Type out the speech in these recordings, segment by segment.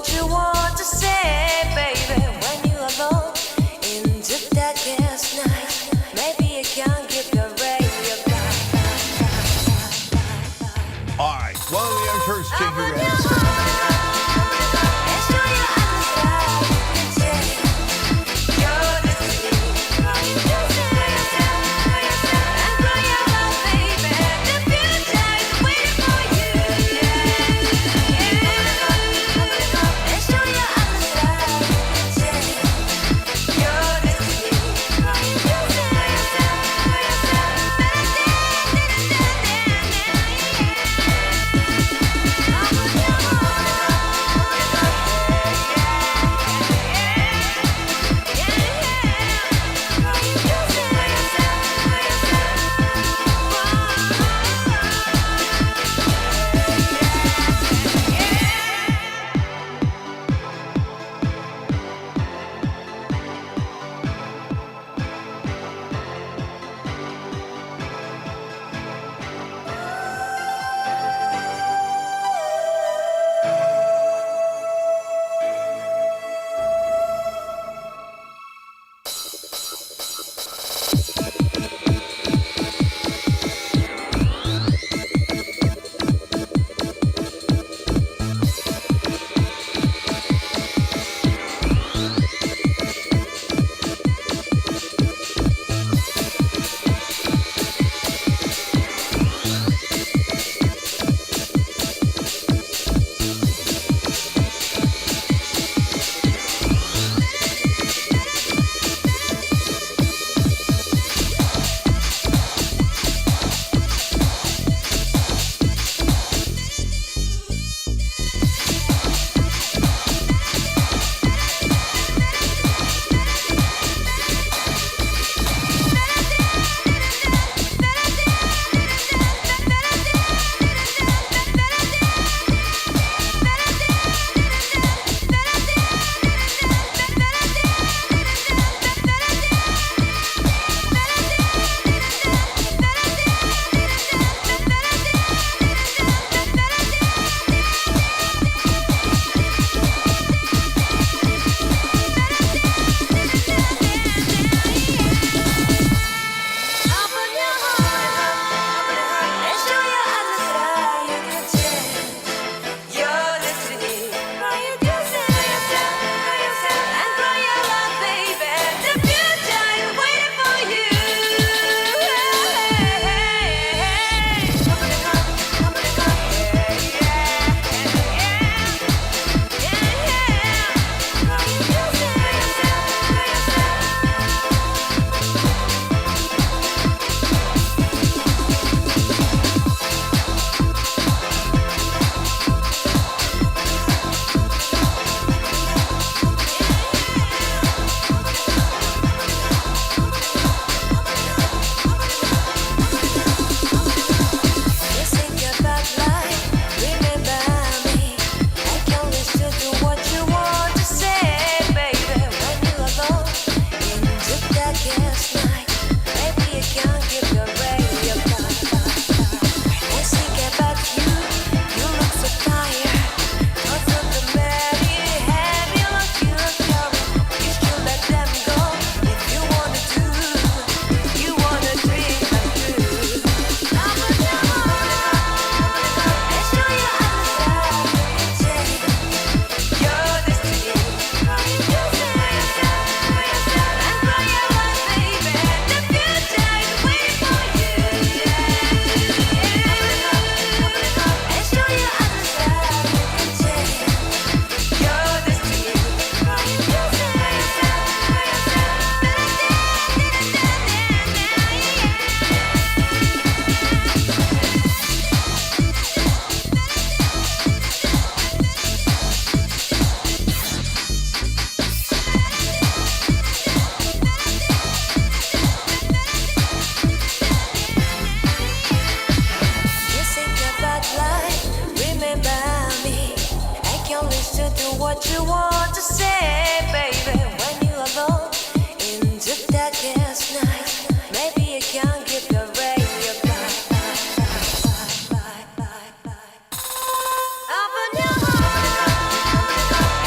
what you want to say, baby. When you're alone in the darkest night, maybe you can give your radio back. All right, one of the young turns change your hands. what you want to say, baby. When you're alone in the darkest night, maybe you can give your radio back. Open your heart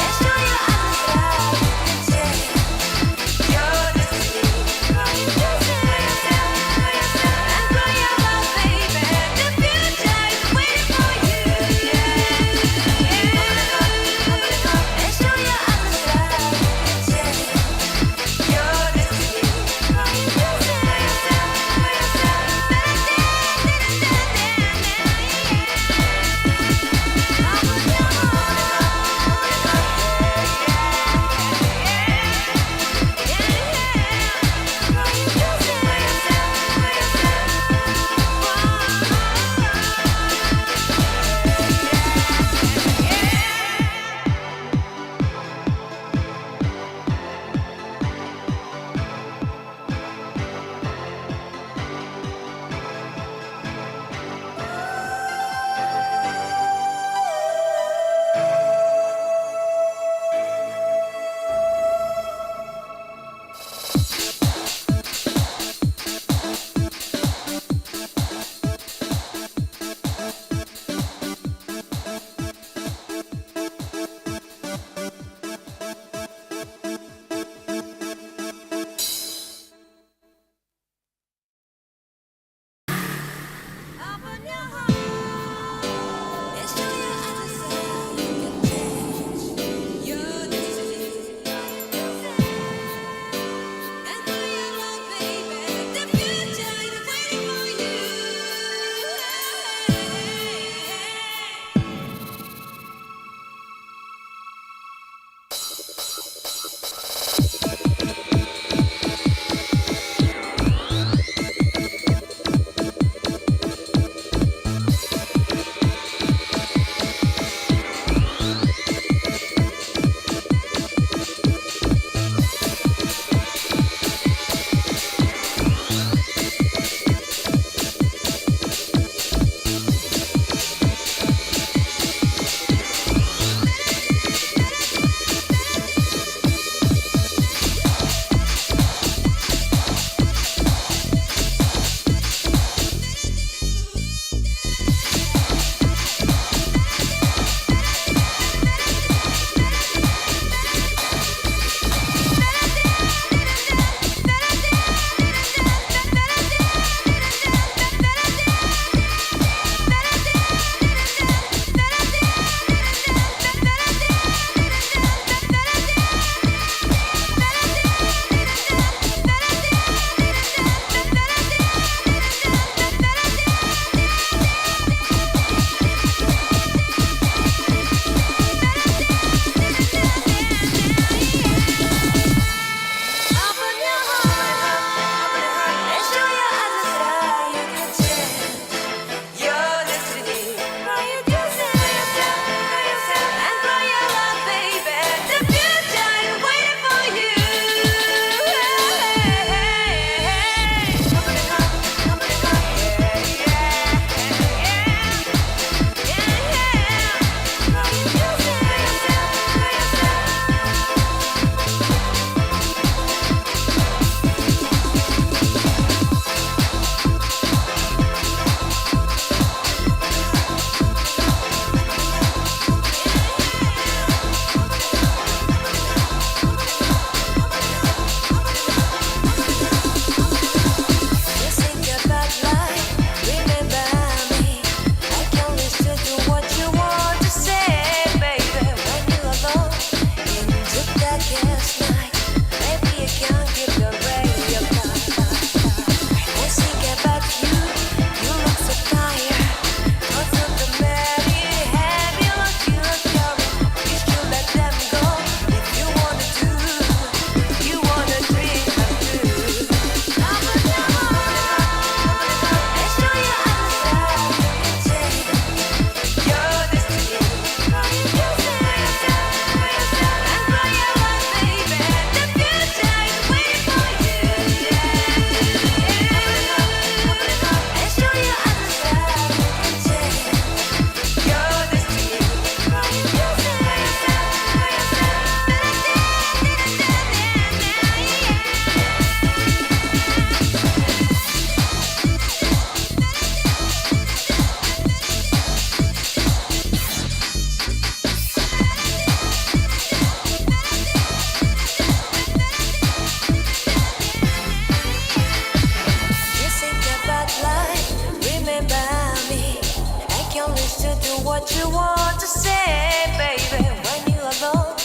what you want to say, baby. When you're alone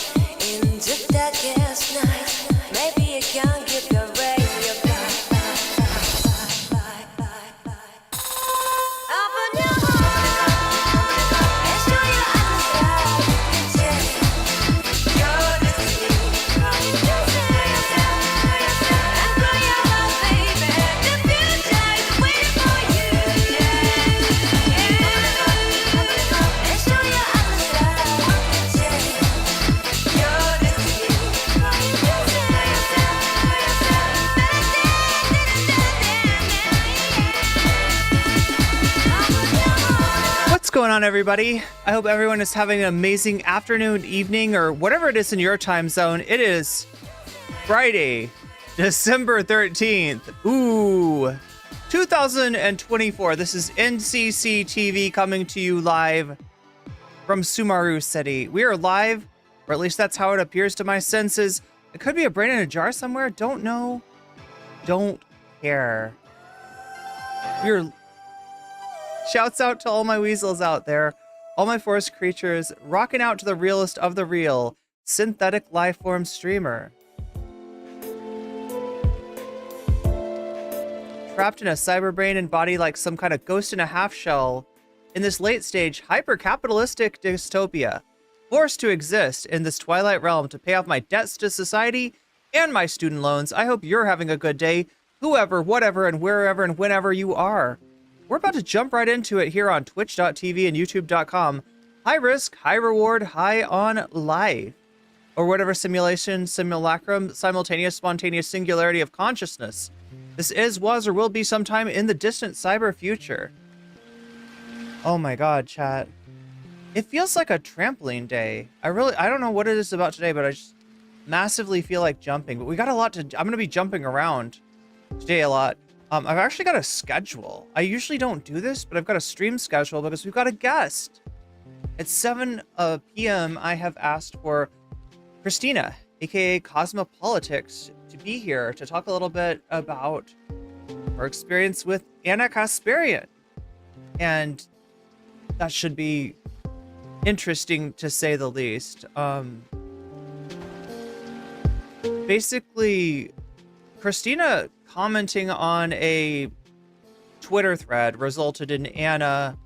into that gas night, maybe you can give your radio open your heart and show your eyes that you can change your destiny. And grow your love, baby. The future is waiting for you. And show your eyes that you can change your destiny. What's going on, everybody? I hope everyone is having an amazing afternoon, evening, or whatever it is in your time zone. It is Friday, December 13th. Ooh, 2024. This is NCC TV coming to you live from Sumaru City. We are live, or at least that's how it appears to my senses. It could be a brain in a jar somewhere. Don't know. Don't care. We're Shouts out to all my weasels out there, all my forest creatures, rocking out to the realest of the real, synthetic lifeform streamer. Trapped in a cyber brain and body like some kind of ghost in a half shell, in this late stage hyper-capitalistic dystopia, forced to exist in this twilight realm to pay off my debts to society and my student loans. I hope you're having a good day, whoever, whatever, and wherever and whenever you are. We're about to jump right into it here on twitch.tv and youtube.com. High risk, high reward, high on life. Or whatever simulation, simulacrum, simultaneous, spontaneous singularity of consciousness. This is, was, or will be sometime in the distant cyber future. Oh my god, chat. It feels like a trampoline day. I don't know what it is about today, but I just massively feel like jumping. But we got a lot to, I'm going to be jumping around today a lot. I've actually got a schedule. I usually don't do this, but I've got a stream schedule because we've got a guest. At 7 p.m., I have asked for Christina, aka Cosmopolitics, to be here to talk a little bit about her experience with Anna Kasparian. And that should be interesting to say the least. Basically, Christina commenting on a Twitter thread resulted in Anna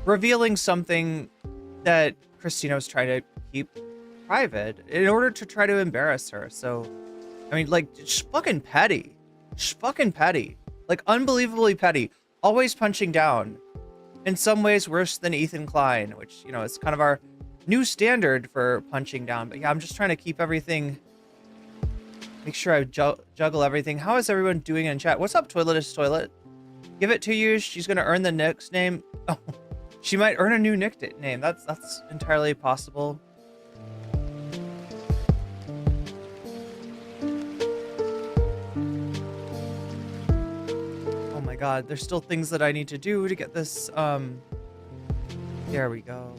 revealing something that Christina was trying to keep private in order to try to embarrass her. So, I mean, like, fucking petty. Fucking petty. Like, unbelievably petty. Always punching down. In some ways worse than Ethan Klein, which, you know, is kind of our new standard for punching down. But yeah, I'm just trying to keep everything... Make sure I juggle everything. How is everyone doing in chat? What's up, Toiletist Toilet? Give it to you. She's going to earn the Nick's name. Oh, she might earn a new Nick name. That's entirely possible. Oh my god. There's still things that I need to do to get this. There we go.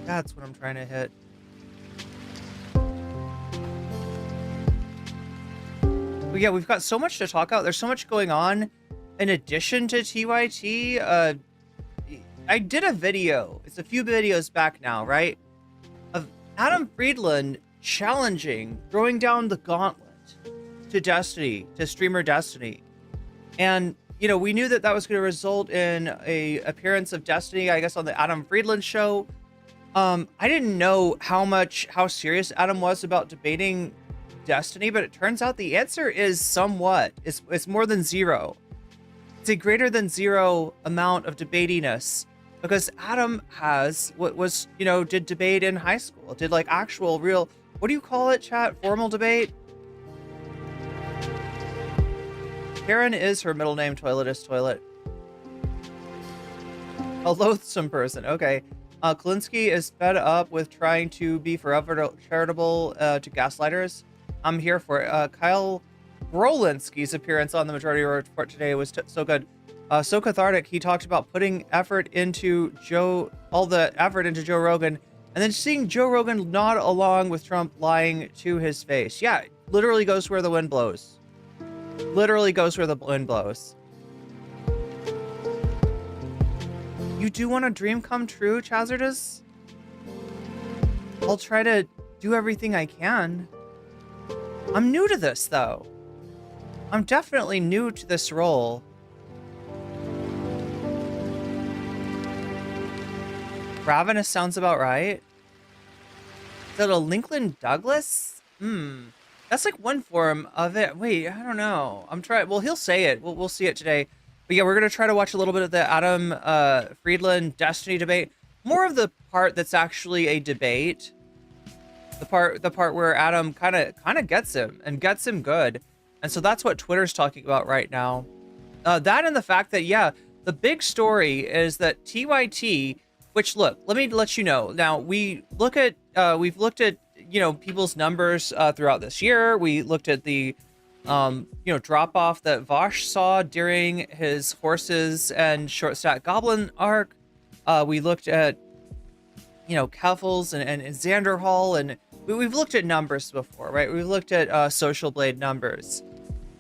That's what I'm trying to hit. But yeah, we've got so much to talk about. There's so much going on in addition to TYT. I did a video. It's a few videos back now, right? Of Adam Friedland challenging, throwing down the gauntlet to Destiny, to streamer Destiny. And, you know, we knew that that was going to result in a appearance of Destiny, I guess, on the Adam Friedland show. I didn't know how serious Adam was about debating Destiny, but it turns out the answer is somewhat. It's more than zero. It's a greater than zero amount of debatiness, because Adam has did debate in high school, did like actual real, what do you call it, chat? Formal debate? Karen is her middle name, Toiletist Toilet. A loathsome person, okay. Klinsky is fed up with trying to be forever charitable to gaslighters. I'm here for it. Kyle Brolinski's appearance on the Majority Report today was so good. So cathartic. He talked about putting effort into Joe Rogan And then seeing Joe Rogan nod along with Trump lying to his face. Yeah, literally goes where the wind blows. Literally goes where the wind blows. You do want a dream come true, Chazardus? I'll try to do everything I can. I'm new to this, though. I'm definitely new to this role. Ravenous sounds about right. Is that a Lincoln Douglas? That's like one form of it. Wait, I don't know. I'm trying. Well, he'll say it. We'll see it today. But yeah, we're gonna try to watch a little bit of the Adam Friedland Destiny debate. More of the part that's actually a debate. The part where Adam kind of gets him and gets him good. And so that's what Twitter's talking about right now. That and the fact that, yeah, the big story is that TYT, which, look, let me let you know. Now, we've looked at, people's numbers throughout this year. We looked at the, drop off that Vosh saw during his horses and short stack goblin arc. We looked at, Keffels and Xander Hall, and we've looked at numbers before, right? We've looked at Social Blade numbers.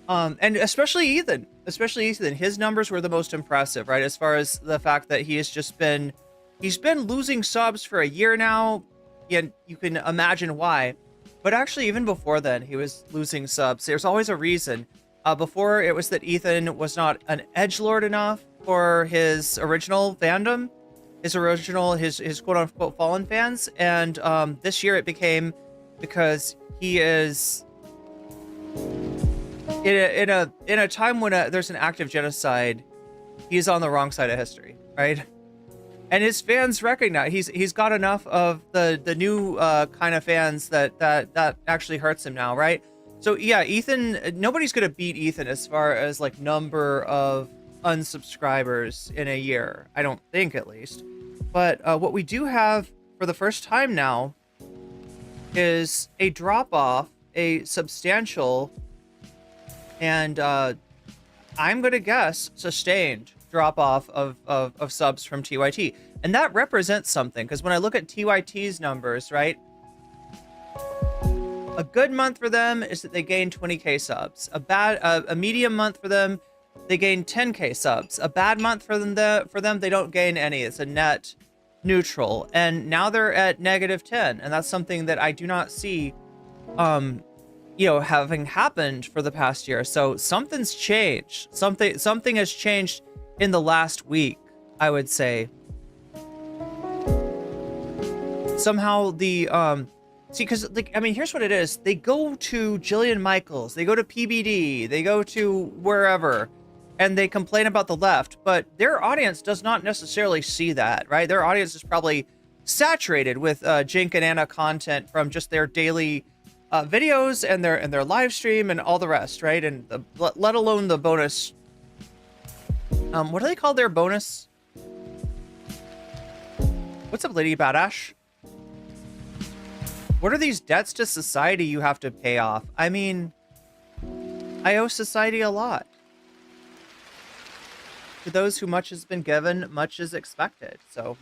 And especially Ethan, his numbers were the most impressive, right? As far as the fact that he's been losing subs for a year now, and you can imagine why. But actually, even before then, he was losing subs. There's always a reason. Before, it was that Ethan was not an edgelord enough for his original fandom, his quote unquote fallen fans, and this year it became because he is in a time when there's an active genocide. He's on the wrong side of history, right? And his fans recognize he's got enough of the new kind of fans that actually hurts him now, right? So yeah, Ethan, nobody's gonna beat Ethan as far as like number of unsubscribers in a year. I don't think, at least. But what we do have for the first time now is a drop off, a substantial, and I'm gonna guess sustained drop off of subs from TYT. And that represents something, because when I look at TYT's numbers, right, a good month for them is that they gain 20k subs. A medium month for them, they gain 10k subs. A bad month for them, they don't gain any. It's a net neutral. And now they're at -10, and that's something that I do not see having happened for the past year. So something's changed. Something has changed in the last week, I would say. Somehow the because here's what it is. They go to Jillian Michaels, they go to PBD, they go to wherever, and they complain about the left, but their audience does not necessarily see that, right? Their audience is probably saturated with Cenk and Anna content from just their daily videos and their live stream and all the rest, right? And let alone the bonus. What do they call their bonus? What's up, Lady Badash? What are these debts to society you have to pay off? I mean, I owe society a lot. To those who much has been given, much is expected. So,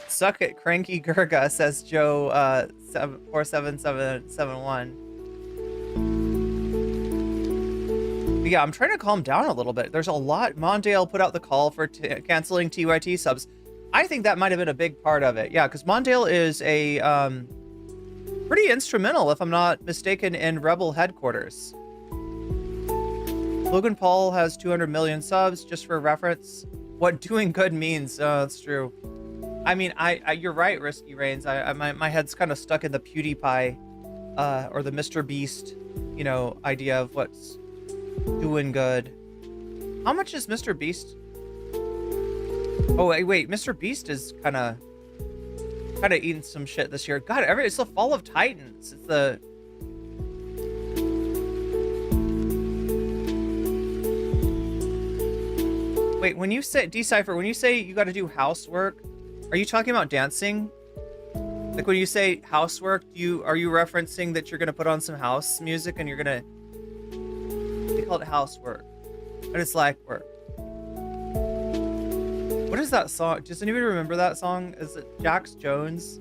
Suck it, Cranky Gurga, says Joe 47771. Yeah, I'm trying to calm down a little bit. There's a lot. Mondale put out the call for canceling TYT subs. I think that might have been a big part of it. Yeah, because Mondale is a pretty instrumental, if I'm not mistaken, in Rebel headquarters. Logan Paul has 200 million subs, just for reference. What doing good means. That's true. I mean, you're right, Risky Reigns. My head's kind of stuck in the PewDiePie or the Mr. Beast, idea of what's doing good. How much is Mr. Beast? Oh, wait, Mr. Beast is kind of eating some shit this year. God, it's the Fall of Titans. It's the... Wait, when you say, Decipher, when you say you got to do housework, are you talking about dancing? Like when you say housework, are you referencing that you're going to put on some house music and you're going to... They call it housework, but it's like work. What is that song? Does anybody remember that song? Is it Jax Jones?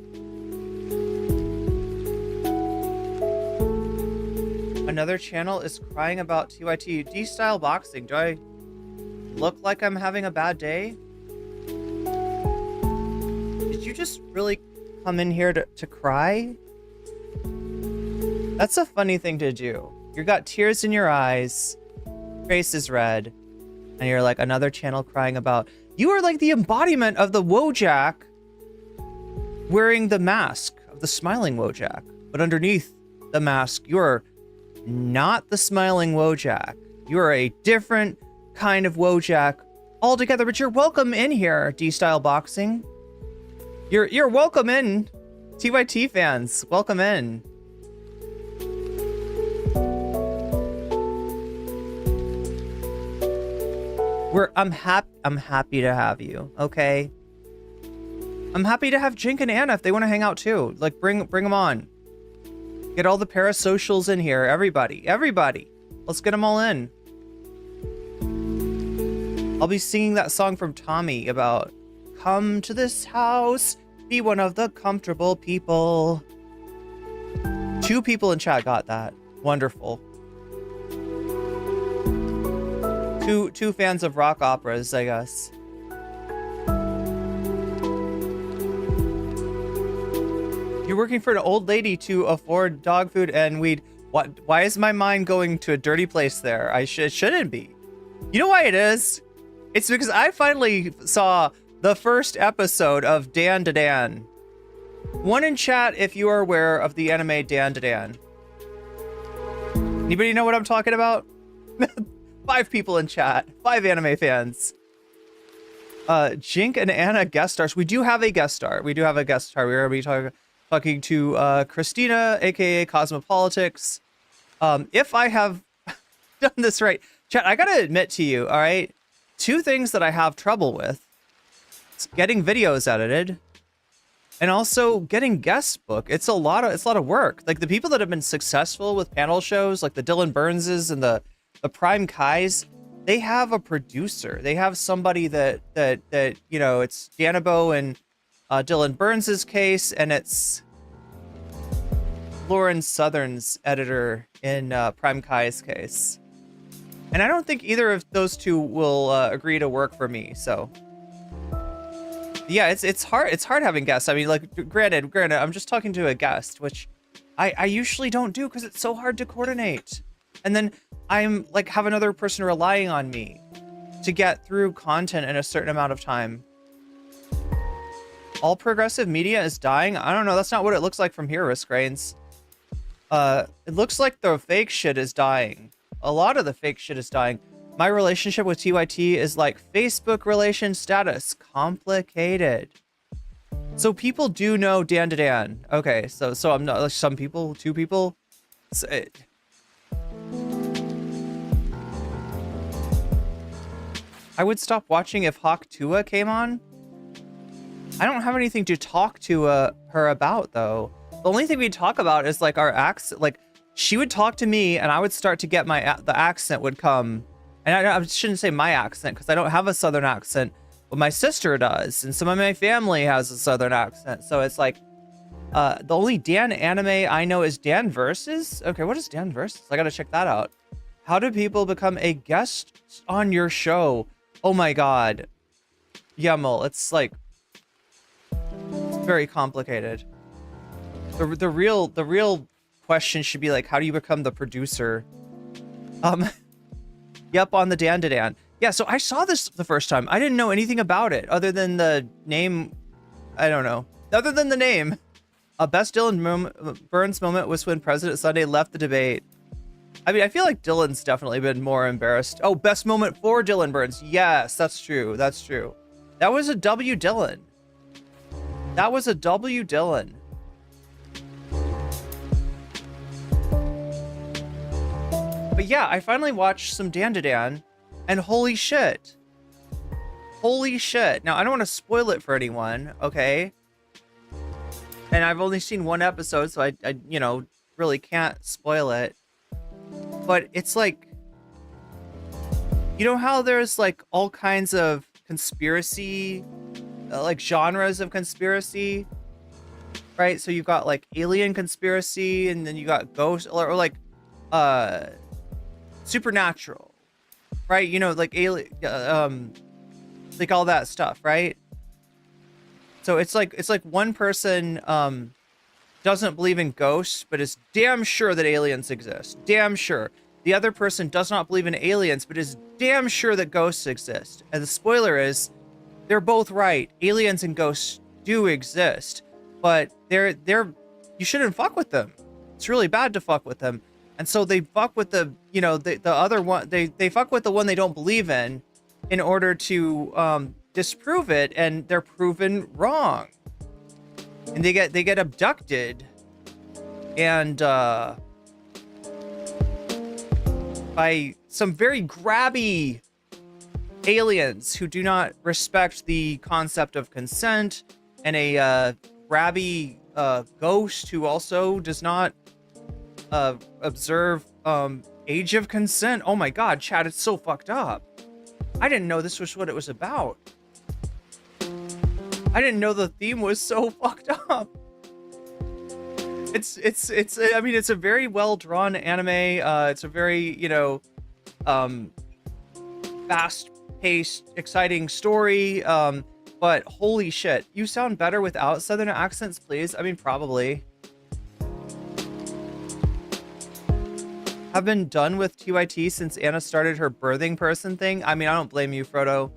Another channel is crying about TYT D-style boxing. Do I look like I'm having a bad day? Did you just really come in here to cry? That's a funny thing to do. You got tears in your eyes, face is red, and you're like, another channel crying about... You are like the embodiment of the Wojak wearing the mask of the smiling Wojak. But underneath the mask, you're not the smiling Wojak. You're a different kind of Wojak altogether, but you're welcome in here, D-Style Boxing. You're welcome in, TYT fans. Welcome in. I'm happy to have you, okay? I'm happy to have Cenk and Anna if they want to hang out too. Like, bring them on. Get all the parasocials in here. Everybody. Let's get them all in. I'll be singing that song from Tommy about come to this house, be one of the comfortable people. 2 people in chat got that. Wonderful. Two fans of rock operas, I guess. You're working for an old lady to afford dog food and weed. What? Why is my mind going to a dirty place there? It shouldn't be. You know why it is? It's because I finally saw the first episode of Dan to Dan. One in chat if you are aware of the anime Dan to Dan. Anybody know what I'm talking about? 5 people in chat. 5 anime fans. Cenk and Anna guest stars. We do have a guest star. We're going to be talking to Christina, aka Cosmopolitics. If I have done this right, chat, I gotta admit to you, all right, 2 things that I have trouble with. It's getting videos edited, and also getting guests booked. It's a lot of work. Like the people that have been successful with panel shows, like the Dylan Burnses and the Prime Kais, they have a producer. They have somebody that you know, it's Danabo and Dylan Burns's case, and it's Lauren Southern's editor in Prime Kai's case. And I don't think either of those 2 will agree to work for me. So yeah, it's hard. It's hard having guests. I mean, like, granted, I'm just talking to a guest, which I usually don't do because it's so hard to coordinate. And then I'm like, have another person relying on me to get through content in a certain amount of time. All progressive media is dying. I don't know. That's not what it looks like from here, Risk Grains. It looks like the fake shit is dying. A lot of the fake shit is dying. My relationship with TYT is like Facebook relation status. Complicated. So people do know Dan to Dan. Okay, so I'm not like some people, 2 people. I would stop watching if Hawk Tua came on. I don't have anything to talk to her about though. The only thing we talk about is like our accent. Like she would talk to me and I would start to get the accent would come. And I shouldn't say my accent because I don't have a Southern accent, but my sister does. And some of my family has a Southern accent. So it's like, the only Dan anime I know is Dan Versus. Okay, what is Dan Versus? I gotta check that out. How do people become a guest on your show? Oh my God. Yemel, it's like, it's very complicated. The real question should be like, how do you become the producer? Yep, on the Dan to Dan. Yeah, so I saw this the first time. I didn't know anything about it other than the name. I don't know. Other than the name. Best Dylan Burns moment was when President Sunday left the debate. I mean, I feel like Dylan's definitely been more embarrassed. Oh, best moment for Dylan Burns. Yes, that's true. That's true. That was a W Dylan. That was a W Dylan. But yeah, I finally watched some Dan to Dan, and holy shit. Holy shit. Now, I don't want to spoil it for anyone, okay? And I've only seen 1 episode, so I you know, really can't spoil it. But it's like, you know how there's like all kinds of conspiracy, like genres of conspiracy, right? So you've got like alien conspiracy, and then you got ghost or like supernatural, right? You know, like alien, like all that stuff, right? So it's like one person doesn't believe in ghosts, but is damn sure that aliens exist. Damn sure. The other person does not believe in aliens, but is damn sure that ghosts exist. And the spoiler is, they're both right. Aliens and ghosts do exist, but they're you shouldn't fuck with them. It's really bad to fuck with them. And so they fuck with the, you know, the other one. They fuck with the one they don't believe in order to disprove it, and they're proven wrong. And they get abducted, and by some very grabby aliens who do not respect the concept of consent, and a grabby ghost who also does not observe age of consent. Oh my god, Chad, it's so fucked up. I didn't know this was what it was about. I didn't know the theme was so fucked up. It's I mean, it's a very well drawn anime. It's a very, you know, fast paced, exciting story. But holy shit, you sound better without southern accents, please. I mean, probably. I've been done with TYT since Anna started her birthing person thing. I mean, I don't blame you, Frodo.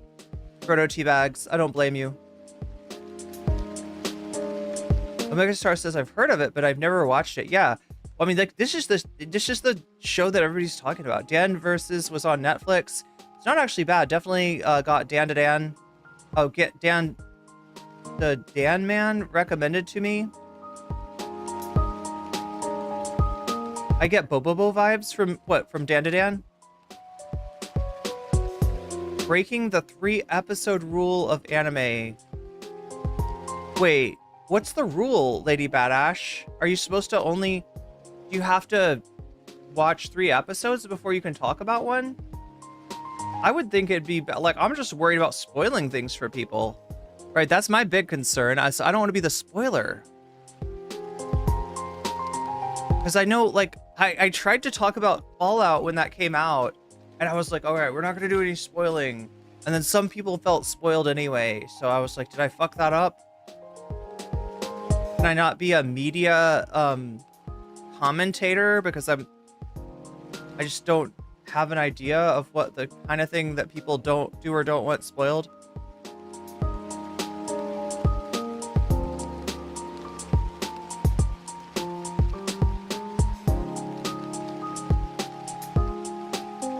Frodo Teabags, I don't blame you. Omega Star says I've heard of it, but I've never watched it. Yeah, well, I mean, like this is the show that everybody's talking about. Dan versus was on Netflix. It's not actually bad. Definitely got Dan to Dan. Oh, get Dan, the Dan man recommended to me. I get Bobobo vibes from what? From Dan to Dan. Breaking the 3-episode rule of anime. Wait. What's the rule, Lady Badash? Are you supposed to only... Do you have to watch 3 episodes before you can talk about one? I would think it'd be... Like, I'm just worried about spoiling things for people. Right, that's my big concern. I don't want to be the spoiler. Because I know, like, I tried to talk about Fallout when that came out. And I was like, alright, we're not going to do any spoiling. And then some people felt spoiled anyway. So I was like, did I fuck that up? Can I not be a media commentator because I just don't have an idea of what the kind of thing that people don't do or don't want spoiled?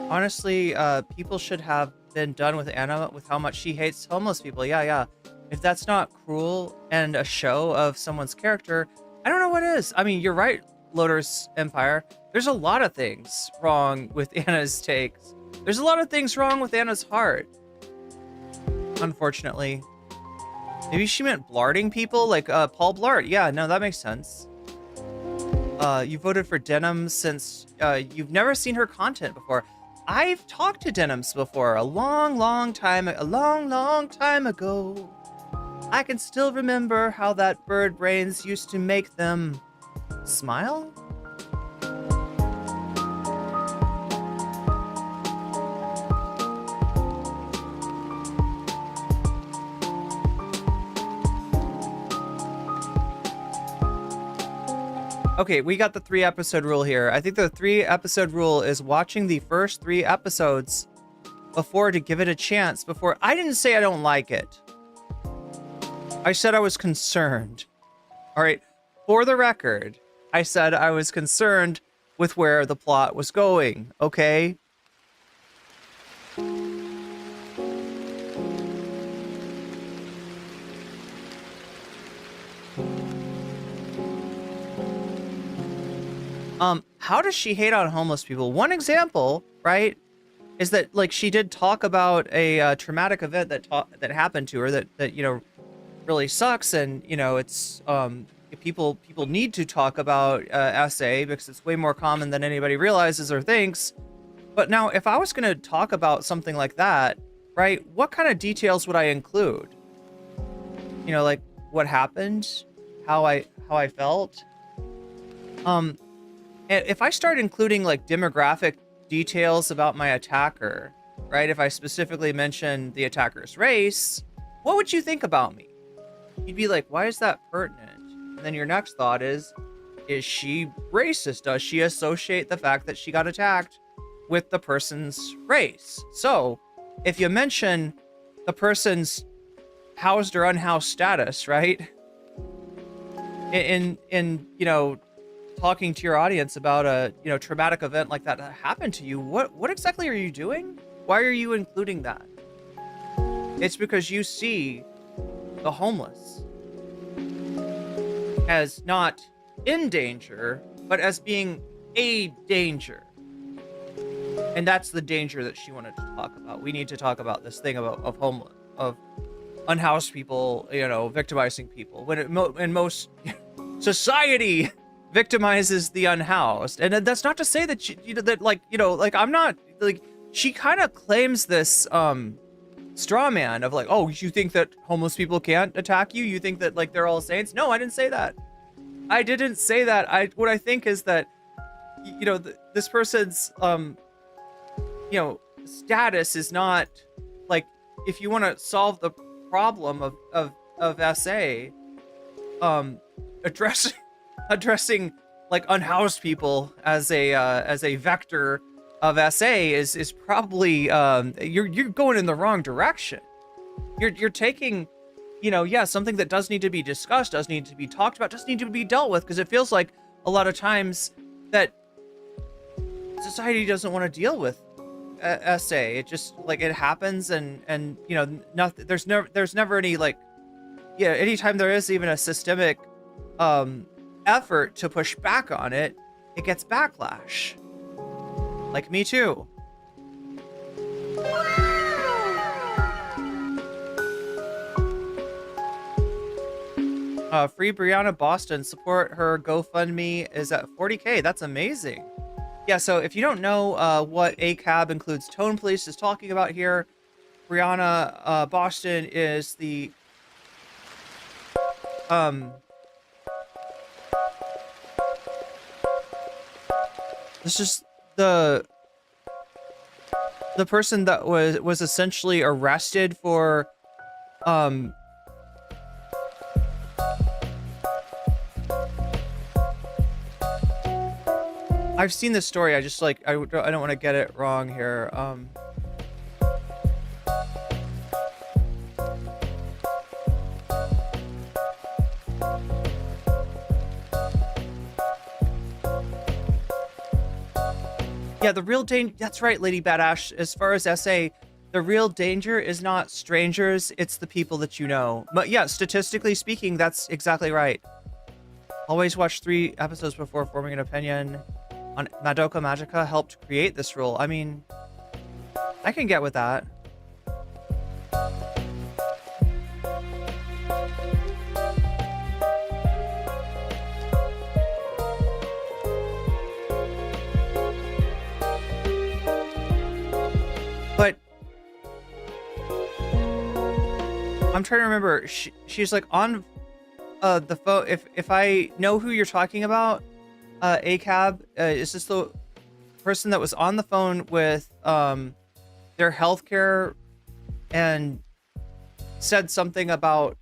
Honestly, people should have been done with Anna with how much she hates homeless people. Yeah. If that's not cruel and a show of someone's character, I don't know what is. I mean, you're right, Loder's Empire. There's a lot of things wrong with Anna's takes. There's a lot of things wrong with Anna's heart. Unfortunately. Maybe she meant blarding people, like Paul Blart. Yeah, no, that makes sense. You voted for Denim since you've never seen her content before. I've talked to Denims before a long time ago. I can still remember how that bird brains used to make them smile. Okay, we got the 3-episode rule here. I think the 3-episode rule is watching the first 3 episodes before to give it a chance before. I didn't say I don't like it. I said I was concerned. All right, for the record, I said I was concerned with where the plot was going, okay? How does she hate on homeless people? One example, right, is that like she did talk about a traumatic event that happened to her that you know really sucks, and you know it's people need to talk about SA because it's way more common than anybody realizes or thinks. But now, if I was going to talk about something like that, right? What kind of details would I include? You know, like what happened, how I felt. And if I start including like demographic details about my attacker, right? If I specifically mention the attacker's race, what would you think about me? You'd be like, why is that pertinent? And then your next thought is she racist? Does she associate the fact that she got attacked with the person's race? So if you mention the person's housed or unhoused status, right? In you know, talking to your audience about a, you know, traumatic event like that happened to you, what exactly are you doing? Why are you including that? It's because you see the homeless as not in danger, but as being a danger. And that's the danger that she wanted to talk about. We need to talk about this thing of homeless, of unhoused people, you know, victimizing people. When most society victimizes the unhoused, and that's not to say that I'm not like, she kind of claims this straw man of like, oh, you think that homeless people can't attack you? You think that like they're all saints? No, I didn't say that. I didn't say that. What I think is that, you know, this person's you know, status is not like, if you want to solve the problem of SA, addressing like unhoused people as a vector of SA is probably you're going in the wrong direction. You're taking, you know, yeah, something that does need to be discussed, does need to be talked about, does need to be dealt with, because it feels like a lot of times that society doesn't want to deal with SA. It just like it happens, and you know, nothing. There's never any like, yeah. Anytime there is even a systemic effort to push back on it, it gets backlash. Like Me Too. Free Brianna Boston. Support her GoFundMe is at 40K. That's amazing. Yeah, so if you don't know what ACAB includes Tone Police is talking about here, Brianna Boston is the this is the person that was essentially arrested for I've seen this story. I just like I don't want to get it wrong here. Yeah, the real danger. That's right, Lady Badash. As far as SA, the real danger is not strangers; it's the people that you know. But yeah, statistically speaking, that's exactly right. Always watch 3 episodes before forming an opinion. On Madoka Magica helped create this rule. I mean, I can get with that. But I'm trying to remember. She's like on the phone. If I know who you're talking about. ACAB, is this the person that was on the phone with their healthcare and said something about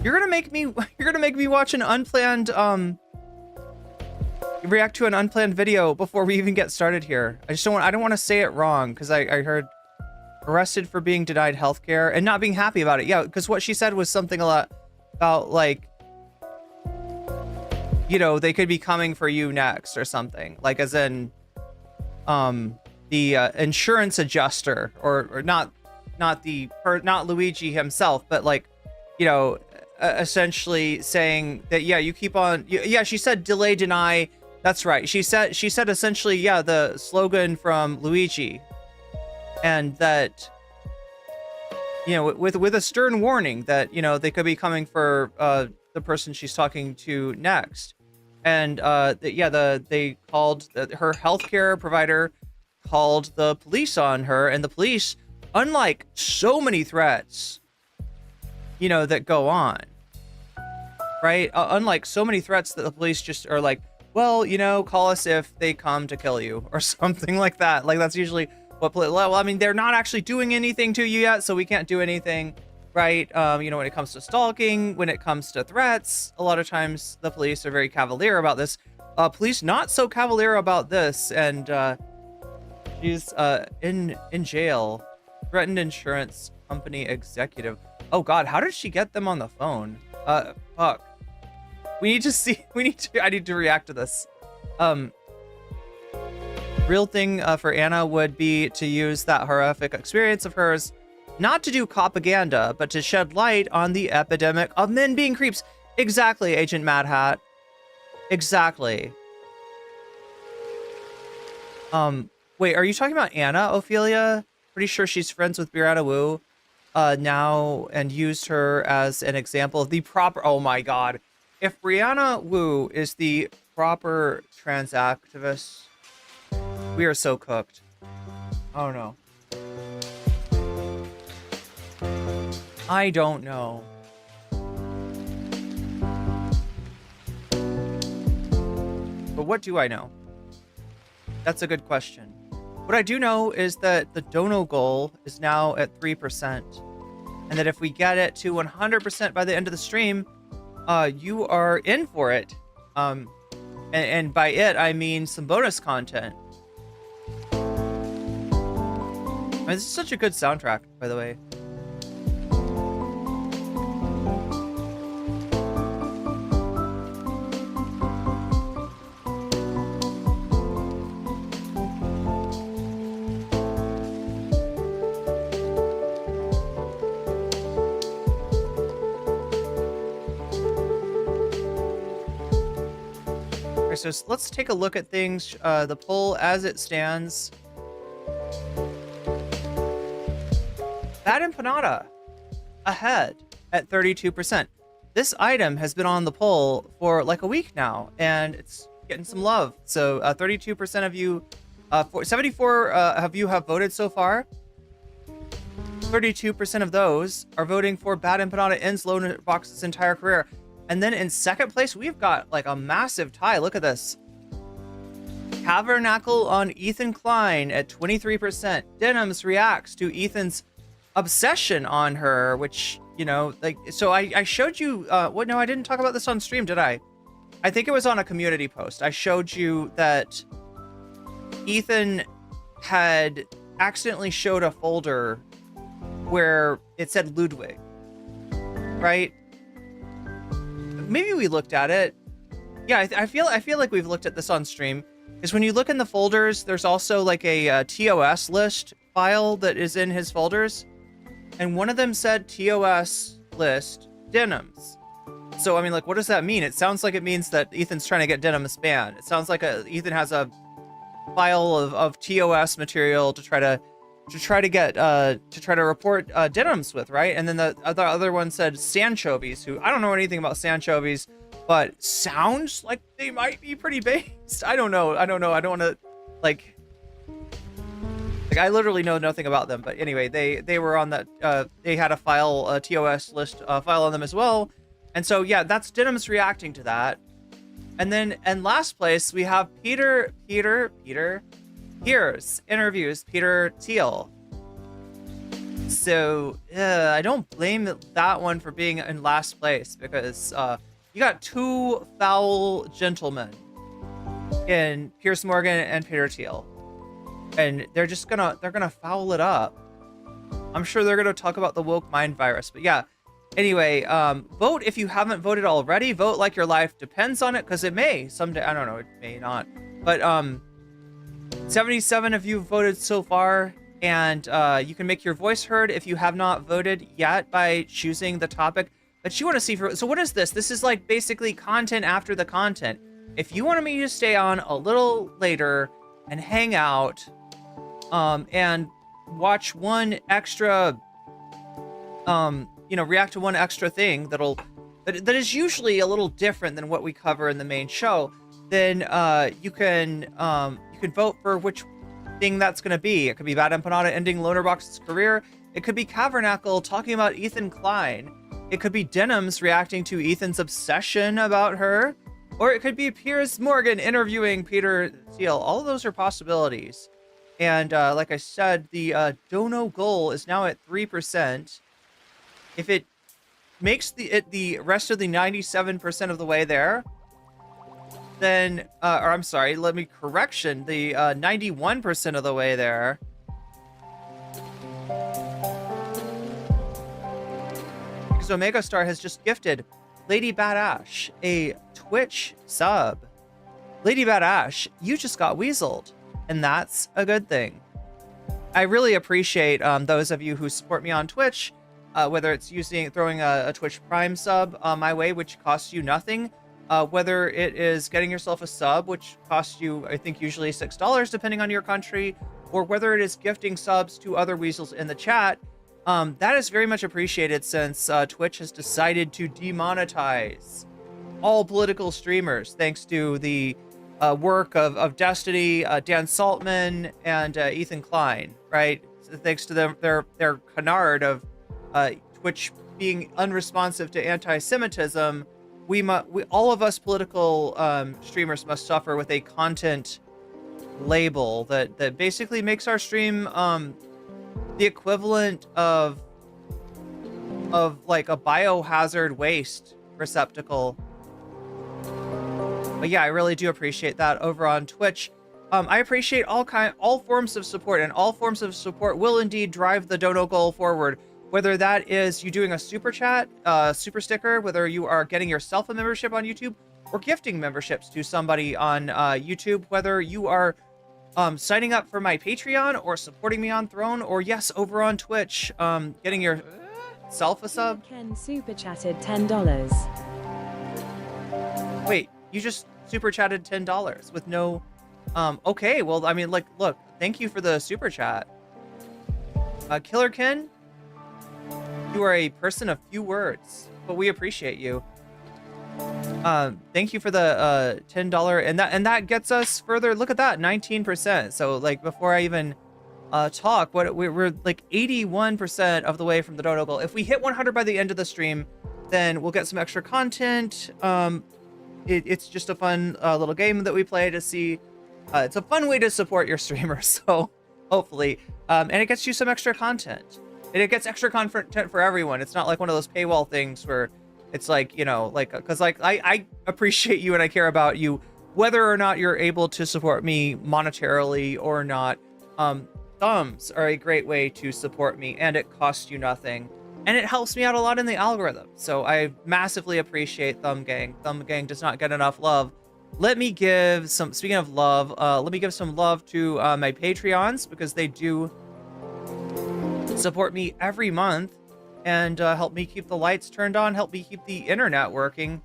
you're gonna make me watch an unplanned react to an unplanned video before we even get started here. I don't want to say it wrong, because I heard arrested for being denied healthcare and not being happy about it. Yeah, because what she said was something a lot about like, you know, they could be coming for you next or something, like as in the insurance adjuster or not Luigi himself, but like, you know, essentially saying that, yeah, you keep on, yeah, she said delay, deny. That's right. She said essentially, yeah, the slogan from Luigi, and that, you know, with a stern warning that, you know, they could be coming for the person she's talking to next. And they called her healthcare provider called the police on her, and the police, unlike so many threats, that go on, right? Unlike so many threats that the police just are like, well, call us if they come to kill you or something like that. Like, that's usually what, well, I mean, they're not actually doing anything to you yet, so we can't do anything, right? When it comes to stalking, when it comes to threats, a lot of times the police are very cavalier about this. Police not so cavalier about this, and she's in jail. Threatened insurance company executive. Oh God, how did she get them on the phone? Fuck. I need to react to this. Real thing for Anna would be to use that horrific experience of hers, not to do propaganda, but to shed light on the epidemic of men being creeps. Exactly, Agent Mad Hat. Exactly. Wait, are you talking about Anna, Ophelia? Pretty sure she's friends with Brianna Wu now, and used her as an example of the proper... Oh my God. If Brianna Wu is the proper trans activist, we are so cooked. Oh no. I don't know. But what do I know? That's a good question. What I do know is that the dono goal is now at 3%. And that if we get it to 100% by the end of the stream, you are in for it. And by it, I mean some bonus content. I mean, this is such a good soundtrack, by the way. So let's take a look at things, the poll as it stands. Bad Empanada ahead at 32%. This item has been on the poll for like a week now, and it's getting some love. So 32% of you, 74 of you have voted so far. 32% of those are voting for Bad Empanada ends Loner Box's entire career. And then in second place, we've got like a massive tie. Look at this. Tabernacle on Ethan Klein at 23%. Denims reacts to Ethan's obsession on her, which, so I showed you, no, I didn't talk about this on stream, did I? I think it was on a community post. I showed you that Ethan had accidentally showed a folder where it said Ludwig, right? Maybe we looked at it. Yeah, I feel like we've looked at this on stream. Is when you look in the folders, there's also like a TOS list file that is in his folders, and one of them said TOS list Denims. So I mean, like, what does that mean? It sounds like it means that Ethan's trying to get Denims banned. It sounds like Ethan has a file of TOS material to try to report Denims with, right? And then the other one said Sanchovies, who I don't know anything about Sanchovies, but sounds like they might be pretty based. I don't know. I don't want to like I literally know nothing about them. But anyway, they were on that. They had a file, a TOS list file on them as well. And so yeah, that's Denims reacting to that. And then in last place we have Peter Here's interviews Peter Thiel. So I don't blame that one for being in last place, because you got two foul gentlemen in Piers Morgan and Peter Thiel, and they're gonna foul it up. I'm sure they're gonna talk about the woke mind virus, but yeah. Anyway, vote if you haven't voted already. Vote like your life depends on it, because it may someday. I don't know, it may not, but 77 of you voted so far, and you can make your voice heard if you have not voted yet by choosing the topic that you want to see. So what is this? This is like basically content after the content. If you wanted me to stay on a little later and hang out and watch one extra, react to one extra thing that'll that is usually a little different than what we cover in the main show, then you can vote for which thing that's going to be. It could be Bad Empanada ending Lonerbox's career. It could be Cavernacle talking about Ethan Klein. It could be Denims reacting to Ethan's obsession about her. Or it could be Piers Morgan interviewing Peter Thiel. All of those are possibilities. And like I said, the dono goal is now at 3%. If it makes the rest of the 97% of the way there, then, or I'm sorry, the 91% of the way there, because Omega Star has just gifted Lady Badash a Twitch sub. Lady Badash, you just got weaseled, and that's a good thing. I really appreciate those of you who support me on Twitch, whether it's throwing a Twitch Prime sub my way, which costs you nothing, whether it is getting yourself a sub, which costs you, I think, usually $6, depending on your country, or whether it is gifting subs to other weasels in the chat. That is very much appreciated, since Twitch has decided to demonetize all political streamers, thanks to the work of Destiny, Dan Saltman, and Ethan Klein, right? So thanks to their canard of Twitch being unresponsive to anti-Semitism, all of us political streamers must suffer with a content label that basically makes our stream the equivalent of like a biohazard waste receptacle. But yeah, I really do appreciate that over on Twitch. I appreciate all forms of support, and all forms of support will indeed drive the dono goal forward. Whether that is you doing a super chat, super sticker, whether you are getting yourself a membership on YouTube, or gifting memberships to somebody on YouTube, whether you are signing up for my Patreon, or supporting me on Throne, or yes, over on Twitch, getting yourself a sub. Ken super chatted $10. Wait, you just super chatted $10 with no... okay, well, I mean, like, look, thank you for the super chat. Killer Ken, you are a person of few words, but we appreciate you. Thank you for the $10, and that gets us further. Look at that, 19%. So like before I even talk, we're like 81% of the way from the dono goal. If we hit 100 by the end of the stream, then we'll get some extra content. It's just a fun little game that we play to see. It's a fun way to support your streamer, so hopefully, and it gets you some extra content. And it gets extra content for everyone. It's not like one of those paywall things where it's like, you know, like, because like I appreciate you and I care about you, whether or not you're able to support me monetarily or not. Thumbs are a great way to support me, and it costs you nothing, and it helps me out a lot in the algorithm. So I massively appreciate Thumb Gang. Thumb Gang does not get enough love. Let me give some, speaking of love, let me give some love to my Patreons, because they do support me every month and help me keep the lights turned on, help me keep the internet working,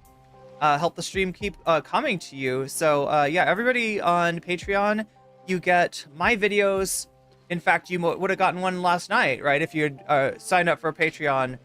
help the stream keep coming to you. So yeah, everybody on Patreon, you get my videos. In fact, you would have gotten one last night, right? If you had signed up for Patreon,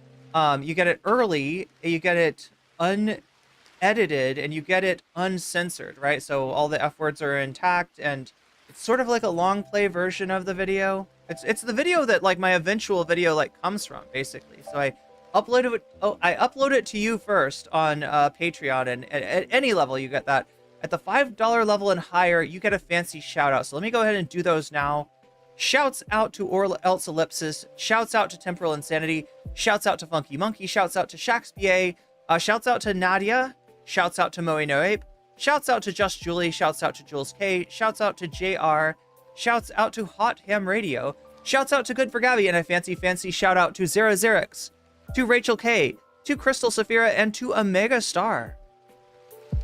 you get it early, you get it unedited, and you get it uncensored, right? So all the F words are intact, and it's sort of like a long play version of the video. It's the video that like my eventual video like comes from, basically. So I upload it. I upload it to you first on Patreon, and at any level you get that. At the $5 level and higher, you get a fancy shout out. So let me go ahead and do those now. Shouts out to Or Else Ellipsis. Shouts out to Temporal Insanity. Shouts out to Funky Monkey. Shouts out to Shax BA. Shouts out to Nadia. Shouts out to Moe No Ape. Shouts out to Just Julie. Shouts out to Jules K. Shouts out to JR. Shouts out to Hot Ham Radio. Shouts out to Good for Gabby, and a fancy shout out to Zera Xerix, to Rachel K, to Crystal Saphira, and to Omega Star.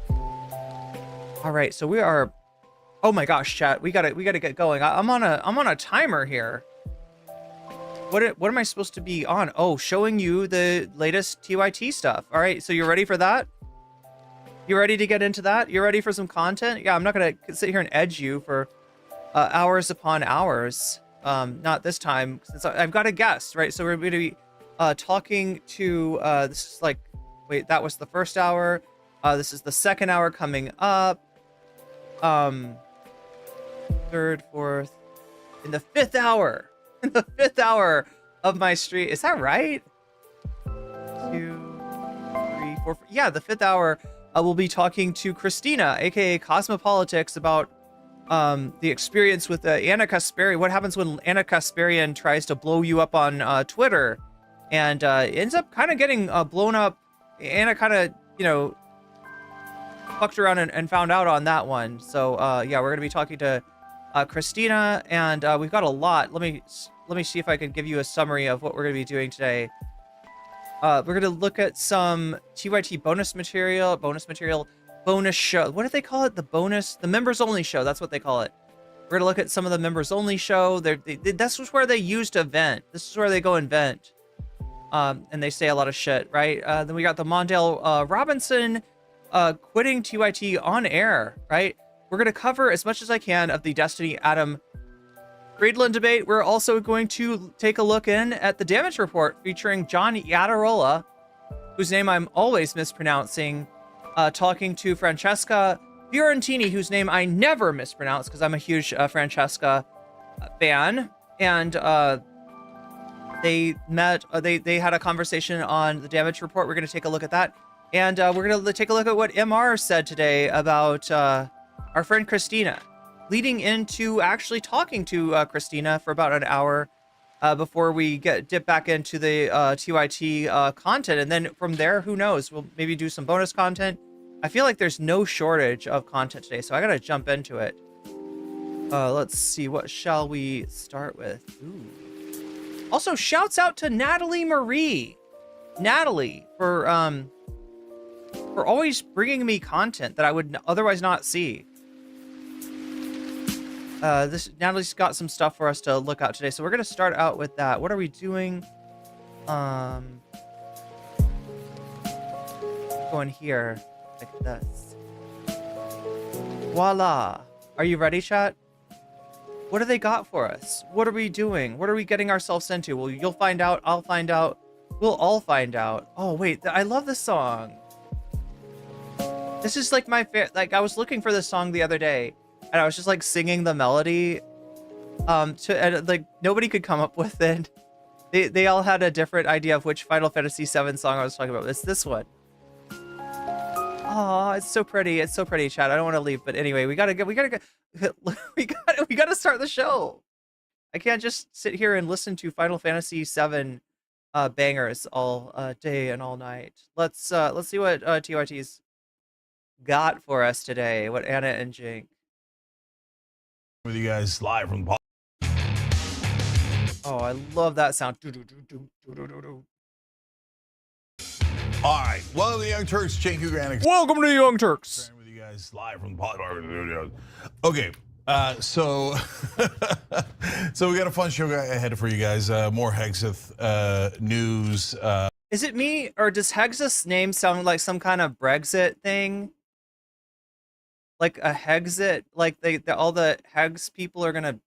All right, so we are. Oh my gosh, chat, we gotta get going. I'm on a timer here. What am I supposed to be on? Oh, showing you the latest TYT stuff. All right, so you're ready for that? You ready to get into that? You ready for some content? Yeah, I'm not gonna sit here and edge you for hours upon hours. Not this time, since I've got a guest, right? So we're going to be talking to this is like Wait, that was the first hour. This is the second hour coming up. Third, fourth, in the fifth hour. In the fifth hour of my stream. Is that right? 2, 3, 4. Yeah, the fifth hour. We'll be talking to Christina, aka Cosmopolitics, about the experience with Anna Kasparian. What happens when Anna Kasparian tries to blow you up on Twitter, and ends up kind of getting blown up. Anna kind of, you know, fucked around and found out on that one. So yeah, we're gonna be talking to Christina, and we've got a lot. Let me see if I can give you a summary of what we're gonna be doing today. We're gonna look at some TYT bonus show. What do they call it? The members only show. That's what they call it. We're gonna look at some of the members only show. This was where they used to vent. This is where they go and vent. And they say a lot of shit, right? Then we got the Mondale Robinson quitting TYT on air, right? We're gonna cover as much as I can of the Destiny Adam Friedland debate. We're also going to take a look in at the damage report featuring John Yadarola, whose name I'm always mispronouncing, talking to Francesca Fiorentini, whose name I never mispronounce because I'm a huge Francesca fan. And they met, they had a conversation on the damage report. We're going to take a look at that. And we're going to take a look at what MR said today about our friend Christina, leading into actually talking to Christina for about an hour before we dip back into the TYT content. And then from there, who knows? We'll maybe do some bonus content. I feel like there's no shortage of content today, so I got to jump into it. Let's see. What shall we start with? Ooh. Also, shouts out to Natalie Marie. Natalie, for always bringing me content that I would otherwise not see. Natalie's got some stuff for us to look out today, so we're gonna start out with that. What are we doing? Going here like this. Voila. Are you ready, chat? What do they got for us? What are we doing? What are we getting ourselves into? Well, you'll find out. I'll find out. We'll all find out. Oh wait, I love this song. This is like my favorite. Like, I was looking for this song the other day, and I was just like singing the melody. And like nobody could come up with it. They all had a different idea of which Final Fantasy VII song I was talking about. It's this one. Oh, it's so pretty. It's so pretty, chat. I don't want to leave, but anyway, we gotta start the show. I can't just sit here and listen to Final Fantasy VII bangers all day and all night. Let's see what TYT's got for us today. What Anna and Cenk. With you guys live from the Oh, I love that sound. All right, welcome to the Young Turks, Cenk Ugranix. Welcome to the Young Turks. With you guys live from the Polybar Studios. Okay, so so we got a fun show ahead for you guys. More Hexeth news. Is it me, or does Hexeth's name sound like some kind of Brexit thing? Like a Hexit, like all the Hegs people are gonna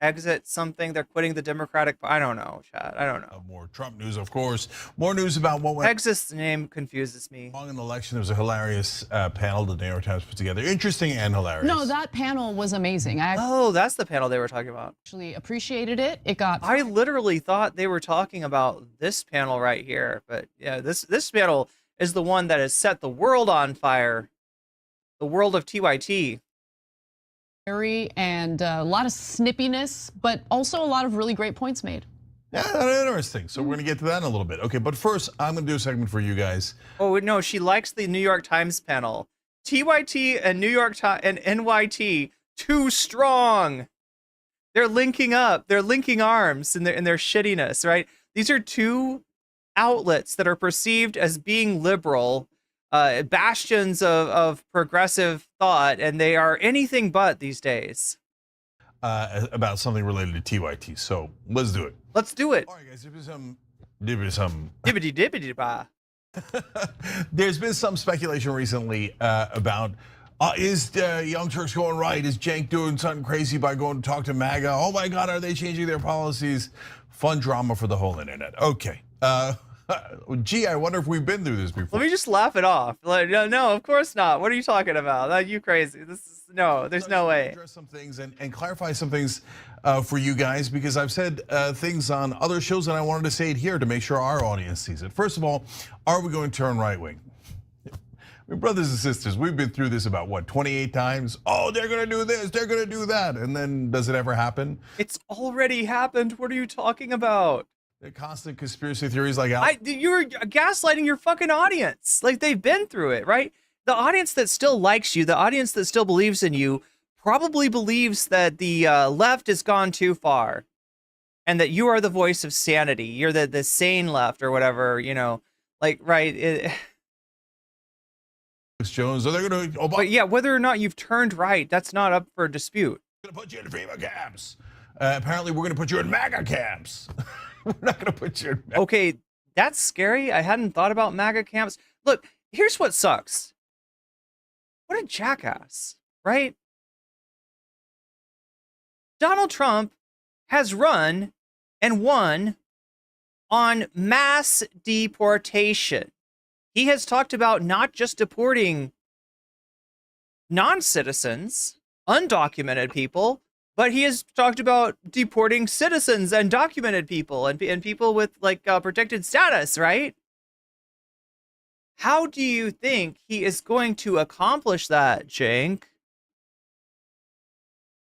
exit something. They're quitting the Democratic. I don't know, chat. I don't know. More Trump news, of course. More news about what went Hexeth's name confuses me. wrong in the election. There was a hilarious panel the New York Times put together. Interesting and hilarious. No, that panel was amazing. Oh, that's the panel they were talking about. Actually appreciated it. It got. I literally thought they were talking about this panel right here, but yeah, this panel is the one that has set the world on fire. The world of TYT. And a lot of snippiness, but also a lot of really great points made. Yeah, that's interesting. So we're gonna get to that in a little bit. Okay, but first I'm gonna do a segment for you guys. Oh no, she likes the New York Times panel. TYT and New York Times and NYT too strong. They're linking up. They're linking arms in their shittiness, right? These are two outlets that are perceived as being liberal. Bastions of progressive thought, and they are anything but these days. About something related to TYT. So let's do it. Let's do it. All right, guys. There's Dibbity-dibbity-ba. There's been some speculation recently about is Young Turks going right? Is Cenk doing something crazy by going to talk to MAGA? Oh my God, are they changing their policies? Fun drama for the whole internet. Okay. Gee, I wonder if we've been through this before. Let me just laugh it off. Like, no, of course not. What are you talking about? Are you crazy? There's no way. Address some things and clarify some things for you guys, because I've said things on other shows and I wanted to say it here to make sure our audience sees it. First of all, are we going to turn right wing? Brothers and sisters, we've been through this about what, 28 times? Oh, they're gonna do this, they're gonna do that. And then does it ever happen? It's already happened. What are you talking about? The constant conspiracy theories like you're gaslighting your fucking audience. Like, they've been through it, right? The audience that still likes you, the audience that still believes in you, probably believes that the left has gone too far and that you are the voice of sanity. You're the sane left or whatever, like, right? Jones, are they going to? But yeah, whether or not you've turned right, that's not up for dispute. We're going to put you in FEMA camps. Apparently, we're going to put you in MAGA camps. We're not going to put you in MAGA. Okay, that's scary. I hadn't thought about MAGA camps. Look, here's what sucks. What a jackass, right? Donald Trump has run and won on mass deportation. He has talked about not just deporting non-citizens, undocumented people, but he has talked about deporting citizens and documented people and people with like protected status, right? How do you think he is going to accomplish that, Cenk?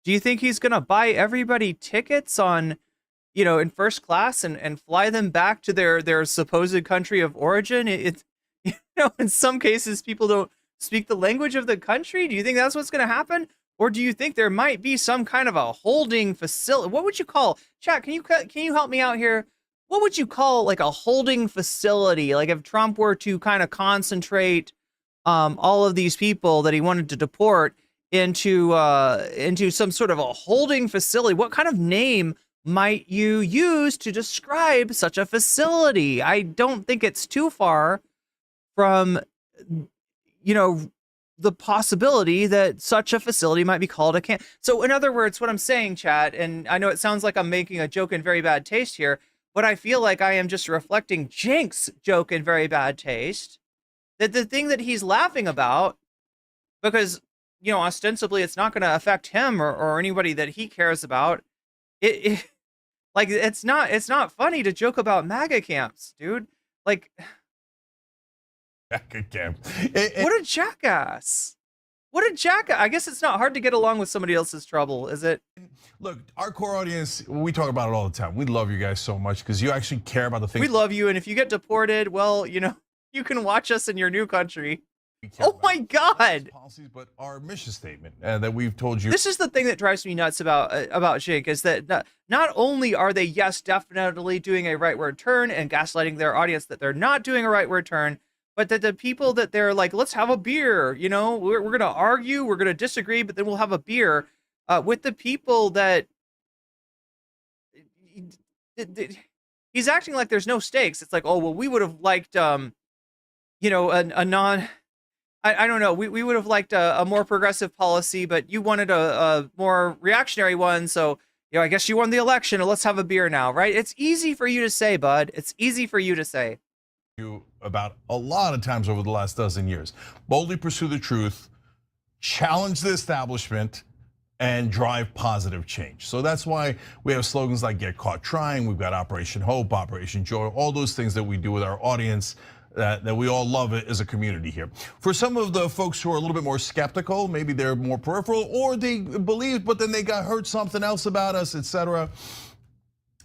Do you think he's going to buy everybody tickets on, in first class and fly them back to their supposed country of origin? In some cases, people don't speak the language of the country. Do you think that's what's going to happen? Or do you think there might be some kind of a holding facility? What would you call, chat, can you help me out here? What would you call like a holding facility? Like if Trump were to kind of concentrate all of these people that he wanted to deport into some sort of a holding facility, what kind of name might you use to describe such a facility? I don't think it's too far from, the possibility that such a facility might be called a camp. So in other words, what I'm saying, chat, and I know it sounds like I'm making a joke in very bad taste here, but I feel like I am just reflecting Cenk's joke in very bad taste, that the thing that he's laughing about, because, ostensibly it's not going to affect him or anybody that he cares about. It's not funny to joke about MAGA camps, dude. Like, MAGA camp. What a jackass. What a jackass. I guess it's not hard to get along with somebody else's trouble, is it? Look, our core audience, we talk about it all the time. We love you guys so much because you actually care about the things. We love you, and if you get deported, well, you can watch us in your new country. Oh my God! Policies, but our mission statement that we've told you. This is the thing that drives me nuts about Cenk, is that not only are they, yes, definitely doing a rightward turn and gaslighting their audience that they're not doing a rightward turn, but that the people that they're like, let's have a beer, we're going to argue, we're going to disagree, but then we'll have a beer with the people that he's acting like there's no stakes. It's like, oh, well, we would have liked, a non, I don't know, we would have liked a more progressive policy, but you wanted a more reactionary one. So, I guess you won the election and let's have a beer now, right? It's easy for you to say, bud. It's easy for you to say. You about a lot of times over the last dozen years. Boldly pursue the truth, challenge the establishment, and drive positive change. So that's why we have slogans like Get Caught Trying, we've got Operation Hope, Operation Joy, all those things that we do with our audience that we all love it as a community here. For some of the folks who are a little bit more skeptical, maybe they're more peripheral, or they believe, but then they heard something else about us, etc.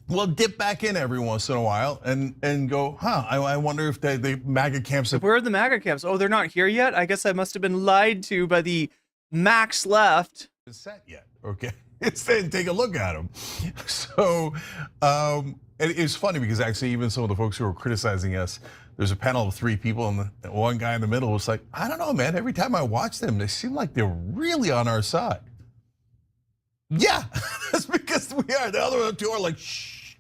We'll dip back in every once in a while and go, I wonder if the MAGA camps. Where are the MAGA camps? Oh, they're not here yet? I guess I must have been lied to by the Max left. Set yet, okay? Instead, take a look at them. So, and it's funny because actually even some of the folks who are criticizing us, there's a panel of 3 people and one guy in the middle was like, I don't know, man, every time I watch them, they seem like they're really on our side. Yeah, that's because we are. The other 2 are like, shh.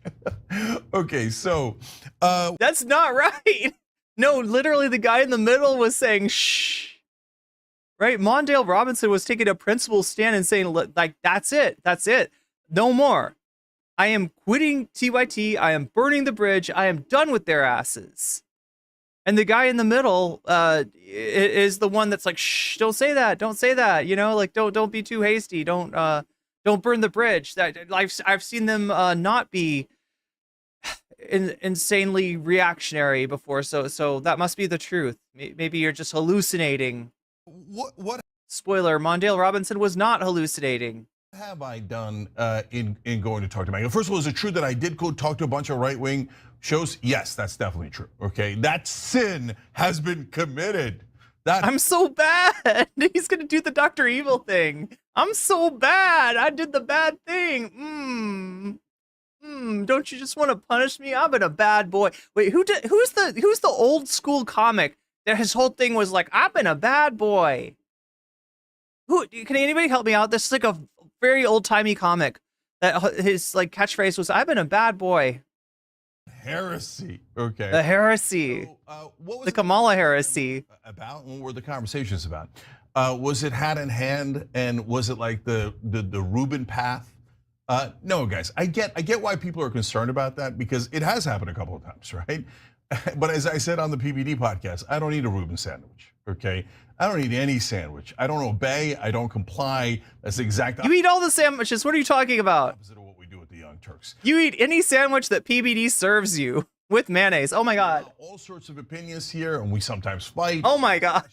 Okay, so. That's not right. No, literally the guy in the middle was saying, shh. Right, Mondale Robinson was taking a principled stand and saying, like, that's it, no more. I am quitting TYT. I am burning the bridge. I am done with their asses. And the guy in the middle is the one that's like, shh, don't say that. Don't say that. You know, like, don't be too hasty. Don't burn the bridge. That I've seen them not be insanely reactionary before. So that must be the truth. Maybe you're just hallucinating. What Spoiler, Mondale Robinson was not hallucinating. have I done in going to talk to MAGA? First of all, is it true that I did go talk to a bunch of right-wing shows? Yes, that's definitely true. Okay, that sin has been committed. I'm so bad. He's gonna do the Dr. Evil thing. I'm so bad. I did the bad thing. Don't you just want to punish me? I've been a bad boy. Wait, who's the old school comic that his whole thing was like, I've been a bad boy? Who can anybody help me out? This is like a very old timey comic that his like catchphrase was, I've been a bad boy. Heresy. Okay. The heresy. So, what was The Kamala heresy. about? What were the conversations about? Was it hand in hand, and was it like the Rubin path? No, guys. I get why people are concerned about that, because it has happened a couple of times, right? But as I said on the PBD podcast, I don't need a Reuben sandwich. Okay, I don't need any sandwich. I don't obey. I don't comply. That's exactly. You eat all the sandwiches. What are you talking about? Opposite of what we do with the Young Turks. You eat any sandwich that PBD serves you with mayonnaise. Oh my God. All sorts of opinions here, and we sometimes fight. Oh my God.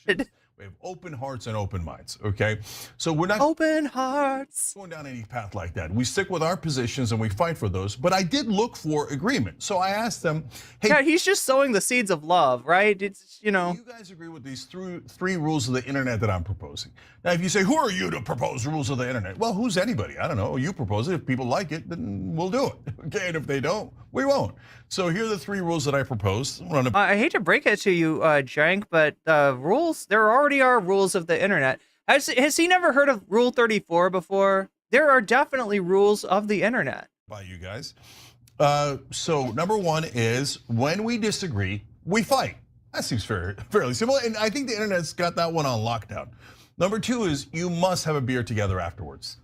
We have open hearts and open minds, okay? So we're not Open hearts. going down any path like that. We stick with our positions and we fight for those, but I did look for agreement. So I asked them, hey, Yeah, he's just sowing the seeds of love, right? It's, you know. do you guys agree with these three rules of the internet that I'm proposing? Now, if you say, who are you to propose rules of the internet? Well, who's anybody? I don't know. You propose it. If people like it, then we'll do it, okay? And if they don't, we won't. So here are the 3 rules that I proposed. I hate to break it to you, Cenk, but there already are rules of the internet. Has he never heard of Rule 34 before? There are definitely rules of the internet. By you guys. So number 1 is, when we disagree, we fight. That seems fairly simple, and I think the internet's got that one on lockdown. Number 2 is, you must have a beer together afterwards.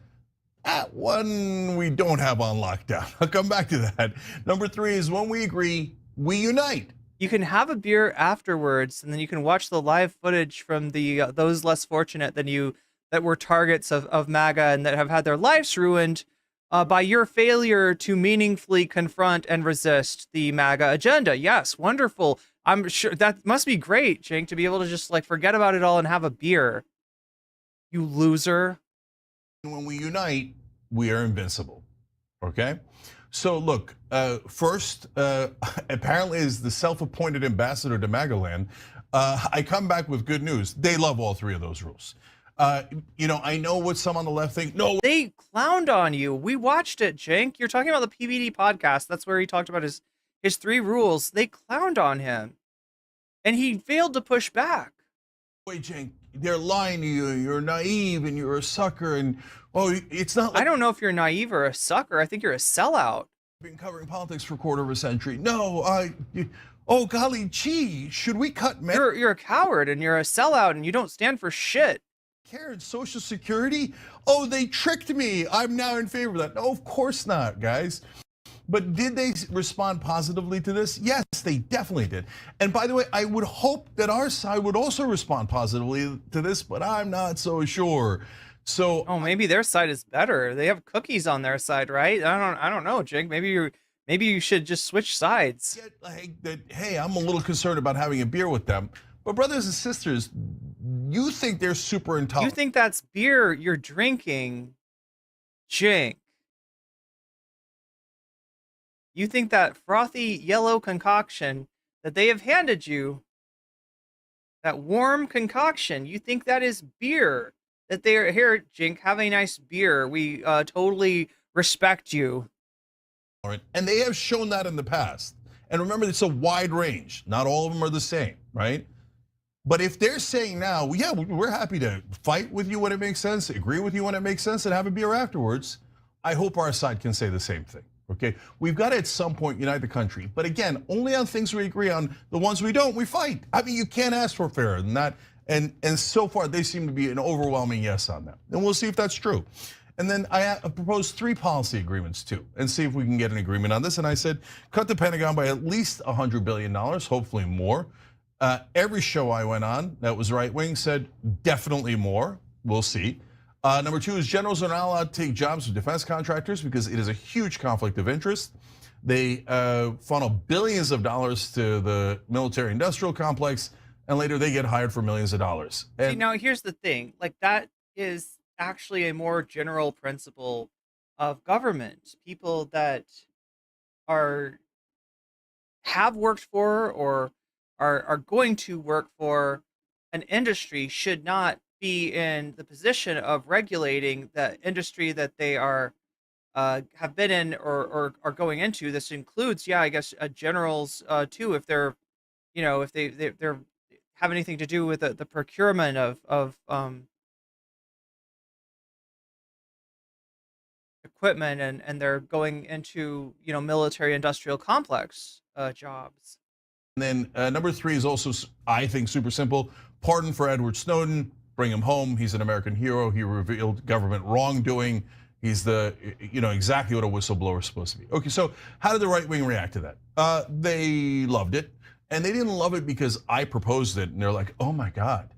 That one we don't have on lockdown. I'll come back to that. Number 3 is, when we agree, we unite. You can have a beer afterwards, and then you can watch the live footage from the those less fortunate than you that were targets of MAGA and that have had their lives ruined by your failure to meaningfully confront and resist the MAGA agenda. Yes, wonderful. I'm sure that must be great, Cenk, to be able to just like forget about it all and have a beer. You loser. When we unite, we are invincible, okay? So look, first, apparently as the self-appointed ambassador to MAGA-land, I come back with good news. They love all 3 of those rules. You know, I know what some on the left think. No, They clowned on you. We watched it, Cenk. You're talking about the PBD podcast. That's where he talked about his 3 rules. They clowned on him, and he failed to push back. wait, Cenk, they're lying to you. You're naive and you're a sucker. And it's not like I don't know if you're naive or a sucker. I think you're a sellout. I've been covering politics for a quarter of a century. No, oh golly gee, should we cut You're a coward and you're a sellout and you don't stand for shit. Medicare and Social Security? Oh, they tricked me. I'm now in favor of that. No, of course not, guys. But did they respond positively to this? Yes, they definitely did. And by the way, I would hope that our side would also respond positively to this, but I'm not so sure. So, Oh, maybe their side is better. They have cookies on their side, right? I don't know, Cenk. Maybe you should just switch sides. get like that, hey, I'm a little concerned about having a beer with them. But brothers and sisters, you think they're super You intolerant. think that's beer you're drinking, Cenk. You think that frothy yellow concoction that they have handed you, that warm concoction, you think that is beer? That they are here, Cenk, have a nice beer. We totally respect you. And they have shown that in the past. And remember, it's a wide range. Not all of them are the same, right? But if they're saying now, well, yeah, we're happy to fight with you when it makes sense, agree with you when it makes sense, and have a beer afterwards, I hope our side can say the same thing. Okay, we've got to at some point unite the country, but again, only on things we agree on. The ones we don't, we fight. I mean, you can't ask for fairer than that. And so far, they seem to be an overwhelming yes on that. And we'll see if that's true. And then I proposed 3 policy agreements too, and see if we can get an agreement on this. And I said, cut the Pentagon by at least $100 billion, hopefully more. Every show I went on that was right wing said definitely more. We'll see. Number 2 is generals are not allowed to take jobs with defense contractors because it is a huge conflict of interest. They funnel billions of dollars to the military-industrial complex, and later they get hired for millions of dollars. See, And now here's the thing, like that is actually a more general principle of government. People that are have worked for or are going to work for an industry should not be in the position of regulating the industry that they are have been in or are going into. This includes, yeah, I guess generals too, if they're, if they're have anything to do with the procurement of equipment and they're going into military industrial complex jobs. then number 3 is also, I think, super simple. Pardon for Edward Snowden, bring him home. He's an American hero. He revealed government wrongdoing. He's exactly what a whistleblower is supposed to be. Okay, so how did the right wing react to that? They loved it, and they didn't love it because I proposed it, and they're like, oh my God,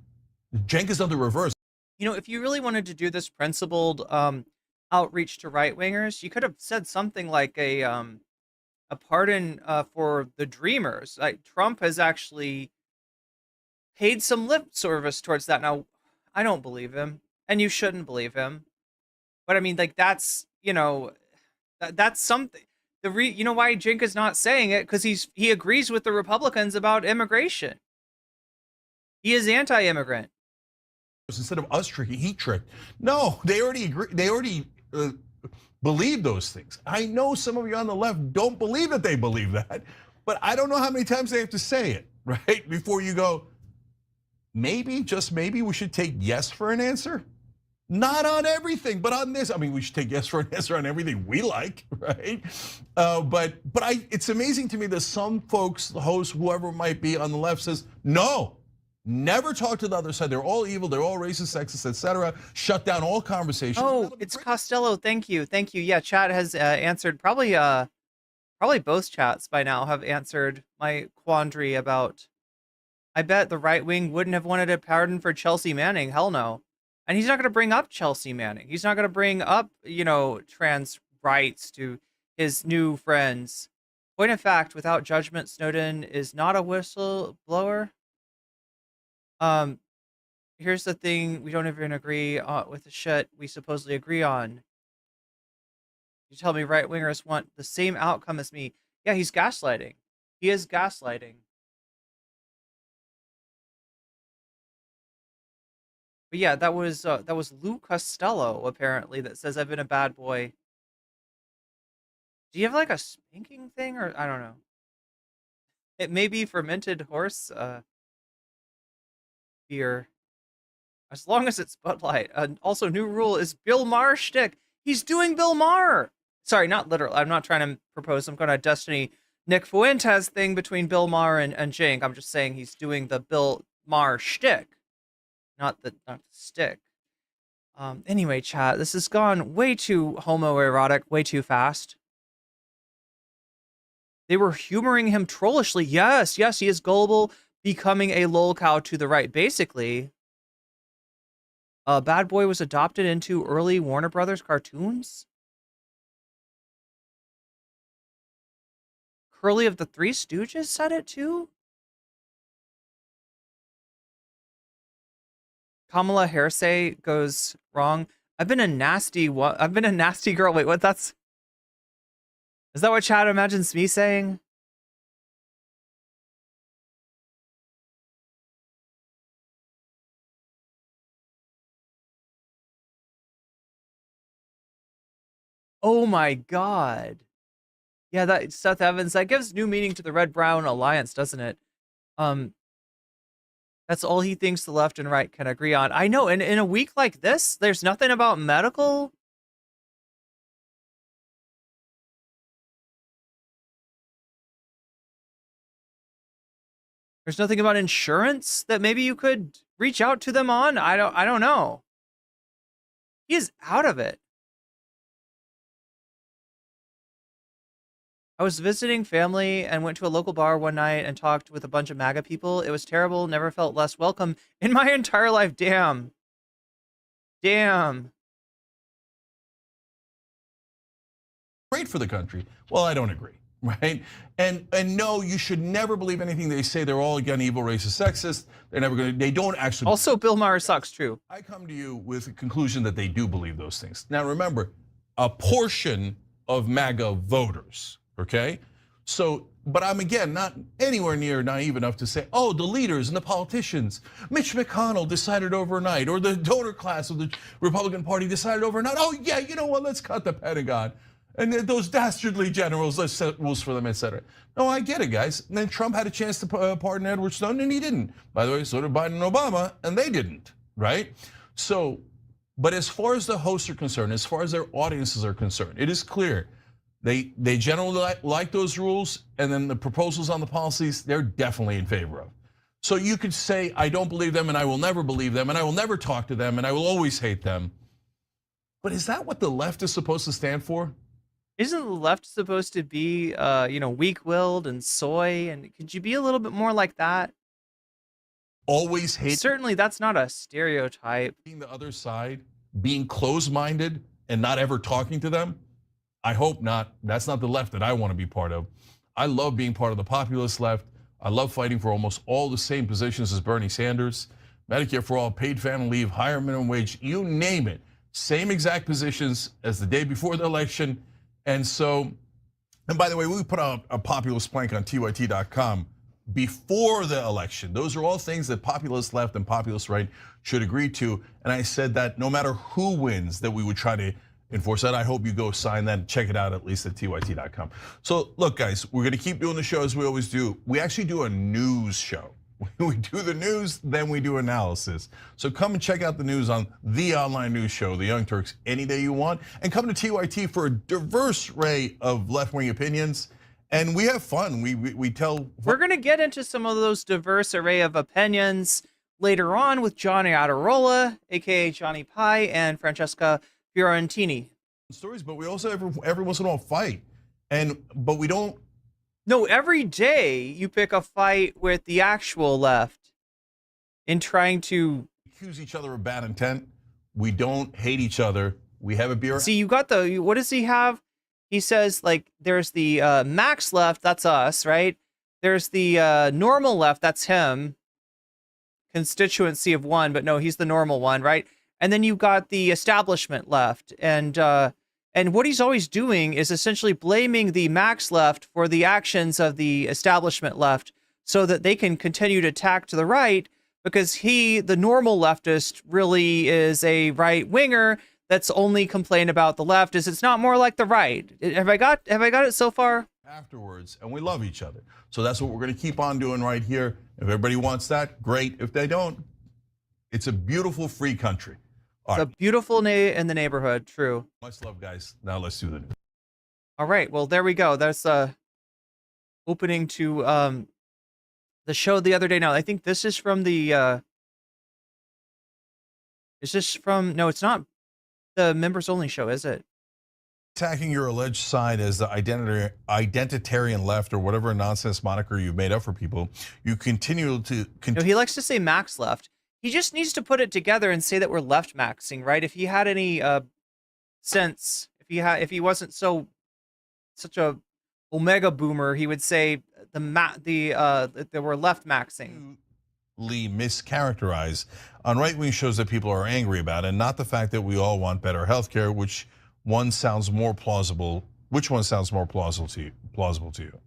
Cenk has done the reverse. If you really wanted to do this principled outreach to right wingers, you could have said something like a pardon for the dreamers. Like Trump has actually paid some lip service towards that. Now, I don't believe him, and you shouldn't believe him. But I mean, like that's that's something. Why Cenk is not saying it, because he agrees with the Republicans about immigration. He is anti-immigrant. Instead of us tricking, he tricked. No, they already agree. They already believe those things. I know some of you on the left don't believe that they believe that, but I don't know how many times they have to say it, right? Before you go, maybe, just maybe, we should take yes for an answer. Not on everything, but on this. I mean, we should take yes for an answer on everything we like, right? It's amazing to me that some folks, the hosts, whoever it might be on the left, says no. Never talk to the other side. They're all evil. They're all racist, sexist, etc. Shut down all conversations. Oh, it's Costello. Thank you. Yeah, chat has answered. Probably both chats by now have answered my quandary about. I bet the right wing wouldn't have wanted a pardon for Chelsea Manning. Hell no. And he's not going to bring up Chelsea Manning. He's not going to bring up, trans rights to his new friends. Point of fact, without judgment, Snowden is not a whistleblower. Here's the thing: we don't even agree with the shit we supposedly agree on. You tell me right wingers want the same outcome as me? Yeah, he's gaslighting. He is gaslighting. But yeah, that was Lou Costello apparently that says I've been a bad boy. Do you have like a spanking thing, or I don't know? It may be fermented horse beer, as long as it's Bud Light. Also, new rule is Bill Maher shtick. He's doing Bill Maher. Sorry, not literal. I'm not trying to propose some kind of Destiny Nick Fuentes thing between Bill Maher and Cenk. I'm just saying he's doing the Bill Maher shtick. Not the stick. Anyway, chat, this has gone way too homoerotic, way too fast. They were humoring him trollishly. Yes, he is gullible, becoming a lolcow to the right, basically. Bad Boy was adopted into early Warner Brothers cartoons. Curly of the Three Stooges said it too. Kamala Harris goes wrong. I've been a nasty girl. Wait, what? Is that what Chad imagines me saying? Oh my God. Yeah, that Seth Evans, that gives new meaning to the Red-Brown Alliance, doesn't it? That's all he thinks the left and right can agree on. I know, and in a week like this, there's nothing about medical. There's nothing about insurance that maybe you could reach out to them on. I don't know. He is out of it. I was visiting family and went to a local bar one night and talked with a bunch of MAGA people. It was terrible. Never felt less welcome in my entire life. Damn. Damn. Great for the country. Well, I don't agree, right? And no, you should never believe anything they say. They're all again evil, racist, sexist. They're never going to. They don't actually. Also, Bill Maher sucks. True. I come to you with a conclusion that they do believe those things. Now, remember, a portion of MAGA voters. Okay, so, but I'm again not anywhere near naive enough to say, oh, the leaders and the politicians, Mitch McConnell decided overnight, or the donor class of the Republican Party decided overnight, oh yeah, you know what, let's cut the Pentagon. And those dastardly generals, let's set rules for them, etc. No, I get it, guys. And then Trump had a chance to pardon Edward Snowden, and he didn't. By the way, so did Biden and Obama, and they didn't, right? So, but as far as the hosts are concerned, as far as their audiences are concerned, it is clear they generally like those rules, and then the proposals on the policies, they're definitely in favor of. So you could say, I don't believe them, and I will never believe them, and I will never talk to them, and I will always hate them. But is that what the left is supposed to stand for? Isn't the left supposed to be, weak-willed and soy? And could you be a little bit more like that? Always hate. Certainly, that's not a stereotype. Being the other side, being closed-minded, and not ever talking to them. I hope not. That's not the left that I want to be part of. I love being part of the populist left. I love fighting for almost all the same positions as Bernie Sanders. Medicare for all, paid family leave, higher minimum wage, you name it. Same exact positions as the day before the election. And so, and by the way, we put out a populist plank on TYT.com before the election. Those are all things that populist left and populist right should agree to. And I said that no matter who wins, that we would try to enforce that. I hope you go sign that and check it out at least at TYT.com. So look, guys, we're gonna keep doing the show as we always do. We actually do a news show. We do the news, then we do analysis. So come and check out the news on the online news show, The Young Turks, any day you want. And come to TYT for a diverse array of left-wing opinions. And we have fun. We tell. We're going to get into some of those diverse array of opinions later on with Johnny Adirola, aka Johnny Pie, and Francesca Fiorentini. Stories, but we also every once in a while fight. But we don't. No, every day you pick a fight with the actual left in trying to accuse each other of bad intent. We don't hate each other. We have a beer. See, you got the, what does he have? He says, like, there's the max left, that's us, right? There's the normal left, that's him. Constituency of one, but no, he's the normal one, right? And then you got the establishment left. And what he's always doing is essentially blaming the max left for the actions of the establishment left so that they can continue to attack to the right, because he, the normal leftist, really is a right winger that's only complained about the left. Is it's not more like the right. Have I got it so far? Afterwards, and we love each other. So that's what we're going to keep on doing right here. If everybody wants that, great. If they don't, it's a beautiful free country. It's a beautiful in the neighborhood, true. Much love, guys. Now let's do the news. All right, well, there we go. That's opening to the show the other day. Now, I think this is from the, is this from, no, it's not the members only show, is it? Attacking your alleged side as the identitarian left or whatever nonsense moniker you've made up for people, you continue to. No, he likes to say max left. He just needs to put it together and say that we're left maxing, right? If he had any sense, if he wasn't such a omega boomer, he would say that we're left maxing. Mischaracterized on right-wing shows that people are angry about, and not the fact that we all want better healthcare, which one sounds more plausible. Which one sounds more plausible to you?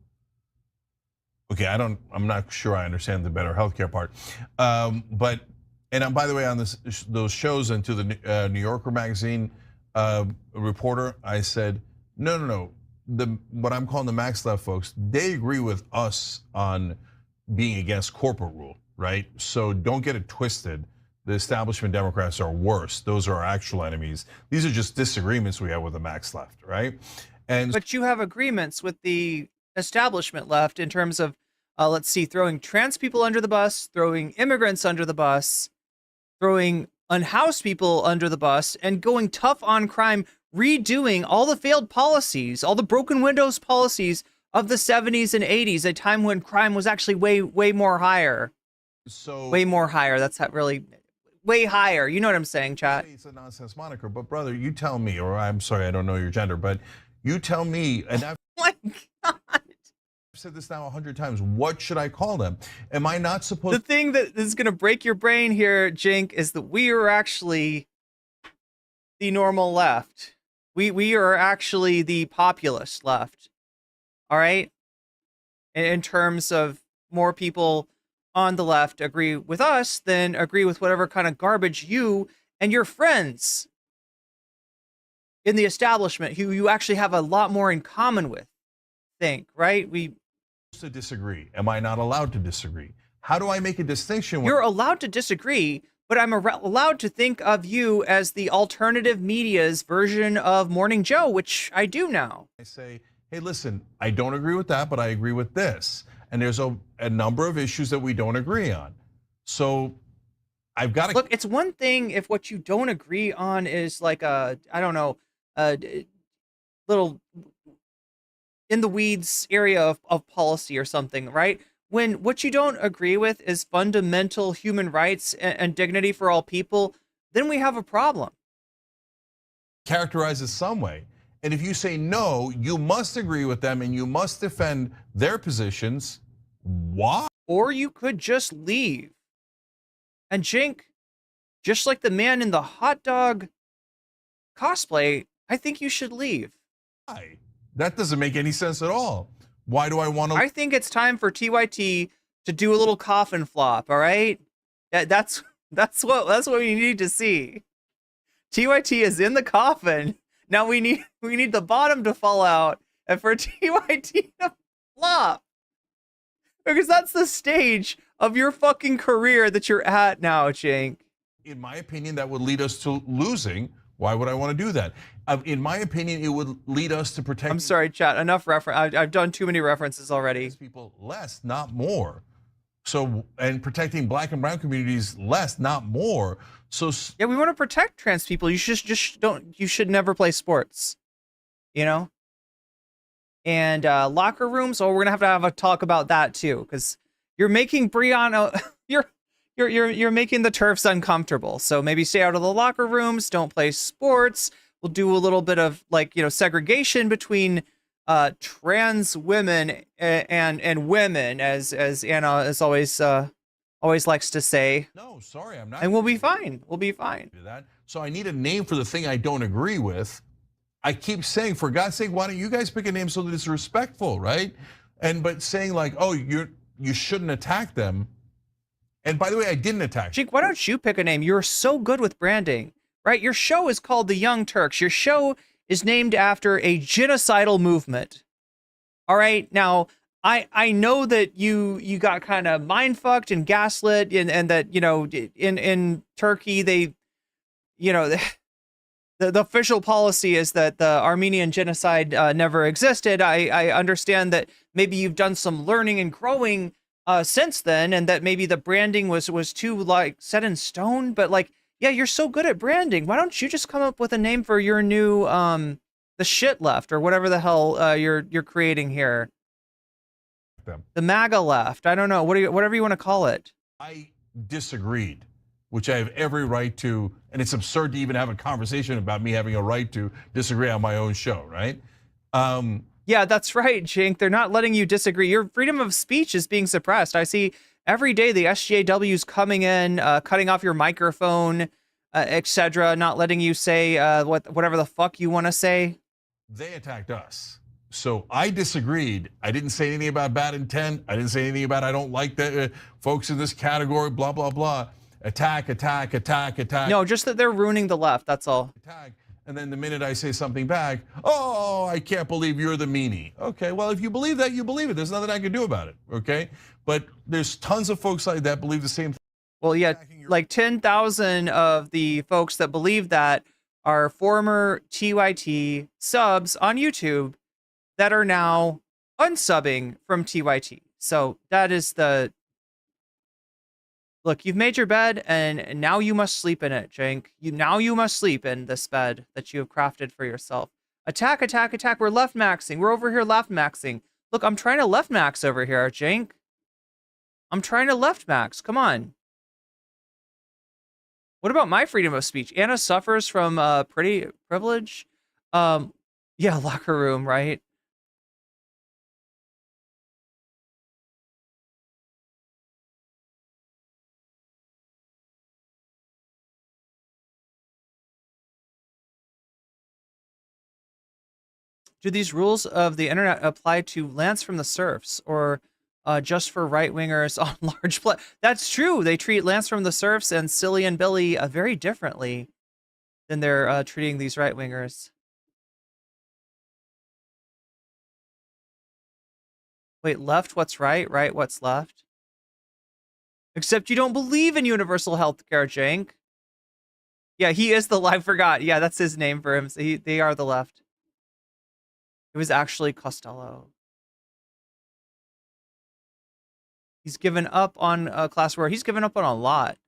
Okay, I'm not sure I understand the better healthcare part, but. And by the way, on those shows and to the New Yorker magazine reporter, I said, no. What I'm calling the max left folks, they agree with us on being against corporate rule, right? So don't get it twisted. The establishment Democrats are worse. Those are our actual enemies. These are just disagreements we have with the max left, right? But you have agreements with the establishment left in terms of, let's see, throwing trans people under the bus, throwing immigrants under the bus, throwing unhoused people under the bus, and going tough on crime, redoing all the failed policies, all the broken windows policies of the 70s and 80s, a time when crime was actually way more higher. So Way more higher. That's really way higher. You know what I'm saying, chat? it's a nonsense moniker, but brother, you tell me, or I'm sorry, I don't know your gender, but you tell me, and I've Oh my God. said this now 100 times, what should I call them? Am I not The supposed thing that is going to break your brain here, Cenk, is that we are actually the normal left. We are actually the populist left. All right? In terms of more people on the left agree with us than agree with whatever kind of garbage you and your friends in the establishment who you actually have a lot more in common with think, right? to disagree? Am I not allowed to disagree? How do I make a distinction? You're allowed to disagree, but I'm allowed to think of you as the alternative media's version of Morning Joe, which I do now. I say, hey, listen, I don't agree with that, but I agree with this. And there's a number of issues that we don't agree on. So I've got to Look, it's one thing if what you don't agree on is like a, I don't know, a little in the weeds area of policy or something, right? When what you don't agree with is fundamental human rights and dignity for all people, then we have a problem. characterize it some way. And if you say no, you must agree with them and you must defend their positions. Why? Or you could just leave. And Cenk, just like the man in the hot dog cosplay, I think you should leave. That doesn't make any sense at all. Why do I want to? I think it's time for TYT to do a little coffin flop, all right? That's what we need to see. TYT is in the coffin. Now we need the bottom to fall out and for TYT to flop. Because that's the stage of your fucking career that you're at now, Cenk. In my opinion, that would lead us to losing. Why would I want to do that? In my opinion, it would lead us to protect. I'm sorry, chat. Enough reference. I've done too many references already. People less, not more. So, and protecting black and brown communities less, not more. So yeah, we want to protect trans people. You just don't. You should never play sports. You know. And locker rooms. Oh, we're gonna have a talk about that too, because you're making Brianna. You're making the turfs uncomfortable. So maybe stay out of the locker rooms. Don't play sports. We'll do a little bit of segregation between trans women and women, as Anna is always likes to say. No, sorry, I'm not. And we'll be fine. We'll be fine. Do that. So I need a name for the thing I don't agree with. I keep saying, for God's sake, why don't you guys pick a name so that it's respectful, right? But saying like, oh, you shouldn't attack them. And by the way, I didn't attack. Cenk, why don't you pick a name? You're so good with branding, right? Your show is called The Young Turks. Your show is named after a genocidal movement. All right, now I know that you got kind of mind fucked and gaslit, and that in Turkey they, the official policy is that the Armenian genocide never existed. I understand that maybe you've done some learning and growing since then, and that maybe the branding was too set in stone. But yeah, you're so good at branding. Why don't you just come up with a name for your new the shit left, or whatever the hell you're creating here? The MAGA left. I don't know. Whatever you want to call it. I disagreed, which I have every right to, and it's absurd to even have a conversation about me having a right to disagree on my own show, right? Yeah, that's right, Cenk. They're not letting you disagree. Your freedom of speech is being suppressed. I see every day the SJWs coming in, cutting off your microphone, etc., not letting you say whatever the fuck you want to say. They attacked us. So I disagreed. I didn't say anything about bad intent. I didn't say anything about I don't like the folks in this category, blah, blah, blah. Attack, attack, attack, attack. No, just that they're ruining the left, that's all. Attack. And then the minute I say something back, oh, I can't believe you're the meanie. Okay, well, if you believe that, you believe it. There's nothing I can do about it, okay? But there's tons of folks like that believe the same thing. Well, yeah, like 10,000 of the folks that believe that are former TYT subs on YouTube that are now unsubbing from TYT. So that is the... Look, you've made your bed, and now you must sleep in it, Cenk. Now you must sleep in this bed that you have crafted for yourself. Attack, attack, attack. We're left maxing. We're over here left maxing. Look, I'm trying to left max over here, Cenk. I'm trying to left max. Come on. What about my freedom of speech? Anna suffers from pretty privilege. Yeah, locker room, right? Do these rules of the internet apply to Lance from the Serfs, or just for right-wingers on large That's true. They treat Lance from the Serfs and Silly and Billy very differently than they're treating these right-wingers. Wait, left what's right, right what's left? Except you don't believe in universal health care, Cenk. Yeah, he is the I forgot. Yeah, that's his name for him. So they are the left. It was actually Costello. He's given up on class war. He's given up on a lot.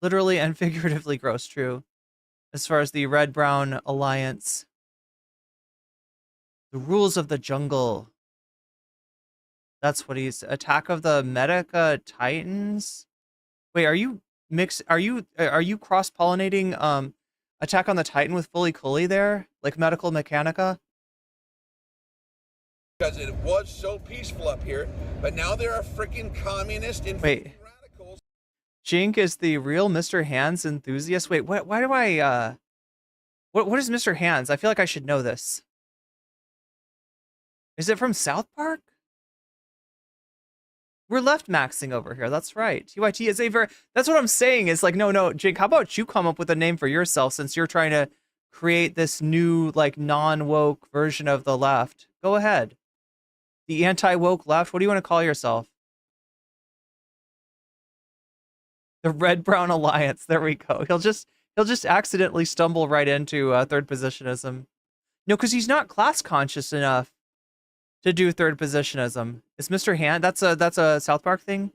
Literally and figuratively gross true. As far as the red-brown alliance. The rules of the jungle. That's what he's... Attack of the Medica Titans? Wait, are you cross-pollinating Attack on the Titan with Fully Cooley there? Like Medical Mechanica? Because it was so peaceful up here, but now there are freaking communist and radicals. Cenk is the real Mr. Hands enthusiast. Wait, why do I what is Mr. Hands? I feel like I should know this. Is it from South Park? We're left maxing over here. That's right. TYT is a very... That's what I'm saying is like, no, Cenk, how about you come up with a name for yourself since you're trying to create this new, like, non-woke version of the left. Go ahead. The anti-woke left. What do you want to call yourself? The Red-Brown Alliance. There we go. He'll just accidentally stumble right into third positionism. No, because he's not class conscious enough to do third positionism. Is Mr. Hand? That's a South Park thing.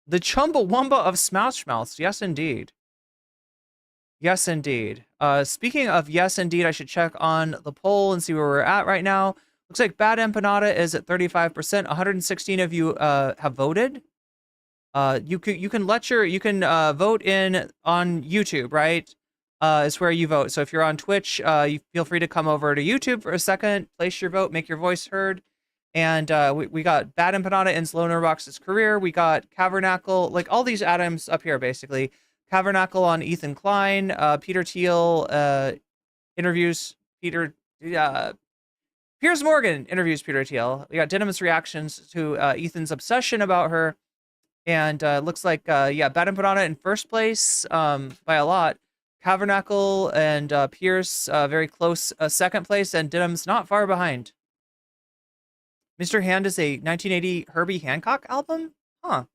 The Chumbawamba of Smash Mouths. Yes, indeed. Yes, indeed. Speaking of yes, indeed, I should check on the poll and see where we're at right now. Looks like Bad Empanada is at 35%. 116 of you have voted. You can vote in on YouTube, right? Is where you vote. So if you're on Twitch, you feel free to come over to YouTube for a second, place your vote, make your voice heard. And we got Bad Empanada ends Lonerbox's career. We got Cavernacle, like all these atoms up here, basically. Cavernacle on Ethan Klein. Peter Thiel interviews Peter... Piers Morgan interviews Peter Thiel. We got Dynamis reactions to Ethan's obsession about her. And looks like, yeah, Bad Empanada in first place by a lot. Cavernacle and Pierce very close second place. And Dynamis not far behind. Mr. Hand is a 1980 Herbie Hancock album? Huh.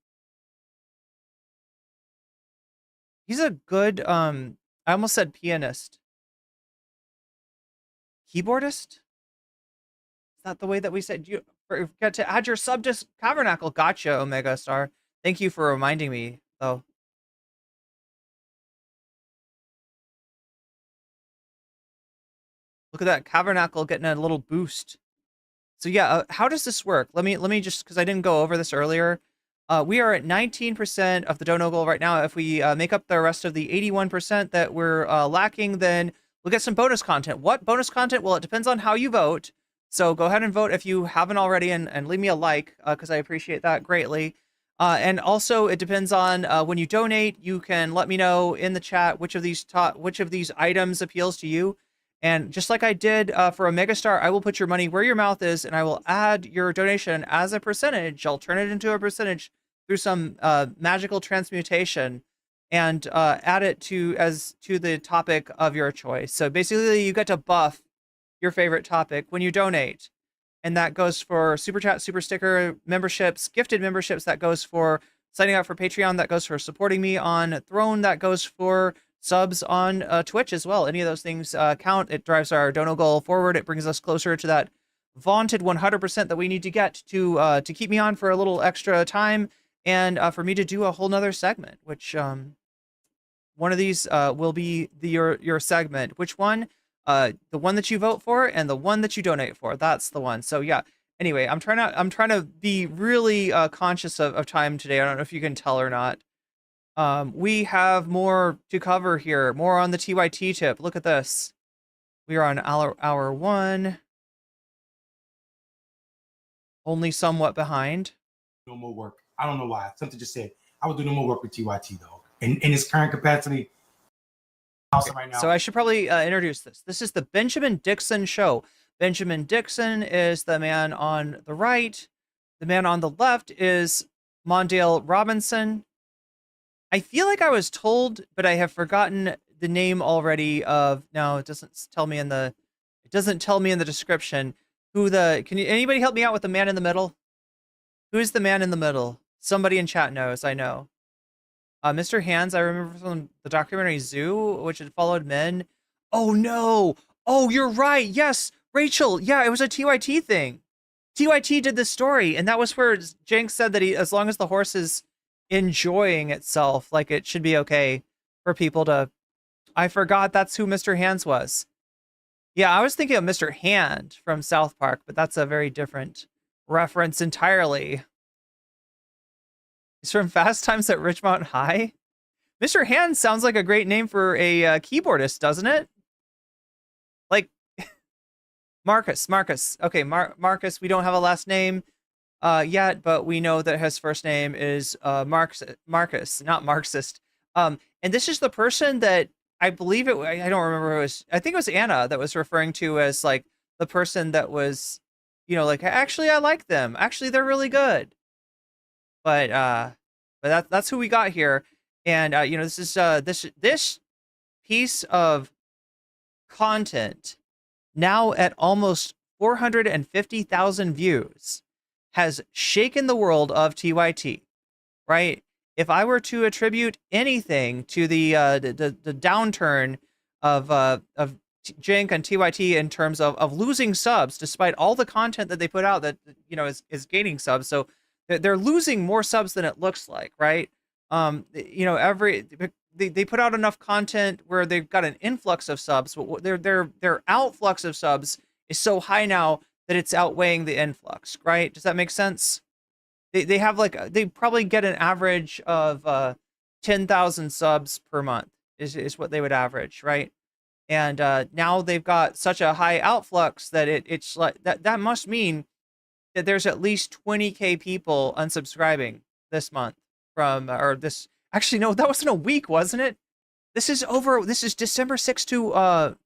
He's a good, I almost said pianist. Keyboardist? Is that the way that we said? You forgot to add your sub to Cavernacle. Gotcha, Omega Star. Thank you for reminding me, though. Look at that, Cavernacle getting a little boost. So yeah, how does this work? Let me just, because I didn't go over this earlier. We are at 19% of the dono goal right now. If we make up the rest of the 81% that we're lacking, then we'll get some bonus content. What bonus content? Well, it depends on how you vote. So go ahead and vote if you haven't already, and leave me a like, because I appreciate that greatly. And also, it depends on when you donate. You can let me know in the chat which of these items appeals to you. And just like I did for a Megastar, I will put your money where your mouth is, and I will add your donation as a percentage. I'll turn it into a percentage through some magical transmutation, and add it to the topic of your choice. So basically, you get to buff your favorite topic when you donate, and that goes for Super Chat, Super Sticker memberships, gifted memberships. That goes for signing up for Patreon. That goes for supporting me on Throne. That goes for subs on Twitch as well. Any of those things count. It drives our dono goal forward. It brings us closer to that vaunted 100% that we need to get to keep me on for a little extra time, and for me to do a whole nother segment, which one of these will be your segment. Which one? The one that you vote for and the one that you donate for. That's the one. So yeah. Anyway, I'm trying to be really conscious of time today. I don't know if you can tell or not. We have more to cover here. More on the TYT tip. Look at this. We are on hour 1. Only somewhat behind. No more work. I don't know why. Something just said I would do no more work with TYT though. In its current capacity. Okay. Right now. So I should probably introduce this. This is the Benjamin Dixon Show. Benjamin Dixon is the man on the right. The man on the left is Mondale Robinson. I feel like I was told, but I have forgotten the name already of, no, it doesn't tell me in the description who anybody help me out with the man in the middle? Who is the man in the middle? Somebody in chat knows, I know. Mr. Hands, I remember from the documentary Zoo, which had followed men. Oh no! Oh, you're right, yes! Rachel, yeah, it was a TYT thing. TYT did this story, and that was where Cenk said that as long as the horse is enjoying itself, like it should be okay for people to... I forgot that's who Mr. Hands was. Yeah, I was thinking of Mr. Hand from South Park, but that's a very different reference entirely. He's from Fast Times at Ridgemont High. Mr. Hand sounds like a great name for a keyboardist, doesn't it? Like, Marcus. Okay, Marcus, we don't have a last name yet, but we know that his first name is Marcus, not Marxist. And this is the person that I believe it, I don't remember who it was. I think it was Anna that was referring to as like the person that was, like, actually, I like them. Actually, they're really good. But that's who we got here. And, this is, this piece of content now at almost 450,000 views has shaken the world of TYT, right? If I were to attribute anything to the downturn of Cenk and TYT in terms of losing subs, despite all the content that they put out that is gaining subs, so they're losing more subs than it looks like, right? They put out enough content where they've got an influx of subs, but their outflux of subs is so high now that it's outweighing the influx, right? Does that make sense? They have they probably get an average of 10,000 subs per month is what they would average, right? And now they've got such a high outflux that it's like that must mean that there's at least 20K people unsubscribing this month from this. Actually, no, that wasn't a week, wasn't it? This is December 6th to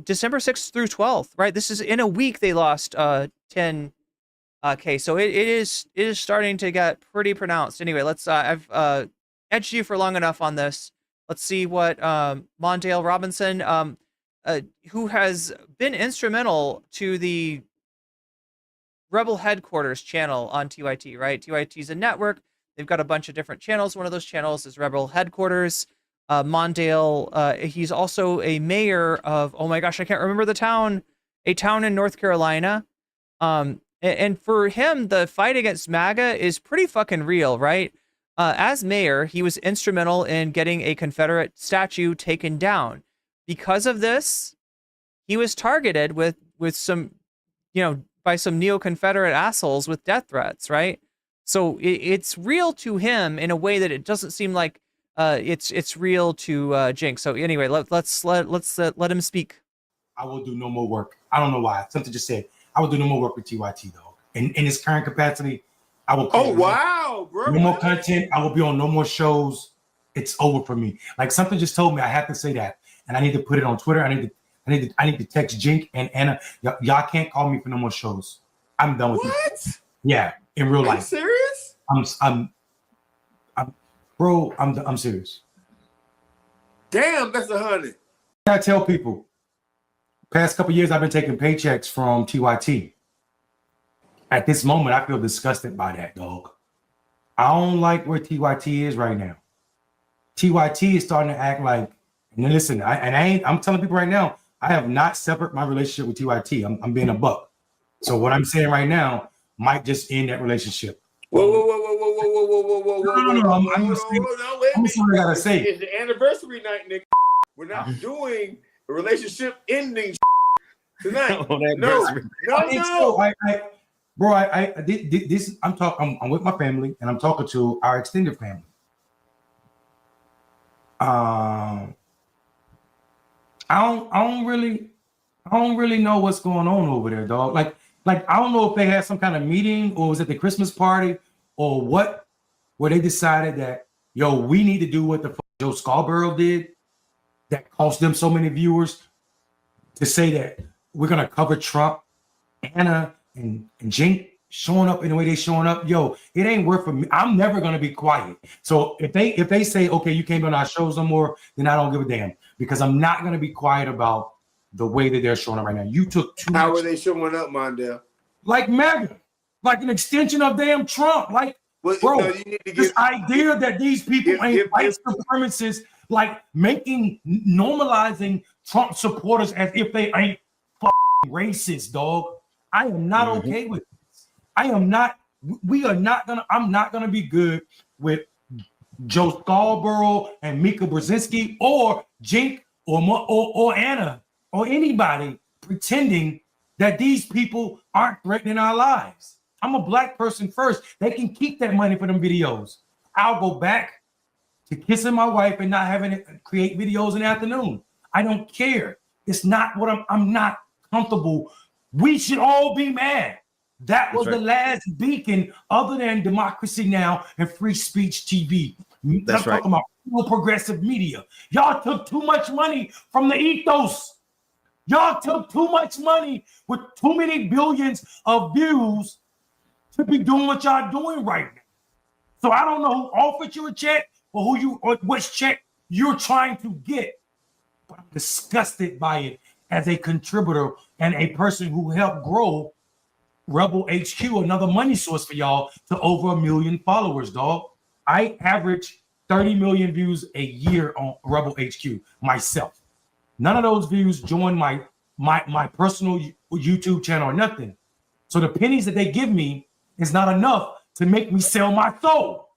December 6th through 12th, right? This is in a week they lost 10K. So it is starting to get pretty pronounced. Anyway, let's I've edged you for long enough on this. Let's see what Mondale Robinson, who has been instrumental to the Rebel Headquarters channel on TYT, right? TYT is a network. They've got a bunch of different channels. One of those channels is Rebel Headquarters. Mondale, he's also a mayor of, oh my gosh, I can't remember the town, a town in North Carolina. And for him, the fight against MAGA is pretty fucking real, right? As mayor, he was instrumental in getting a Confederate statue taken down. Because of this, he was targeted with some, by some neo-Confederate assholes with death threats, right? So it's real to him in a way that it doesn't seem like it's real to Cenk. So anyway, let's let him speak. I will do no more work. I don't know why. Something just said I will do no more work with TYT though. In its current capacity, I will. Oh wow, bro! No more content. I will be on no more shows. It's over for me. Like something just told me I have to say that, and I need to put it on Twitter. I need to text Cenk and Anna. Y'all can't call me for no more shows. I'm done with it. What? Yeah, in real life. Are you serious? I'm serious. Damn, that's 100. I tell people, past couple years I've been taking paychecks from TYT. At this moment, I feel disgusted by that, dog. I don't like where TYT is right now. TYT is starting to act like, and listen, I'm telling people right now, I have not severed my relationship with TYT. I'm being a buck. So what I'm saying right now might just end that relationship. Whoa, I'm sorry, I gotta say. It's the anniversary night, nigga. We're not doing a relationship ending tonight. This I'm with my family and I'm talking to our extended family. I don't really know what's going on over there, dog. Like I don't know if they had some kind of meeting or was it the Christmas party or what, where they decided that, yo, we need to do what the fuck Joe Scarborough did that cost them so many viewers, to say that we're gonna cover Trump, Anna, and Cenk showing up in the way they showing up. Yo, it ain't worth for me. I'm never gonna be quiet. So if they say, okay, you can't be on our shows no more, then I don't give a damn, because I'm not gonna be quiet about the way that they're showing up right now. You took too much. How are they showing up, Mondale? Like MAGA, like an extension of damn Trump. Like, bro, no, you need to this idea that these people ain't white supremacists, like normalizing Trump supporters as if they ain't racist, dog. I am not okay with this. I am not. We are not gonna. I'm not gonna be good with Joe Scarborough and Mika Brzezinski or Cenk or Anna or anybody pretending that these people aren't threatening our lives. I'm a black person first. They can keep that money for them videos. I'll go back to kissing my wife and not having to create videos in the afternoon. I don't care. It's not what I'm not comfortable. We should all be mad. That was the last beacon other than Democracy Now! And Free Speech TV. I'm talking about real progressive media. Y'all took too much money from the ethos. Y'all took too much money with too many billions of views to be doing what y'all doing right now. So I don't know who offered you a check or which check you're trying to get, but I'm disgusted by it as a contributor and a person who helped grow Rebel HQ, another money source for y'all, to over 1 million followers, dog. I average 30 million views a year on Rebel HQ myself. None of those views join my personal YouTube channel or nothing. So the pennies that they give me is not enough to make me sell my soul.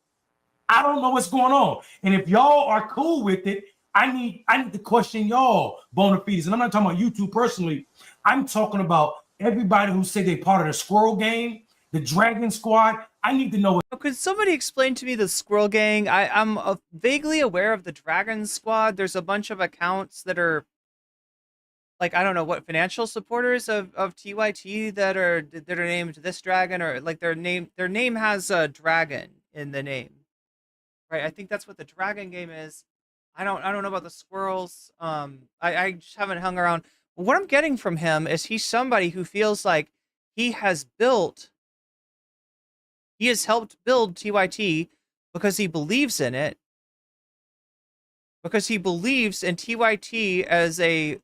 I don't know what's going on. And if y'all are cool with it, I need to question y'all bona fides. And I'm not talking about YouTube personally. I'm talking about everybody who say they part of the Squirrel Gang, the Dragon Squad. I need to know. Could somebody explain to me the Squirrel Gang? I'm vaguely aware of the Dragon Squad. There's a bunch of accounts that are, like, I don't know what, financial supporters of TYT that are named this dragon, or like their name has a dragon in the name, right? I think that's what the Dragon game is. I don't know about the squirrels. I just haven't hung around. What I'm getting from him is he's somebody who feels like he has helped build TYT because he believes in it, because he believes in TYT as a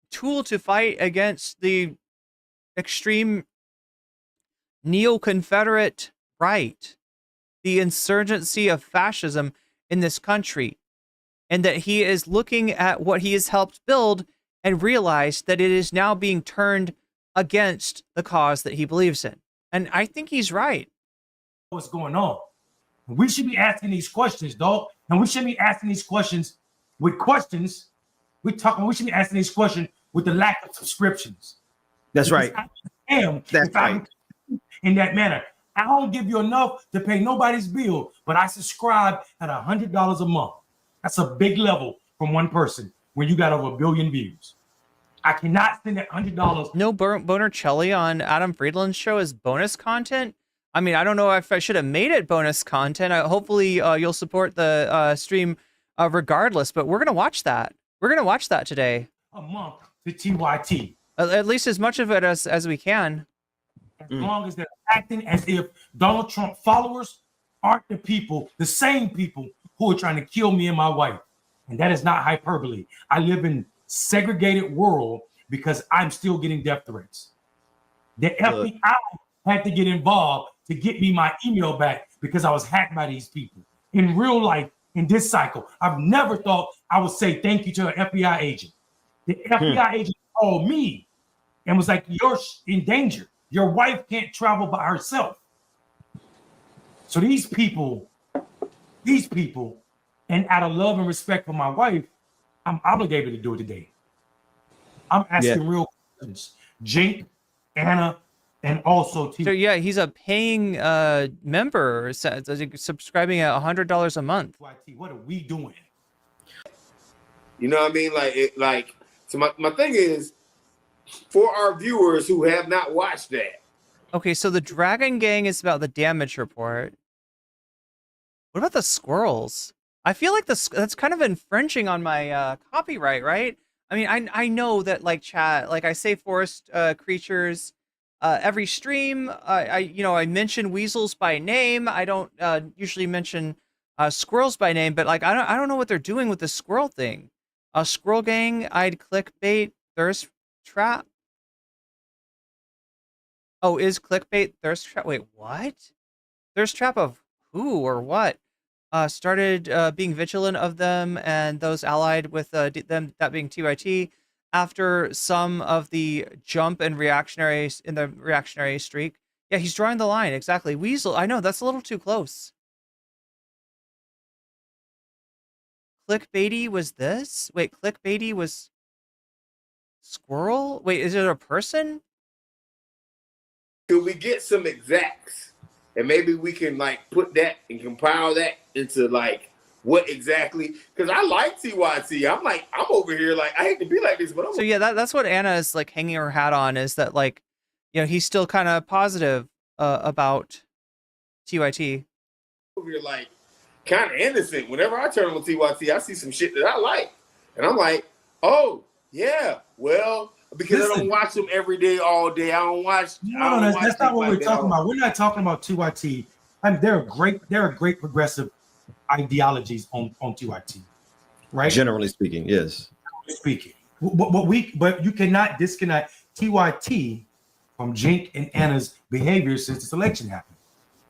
tool to fight against the extreme neo-Confederate right, the insurgency of fascism in this country, and that he is looking at what he has helped build and realize that it is now being turned against the cause that he believes in. And I think he's right. What's going on? We should be asking these questions, dog. And we shouldn't be asking these questions with questions. We should be asking these questions with the lack of subscriptions. That's right. That's right. In that manner, I don't give you enough to pay nobody's bill, but I subscribe at $100 a month. That's a big level from one person when you got over 1 billion views. I cannot spend that $100. No Bonercelli on Adam Friedland's show is bonus content. I mean, I don't know if I should have made it bonus content. Hopefully you'll support the stream regardless, but we're going to watch that. We're going to watch that today. A month to TYT. At least as much of it as we can. As long as they're acting as if Donald Trump followers aren't the same people who are trying to kill me and my wife. And that is not hyperbole. I live in segregated world because I'm still getting death threats. The FBI had to get involved to get me my email back because I was hacked by these people. In real life, in this cycle, I've never thought I would say thank you to an FBI agent. The FBI agent called me and was like, you're in danger. Your wife can't travel by herself. So these people, and out of love and respect for my wife, I'm obligated to do it today. I'm asking real questions. Cenk, Anna, and also So yeah, he's a paying member, subscribing at $100 a month. What are we doing? You know what I mean? So my thing is, for our viewers who have not watched that. Okay, so the Dragon Gang is about the damage report. What about the squirrels? I feel like that's kind of infringing on my copyright, right? I mean, I know that like chat, like I say forest creatures every stream. I mention weasels by name. I don't usually mention squirrels by name, but like I don't know what they're doing with the squirrel thing. Squirrel gang, I'd clickbait, thirst trap. Oh, is clickbait thirst trap? Wait, what? Thirst trap of who or what? Started being vigilant of them and those allied with them, that being TYT, after some of the jump and reactionaries in the reactionary streak. Yeah, he's drawing the line, exactly. Weasel, I know, that's a little too close. Clickbaity was this? Wait, clickbaity was squirrel? Wait, is it a person? Could we get some exacts? And maybe we can like put that and compile that into like what exactly, because I like TYT. I'm over here like I hate to be like this, but so yeah, that's what Anna is like hanging her hat on, is that like, you know, he's still kind of positive about TYT. Over here like kind of innocent. Whenever I turn on TYT, I see some shit that I like, and I'm like, oh yeah, well. Because I don't watch them every day, all day. I don't watch. No, that's not what we're talking about. We're not talking about TYT. I mean, there are great progressive ideologies on TYT, right? Generally speaking, yes. But you cannot disconnect TYT from Cenk and Anna's behavior since this election happened.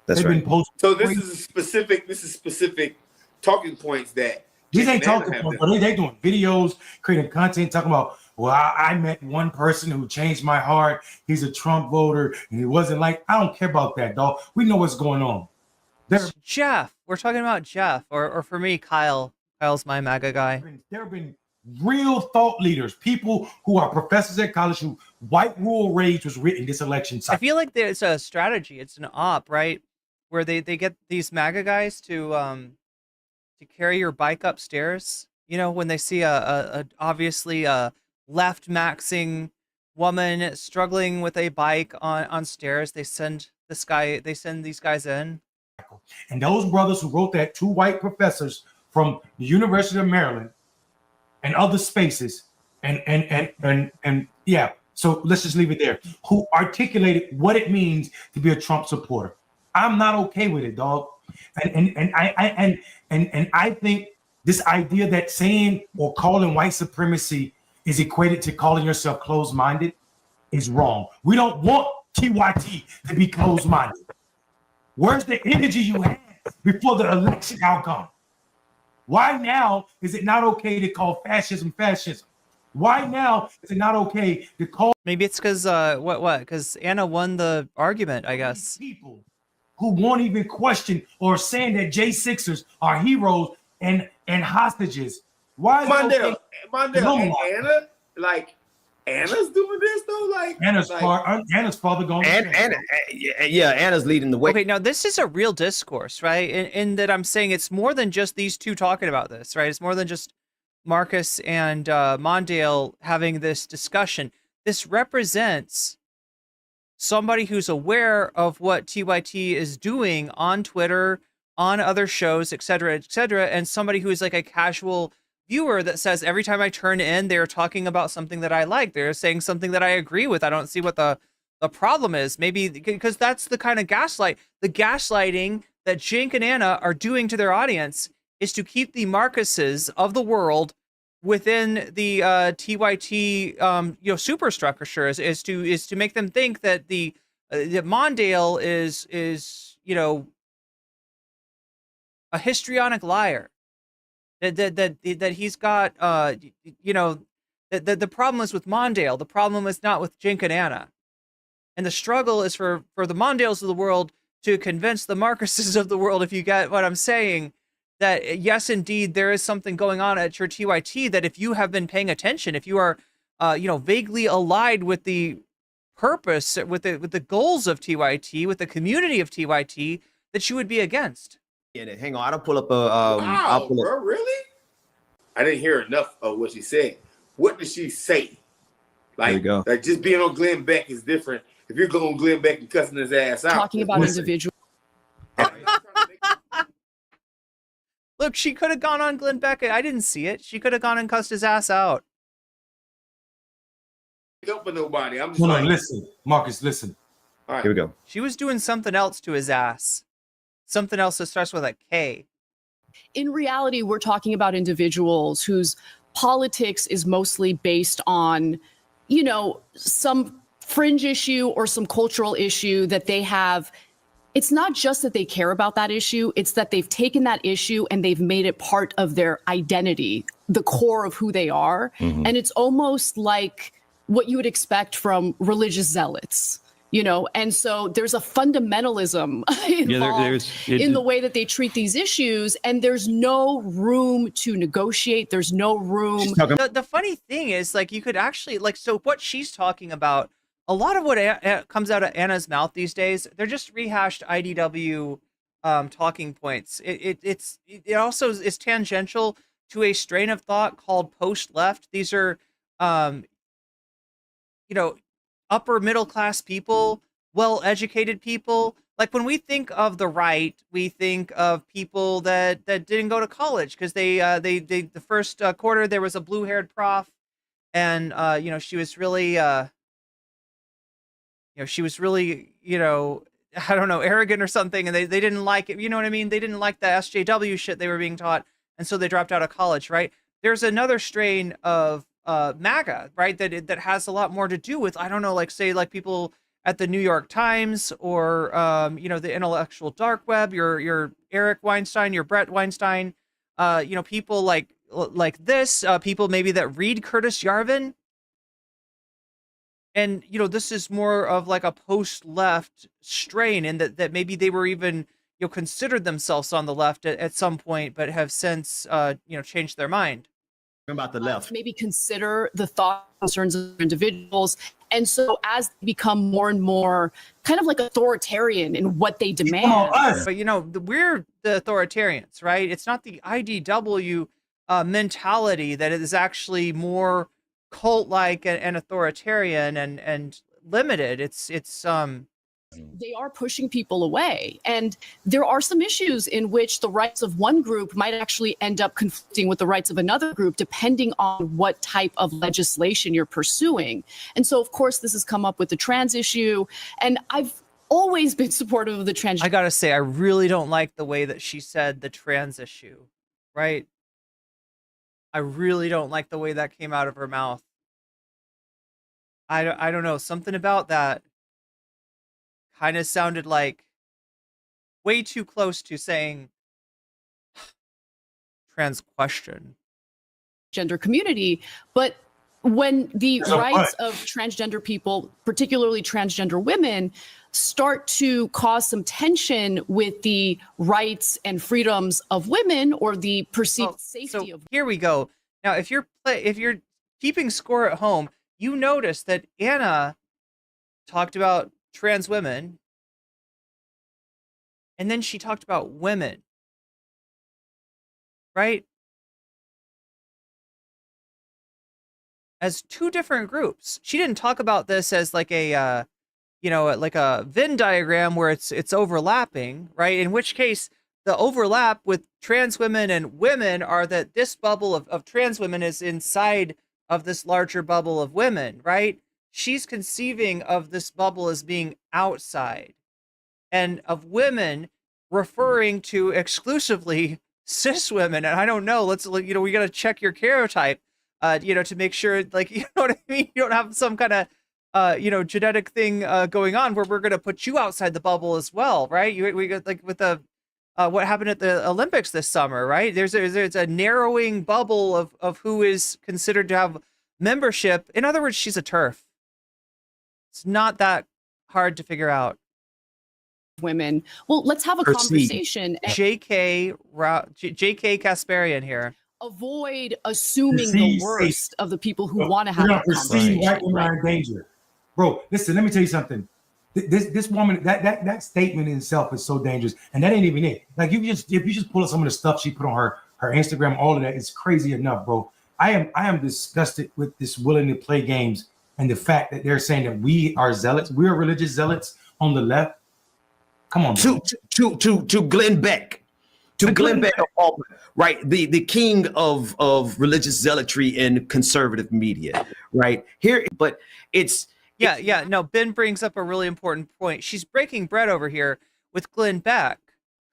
That's right. So this is specific talking points that these ain't talking points, but they doing videos, creating content, talking about. Well, I met one person who changed my heart. He's a Trump voter, and he wasn't like, I don't care about that, dog. We know what's going on. Jeff. We're talking about Jeff, or for me, Kyle. Kyle's my MAGA guy. There have been real thought leaders, people who are professors at college who White Rule Rage was written this election cycle. I feel like there's a strategy. It's an op, right? Where they get these MAGA guys to carry your bike upstairs. You know, when they see a obviously a left maxing woman struggling with a bike on stairs, they send these guys in. And those brothers who wrote that, two white professors from the University of Maryland and other spaces, and yeah, so let's just leave it there, who articulated what it means to be a Trump supporter. I'm not okay with it, dog. And I think this idea that saying or calling white supremacy is equated to calling yourself closed-minded is wrong. We don't want TYT to be closed-minded. Where's the energy you had before the election outcome? Why now is it not okay to call fascism fascism? Why now is it not okay to call? Maybe it's because what? Because Anna won the argument, I guess. People who won't even question or saying that J6ers are heroes and hostages. Why is Mondale, Anna, like Anna's doing this though, like Anna's father going. Anna's leading the way. Okay, now this is a real discourse, right? In that I'm saying it's more than just these two talking about this, right? It's more than just Marcus and Mondale having this discussion. This represents somebody who's aware of what TYT is doing on Twitter, on other shows, etc., and somebody who is like a casual viewer that says every time I turn in, they're talking about something that I like. They're saying something that I agree with. I don't see what the problem is. Maybe because that's the kind of gaslighting that Cenk and Anna are doing to their audience, is to keep the Marcuses of the world within the TYT superstructure, is to make them think that the Mondale is a histrionic liar. That he's got the problem is with Mondale. The problem is not with Cenk and Anna. And the struggle is for the Mondales of the world to convince the Marcuses of the world, if you get what I'm saying, that yes, indeed, there is something going on at your TYT, that if you have been paying attention, if you are, vaguely allied with the purpose, with the goals of TYT, with the community of TYT, that you would be against. Yeah, hang on, I don't pull up a. Wow, bro, really? I didn't hear enough of what she said. What did she say? Like just being on Glenn Beck is different. If you're going on Glenn Beck and cussing his ass out. Talking about individuals. Look, she could have gone on Glenn Beck. I didn't see it. She could have gone and cussed his ass out. Don't for nobody. I'm just Hold on, listen, Marcus, listen. All right. Here we go. She was doing something else to his ass. Something else that starts with a K. In reality, we're talking about individuals whose politics is mostly based on, some fringe issue or some cultural issue that they have. It's not just that they care about that issue, it's that they've taken that issue and they've made it part of their identity, the core of who they are. Mm-hmm. And it's almost like what you would expect from religious zealots, and so there's a fundamentalism involved in the way that they treat these issues, and there's no room to negotiate. There's no room. The funny thing is, like, you could actually, like, so what she's talking about, a lot of what comes out of Anna's mouth these days, they're just rehashed IDW talking points. It also is tangential to a strain of thought called post-left. These are, upper middle class people, well-educated people. Like, when we think of the right, we think of people that didn't go to college because they the first quarter there was a blue-haired prof, and she was really I don't know, arrogant or something, and they didn't like it. You know what I mean? They didn't like the SJW shit they were being taught, and so they dropped out of college, right? There's another strain of MAGA, right? That has a lot more to do with, I don't know, like, say, like, people at the New York Times or the intellectual dark web, your Eric Weinstein, your Brett Weinstein, people like this, people maybe that read Curtis Yarvin. And, this is more of like a post-left strain, and that maybe they were even, considered themselves on the left at some point, but have since, changed their mind. About the left. Maybe consider the thought concerns of individuals. And so as they become more and more kind of like authoritarian in what they demand. But, we're the authoritarians, right? It's not the IDW mentality that is actually more cult-like and authoritarian and limited. It's they are pushing people away. And there are some issues in which the rights of one group might actually end up conflicting with the rights of another group, depending on what type of legislation you're pursuing. And so, of course, this has come up with the trans issue. And I've always been supportive of the trans. I gotta say, I really don't like the way that she said the trans issue, right? I really don't like the way that came out of her mouth. I don't know, something about that kind of sounded like way too close to saying trans question. Gender community, but when the rights of transgender people, particularly transgender women, start to cause some tension with the rights and freedoms of women or the perceived safety of. Here we go. Now, if you're keeping score at home, you notice that Anna talked about trans women, and then she talked about women, right? As two different groups. She didn't talk about this as like a, like a Venn diagram where it's overlapping, right? In which case, the overlap with trans women and women are that this bubble of trans women is inside of this larger bubble of women, right? She's conceiving of this bubble as being outside, and of women referring to exclusively cis women. And I don't know, we got to check your karyotype, to make sure, like, you know what I mean? You don't have some kind of, genetic thing going on where we're going to put you outside the bubble as well, right? We got, like, with the, what happened at the Olympics this summer, right? There's a narrowing bubble of who is considered to have membership. In other words, she's a TERF. It's not that hard to figure out. Women. Well, let's have a conversation. JK Kasparian here. Avoid assuming the worst of the people who want to have a conversation. White women are in danger. Bro, listen, let me tell you something. This woman, that statement in itself is so dangerous. And that ain't even it. Like if you just pull up some of the stuff she put on her Instagram, all of that, it's crazy enough, bro. I am disgusted with this willing to play games and the fact that they're saying that we are zealots, we are religious zealots on the left. Come on, bro. To Glenn Beck. To Glenn Beck, right? The king of religious zealotry in conservative media, right? Here, but it's no, Ben brings up a really important point. She's breaking bread over here with Glenn Beck,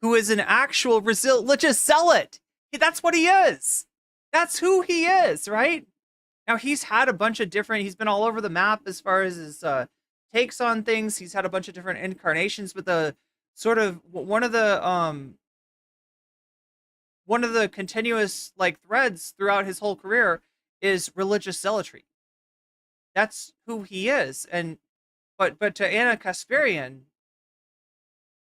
who is an actual religious zealot. That's what he is. That's who he is, right? Now, he's had a bunch of different, he's been all over the map as far as his takes on things. He's had a bunch of different incarnations, but the sort of one of the continuous like threads throughout his whole career is religious zealotry. That's who he is. And but to Ana Kasparian,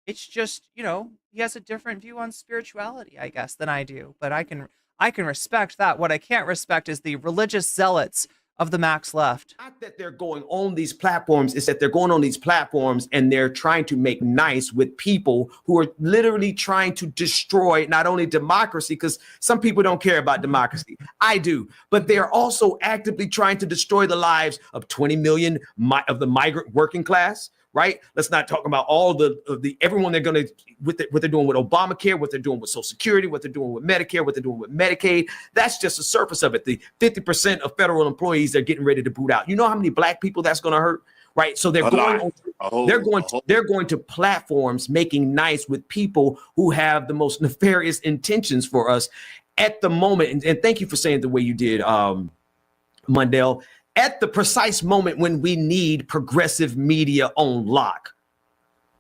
it's just, you know, he has a different view on spirituality, I guess, than I do. But I can respect that. What I can't respect is the religious zealots of the Max left. Not that they're going on these platforms, is that they're going on these platforms and they're trying to make nice with people who are literally trying to destroy not only democracy, because some people don't care about democracy. I do, but they're also actively trying to destroy the lives of 20 million of the migrant working class. Right? Let's not talk about all the everyone they're going to what they're doing with Obamacare, what they're doing with Social Security, what they're doing with Medicare, what they're doing with Medicaid. That's just the surface of it. The 50% of federal employees they're getting ready to boot out. You know how many black people that's going to hurt, right? So they're going to platforms making nice with people who have the most nefarious intentions for us at the moment. And thank you for saying the way you did, Mondale. At the precise moment when we need progressive media on lock.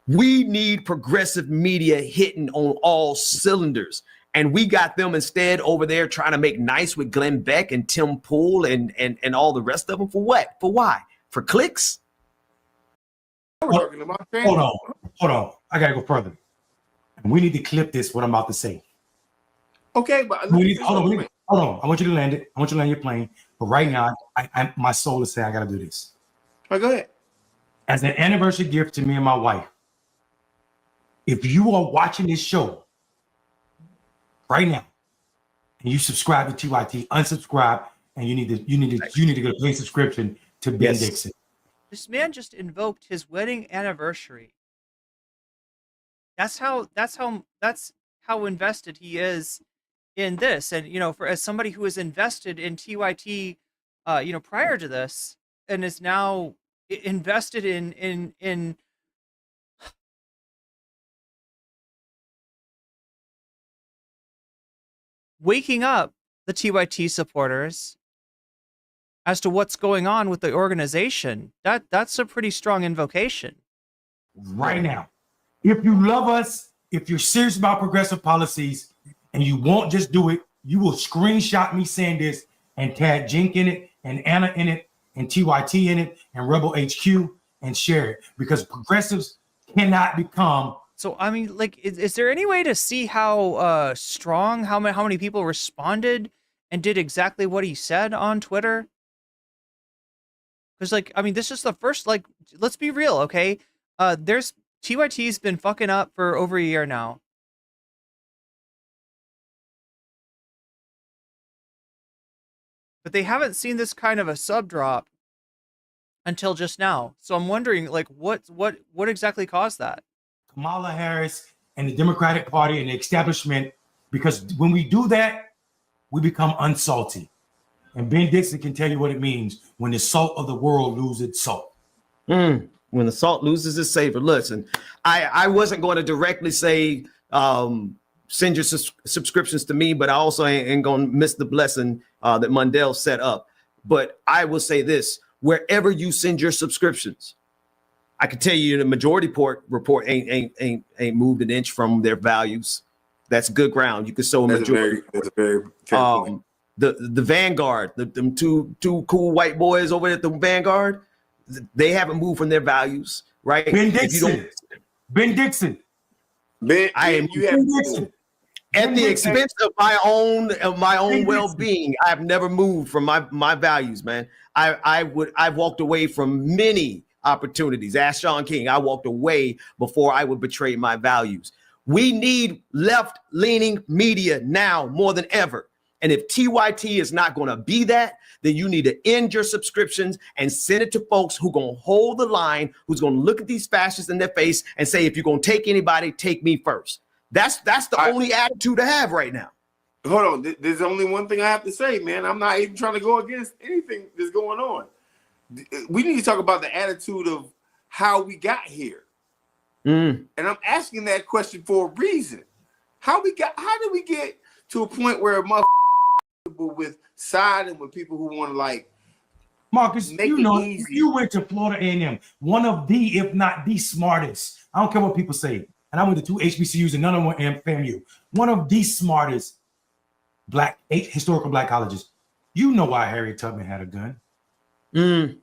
We need progressive media hitting on all cylinders. And we got them instead over there trying to make nice with Glenn Beck and Tim Pool and all the rest of them. For what? For why? For clicks? Hold on. I got to go further. We need to clip this, what I'm about to say. Okay, but hold on. I want you to land it. I want you to land your plane. But right now, my soul is saying I got to do this. All right, go ahead. As an anniversary gift to me and my wife, if you are watching this show right now and you subscribe to TYT, unsubscribe, and you need to get a paid subscription to Ben Dixon. This man just invoked his wedding anniversary. That's how invested he is in this. And, you know, as somebody who is invested in TYT, prior to this, and is now invested in waking up the TYT supporters as to what's going on with the organization, that's a pretty strong invocation. Right now, if you love us, if you're serious about progressive policies, and you won't just do it, you will screenshot me saying this and tag Cenk in it, and Anna in it, and TYT in it, and Rebel HQ, and share it, because progressives cannot become. So, I mean, like, is there any way to see how strong, how many people responded and did exactly what he said on Twitter? Because, like, I mean, this is the first, like, let's be real, okay? TYT's been fucking up for over a year now. But they haven't seen this kind of a sub drop until just now. So I'm wondering, like, what exactly caused that? Kamala Harris and the Democratic Party and the establishment, because when we do that, we become unsalty. And Ben Dixon can tell you what it means when the salt of the world loses its salt. When the salt loses its savor. Listen, I wasn't going to directly say send your subscriptions to me, but I also ain't going to miss the blessing that Mondale set up. But I will say this, wherever you send your subscriptions, I can tell you the majority report ain't moved an inch from their values. That's good ground. You can sow a majority. That's a very fair point. The Vanguard, them two cool white boys over at the Vanguard, they haven't moved from their values. right? Ben If you Dixon. Ben Dixon. Ben, I am you have Ben Dixon. at the expense of my own Dixon. well-being. I've never moved from my values, man. I've walked away from many opportunities. Ask Sean King. I walked away before I would betray my values. We need left-leaning media now more than ever. And if TYT is not going to be that, then you need to end your subscriptions and send it to folks who going to hold the line, who's going to look at these fascists in their face and say, if you're going to take anybody, take me first. That's the only attitude to have right now. Hold on. There's only one thing I have to say, man. I'm not even trying to go against anything that's going on. We need to talk about the attitude of how we got here. And I'm asking that question for a reason. How did we get to a point where a motherfucker with siding with people who want to like Marcus, make you it know, easy. you went to Florida A&M, one of the, if not the smartest. I don't care what people say. And I went to 2 HBCUs and none of them were FAMU. One of the smartest historical black colleges. You know why Harriet Tubman had a gun. It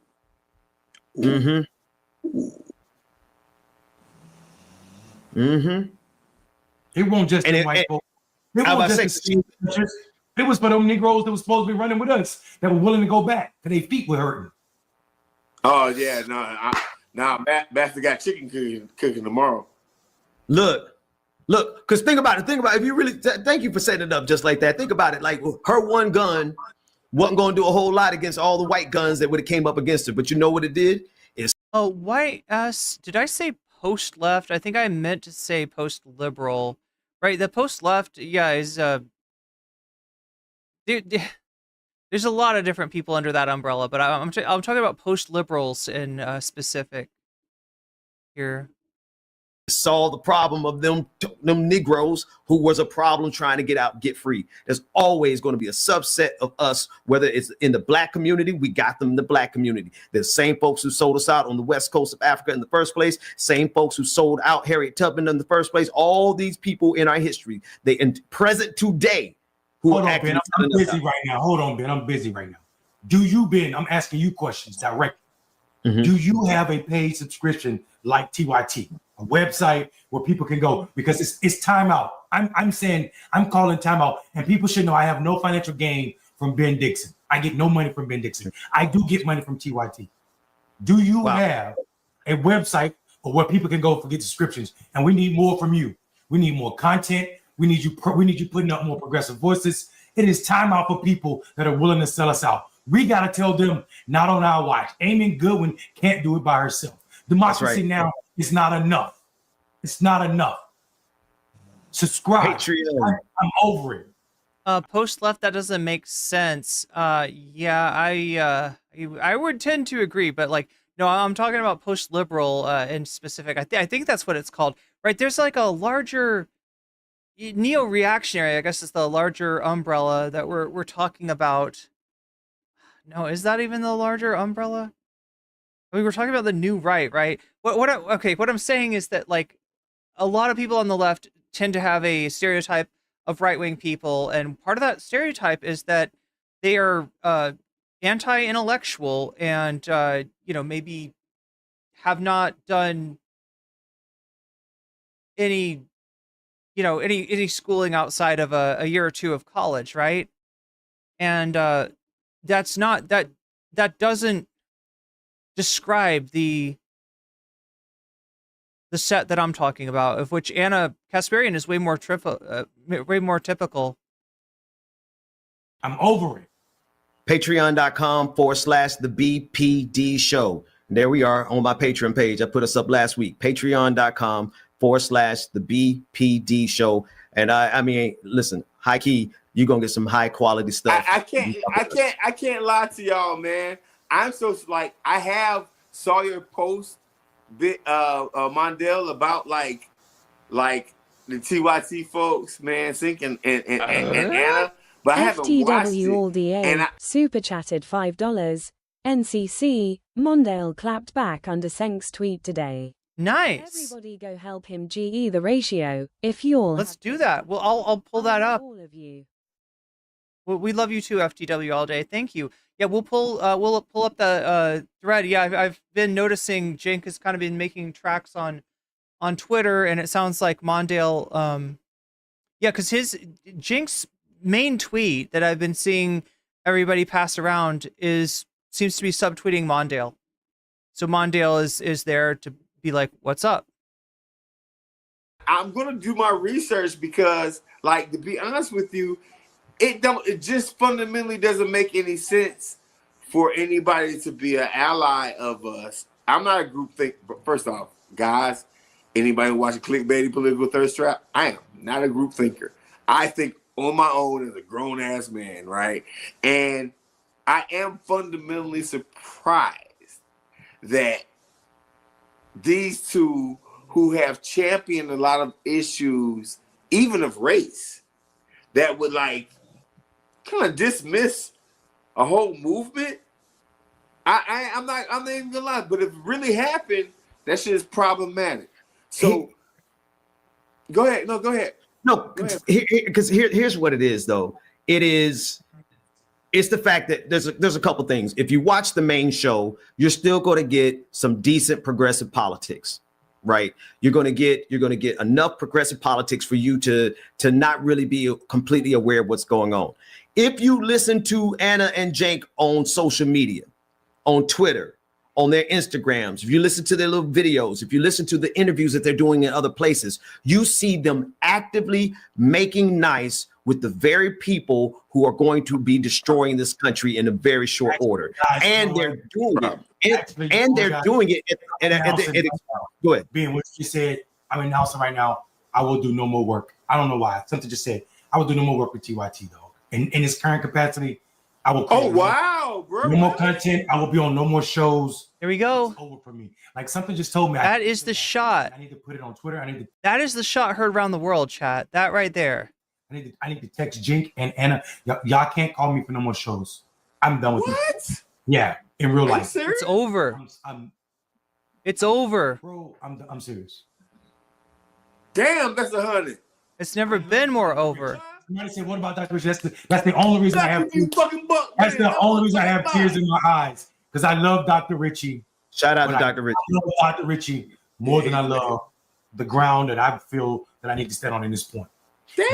won't just be white folks. It was for them Negroes that was supposed to be running with us that were willing to go back because their feet were hurting. Oh yeah, no, Bastard got chicken cooking tomorrow. Look, because think about it. If you really, thank you for setting it up just like that. Think about it. Like her one gun wasn't going to do a whole lot against all the white guns that would have came up against her. But you know what it did? Oh, why did I say post left? I think I meant to say post liberal. Right, the post left, yeah, is there's a lot of different people under that umbrella, but I'm talking about post liberals in specific here. Saw the problem of them Negroes who was a problem trying to get free. There's always going to be a subset of us, whether it's in the black community, we got them in the black community. The same folks who sold us out on the west coast of Africa in the first place, same folks who sold out Harriet Tubman in the first place, all these people in our history, they in present today. Hold on, Ben, I'm busy right now. Hold on, Ben, I'm busy right now. Do you, Ben, I'm asking you questions directly. Do you have a paid subscription like TYT? A website where people can go because it's timeout. I'm saying I'm calling timeout, and people should know I have no financial gain from Ben Dixon. I get no money from Ben Dixon. I do get money from TYT. Do you have a website or where people can go for get subscriptions? And we need more from you. We need more content. We need you putting up more progressive voices. It is timeout for people that are willing to sell us out. We got to tell them not on our watch. Amy Goodwin can't do it by herself. Democracy now is not enough. It's not enough. Subscribe. Patreon. I'm over it. Post left, that doesn't make sense. Yeah, I would tend to agree, but like, no, I'm talking about post liberal in specific. I think that's what it's called, right? There's like a larger neo-reactionary, I guess is the larger umbrella that we're talking about. No, is that even the larger umbrella? I mean, we're talking about the new right? What I'm saying is that like a lot of people on the left tend to have a stereotype of right-wing people, and part of that stereotype is that they are anti-intellectual and maybe have not done any schooling outside of a year or two of college, right? And that's not that doesn't describe the set that I'm talking about, of which Anna Kasparian is way more typical. I'm over it. Patreon.com/the BPD show. There we are on my Patreon page. I put us up last week. Patreon.com/the BPD show. And I mean, listen, high key, you're gonna get some high quality stuff. I can't lie to y'all, man. I'm so like saw your post, Mondale, about like the TYT folks, man, Cenk and Anna, but I haven't watched it. All the A super chatted $5. NCC Mondale clapped back under Cenk's tweet today. Nice. Everybody go help him GE the ratio. If you're let's do that. Well, I'll pull that up. All of you. Well, we love you too, FTW all day. Thank you. Yeah, we'll pull up the thread. Yeah, I've been noticing Cenk has kind of been making tracks on Twitter, and it sounds like Mondale. Yeah, because Cenk's main tweet that I've been seeing everybody pass around seems to be subtweeting Mondale. So Mondale is there to be like, "What's up?" I'm gonna do my research because, like, to be honest with you, it just fundamentally doesn't make any sense for anybody to be an ally of us. I'm not a group think. First off, guys, anybody watching clickbaity political thirst trap, I am not a group thinker. I think on my own as a grown ass man, right? And I am fundamentally surprised that these two who have championed a lot of issues, even of race, that would like kind of dismiss a whole movement. I'm not even gonna lie, but if it really happened, that shit is problematic. So go ahead. No, go ahead. No, because here's what it is, though. It's the fact that there's a couple things. If you watch the main show, you're still going to get some decent progressive politics, right? You're going to get enough progressive politics for you to not really be completely aware of what's going on. If you listen to Anna and Cenk on social media, on Twitter, on their Instagrams, if you listen to their little videos, if you listen to the interviews that they're doing in other places, you see them actively making nice with the very people who are going to be destroying this country in a very short order. And they're doing it. And they're doing it. Go ahead. Being what you said, I'm announcing right now, I will do no more work. I don't know why. Something just said, I will do no more work with TYT, though. In its current capacity, I will. Oh, wow, bro. No more content. I will be on no more shows. There we go. It's over for me. Like something just told me. That is the shot. I need to put it on Twitter. That is the shot heard around the world, chat. That right there. I need to text Cenk and Anna. Y'all can't call me for no more shows. I'm done with it. What? Yeah, in real life. It's over. It's over. Bro, I'm serious. Damn, that's 100. It's never been more over. Somebody said, "What about Dr. Rich?" That's the only reason I have. That's the only reason I have tears in my eyes because I love Dr. Richie. Shout out to Dr. Richie. I love Dr. Richie more than I love the ground that I feel that I need to stand on in this point.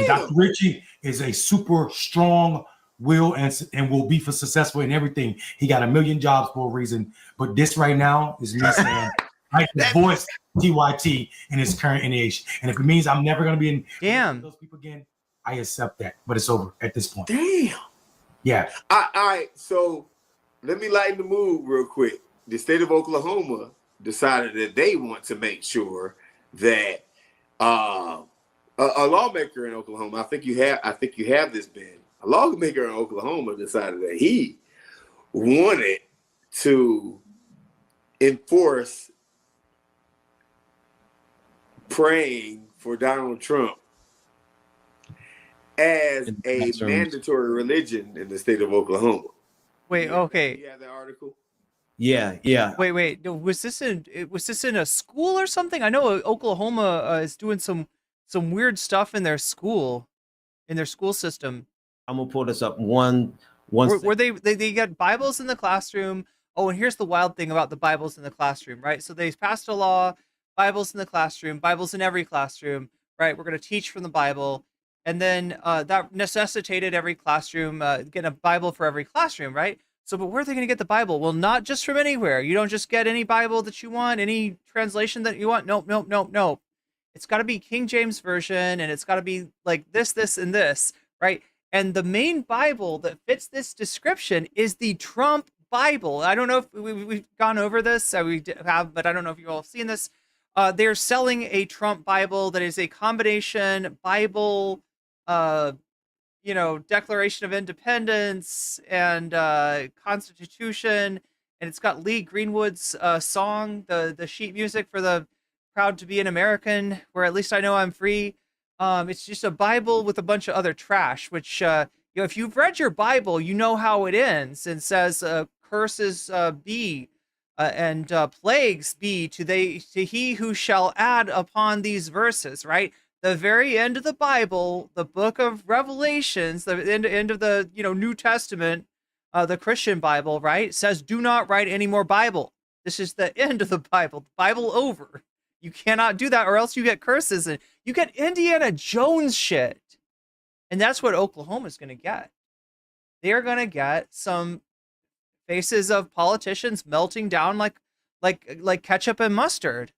Dr. Richie is a super strong will and will be successful in everything. He got 1 million jobs for a reason. But this right now is me saying I can voice TYT in his current iteration. And if it means I'm never going to be in those people again, I accept that. But it's over at this point. Damn. Yeah. All right. So let me lighten the mood real quick. The state of Oklahoma decided that they want to make sure that a lawmaker in Oklahoma, I think you have this, Ben. A lawmaker in Oklahoma decided that he wanted to enforce praying for Donald Trump as a mandatory religion in the state of Oklahoma. Wait, okay. You have that article? Yeah. Wait. Was this in a school or something? I know Oklahoma is doing some weird stuff in their school system. I'm gonna pull this up where they got Bibles in the classroom. Oh, and here's the wild thing about the Bibles in the classroom, right? So they passed a law, Bibles in the classroom, Bibles in every classroom, right? We're going to teach from the Bible. And then that necessitated every classroom getting a Bible for every classroom, right? So, but where are they going to get the Bible? Well, not just from anywhere. You don't just get any Bible that you want, any translation that you want. Nope. It's got to be King James Version, and it's got to be like this, and this, right? And the main Bible that fits this description is the Trump Bible. I don't know if we've gone over this, we have, but I don't know if you all have seen this. They're selling a Trump Bible that is a combination Bible, Declaration of Independence and Constitution, and it's got Lee Greenwood's song, the sheet music for the Proud to be an American, where at least I know I'm free. It's just a Bible with a bunch of other trash, which, if you've read your Bible, you know how it ends and says, curses be and plagues be to he who shall add upon these verses, right? the very end of the Bible, the book of Revelations, the end of the New Testament, the Christian Bible, right, says do not write any more Bible. This is the end of the Bible. Bible over. You cannot do that, or else you get curses and you get Indiana Jones shit. And that's what Oklahoma's going to get. They're going to get some faces of politicians melting down like ketchup and mustard.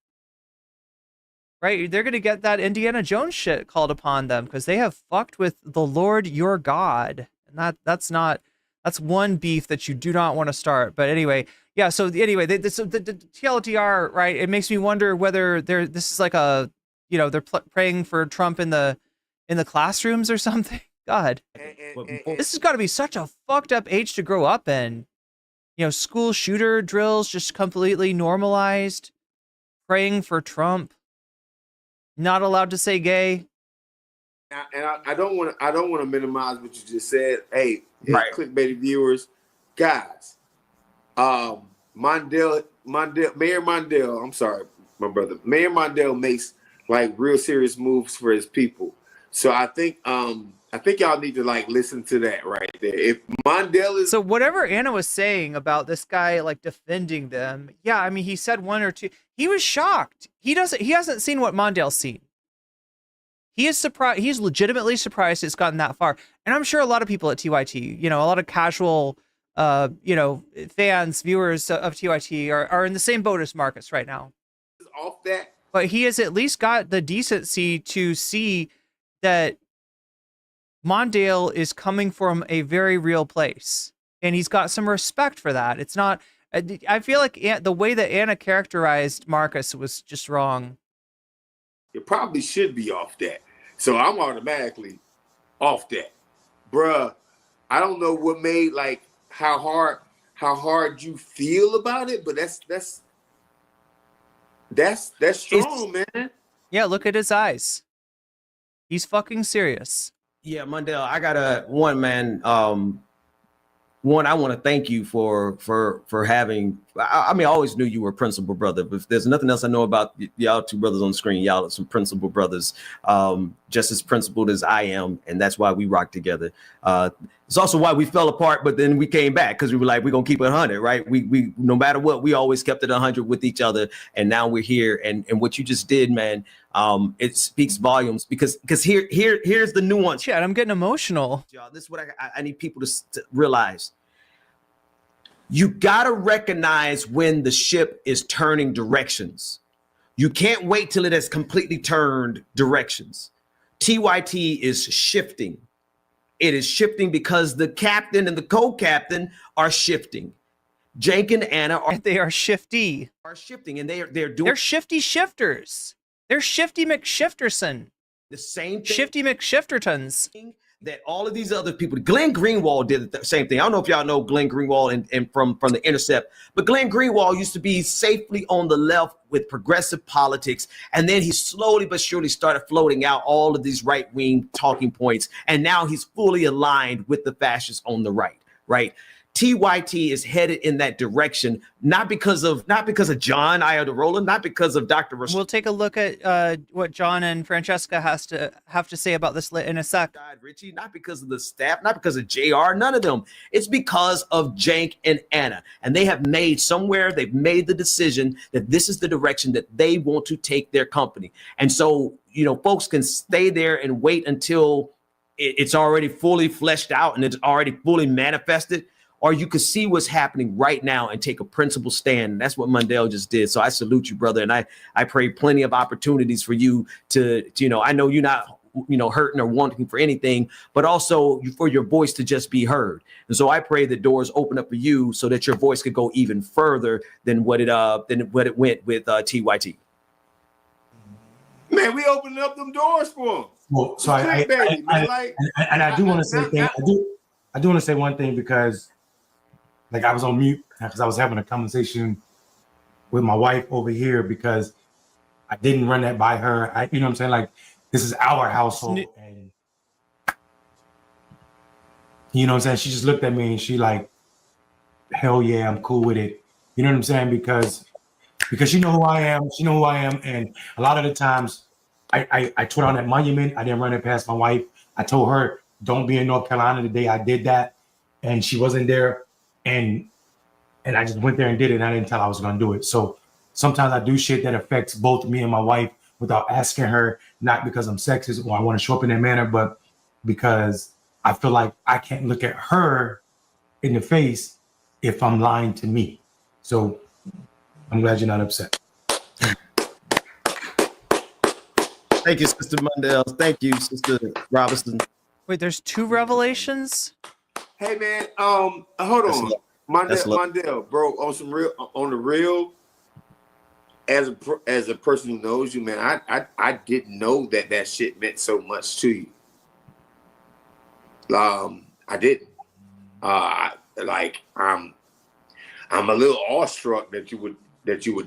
Right? They're going to get that Indiana Jones shit called upon them because they have fucked with the Lord your God. And that's one beef that you do not want to start. But anyway, yeah, so the TLDR, right? It makes me wonder whether this is like a, they're praying for Trump in the classrooms or something. God, this has got to be such a fucked up age to grow up in. School shooter drills just completely normalized. Praying for Trump. Not allowed to say gay. And I don't want to minimize what you just said. Hey, right. Clickbaity viewers, guys. Mayor Mondale. I'm sorry, my brother. Mayor Mondale makes like real serious moves for his people. So I think y'all need to like listen to that right there. If Mondale is so whatever Anna was saying about this guy like defending them, yeah, I mean he said one or two. He was shocked. He hasn't seen what Mondale's seen. He is surprised. He's legitimately surprised it's gotten that far. And I'm sure a lot of people at TYT, a lot of casual fans, viewers of TYT are in the same boat as Marcus right now. Off that. But he has at least got the decency to see that Mondale is coming from a very real place, and he's got some respect for that. It's not. I feel like the way that Anna characterized Marcus was just wrong. You probably should be off that. So I'm automatically off that, bruh. I don't know what made like how hard you feel about it, but that's strong, man. Yeah, look at his eyes. He's fucking serious. Yeah, Mondale, I got one, man. One, I want to thank you for having. I mean, I always knew you were a principal brother, but if there's nothing else I know about y'all two brothers on the screen, y'all are some principal brothers, just as principled as I am, and that's why we rock together. It's also why we fell apart, but then we came back because we were like, we're gonna keep it 100, right? We no matter what, we always kept it 100 with each other, and now we're here. And what you just did, man, it speaks volumes because here's the nuance. Shit, I'm getting emotional. Y'all, this is what I need people to realize. You gotta recognize when the ship is turning directions. You can't wait till it has completely turned directions. TYT is shifting. It is shifting because the captain and the co-captain are shifting. Cenk and Anna are shifty. Are shifting, and they're shifty shifters. They're shifty McShifterson. The same thing. Shifty McShiftertons. That all of these other people, Glenn Greenwald did the same thing. I don't know if y'all know Glenn Greenwald and from the Intercept, but Glenn Greenwald used to be safely on the left with progressive politics, and then he slowly but surely started floating out all of these right-wing talking points, and now he's fully aligned with the fascists on the right? TYT is headed in that direction, not because of John Iadarola, not because of Dr. We'll take a look at what John and Francesca have to say about this in a sec. Richie, not because of the staff, not because of JR, none of them. It's because of Cenk and Anna, and they've made the decision that this is the direction that they want to take their company. And so, folks can stay there and wait until it's already fully fleshed out and it's already fully manifested. Or you could see what's happening right now and take a principled stand. And that's what Mondale just did. So I salute you, brother. And I pray plenty of opportunities for you to I know you're not, hurting or wanting for anything, but also for your voice to just be heard. And so I pray that doors open up for you so that your voice could go even further than what it went with TYT. Man, we opening up them doors for them. Well, so I do want to say I do want to say one thing because like I was on mute because I was having a conversation with my wife over here because I didn't run that by her. You know what I'm saying? Like this is our household, and you know what I'm saying? She just looked at me and she like, hell yeah, I'm cool with it. You know what I'm saying? Because she know who I am. She know who I am, and a lot of the times I tore down that monument. I didn't run it past my wife. I told her, don't be in North Carolina the day I did that. And she wasn't there. And I just went there and did it. And I didn't tell her I was going to do it. So sometimes I do shit that affects both me and my wife without asking her, not because I'm sexist or I want to show up in that manner, but because I feel like I can't look at her in the face if I'm lying to me. So I'm glad you're not upset. Thank you, Sister Mondale. Thank you, Sister Robinson. Wait, there's 2 revelations? Hey man, hold on. Mondale, bro, on the real, as a person who knows you, man, I didn't know that shit meant so much to you. I didn't. Like I'm a little awestruck that you would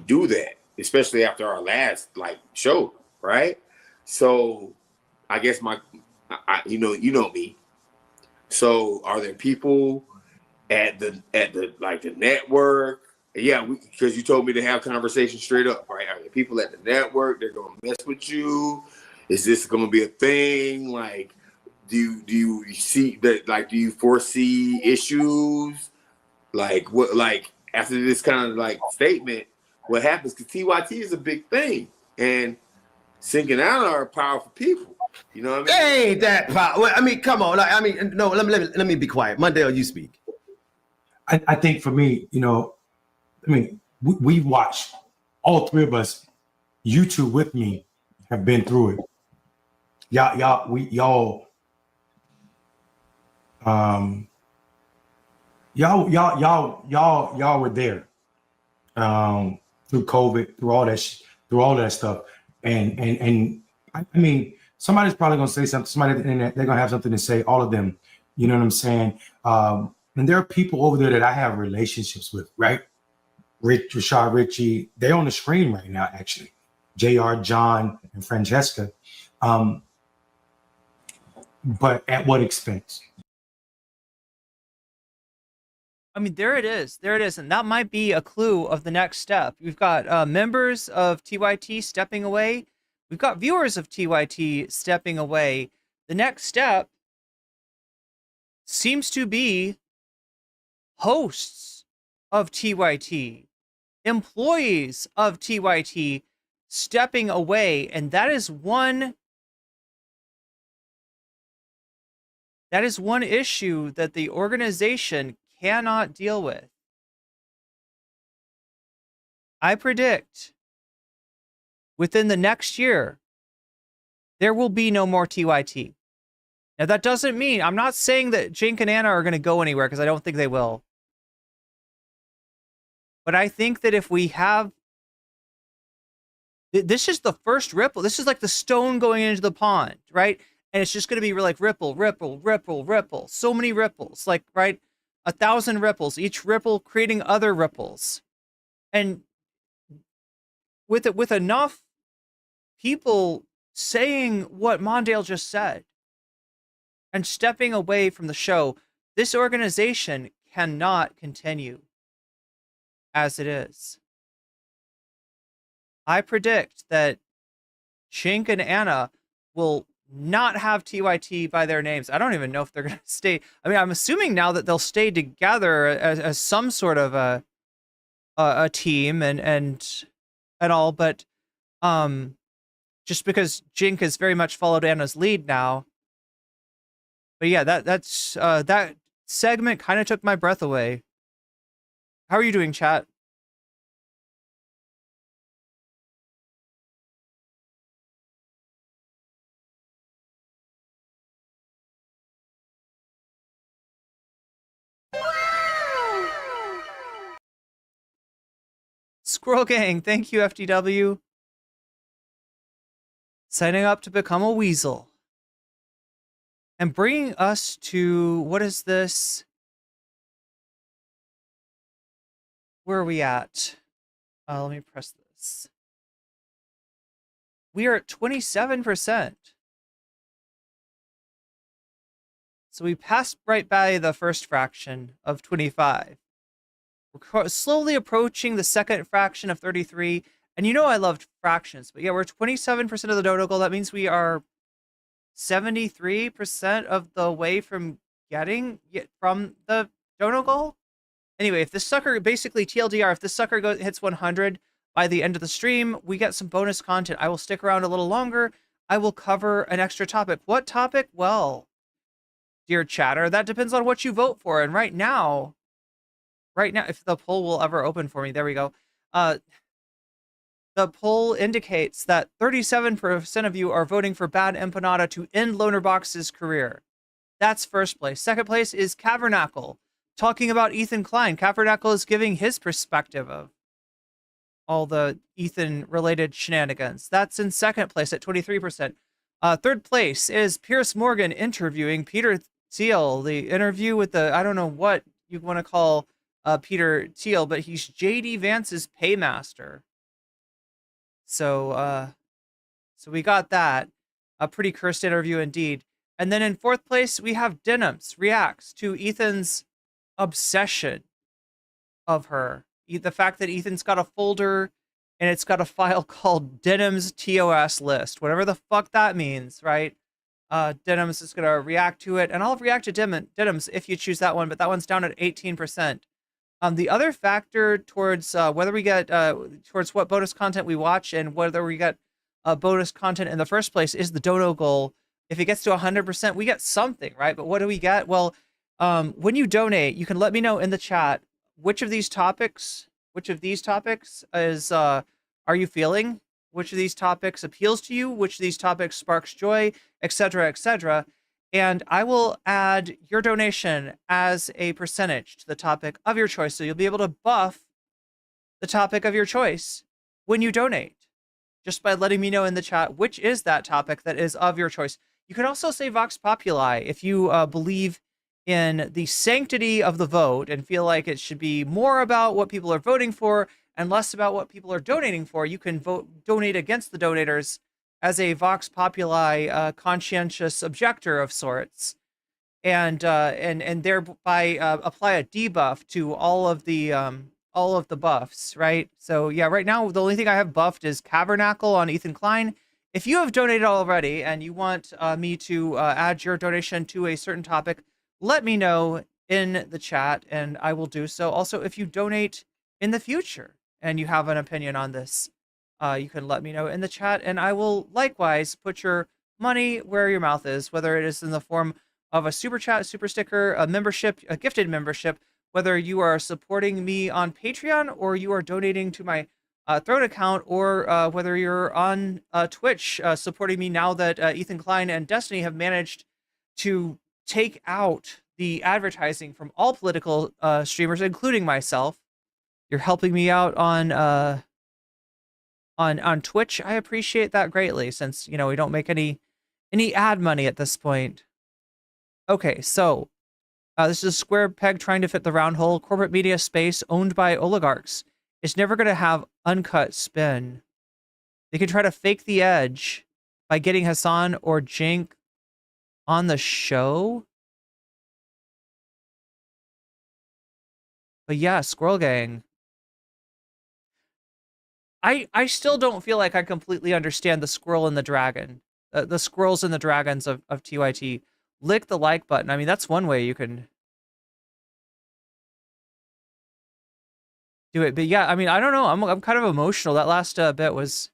do that, especially after our last show, right? So I guess you know me. So are there people at the network? Yeah, because you told me to have conversations straight up, right? Are there people at the network that are gonna mess with you? Is this gonna be a thing? Like, do you see that? Like, do you foresee issues? Like what? Like after this kind of statement, what happens? Because TYT is a big thing, and Cenk and Anna are powerful people. You know what I mean? They ain't that powerful. I mean, come on. No. Let me be quiet. Mondale, you speak. I think for me, we watched, all 3 of us, you 2 with me, have been through it. Y'all were there through COVID, through all that stuff, and I mean, somebody's probably gonna say something. Somebody at the internet, they're gonna have something to say. All of them, you know what I'm saying? And there are people over there that I have relationships with, right? Rashad Ritchie, they're on the screen right now, actually. JR, John, and Francesca. But at what expense? I mean, there it is. And that might be a clue of the next step. We've got members of TYT stepping away. We've got viewers of TYT stepping away. The next step seems to be hosts of TYT, employees of TYT stepping away. And that is one issue that the organization cannot deal with. I predict within the next year, there will be no more TYT. Now, that doesn't mean, I'm not saying that Cenk and Anna are going to go anywhere, because I don't think they will. But I think that if we have, this is the first ripple. This is like the stone going into the pond, right? And it's just going to be like ripple, ripple, ripple, ripple. So many ripples, like, right? 1,000 ripples, each ripple creating other ripples. And with enough people saying what Mondale just said and stepping away from the show, this organization cannot continue as it is. I predict that Cenk and Anna will not have TYT by their names. I don't even know if they're going to stay. I mean, I'm assuming now that they'll stay together as some sort of a team and all, but just because Cenk has very much followed Anna's lead now. But yeah, that's that segment kind of took my breath away. How are you doing, chat? Squirrel Gang, thank you, FTW. Signing up to become a weasel. And bringing us to, what is this? Where are we at? Let me press this. We are at 27%. So we passed right by the first fraction of 25. We're slowly approaching the second fraction of 33, And you know I loved fractions, but yeah, we're 27% of the donut goal. That means we are 73% of the way from from the donut goal. Anyway, if this sucker, basically TLDR, if this sucker hits 100 by the end of the stream, we get some bonus content. I will stick around a little longer. I will cover an extra topic. What topic? Well, dear chatter, that depends on what you vote for. And right now, if the poll will ever open for me, there we go. The poll indicates that 37% of you are voting for Bad Empanada to end Lonerbox's career. That's first place. Second place is Cavernacle, talking about Ethan Klein. Cavernacle is giving his perspective of all the Ethan-related shenanigans. That's in second place at 23%. Third place is Pierce Morgan interviewing Peter Thiel. The interview with the, I don't know what you want to call Peter Thiel, but he's JD Vance's paymaster. So we got that. A pretty cursed interview indeed. And then in fourth place, we have Denims reacts to Ethan's obsession of her. The fact that Ethan's got a folder and it's got a file called Denims TOS list, whatever the fuck that means, right? Denims is going to react to it, and I'll react to Denims if you choose that one, but that one's down at 18%. The other factor towards whether we get towards what bonus content we watch and whether we get bonus content in the first place is the dono goal. If it gets to 100%, we get something, right? But what do we get? Well, when you donate, you can let me know in the chat which of these topics is are you feeling? Which of these topics appeals to you? Which of these topics sparks joy, etc., etc. And I will add your donation as a percentage to the topic of your choice. So you'll be able to buff the topic of your choice when you donate, just by letting me know in the chat which is that topic that is of your choice. You can also say Vox Populi if you believe in the sanctity of the vote and feel like it should be more about what people are voting for and less about what people are donating for. You can donate against the donators as a Vox Populi conscientious objector of sorts, and thereby apply a debuff to all of the buffs, right? So yeah, right now the only thing I have buffed is Cavernacle on Ethan Klein. If you have donated already and you want me to add your donation to a certain topic, let me know in the chat and I will do so. Also, if you donate in the future and you have an opinion on this, you can let me know in the chat, and I will likewise put your money where your mouth is, whether it is in the form of a super chat, super sticker, a membership, a gifted membership, whether you are supporting me on Patreon or you are donating to my Throne account, or whether you're on Twitch supporting me now that Ethan Klein and Destiny have managed to take out the advertising from all political streamers, including myself. You're helping me out on Twitch. I appreciate that greatly, since we don't make any ad money at this point. Okay, so this is a square peg trying to fit the round hole. Corporate media space owned by oligarchs. It's never going to have uncut spin. They can try to fake the edge by getting Hassan or Cenk on the show. But yeah, Squirrel Gang. I still don't feel like I completely understand the squirrel and the dragon. The squirrels and the dragons of TYT. Lick the like button. I mean, that's one way you can do it. But yeah, I mean, I don't know. I'm kind of emotional. That last bit was...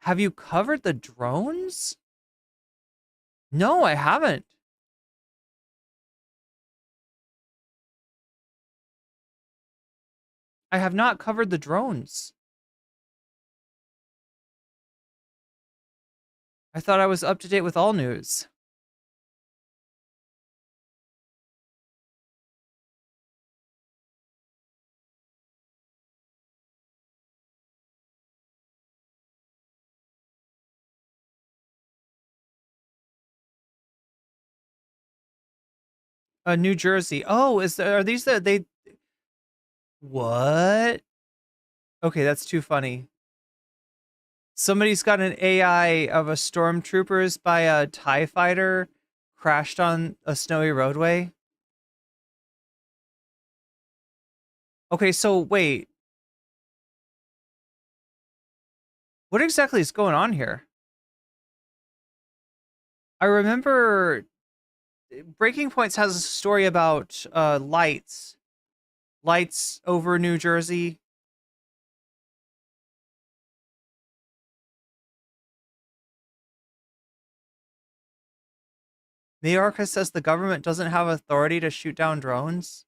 Have you covered the drones? No, I haven't. I have not covered the drones. I thought I was up to date with all news. New Jersey. Oh, are these they? What? Okay, that's too funny. Somebody's got an AI of a stormtroopers by a TIE fighter crashed on a snowy roadway. Okay, so wait. What exactly is going on here? I remember Breaking Points has a story about lights over New Jersey. Mayorka says the government doesn't have authority to shoot down drones.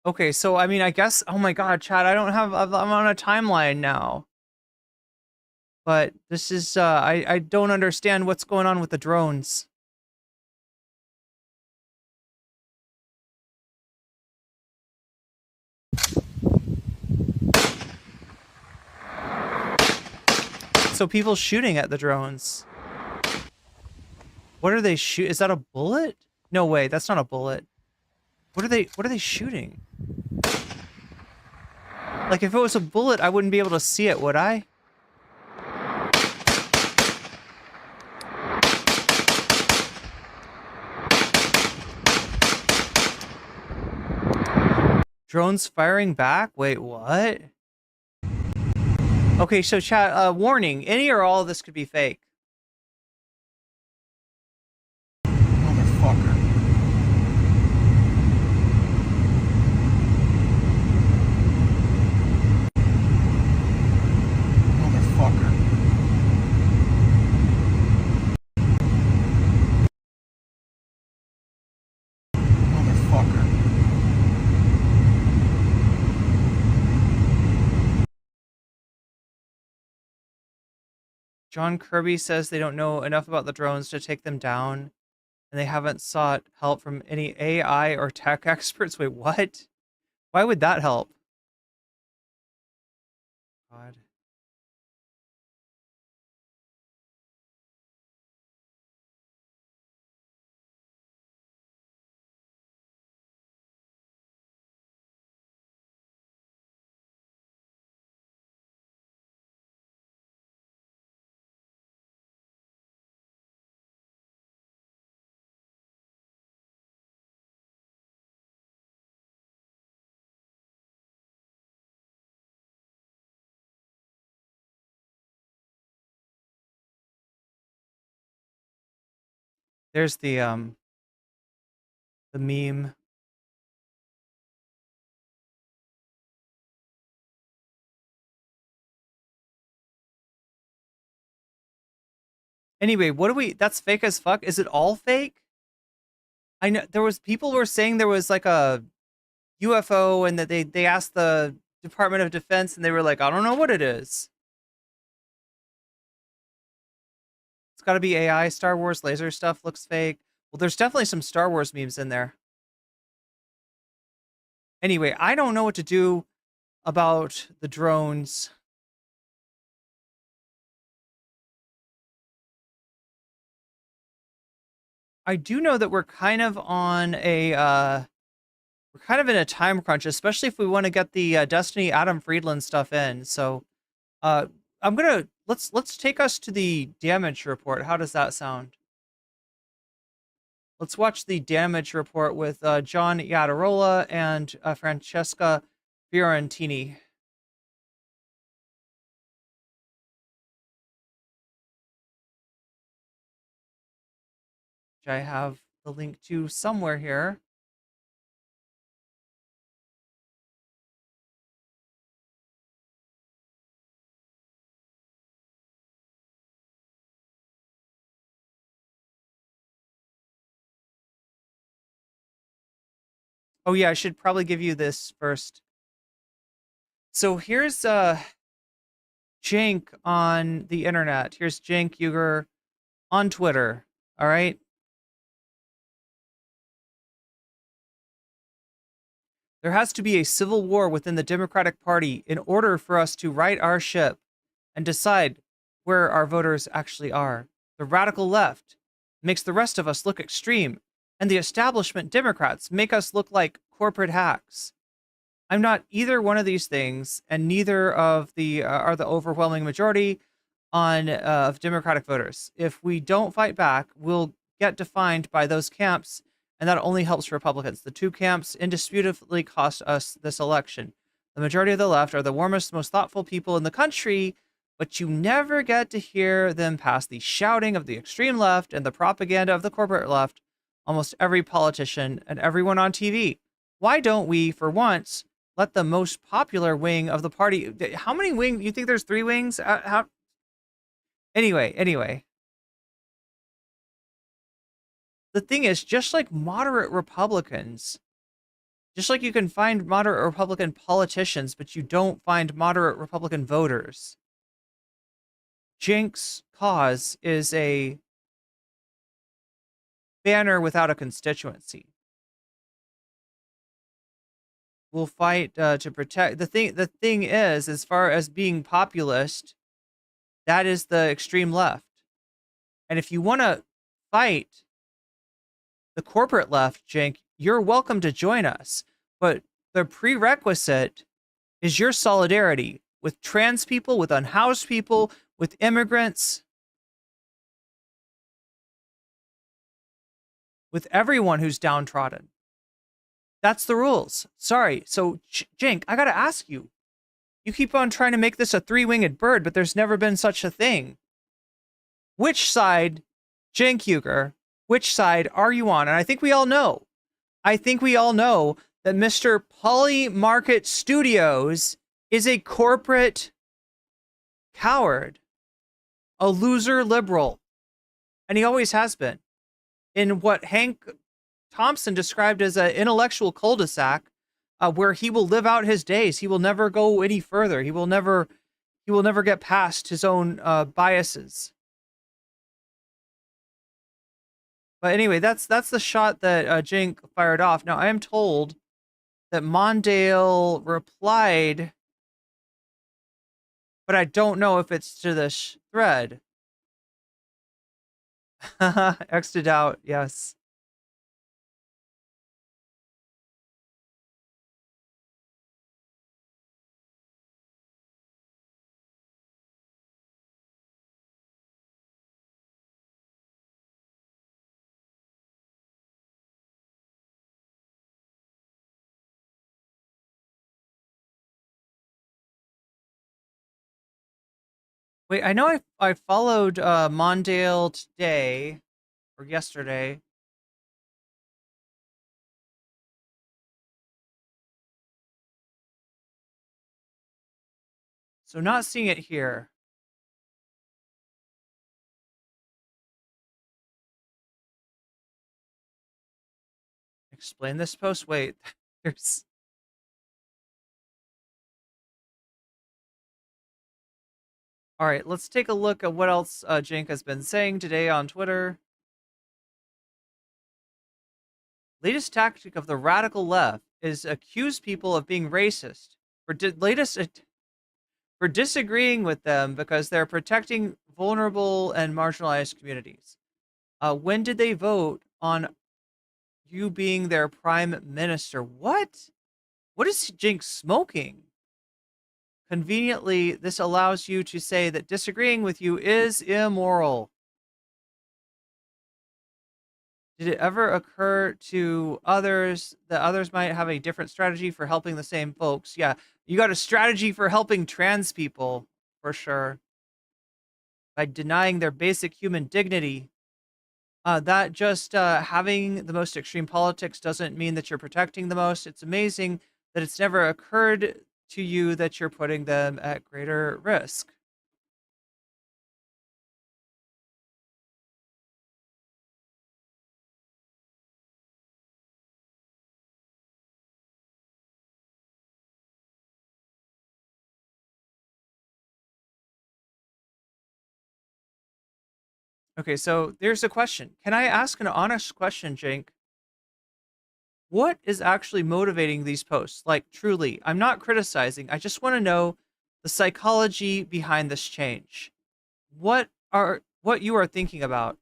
Okay, so I mean, I guess, oh my God, Chad, I'm on a timeline now. But this is, I don't understand what's going on with the drones. So people shooting at the drones. What are they is that a bullet? No way, that's not a bullet. What are they shooting? Like, if it was a bullet, I wouldn't be able to see it, would I? Drones firing back? Wait, what? Okay, so chat, warning, any or all of this could be fake. Motherfucker. Motherfucker. Motherfucker. John Kirby says they don't know enough about the drones to take them down, and they haven't sought help from any AI or tech experts. Wait, what? Why would that help? God. There's the meme. Anyway, what do we, that's fake as fuck. Is it all fake? I know there was, people were saying there was like a UFO and that they asked the Department of Defense and they were like, I don't know what it is. It's got to be AI. Star Wars laser stuff looks fake. Well, there's definitely some Star Wars memes in there. Anyway, I don't know what to do about the drones. I do know that we're kind of on a we're kind of in a time crunch, especially if we want to get the Destiny Adam Friedland stuff in. So I'm gonna let's take us to the damage report. How does that sound? Let's watch the damage report with John Yadarola and Francesca Fiorentini. Which I have the link to somewhere here. Oh yeah, I should probably give you this first. So here's Cenk on the internet. Here's Cenk Uygur on Twitter. All right. There has to be a civil war within the Democratic Party in order for us to right our ship and decide where our voters actually are. The radical left makes the rest of us look extreme, and the establishment Democrats make us look like corporate hacks. I'm not either one of these things, and neither of the are the overwhelming majority on of Democratic voters. If we don't fight back, we'll get defined by those camps, and that only helps Republicans. The two camps indisputably cost us this election. The majority of the left are the warmest, most thoughtful people in the country, but you never get to hear them past the shouting of the extreme left and the propaganda of the corporate left, almost every politician and everyone on TV. Why don't we, for once, let the most popular wing of the party... How many wings? You think there's 3 wings? Anyway. The thing is, just like moderate Republicans, just like you can find moderate Republican politicians, but you don't find moderate Republican voters, Cenk's cause is a banner without a constituency. We'll fight to protect. The thing is, as far as being populist, that is the extreme left. And if you want to fight the corporate left, Cenk, you're welcome to join us. But the prerequisite is your solidarity with trans people, with unhoused people, with immigrants, with everyone who's downtrodden. That's the rules. Sorry. So, Cenk, I got to ask you. You keep on trying to make this a 3-winged bird, but there's never been such a thing. Which side, Cenk Uygur, which side are you on? And I think we all know. I think we all know that Mr. Poly Market Studios is a corporate coward, a loser liberal, and he always has been. In what Hank Thompson described as an intellectual cul-de-sac, where he will live out his days. He will never go any further. He will never get past his own biases. But anyway, that's the shot that Cenk fired off. Now I am told that Mondale replied, but I don't know if it's to this thread. X'd out, yes. Wait, I know I followed Mondale today or yesterday. So not seeing it here. Explain this post. Wait, there's... All right, let's take a look at what else Cenk has been saying today on Twitter. Latest tactic of the radical left is accuse people of being racist for disagreeing with them because they're protecting vulnerable and marginalized communities. When did they vote on you being their prime minister? What? What is Cenk smoking? Conveniently, this allows you to say that disagreeing with you is immoral. Did it ever occur to others that others might have a different strategy for helping the same folks? Yeah, you got a strategy for helping trans people, for sure. By denying their basic human dignity. That just having the most extreme politics doesn't mean that you're protecting the most. It's amazing that it's never occurred to you that you're putting them at greater risk. Okay, so there's a question. Can I ask an honest question, Cenk? What is actually motivating these posts? Like, truly, I'm not criticizing. I just want to know the psychology behind this change. What you are thinking about?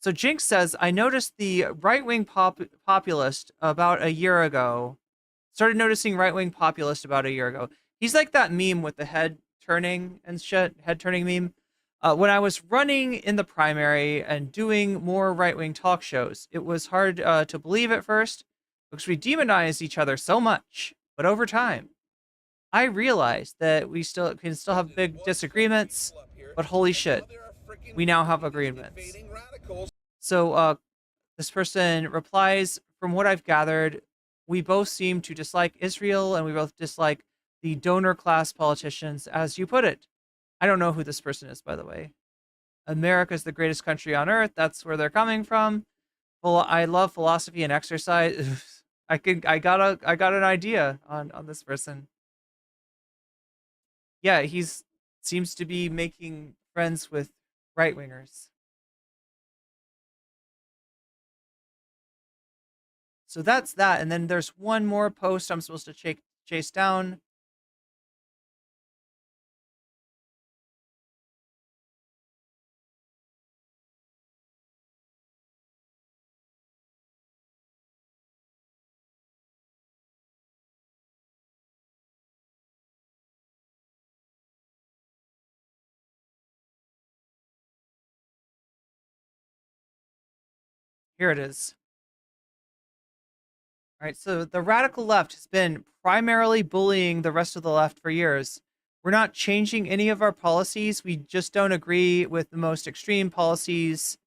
So Cenk says, I noticed the right-wing populist about a year ago Started noticing right-wing populist about a year ago. He's like that meme with the head turning and shit, head turning meme. When I was running in the primary and doing more right-wing talk shows, it was hard to believe at first because we demonized each other so much. But over time, I realized that we can still have big disagreements, but holy shit, we now have agreements. So this person replies, from what I've gathered, we both seem to dislike Israel and we both dislike the donor class politicians, as you put it. I don't know who this person is, by the way. America's the greatest country on earth. That's where they're coming from. Well, I love philosophy and exercise. I got an idea on this person. Yeah, seems to be making friends with right wingers. So that's that. And then there's one more post I'm supposed to chase down. Here it is. All right, so the radical left has been primarily bullying the rest of the left for years. We're not changing any of our policies. We just don't agree with the most extreme policies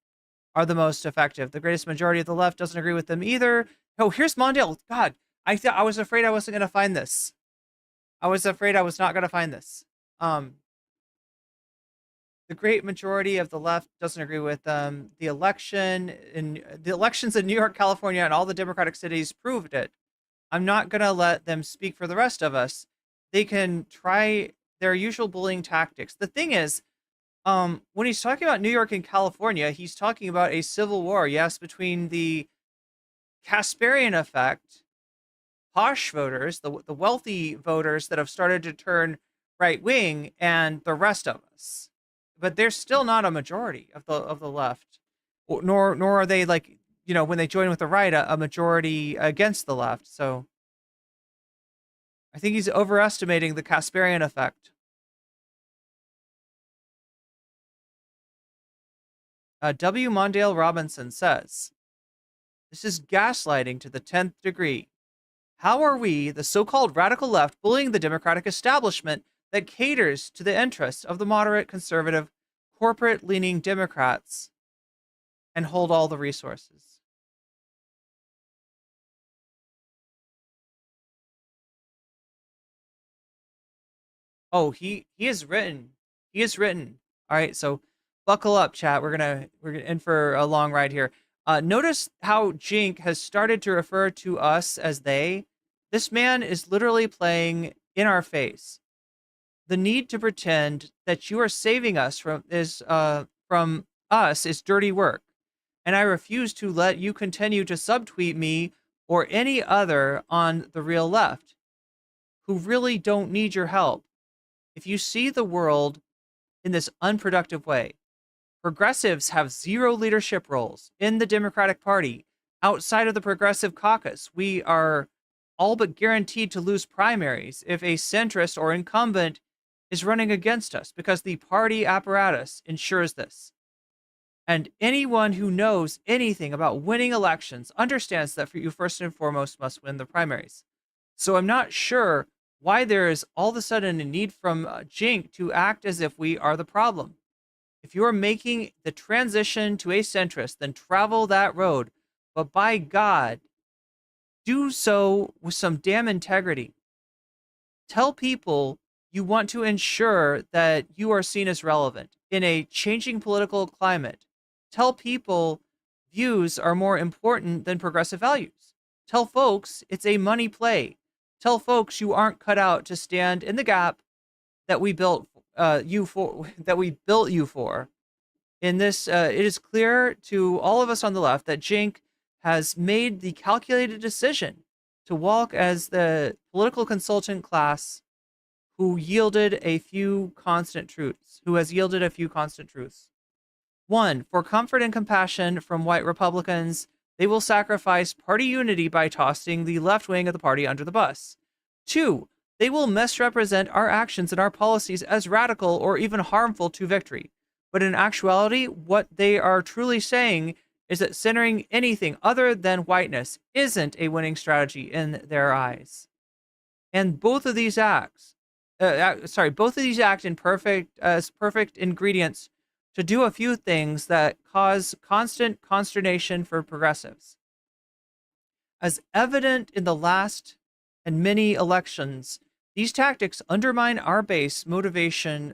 are the most effective. The greatest majority of the left doesn't agree with them either. Oh, here's Mondale. God, I was afraid I wasn't going to find this. I was afraid I was not going to find this. The great majority of the left doesn't agree with them. The elections in New York, California, and all the Democratic cities proved it. I'm not going to let them speak for the rest of us. They can try their usual bullying tactics. The thing is, when he's talking about New York and California, he's talking about a civil war, yes, between the Kasperian effect, posh voters, the wealthy voters that have started to turn right-wing, and the rest of us. But they're still not a majority of the left, nor are they, like, you know, when they join with the right, a majority against the left. So I think he's overestimating the Kasperian effect. W. Mondale Robinson says, this is gaslighting to the 10th degree. How are we, the so-called radical left, bullying the Democratic establishment that caters to the interests of the moderate, conservative, corporate-leaning Democrats and hold all the resources? Oh, he is written. He is written. All right, so buckle up, chat. We're gonna in for a long ride here. Notice how Cenk has started to refer to us as they. This man is literally playing in our face. The need to pretend that you are saving us from us is dirty work, and I refuse to let you continue to subtweet me or any other on the real left who really don't need your help. If you see the world in this unproductive way, progressives have zero leadership roles in the Democratic Party. Outside of the Progressive Caucus, we are all but guaranteed to lose primaries if a centrist or incumbent is running against us, because the party apparatus ensures this. And anyone who knows anything about winning elections understands that you first and foremost must win the primaries. So I'm not sure why there is all of a sudden a need from Cenk to act as if we are the problem. If you are making the transition to a centrist, then travel that road. But by God, do so with some damn integrity. Tell people you want to ensure that you are seen as relevant in a changing political climate. Tell people views are more important than progressive values. Tell folks it's a money play. Tell folks you aren't cut out to stand in the gap that we built you for. In this, it is clear to all of us on the left that Cenk has made the calculated decision to walk as the political consultant class who yielded a few constant truths, who has yielded a few constant truths. One, for comfort and compassion from white Republicans, They will sacrifice party unity by tossing the left wing of the party under the bus. 2, they will misrepresent our actions and our policies as radical or even harmful to victory. But in actuality, what they are truly saying is that centering anything other than whiteness isn't a winning strategy in their eyes. And both of these acts, both of these act in perfect ingredients to do a few things that cause constant consternation for progressives. As evident in the last and many elections, these tactics undermine our base's motivation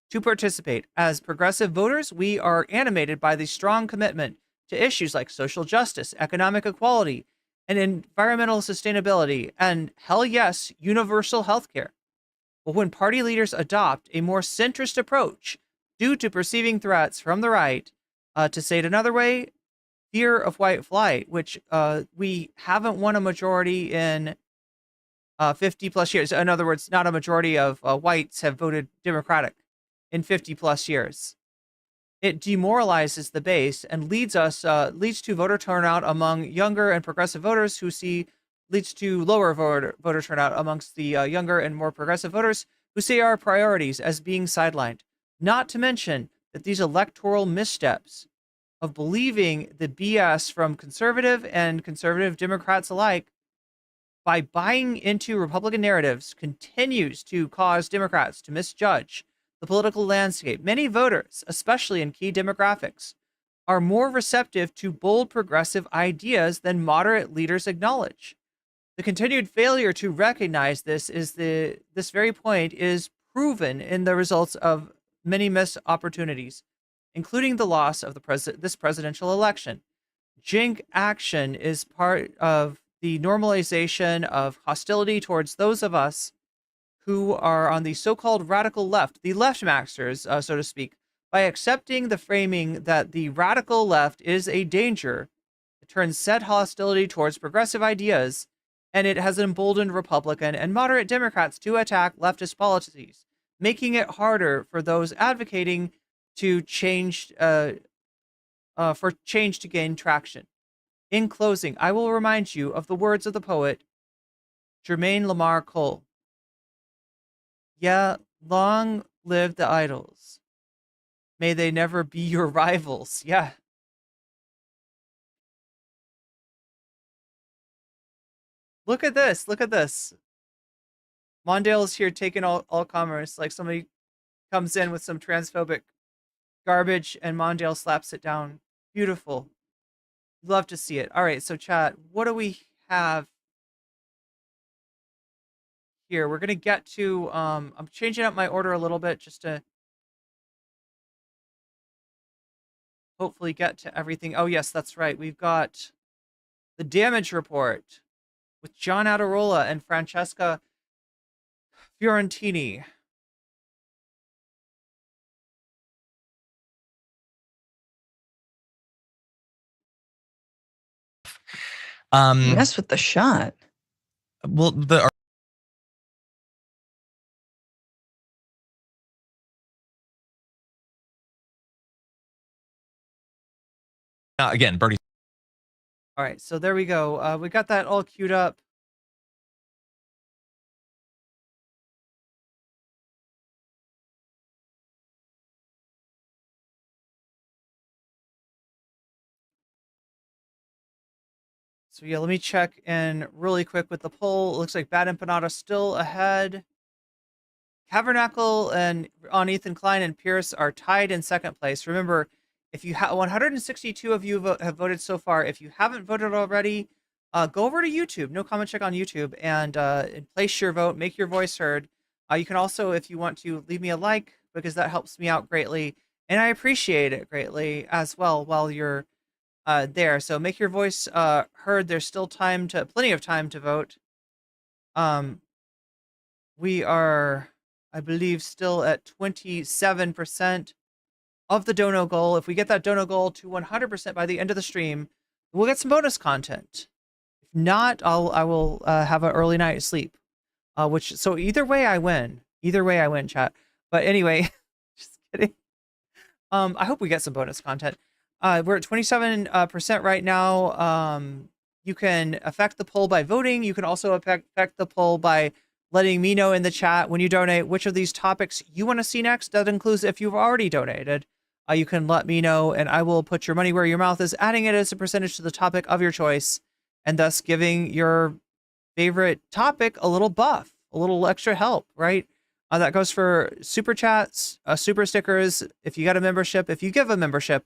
to participate. As progressive voters, we are animated by the strong commitment to issues like social justice, economic equality, and environmental sustainability, and hell yes, universal health care. But when party leaders adopt a more centrist approach due to perceiving threats from the right, to say it another way, fear of white flight, which we haven't won a majority in 50 plus years. In other words, not a majority of whites have voted Democratic in 50 plus years. It demoralizes the base and leads to voter turnout among younger and progressive voters leads to lower voter turnout amongst the younger and more progressive voters who see our priorities as being sidelined. Not to mention that these electoral missteps of believing the BS from conservative and conservative Democrats alike by buying into Republican narratives continues to cause Democrats to misjudge the political landscape. Many voters, especially in key demographics, are more receptive to bold progressive ideas than moderate leaders acknowledge. The continued failure to recognize this very point is proven in the results of many missed opportunities, including the loss of this presidential election. Cenk action is part of the normalization of hostility towards those of us who are on the so-called radical left, the left-maxers, so to speak, by accepting the framing that the radical left is a danger. It turns said hostility towards progressive ideas, and it has emboldened Republican and moderate Democrats to attack leftist policies, making it harder for those advocating to change to gain traction. In closing, I will remind you of the words of the poet Germain Lamar Cole. Yeah, long live the idols. May they never be your rivals. Yeah. Look at this. Look at this. Mondale's here taking all commerce. Like somebody comes in with some transphobic garbage and Mondale slaps it down. Beautiful. Love to see it. All right, so chat, what do we have here? We're going to get to, I'm changing up my order a little bit just to hopefully get to everything. Oh, yes, that's right. We've got the damage report with John Aderola and Francesca Fiorentini. Mess with the shot. Well, again, Bernie. All right, so there we go. We got that all queued up. So yeah, let me check in really quick with the poll. It looks like Bad Empanada still ahead. Tabernacle and on Ethan Klein and Pierce are tied in second place. Remember, if you 162 of you have voted so far. If you haven't voted already, go over to YouTube, No Comment Check on YouTube, and place your vote, make your voice heard. You can also, if you want to, leave me a like because that helps me out greatly, and I appreciate it greatly as well while you're there. So make your voice heard. There's still plenty of time to vote. We are, I believe, still at 27% of the dono goal. If we get that dono goal to 100% by the end of the stream, we'll get some bonus content. If not, I will have an early night sleep. So either way I win. Either way I win, chat. But anyway, just kidding. I hope we get some bonus content. We're at 27% right now. You can affect the poll by voting. You can also affect the poll by letting me know in the chat when you donate which of these topics you want to see next. That includes if you've already donated. You can let me know, and I will put your money where your mouth is, adding it as a percentage to the topic of your choice, and thus giving your favorite topic a little buff, a little extra help, right? That goes for super chats, super stickers, if you got a membership, if you give a membership,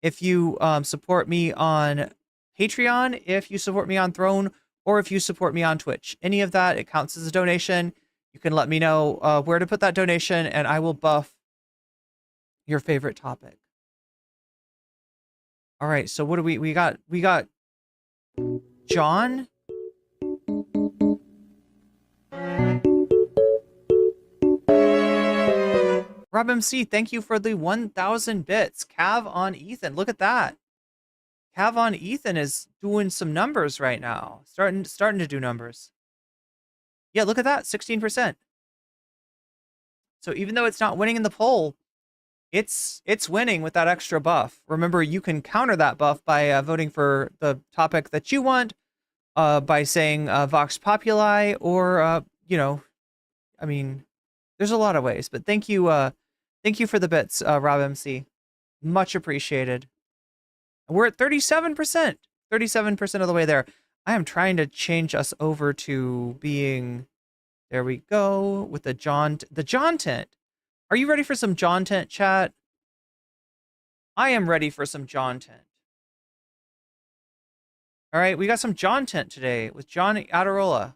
if you support me on Patreon, if you support me on Throne, or if you support me on Twitch. Any of that, it counts as a donation. You can let me know where to put that donation, and I will buff your favorite topic. All right, so what do we got? We got John. Rob MC, thank you for the 1,000 bits. Cav on Ethan, look at that. Cav on Ethan is doing some numbers right now. Starting to do numbers. Yeah, look at that, 16%. So even though it's not winning in the poll, it's winning with that extra buff. Remember, you can counter that buff by voting for the topic that you want, by saying Vox Populi, or you know, I mean, there's a lot of ways. But thank you for the bits, Rob MC, much appreciated. We're at 37%, 37% of the way there. I am trying to change us over to being, there we go, with the John tent. Are you ready for some John tent, chat? I am ready for some John tent. All right, we got some John tent today with John Adirola.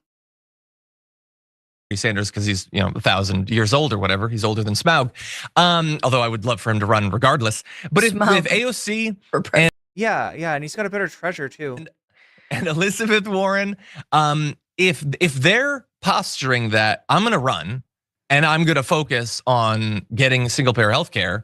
Sanders, because he's 1,000 years old or whatever. He's older than Smaug. Although I would love for him to run regardless. But if AOC and and he's got a better treasure too. And Elizabeth Warren, if they're posturing that I'm going to run and I'm going to focus on getting single payer healthcare,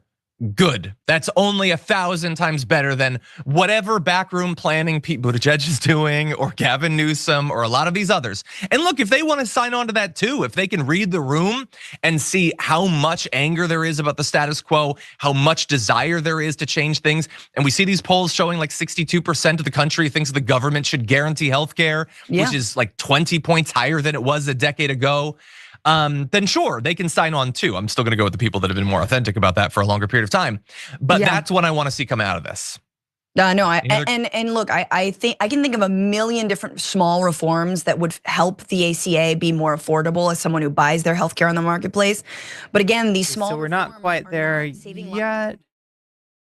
good. That's only 1,000 times better than whatever backroom planning Pete Buttigieg is doing, or Gavin Newsom, or a lot of these others. And look, if they want to sign on to that too, if they can read the room and see how much anger there is about the status quo, how much desire there is to change things, and we see these polls showing like 62% of the country thinks the government should guarantee healthcare, which is like 20 points higher than it was a decade ago. Then sure, they can sign on too. I'm still gonna go with the people that have been more authentic about that for a longer period of time. But that's what I wanna see come out of this. No, and look, I think I can think of a million different small reforms that would help the ACA be more affordable as someone who buys their healthcare on the marketplace. But again, these small, so we're not quite there yet.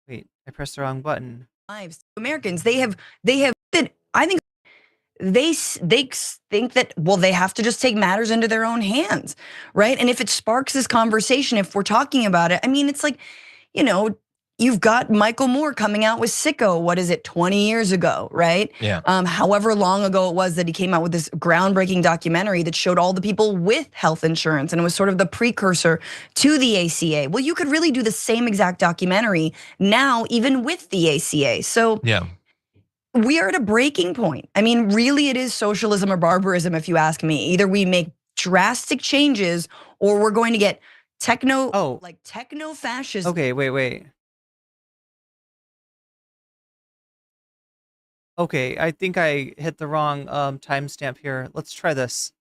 Wait, I pressed the wrong button. Lives. Americans, they have I think they think that, well, they have to just take matters into their own hands, right? And if it sparks this conversation, if we're talking about it, I mean, it's like, you've got Michael Moore coming out with Sicko, what is it, 20 years ago, right? Yeah. However long ago it was that he came out with this groundbreaking documentary that showed all the people with health insurance, and it was sort of the precursor to the ACA. Well, you could really do the same exact documentary now, even with the ACA. So yeah. We are at a breaking point. I mean, really, it is socialism or barbarism, if you ask me. Either we make drastic changes, or we're going to get techno-fascism. Okay, wait. Okay, I think I hit the wrong timestamp here. Let's try this.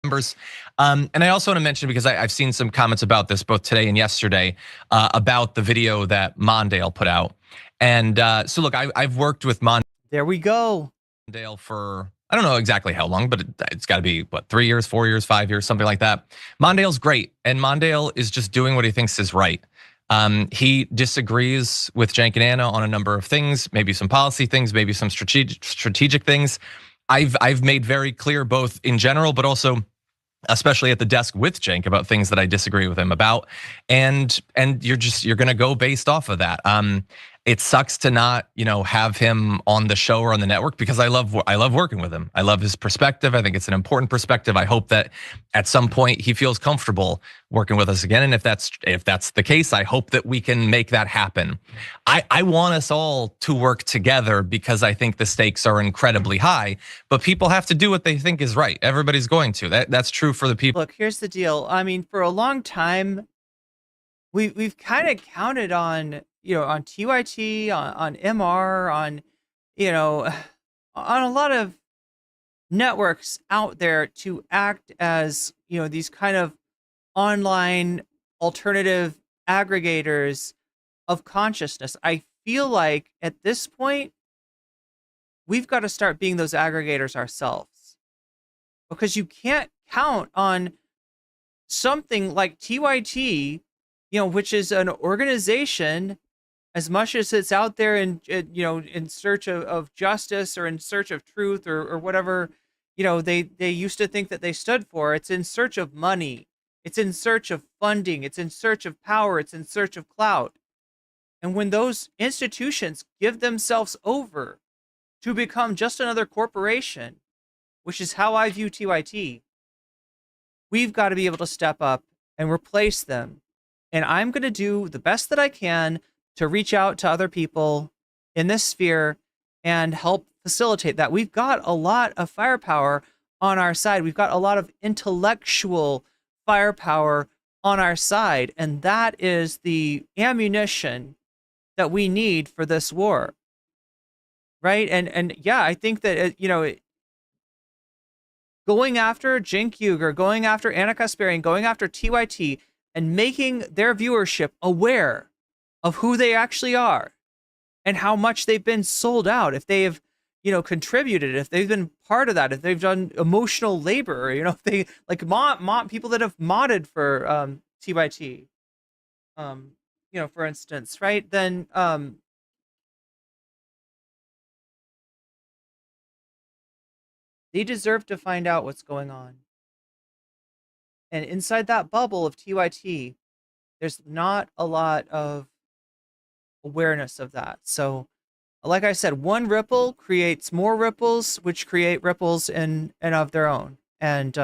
Numbers. And I also want to mention, because I've seen some comments about this both today and yesterday, about the video that Mondale put out. And so look, I've worked with Mondale. There we go. Mondale for, I don't know exactly how long, but it's got to be, what, 3 years, 4 years, 5 years, something like that. Mondale's great. And Mondale is just doing what he thinks is right. He disagrees with Cenk and Anna on a number of things, maybe some policy things, maybe some strategic things. I've made very clear, both in general, but also especially at the desk with Cenk, about things that I disagree with him about. And you're gonna go based off of that. It sucks to not, have him on the show or on the network, because I love working with him. I love his perspective. I think it's an important perspective. I hope that at some point he feels comfortable working with us again. And if that's the case, I hope that we can make that happen. I want us all to work together, because I think the stakes are incredibly high, but people have to do what they think is right. Everybody's going to. That's true for the people. Look, here's the deal. I mean, for a long time, we've kind of counted on, on TYT, on MR, on, on a lot of networks out there to act as, these kind of online alternative aggregators of consciousness. I feel like at this point, we've got to start being those aggregators ourselves, because you can't count on something like TYT, which is an organization, as much as it's out there in search of justice or in search of truth or whatever, they used to think that they stood for. It's in search of money. It's in search of funding. It's in search of power. It's in search of clout. And when those institutions give themselves over to become just another corporation, which is how I view TYT, we've got to be able to step up and replace them. And I'm going to do the best that I can to reach out to other people in this sphere and help facilitate that. We've got a lot of firepower on our side. We've got a lot of intellectual firepower on our side. And that is the ammunition that we need for this war. Right? And yeah, I think that, going after Cenk Uygur, going after Anna Kasparian, going after TYT, and making their viewership aware of who they actually are and how much they've been sold out, if they have, contributed, if they've been part of that, if they've done emotional labor, if they like mod people that have modded for TYT, for instance, right? Then they deserve to find out what's going on. And inside that bubble of TYT, there's not a lot of awareness of that. So, like I said, one ripple creates more ripples, which create ripples in and of their own. And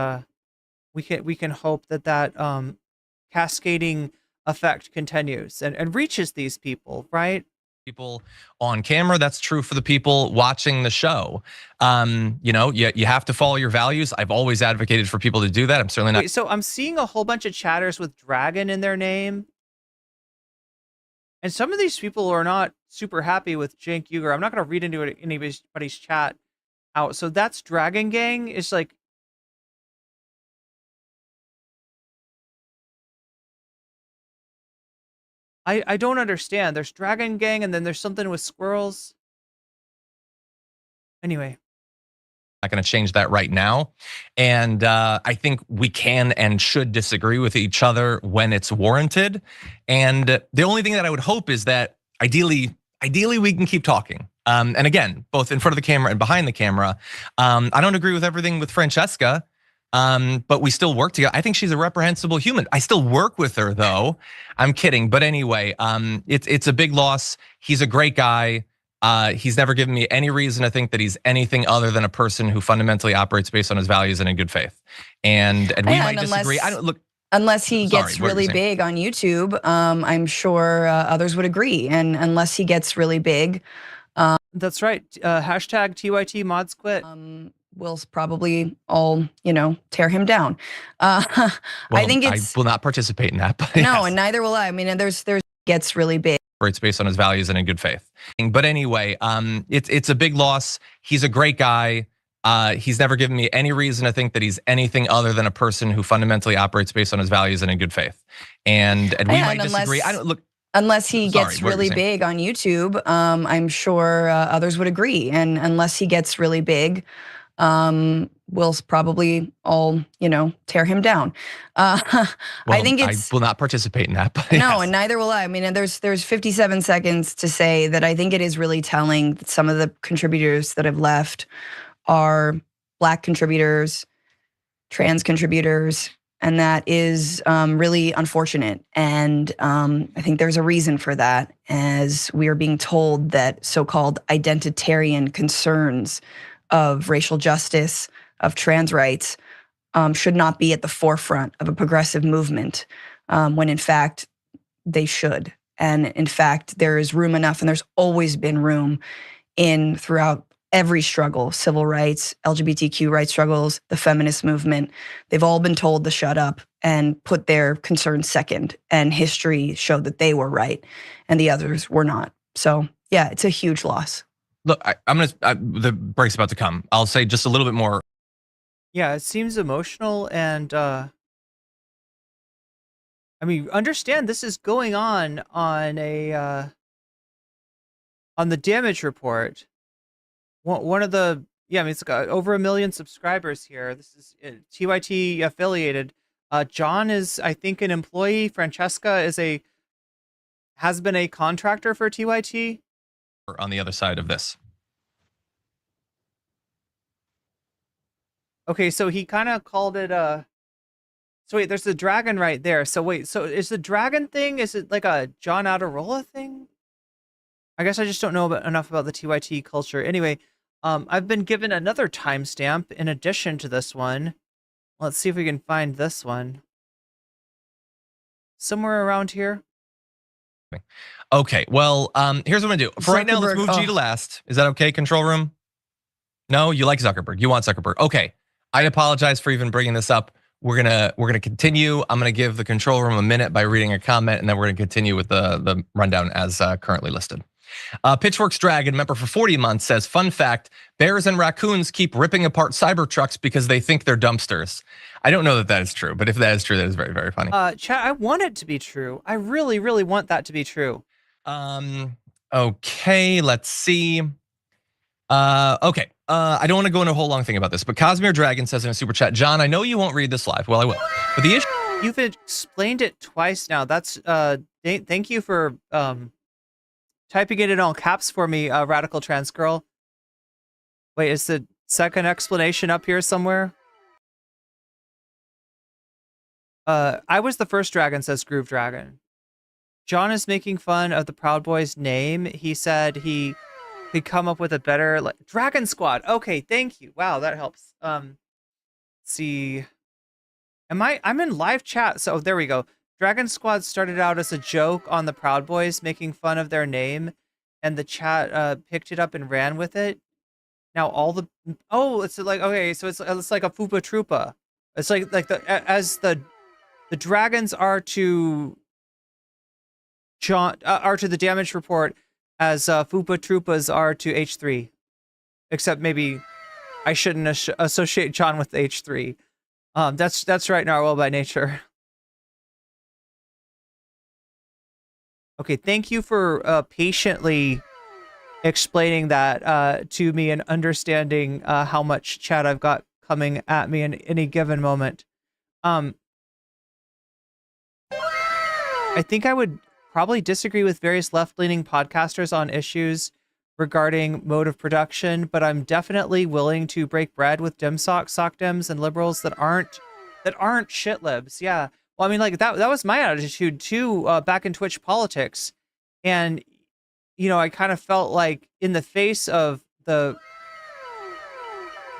we can hope that cascading effect continues and reaches these people, right? People on camera. That's true for the people watching the show. You have to follow your values. I've always advocated for people to do that. I'm certainly not. Wait, so I'm seeing a whole bunch of chatters with dragon in their name. And some of these people are not super happy with Cenk Uygur. I'm not going to read into anybody's chat out. So that's Dragon Gang. It's like, I don't understand. There's Dragon Gang, and then there's something with squirrels. Anyway. Not going to change that right now. And I think we can and should disagree with each other when it's warranted. And the only thing that I would hope is that ideally we can keep talking. And again, both in front of the camera and behind the camera. I don't agree with everything with Francesca. But we still work together. I think she's a reprehensible human. I still work with her though. I'm kidding. But anyway, it's a big loss. He's a great guy. He's never given me any reason to think that he's anything other than a person who fundamentally operates based on his values and in good faith. And we might disagree. Unless he gets really big on YouTube, I'm sure others would agree. And unless he gets really big. That's right. Hashtag TYT mods quit. We'll probably all, tear him down. Well, I think I will not participate in that. But no, yes. And neither will I. I mean, there's gets really big. It's based on his values and in good faith. But anyway, it's a big loss. He's a great guy. He's never given me any reason to think that he's anything other than a person who fundamentally operates based on his values and in good faith. And we might disagree. Unless he gets really big on YouTube, I'm sure others would agree. And unless he gets really big, we'll probably all, tear him down. I think I will not participate in that. But no, yes. And neither will I. I mean, there's 57 seconds to say that I think it is really telling that some of the contributors that have left are Black contributors, trans contributors, and that is really unfortunate. And I think there's a reason for that, as we are being told that so-called identitarian concerns of racial justice, of trans rights, should not be at the forefront of a progressive movement, when in fact they should. And in fact, there is room enough, and there's always been room throughout every struggle, civil rights, LGBTQ rights struggles, the feminist movement, they've all been told to shut up and put their concerns second. And history showed that they were right and the others were not. So yeah, it's a huge loss. Look, the break's about to come. I'll say just a little bit more. Yeah, it seems emotional and I mean, understand this is going on a on the damage report. One of the, yeah, I mean, it's got over 1 million subscribers here. This is TYT affiliated. John is, I think, an employee. Francesca has been a contractor for TYT. On the other side of this. Okay, so he kind of called it so wait, there's the dragon right there. So wait, so is the dragon thing, is it like a John Adarola thing? I guess I just don't know enough about the TYT culture. Anyway, I've been given another timestamp in addition to this one. Let's see if we can find this one. Somewhere around here. Okay, well, here's what I'm gonna do. For right now, let's move G to last. Is that okay, control room? No, you like Zuckerberg. You want Zuckerberg. Okay, I apologize for even bringing this up. We're gonna continue. I'm gonna give the control room a minute by reading a comment, and then we're gonna continue with the rundown as currently listed. Pitchfork's Dragon, member for 40 months, says, fun fact, bears and raccoons keep ripping apart Cybertrucks because they think they're dumpsters. I don't know that that is true, but if that is true, that is very, very funny. Chat, I want it to be true. I really, really want that to be true. Okay, let's see. Okay, I don't want to go into a whole long thing about this, but Cosmere Dragon says in a super chat, John, I know you won't read this live. Well, I will. But the issue... You've explained it twice now. That's, thank you for, typing it in all caps for me, Radical Trans Girl. Wait, is the second explanation up here somewhere? I was the first dragon, says Groove Dragon. John is making fun of the Proud Boys' name. He said he could come up with a better, like, Dragon Squad. Okay, thank you. Wow, that helps. Let's see. I'm in live chat, so there we go. Dragon Squad started out as a joke on the Proud Boys, making fun of their name, and the chat picked it up and ran with it. Now all the it's like, okay, so it's like a Fupa Troopa. It's like as the dragons are to John are to the damage report as Fupa Troopas are to H3, except maybe I shouldn't associate John with H3. That's right, Narwhal by nature. Okay, thank you for patiently explaining that to me and understanding how much chat I've got coming at me in any given moment. I think I would probably disagree with various left-leaning podcasters on issues regarding mode of production, but I'm definitely willing to break bread with sock dems and liberals that aren't shit libs. Yeah. Well, I mean, like that was my attitude too back in Twitch politics. And, you know, I kind of felt like in the face of the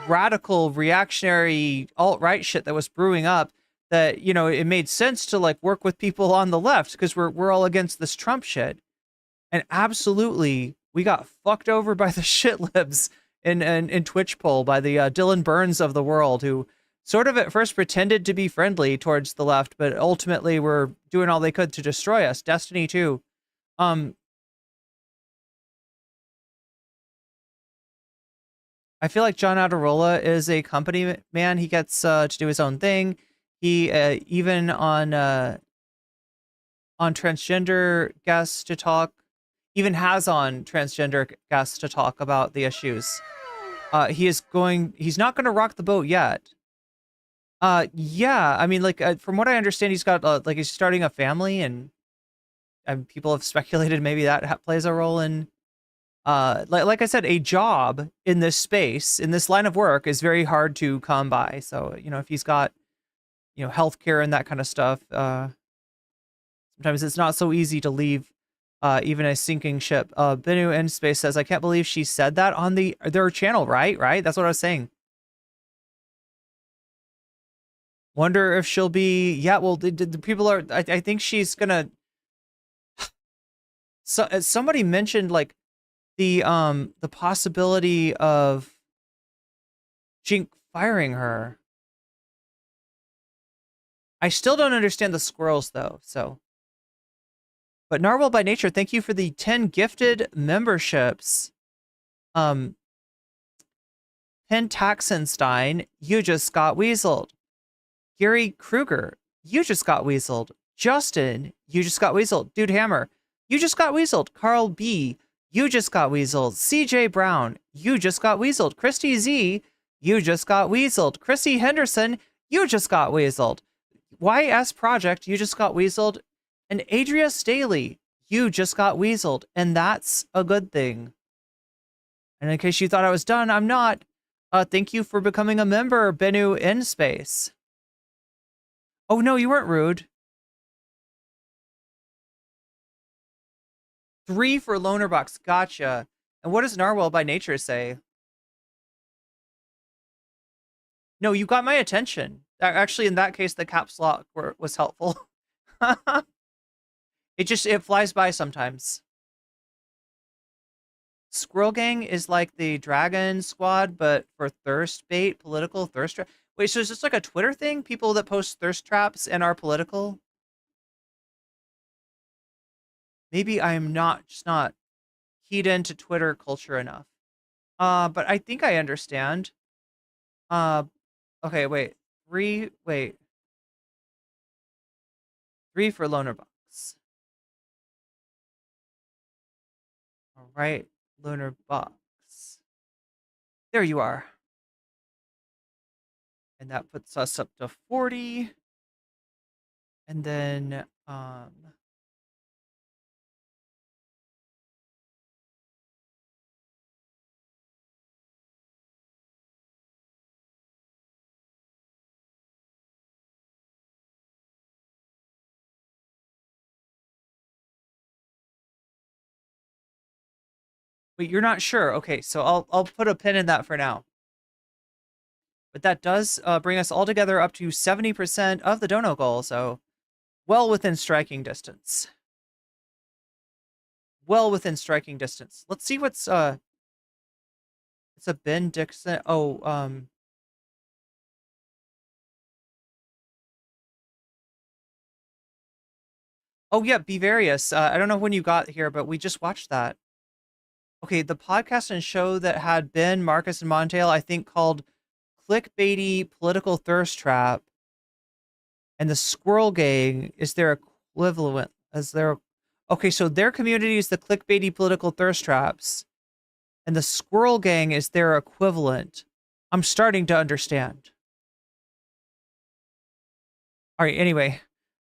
radical reactionary alt-right shit that was brewing up, that, you know, it made sense to like work with people on the left because we're all against this Trump shit. And absolutely, we got fucked over by the shit libs in Twitch poll by the Dylan Burns of the world, who sort of at first pretended to be friendly towards the left, but ultimately were doing all they could to destroy us. Destiny 2. I feel like John Adarola is a company man. He gets to do his own thing. He even on transgender guests to talk, even has on transgender guests to talk about the issues. He's not going to rock the boat yet. Yeah, I mean, like from what I understand, he's got like he's starting a family, and people have speculated maybe that plays a role in, like I said, a job in this space, in this line of work, is very hard to come by. So, you know, if he's got, you know, healthcare and that kind of stuff, sometimes it's not so easy to leave even a sinking ship. Binu in Space says, I can't believe she said that on their channel, right? That's what I was saying. Wonder if she'll be, yeah, well, the people are, I think she's gonna, so somebody mentioned, like, the possibility of Cenk firing her. I still don't understand the squirrels though, so. But Narwhal by Nature, thank you for the 10 gifted memberships. Pen Taxenstein, you just got weaseled. Gary Kruger, you just got weaseled. Justin, you just got weaseled. Dude Hammer, you just got weaseled. Carl B, you just got weaseled. CJ Brown, you just got weaseled. Christy Z, you just got weaseled. Chrissy Henderson, you just got weaseled. YS Project, you just got weaseled. And Adria Staley, you just got weaseled. And that's a good thing. And in case you thought I was done, I'm not. Thank you for becoming a member, Benu in Space. Oh, no, you weren't rude. 3 for Loner Box. Gotcha. And what does Narwhal by Nature say? No, you got my attention. Actually, in that case, the caps lock was helpful. It flies by sometimes. Squirrel Gang is like the Dragon Squad, but for thirst bait, political thirst trap. Wait, so is this like a Twitter thing? People that post thirst traps and are political? Maybe I'm just not keyed into Twitter culture enough. But I think I understand. Okay, wait. 3 for Loner Box. All right, Loner Box. There you are. And that puts us up to 40. And then, wait, you're not sure. Okay, so I'll put a pin in that for now. But that does bring us all together up to 70% of the dono goal, so well within striking distance. Well within striking distance. Let's see what's it's a Ben Dixon. Oh, oh yeah, Bevarious. I don't know when you got here, but we just watched that. Okay, the podcast and show that had Ben, Marcus, and Montail, I think called Clickbaity Political Thirst Trap. And the Squirrel Gang is their equivalent. Okay, so their community is the Clickbaity Political Thirst Traps. And the Squirrel Gang is their equivalent. I'm starting to understand. All right, anyway.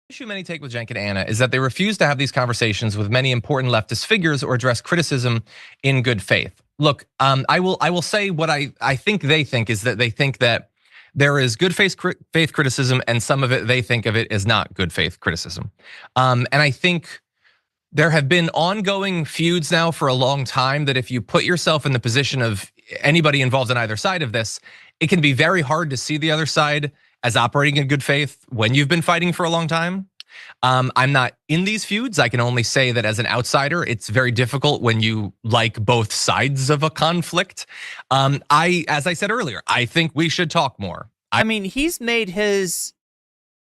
The issue many take with Cenk and Anna is that they refuse to have these conversations with many important leftist figures or address criticism in good faith. Look, I will say what I think they think is that they think that there is good faith criticism, and some of it they think of it as not good faith criticism. And I think there have been ongoing feuds now for a long time that if you put yourself in the position of anybody involved on either side of this, it can be very hard to see the other side as operating in good faith when you've been fighting for a long time. I'm not in these feuds. I can only say that as an outsider, it's very difficult when you like both sides of a conflict. As I said earlier, I think we should talk more. I mean, he's made his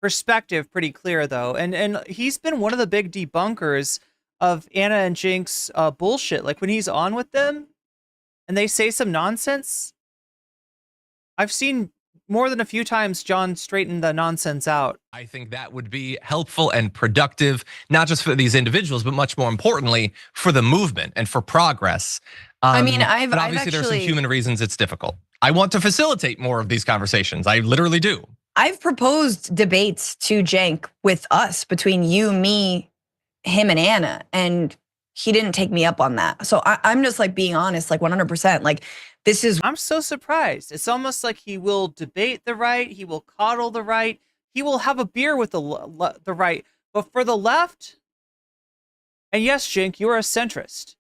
perspective pretty clear, though, and he's been one of the big debunkers of Anna and Cenk's bullshit. Like when he's on with them, and they say some nonsense. I've seen more than a few times John straighten the nonsense out. I think that would be helpful and productive, not just for these individuals, but much more importantly for the movement and for progress. I mean, but obviously there are some human reasons it's difficult. I want to facilitate more of these conversations. I literally do. I've proposed debates to Cenk with us between you, me, him, and Anna, and he didn't take me up on that. So I'm just like being honest, like 100%. Like this is. I'm so surprised. It's almost like he will debate the right. He will coddle the right. He will have a beer with the right. But for the left, and yes, Cenk, you're a centrist.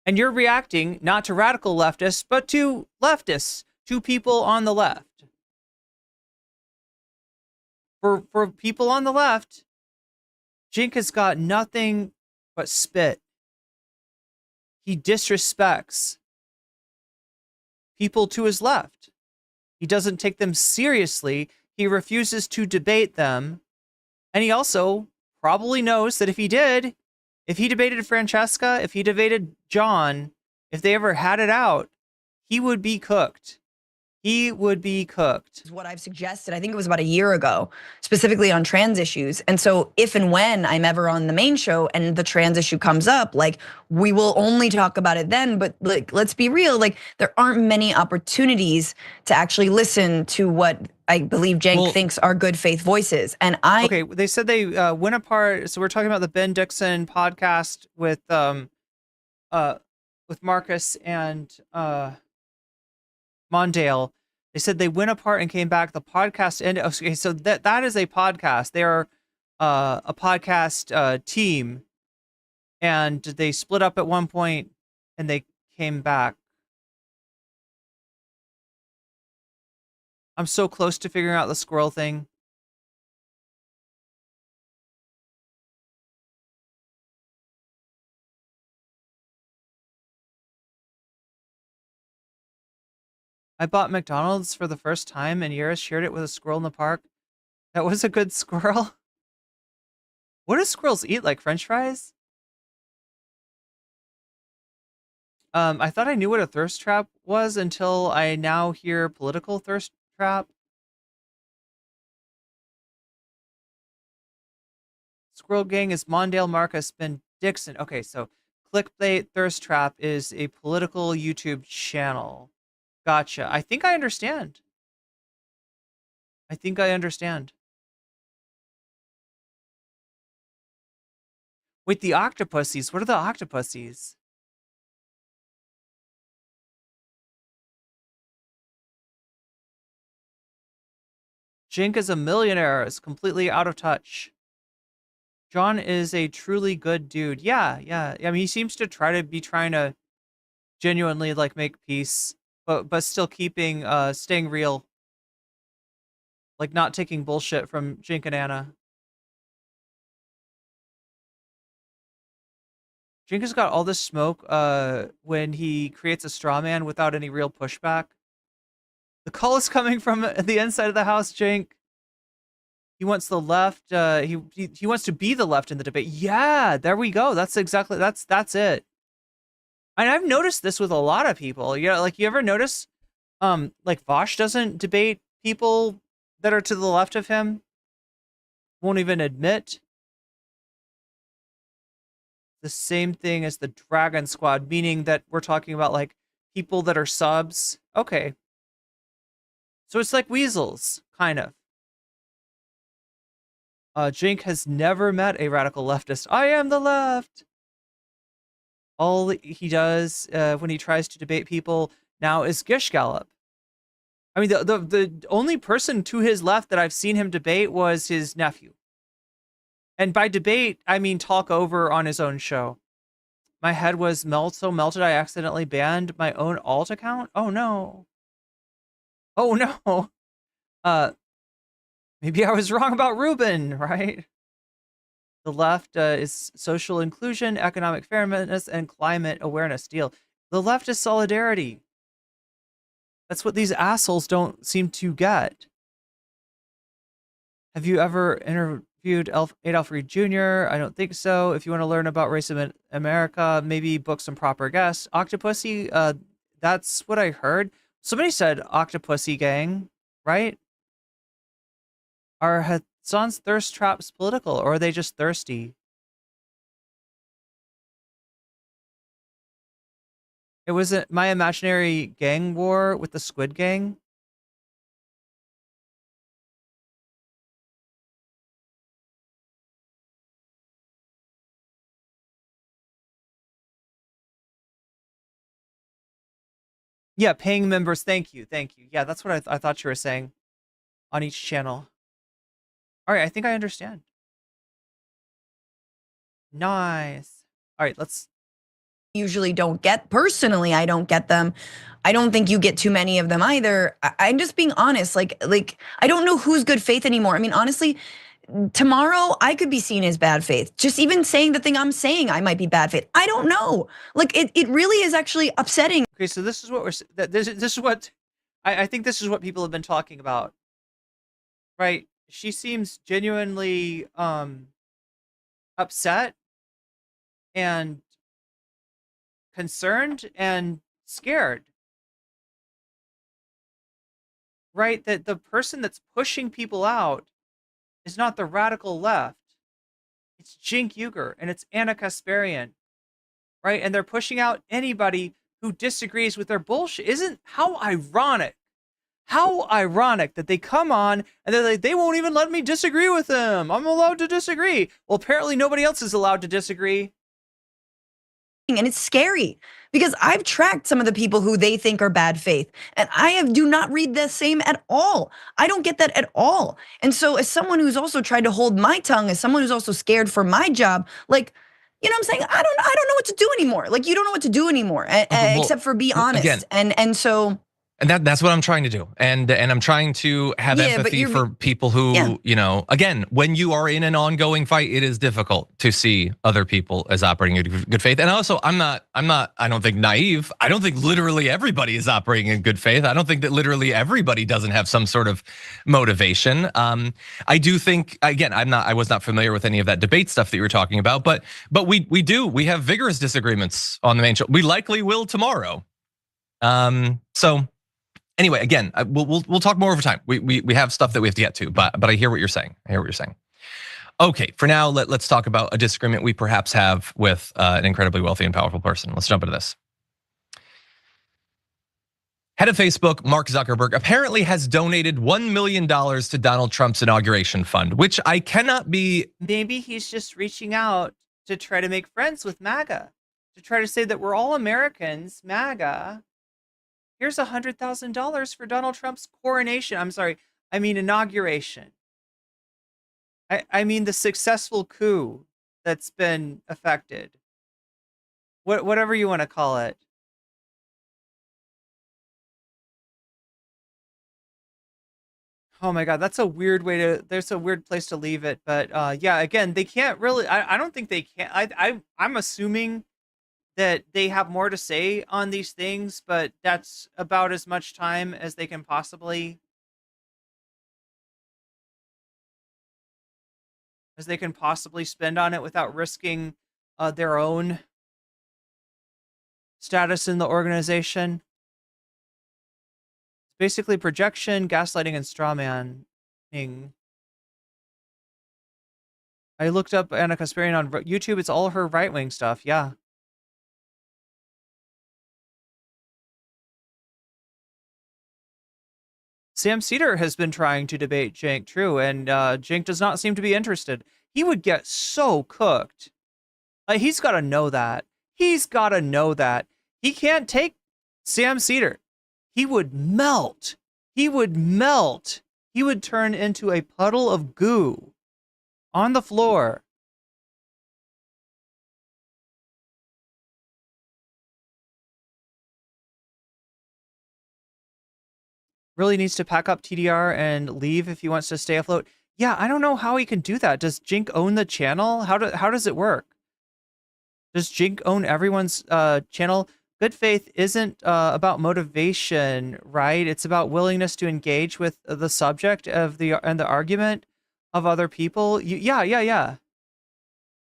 And you're reacting not to radical leftists, but to leftists, to people on the left. For people on the left, Cenk has got nothing but spit. he disrespects people to his left. He doesn't take them seriously. He refuses to debate them. And he also probably knows that if he debated Francesca, if he debated John, if they ever had it out, he would be cooked. He would be cooked. Is what I've suggested. I think it was about a year ago, specifically on trans issues. And so if and when I'm ever on the main show and the trans issue comes up, like, we will only talk about it then. But like, let's be real, like, there aren't many opportunities to actually listen to what I believe Cenk thinks are good faith voices. And Okay, they said they went apart. So we're talking about the Ben Dixon podcast with Marcus and Mondale. They said they went apart and came back. The podcast ended. Okay, so that is a podcast. They are a podcast team, and they split up at one point, and they came back. I'm so close to figuring out the squirrel thing. I bought McDonald's for the first time in years, shared it with a squirrel in the park. That was a good squirrel. What do squirrels eat, like French fries? I thought I knew what a thirst trap was until I now hear political thirst trap. Squirrel Gang is Mondale, Marcus, Ben Dixon. Okay, so Clickbait Thirst Trap is a political YouTube channel. Gotcha. I think I understand. I think I understand. Wait, the octopussies. What are the octopussies? Cenk is a millionaire, is completely out of touch. John is a truly good dude. Yeah. I mean, he seems to trying to genuinely like make peace, but still keeping staying real. Like not taking bullshit from Cenk and Anna. Cenk has got all this smoke when he creates a straw man without any real pushback. The call is coming from the inside of the house, Cenk. He wants the left. He wants to be the left in the debate. Yeah, there we go. That's exactly that's it. And I've noticed this with a lot of people. Yeah, like you ever notice, like Vosh doesn't debate people that are to the left of him. Won't even admit. The same thing as the Dragon Squad, meaning that we're talking about like people that are subs. Okay. So it's like weasels, kind of. Cenk has never met a radical leftist. I am the left. All he does when he tries to debate people now is gish gallop. I mean, the only person to his left that I've seen him debate was his nephew. And by debate, I mean talk over on his own show. My head was so melted I accidentally banned my own alt account. Oh no. Oh no. Maybe I was wrong about Ruben, right? The left is social inclusion, economic fairness, and climate awareness. Deal. The left is solidarity. That's what these assholes don't seem to get. Have you ever interviewed Adolf Reed Jr.? I don't think so. If you want to learn about racism in America, maybe book some proper guests. Octopussy, that's what I heard. Somebody said Octopussy Gang, right? Are Hassan's thirst traps political, or are they just thirsty? It was my imaginary gang war with the Squid Gang. Yeah, paying members. Thank you. Yeah, that's what I thought you were saying on each channel. All right, I think I understand. Nice. All right, let's. Usually don't get. Personally, I don't get them. I don't think you get too many of them either. I'm just being honest. Like I don't know who's good faith anymore. I mean, honestly, tomorrow I could be seen as bad faith. Just even saying the thing I'm saying, I might be bad faith. I don't know. Like it really is actually upsetting. Okay, so this is what this is what I think this is what people have been talking about, right? She seems genuinely upset and concerned and scared, right? That the person that's pushing people out is not the radical left. It's Cenk Uygur and it's Anna Kasparian, right? And they're pushing out anybody who disagrees with their bullshit. How ironic that they come on and they're like, they won't even let me disagree with them. I'm allowed to disagree. Well, apparently nobody else is allowed to disagree. And it's scary because I've tracked some of the people who they think are bad faith, and do not read the same at all. I don't get that at all. And so as someone who's also tried to hold my tongue, as someone who's also scared for my job, like, you know what I'm saying? I don't know what to do anymore. Like, you don't know what to do anymore, except for be honest. Again, and so. And that's what I'm trying to do. And I'm trying to have empathy for people who, you know, again, when you are in an ongoing fight, it is difficult to see other people as operating in good faith. And also, I don't think naive. I don't think literally everybody is operating in good faith. I don't think that literally everybody doesn't have some sort of motivation. I do think, again, I was not familiar with any of that debate stuff that you were talking about, but we have vigorous disagreements on the main show. We likely will tomorrow. So anyway, again, we'll talk more over time. We have stuff that we have to get to, but I hear what you're saying. Okay, for now, let's talk about a disagreement we perhaps have with an incredibly wealthy and powerful person. Let's jump into this. Head of Facebook, Mark Zuckerberg, apparently has donated $1 million to Donald Trump's inauguration fund, which I cannot be. Maybe he's just reaching out to try to make friends with MAGA, to try to say that we're all Americans, MAGA. Here's $100,000 for Donald Trump's coronation. Inauguration. I mean the successful coup that's been effected. Whatever you want to call it. Oh my God, that's a weird there's a weird place to leave it. But yeah, again, they can't really, I don't think they can. I'm assuming that they have more to say on these things, but that's about as much time as they can possibly spend on it without risking their own status in the organization. It's basically projection, gaslighting, and strawmanning. I looked up Anna Kasparian on YouTube. It's all her right-wing stuff. Yeah. Sam Cedar has been trying to debate Cenk, true, and Cenk does not seem to be interested. He would get so cooked. He's got to know that. He can't take Sam Cedar. He would melt. He would turn into a puddle of goo on the floor. Really needs to pack up TDR and leave if he wants to stay afloat. Yeah, I don't know how he can do that. Does Cenk own the channel? How does it work? Does Cenk own everyone's channel? Good faith isn't about motivation, right? It's about willingness to engage with the subject of the argument of other people. Yeah.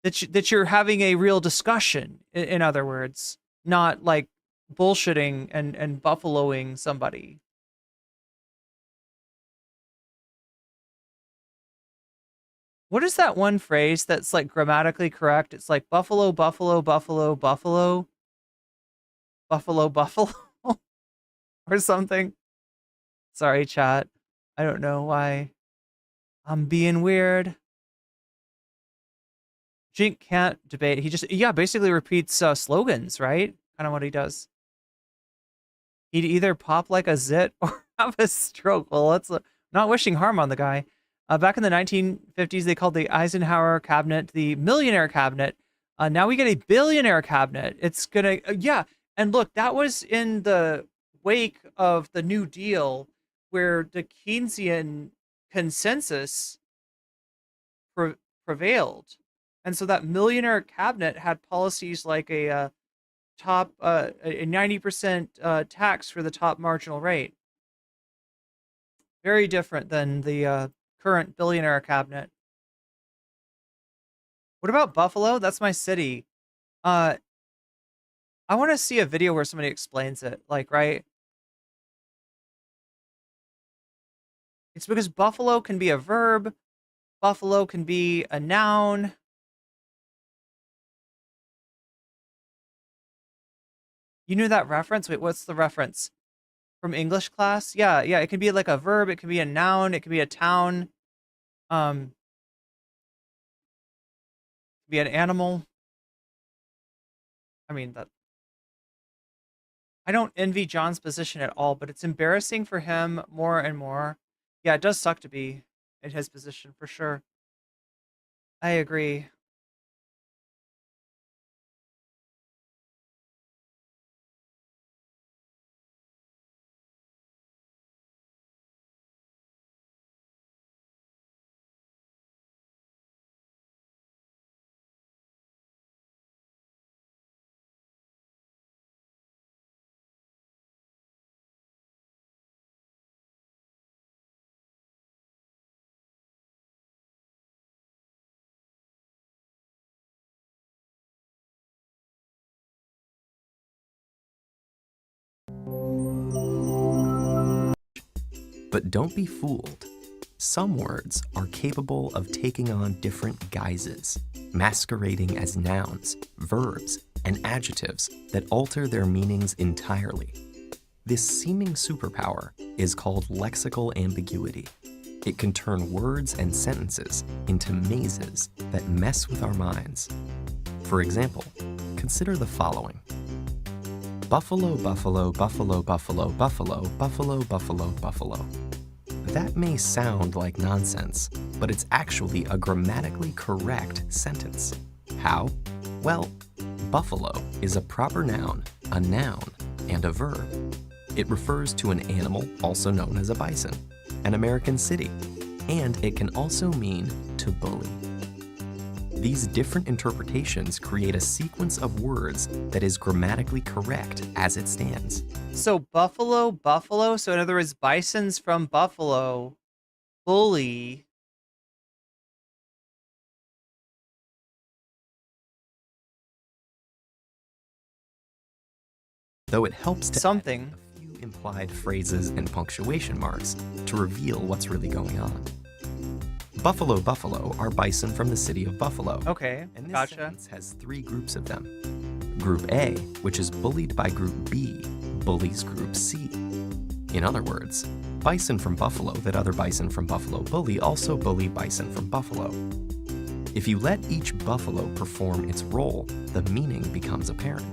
That you're having a real discussion. In other words, not like bullshitting and buffaloing somebody. What is that one phrase that's like grammatically correct? It's like buffalo, buffalo, buffalo, buffalo, buffalo, buffalo, or something. Sorry, chat. I don't know why I'm being weird. Cenk can't debate. He just, basically repeats slogans, right? Kind of what he does. He'd either pop like a zit or have a stroke. Well, not wishing harm on the guy. Back in the 1950s, they called the Eisenhower cabinet the millionaire cabinet. Now we get a billionaire cabinet. It's gonna, And look, that was in the wake of the New Deal, where the Keynesian consensus prevailed. And so that millionaire cabinet had policies like a 90% tax for the top marginal rate. Very different than the current billionaire cabinet. What about Buffalo? That's my city. I want to see a video where somebody explains it. Like, right? It's because buffalo can be a verb. Buffalo can be a noun. You knew that reference? Wait, what's the reference? From English class? Yeah, it can be like a verb, it can be a noun, it can be a town. It can be an animal. I mean, that I don't envy John's position at all, but it's embarrassing for him more and more. Yeah, it does suck to be in his position for sure. I agree. But don't be fooled. Some words are capable of taking on different guises, masquerading as nouns, verbs, and adjectives that alter their meanings entirely. This seeming superpower is called lexical ambiguity. It can turn words and sentences into mazes that mess with our minds. For example, consider the following. Buffalo, buffalo, buffalo, buffalo, buffalo, buffalo, buffalo, buffalo. That may sound like nonsense, but it's actually a grammatically correct sentence. How? Well, buffalo is a proper noun, a noun, and a verb. It refers to an animal also known as a bison, an American city, and it can also mean to bully. These different interpretations create a sequence of words that is grammatically correct as it stands. So buffalo, buffalo. So in other words, bison's from Buffalo. Bully. Though it helps to something. Add a few implied phrases and punctuation marks to reveal what's really going on. Buffalo, buffalo are bison from the city of Buffalo. Okay, and this gotcha. Sentence has three groups of them. Group A, which is bullied by Group B, bullies Group C. In other words, bison from Buffalo that other bison from Buffalo bully also bully bison from Buffalo. If you let each buffalo perform its role, the meaning becomes apparent.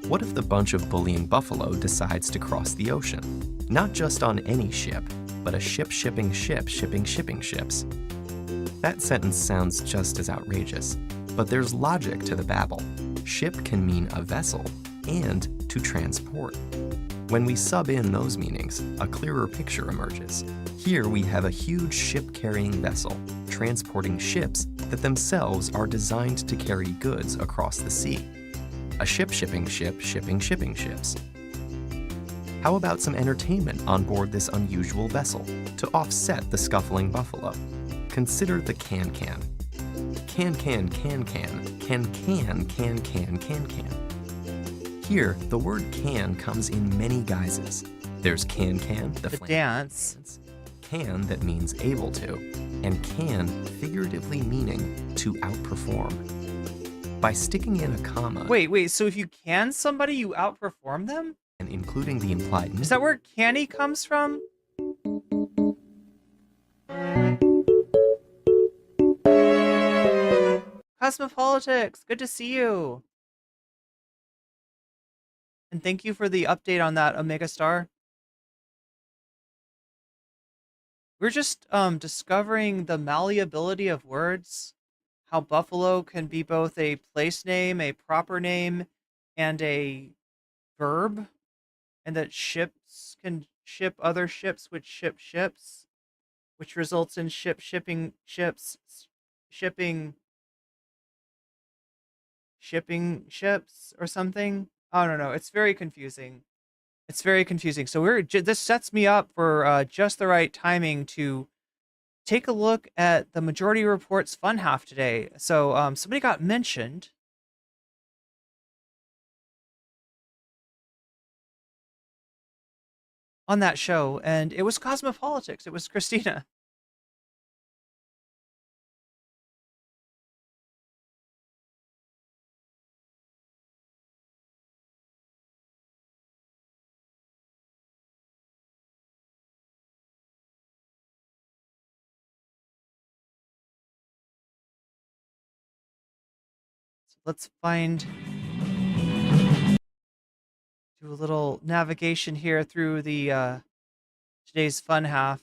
What if the bunch of bullying buffalo decides to cross the ocean? Not just on any ship, but a ship shipping shipping ships. That sentence sounds just as outrageous, but there's logic to the babble. Ship can mean a vessel and to transport. When we sub in those meanings, a clearer picture emerges. Here we have a huge ship-carrying vessel transporting ships that themselves are designed to carry goods across the sea. A ship shipping ships. How about some entertainment on board this unusual vessel to offset the scuffling buffalo? Consider the can-can. Can-can. Here, the word can comes in many guises. There's can-can, the dance. Can that means able to, and can figuratively meaning to outperform. By sticking in a comma... Wait, so if you can somebody, you outperform them? And including the implied... Is that where canny comes from? Cosmopolitics, good to see you. And thank you for the update on that, Omega Star. We're just discovering the malleability of words, how buffalo can be both a place name, a proper name, and a verb, and that ships can ship other ships which ship ships, which results in shipping ships. shipping ships or something. I don't know. It's very confusing. It's very confusing. So this sets me up for just the right timing to take a look at the Majority Report's fun half today. So somebody got mentioned. On that show, and it was Cosmopolitics. It was Christina. So let's do a little navigation here through the today's fun half.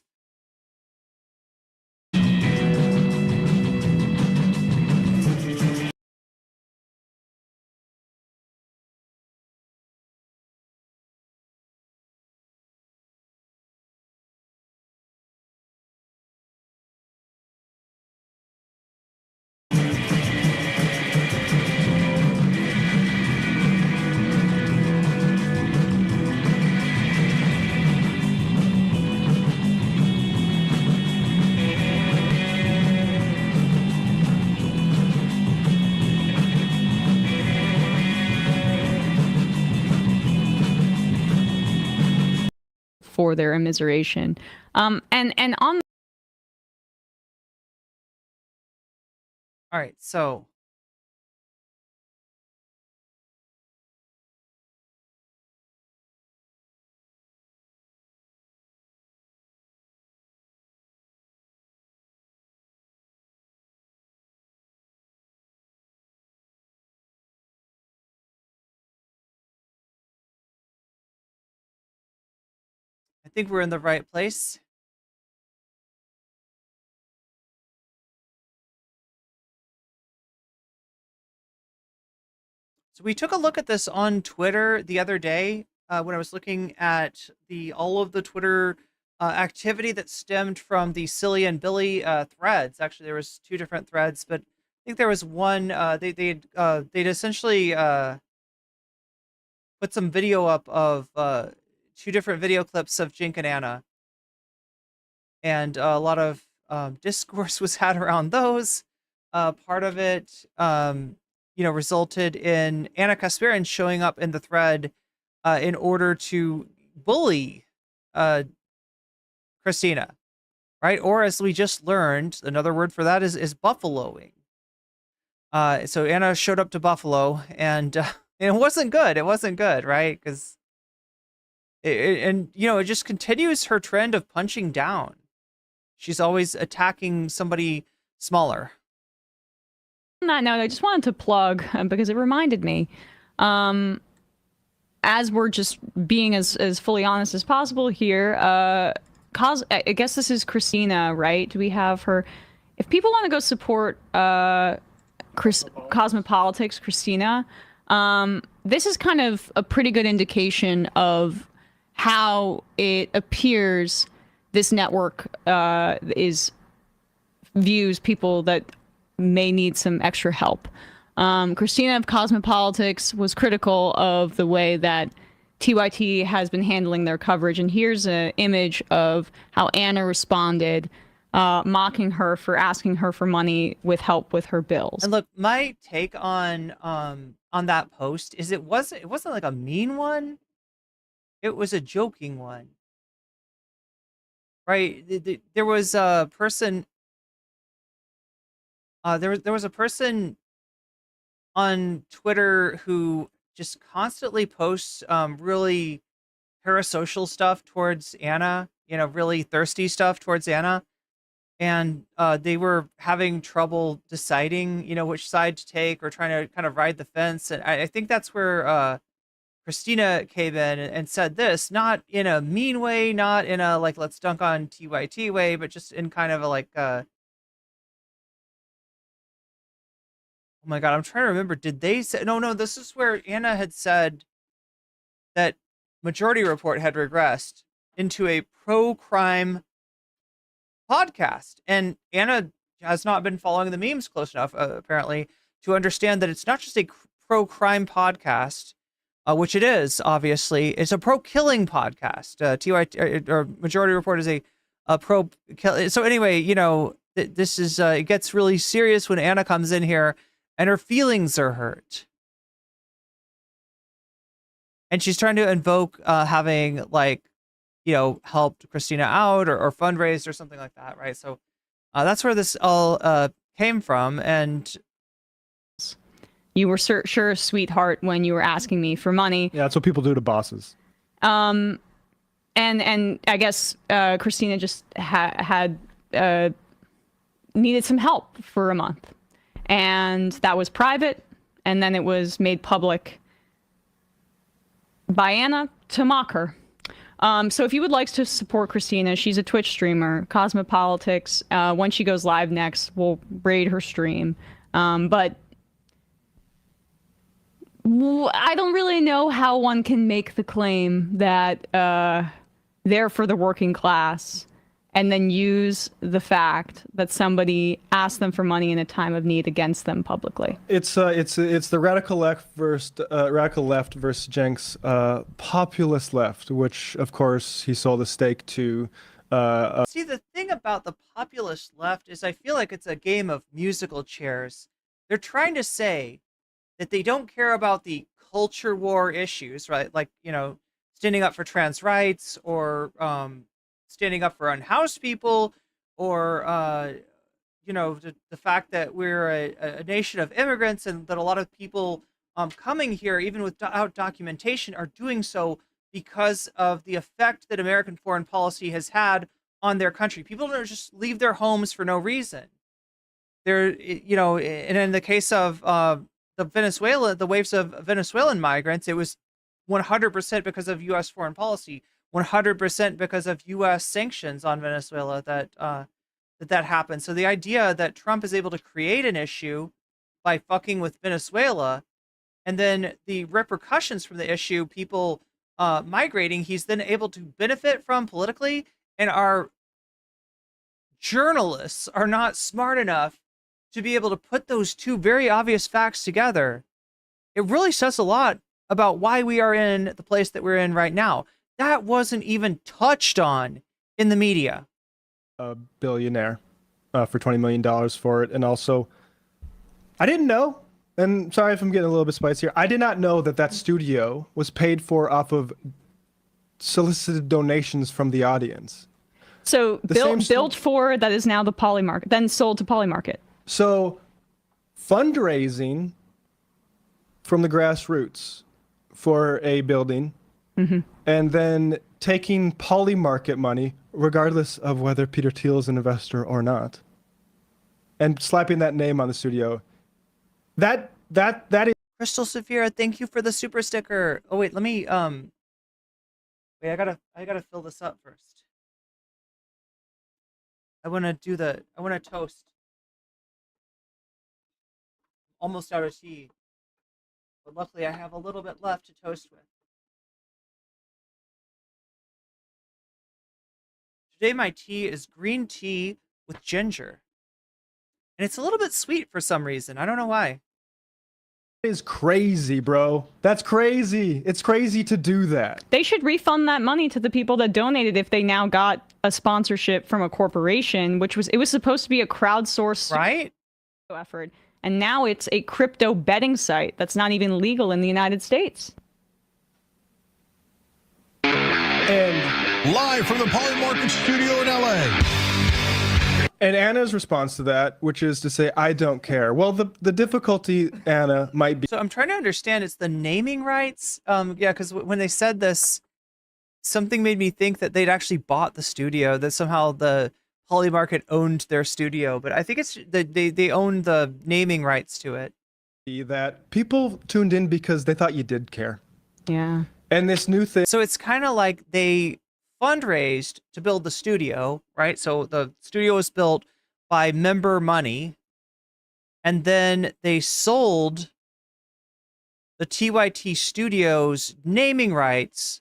For their immiseration. And on. All right, so. I think we're in the right place. So we took a look at this on Twitter the other day when I was looking at all of the Twitter activity that stemmed from the Silly and Billy threads. Actually, there was 2 different threads, but I think there was one. They'd essentially put some video up of 2 different video clips of Cenk and Anna, and a lot of discourse was had around those. Part of it, resulted in Anna Kaspirin showing up in the thread in order to bully Christina, right? Or as we just learned, another word for that is buffaloing. So Anna showed up to Buffalo, and it wasn't good. It wasn't good, right? Because it just continues her trend of punching down. She's always attacking somebody smaller. On that note, I just wanted to plug, because it reminded me, as we're just being as fully honest as possible here, I guess this is Christina, right? Do we have her? If people want to go support Cosmopolitics, Christina, this is kind of a pretty good indication of how it appears this network views people that may need some extra help. Christina of Cosmopolitics was critical of the way that TYT has been handling their coverage, and here's an image of how Anna responded, mocking her for asking her for money with help with her bills. And look, my take on that post is it wasn't like a mean one. It was a joking one. Right? There was a person there was a person on Twitter who just constantly posts really parasocial stuff towards Anna, really thirsty stuff towards Anna. And they were having trouble deciding, which side to take, or trying to kind of ride the fence. And I think that's where Christina came in and said this, not in a mean way, not in a like let's dunk on TYT way, but just in kind of a like oh my God, I'm trying to remember. Did they say no, this is where Anna had said that Majority Report had regressed into a pro-crime podcast. And Anna has not been following the memes close enough, apparently, to understand that it's not just a pro-crime podcast, which it is, obviously. It's a pro-killing podcast. TYT or Majority Report is a pro-kill. So anyway, you know, this is it gets really serious when Anna comes in here and her feelings are hurt. And she's trying to invoke having, like, you know, helped Christina out or fundraised or something like that, right? So that's where this all came from. And you were sure a sweetheart when you were asking me for money. Yeah, that's what people do to bosses. And I guess Christina just had needed some help for a month, and that was private, and then it was made public by Anna to mock her. So if you would like to support Christina, she's a Twitch streamer, Cosmopolitics. When she goes live next, we'll raid her stream. But I don't really know how one can make the claim that they're for the working class and then use the fact that somebody asked them for money in a time of need against them publicly. It's the radical left versus Cenk's populist left, which of course he sold a stake to. See, the thing about the populist left is I feel like it's a game of musical chairs. They're trying to say that they don't care about the culture war issues, right? Like, you know, standing up for trans rights or standing up for unhoused people, or you know, the fact that we're a nation of immigrants and that a lot of people coming here, even without documentation, are doing so because of the effect that American foreign policy has had on their country. People don't just leave their homes for no reason. They're, you know, and in the case of the waves of Venezuelan migrants, it was 100% because of U.S. foreign policy. 100% because of U.S. sanctions on Venezuela that happened. So the idea that Trump is able to create an issue by fucking with Venezuela, and then the repercussions from the issue, people migrating, he's then able to benefit from politically, and our journalists are not smart enough to be able to put those two very obvious facts together. It really says a lot about why we are in the place that we're in right now. That wasn't even touched on in the media. A billionaire for $20 million for it. And also, I didn't know, and sorry if I'm getting a little bit spicy here, I did not know that studio was paid for off of solicited donations from the audience. So built for, that is now the Poly Market, then sold to Poly Market. So fundraising from the grassroots for a building, and then taking Poly Market money, regardless of whether Peter Thiel is an investor or not, and slapping that name on the studio. That is Crystal Saphira, thank you for the super sticker. Oh wait, let me wait, I gotta fill this up first. I wanna toast. Almost out of tea. But luckily I have a little bit left to toast with. Today my tea is green tea with ginger. And it's a little bit sweet for some reason. I don't know why. That is crazy, bro. That's crazy. It's crazy to do that. They should refund that money to the people that donated if they now got a sponsorship from a corporation, it was supposed to be a crowdsourced effort. And now it's a crypto betting site that's not even legal in the United States. And live from the Poly Market studio in LA. And Anna's response to that, which is to say, I don't care. Well, the difficulty, Anna, might be... So I'm trying to understand, it's the naming rights? Yeah, because when they said this, something made me think that they'd actually bought the studio, that somehow the Poly Market owned their studio. But I think it's they own the naming rights to it. That people tuned in because they thought you did care. Yeah. And this new thing... So it's kind of like they fundraised to build the studio, right? So the studio was built by member money, and then they sold the TYT Studios naming rights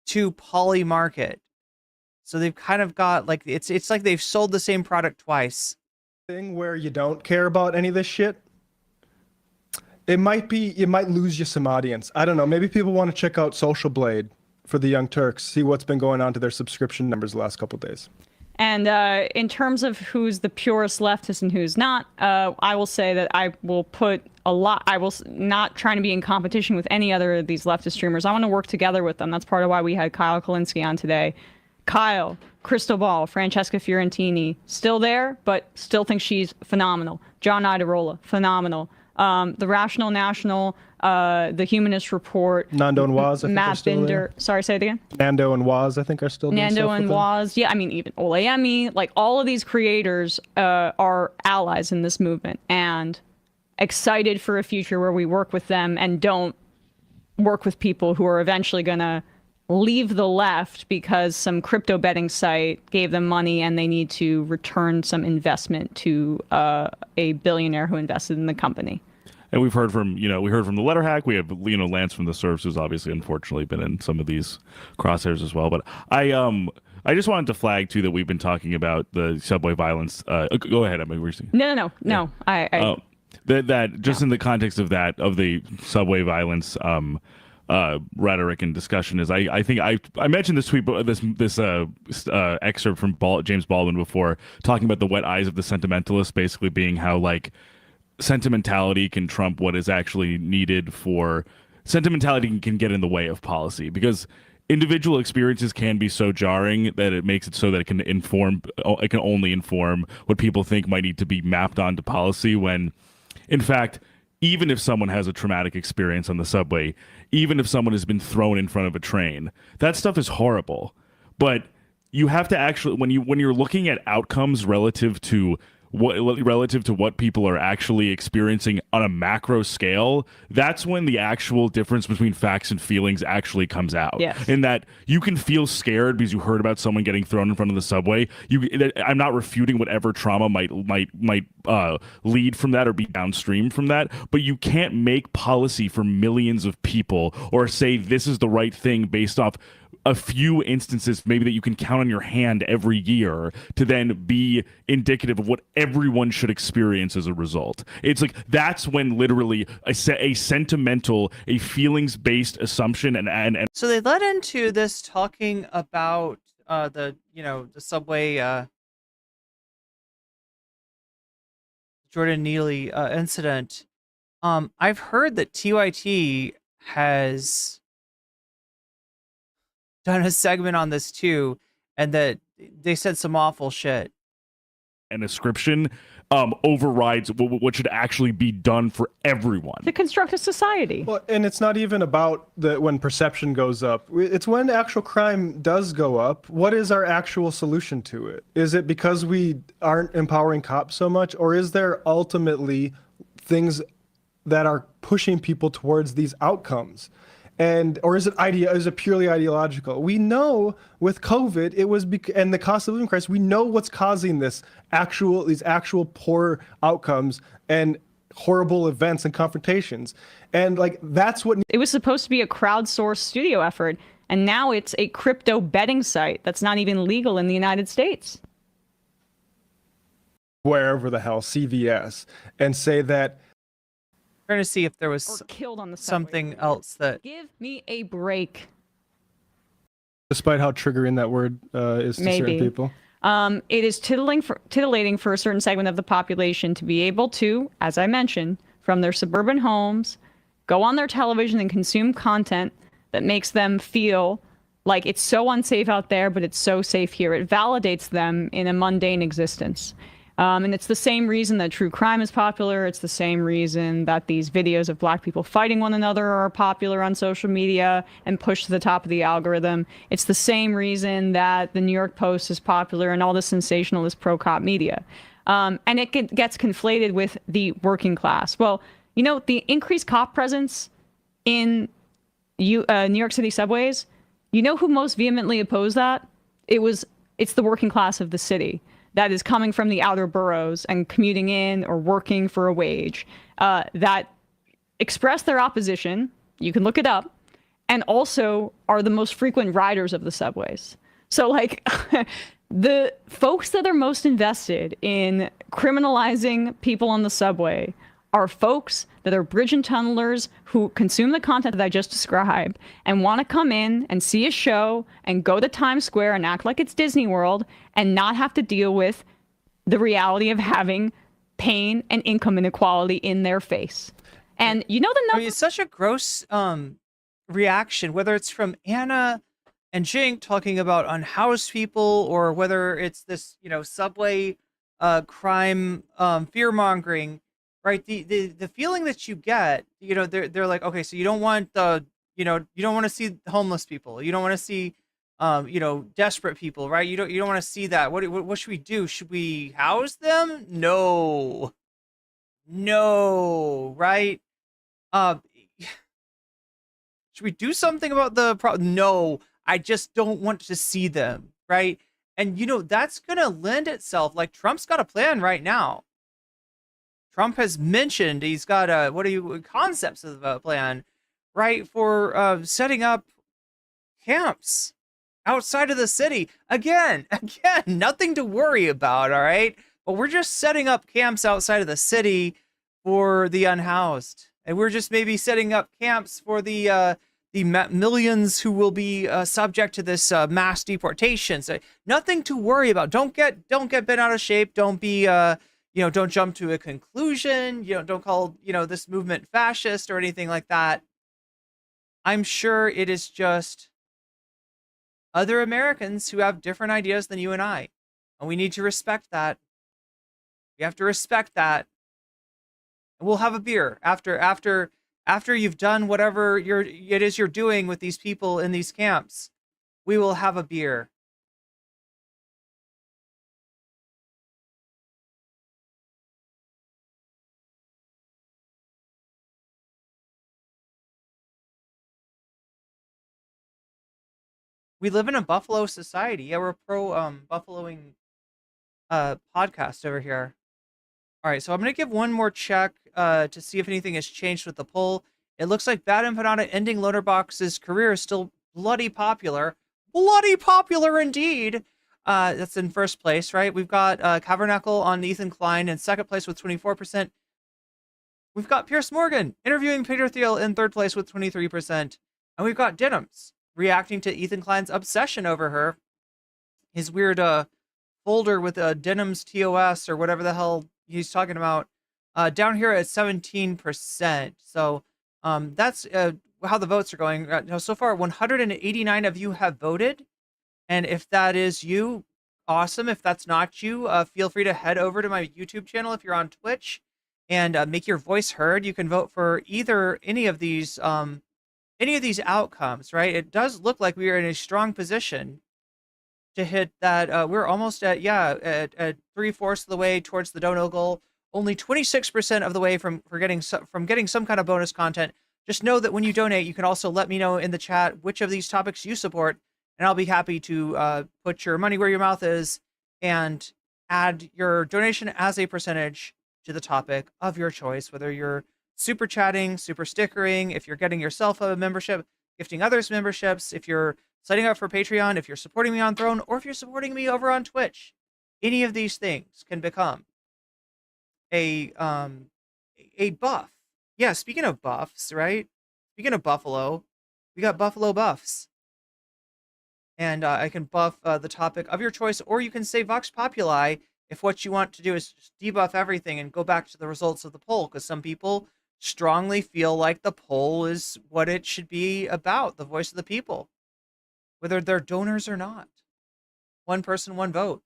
to Poly Market. So they've kind of got like it's like they've sold the same product twice. thing where you don't care about any of this shit, it might lose you some audience. I don't know. Maybe people want to check out Social Blade for the Young Turks, see what's been going on to their subscription numbers the last couple of days. And in terms of who's the purest leftist and who's not, I will say that I will put a lot. I will not trying to be in competition with any other of these leftist streamers. I want to work together with them. That's part of why we had Kyle Kalinske on today. Kyle, Crystal Ball, Francesca Fiorentini, still there, but still think she's phenomenal. John Idarola, phenomenal. The Rational National, the Humanist Report, Nando and Waz, I think Matt are still Binder. there. Sorry, say it again. Nando and Waz, I think, are still doing Nando stuff and with them. Waz. Yeah, I mean, even Olayemi, like all of these creators are allies in this movement and excited for a future where we work with them and don't work with people who are eventually going to leave the left because some crypto betting site gave them money and they need to return some investment to a billionaire who invested in the company. And we've heard from, we heard from the Letter Hack. We have, Lance from the Serfs, who's obviously, unfortunately, been in some of these crosshairs as well. But I just wanted to flag too that we've been talking about the subway violence. Go ahead, Emma. No. Yeah. That just in the context of that, of the subway violence rhetoric and discussion, is I think I mentioned this tweet, this excerpt from James Baldwin before, talking about the wet eyes of the sentimentalists, basically being how like sentimentality can trump what is actually needed for sentimentality can get in the way of policy, because individual experiences can be so jarring that it makes it so that it can only inform what people think might need to be mapped onto policy, when in fact, even if someone has a traumatic experience on the subway, even if someone has been thrown in front of a train, that stuff is horrible. But you have to actually, when you're looking at outcomes relative to what people are actually experiencing on a macro scale, that's when the actual difference between facts and feelings actually comes out. Yes. In that you can feel scared because you heard about someone getting thrown in front of the subway. I'm not refuting whatever trauma might lead from that or be downstream from that, but you can't make policy for millions of people or say this is the right thing based off a few instances maybe that you can count on your hand every year to then be indicative of what everyone should experience as a result. It's like that's when literally a sentimental, a feelings-based assumption and So they led into this talking about the subway Jordan Neely incident. I've heard that TYT has done a segment on this too, and that they said some awful shit. An ascription overrides what should actually be done for everyone. To construct a society. Well, and it's not even about when perception goes up. It's when actual crime does go up. What is our actual solution to it? Is it because we aren't empowering cops so much, or is there ultimately things that are pushing people towards these outcomes? Or is it purely ideological? We know with COVID, it was and the cost of living crisis, we know what's causing these actual poor outcomes and horrible events and confrontations. And that's what it was supposed to be, a crowdsourced studio effort, and now it's a crypto betting site that's not even legal in the United States. Wherever the hell, CVS, and say that. Trying to see if there was killed on the something else that. Give me a break. Despite how triggering that word is to certain people. It is titillating for a certain segment of the population to be able to, as I mentioned, from their suburban homes, go on their television and consume content that makes them feel like it's so unsafe out there, but it's so safe here. It validates them in a mundane existence. And it's the same reason that true crime is popular. It's the same reason that these videos of black people fighting one another are popular on social media and pushed to the top of the algorithm. It's the same reason that the New York Post is popular and all the sensationalist pro-cop media. And it gets conflated with the working class. Well, the increased cop presence in New York City subways, who most vehemently opposed that? It's the working class of the city that is coming from the outer boroughs and commuting in or working for a wage, that express their opposition. You can look it up, and also are the most frequent riders of the subways. So The folks that are most invested in criminalizing people on the subway are folks that are bridge and tunnelers who consume the content that I just described and want to come in and see a show and go to Times Square and act like it's Disney World and not have to deal with the reality of having pain and income inequality in their face. And you know the number. I mean, it's such a gross reaction, whether it's from Anna and Cenk talking about unhoused people, or whether it's this, subway crime fear mongering, right? The feeling that you get, they're like, okay, so you don't want you don't want to see homeless people, you don't want to see desperate people, right? You don't want to see that. What should we do? Should we house them? No, right? Should we do something about the problem? No, I just don't want to see them, right? And that's gonna lend itself. Like, Trump's got a plan right now. Trump has mentioned he's got concepts of a plan, right, for setting up camps outside of the city. Again, nothing to worry about, all right? But we're just setting up camps outside of the city for the unhoused. And we're just maybe setting up camps for the millions who will be subject to this mass deportation. So nothing to worry about. Don't get bent out of shape. Don't be don't jump to a conclusion. Don't call this movement fascist or anything like that. I'm sure it is just other Americans who have different ideas than you and I, and we need to respect that. We have to respect that. We'll have a beer after you've done whatever it is you're doing with these people in these camps. We will have a beer. We live in a Buffalo society. Yeah, we're pro Buffaloing podcast over here. All right, so I'm going to give one more check to see if anything has changed with the poll. It looks like Bad Empanada ending Loaderbox's career is still bloody popular. Bloody popular indeed. That's in first place, right? We've got Cavernacle on Ethan Klein in second place with 24%. We've got Pierce Morgan interviewing Peter Thiel in third place with 23%. And we've got Denims reacting to Ethan Klein's obsession over her. His weird folder with Denims TOS or whatever the hell he's talking about, down here at 17%. So that's how the votes are going. So far, 189 of you have voted. And if that is you, awesome. If that's not you, feel free to head over to my YouTube channel if you're on Twitch and make your voice heard. You can vote for any of these outcomes, right? It does look like we are in a strong position to hit that. We're almost at 3/4 of the way towards the dono goal. Only 26% of the way from getting some kind of bonus content. Just know that when you donate, you can also let me know in the chat which of these topics you support, and I'll be happy to put your money where your mouth is and add your donation as a percentage to the topic of your choice, whether you're super chatting, super stickering, if you're getting yourself a membership, gifting others memberships, if you're signing up for Patreon, if you're supporting me on Throne, or if you're supporting me over on Twitch. Any of these things can become a buff. Yeah, speaking of buffs, right? Speaking of Buffalo, we got Buffalo buffs. And I can buff the topic of your choice, or you can say Vox Populi if what you want to do is just debuff everything and go back to the results of the poll, because some people strongly feel like the poll is what it should be about, the voice of the people, whether they're donors or not. One person, one vote.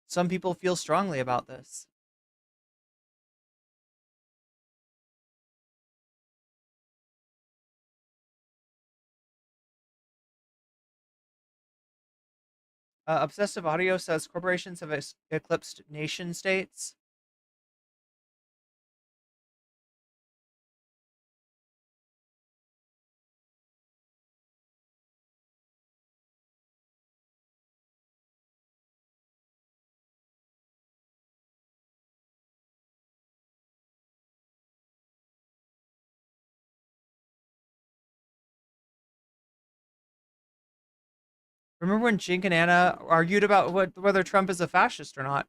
Some people feel strongly about this. Obsessive Audio says corporations have eclipsed nation states. Remember when Cenk and Anna argued about whether Trump is a fascist or not?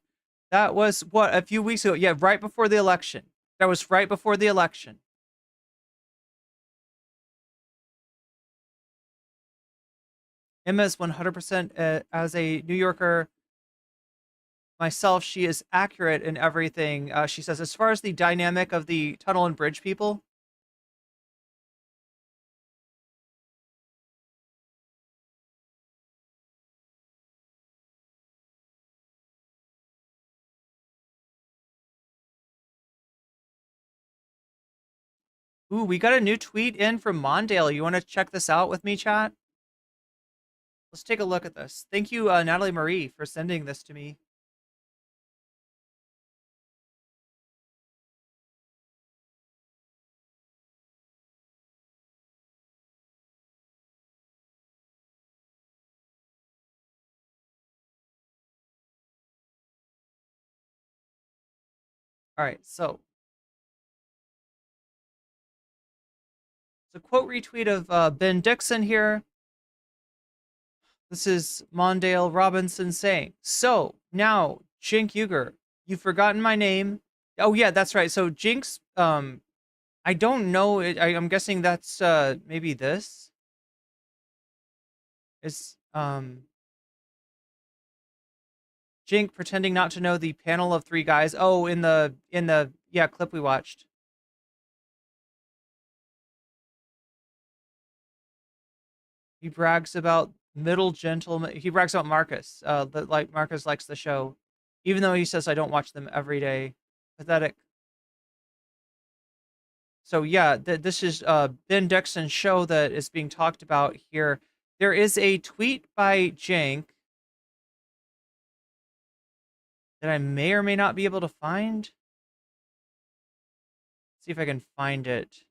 That was what, a few weeks ago. Yeah, right before the election. That was right before the election. Emma is 100% as a New Yorker myself. She is accurate in everything. She says, as far as the dynamic of the tunnel and bridge people, ooh, we got a new tweet in from Mondale. You want to check this out with me, chat? Let's take a look at this. Thank you, Natalie Marie, for sending this to me. All right, so it's a quote retweet of Ben Dixon here. This is Mondale Robinson saying, so now, Cenk Uygur, you've forgotten my name. Oh yeah, that's right. So Jinx, I don't know. I'm guessing that's maybe this. Is Cenk pretending not to know the panel of three guys? Oh, in the clip we watched. He brags about middle gentleman. He brags about Marcus. That like Marcus likes the show, even though he says I don't watch them every day. Pathetic. So yeah, this is Ben Dixon's show that is being talked about here. There is a tweet by Cenk that I may or may not be able to find. Let's see if I can find it.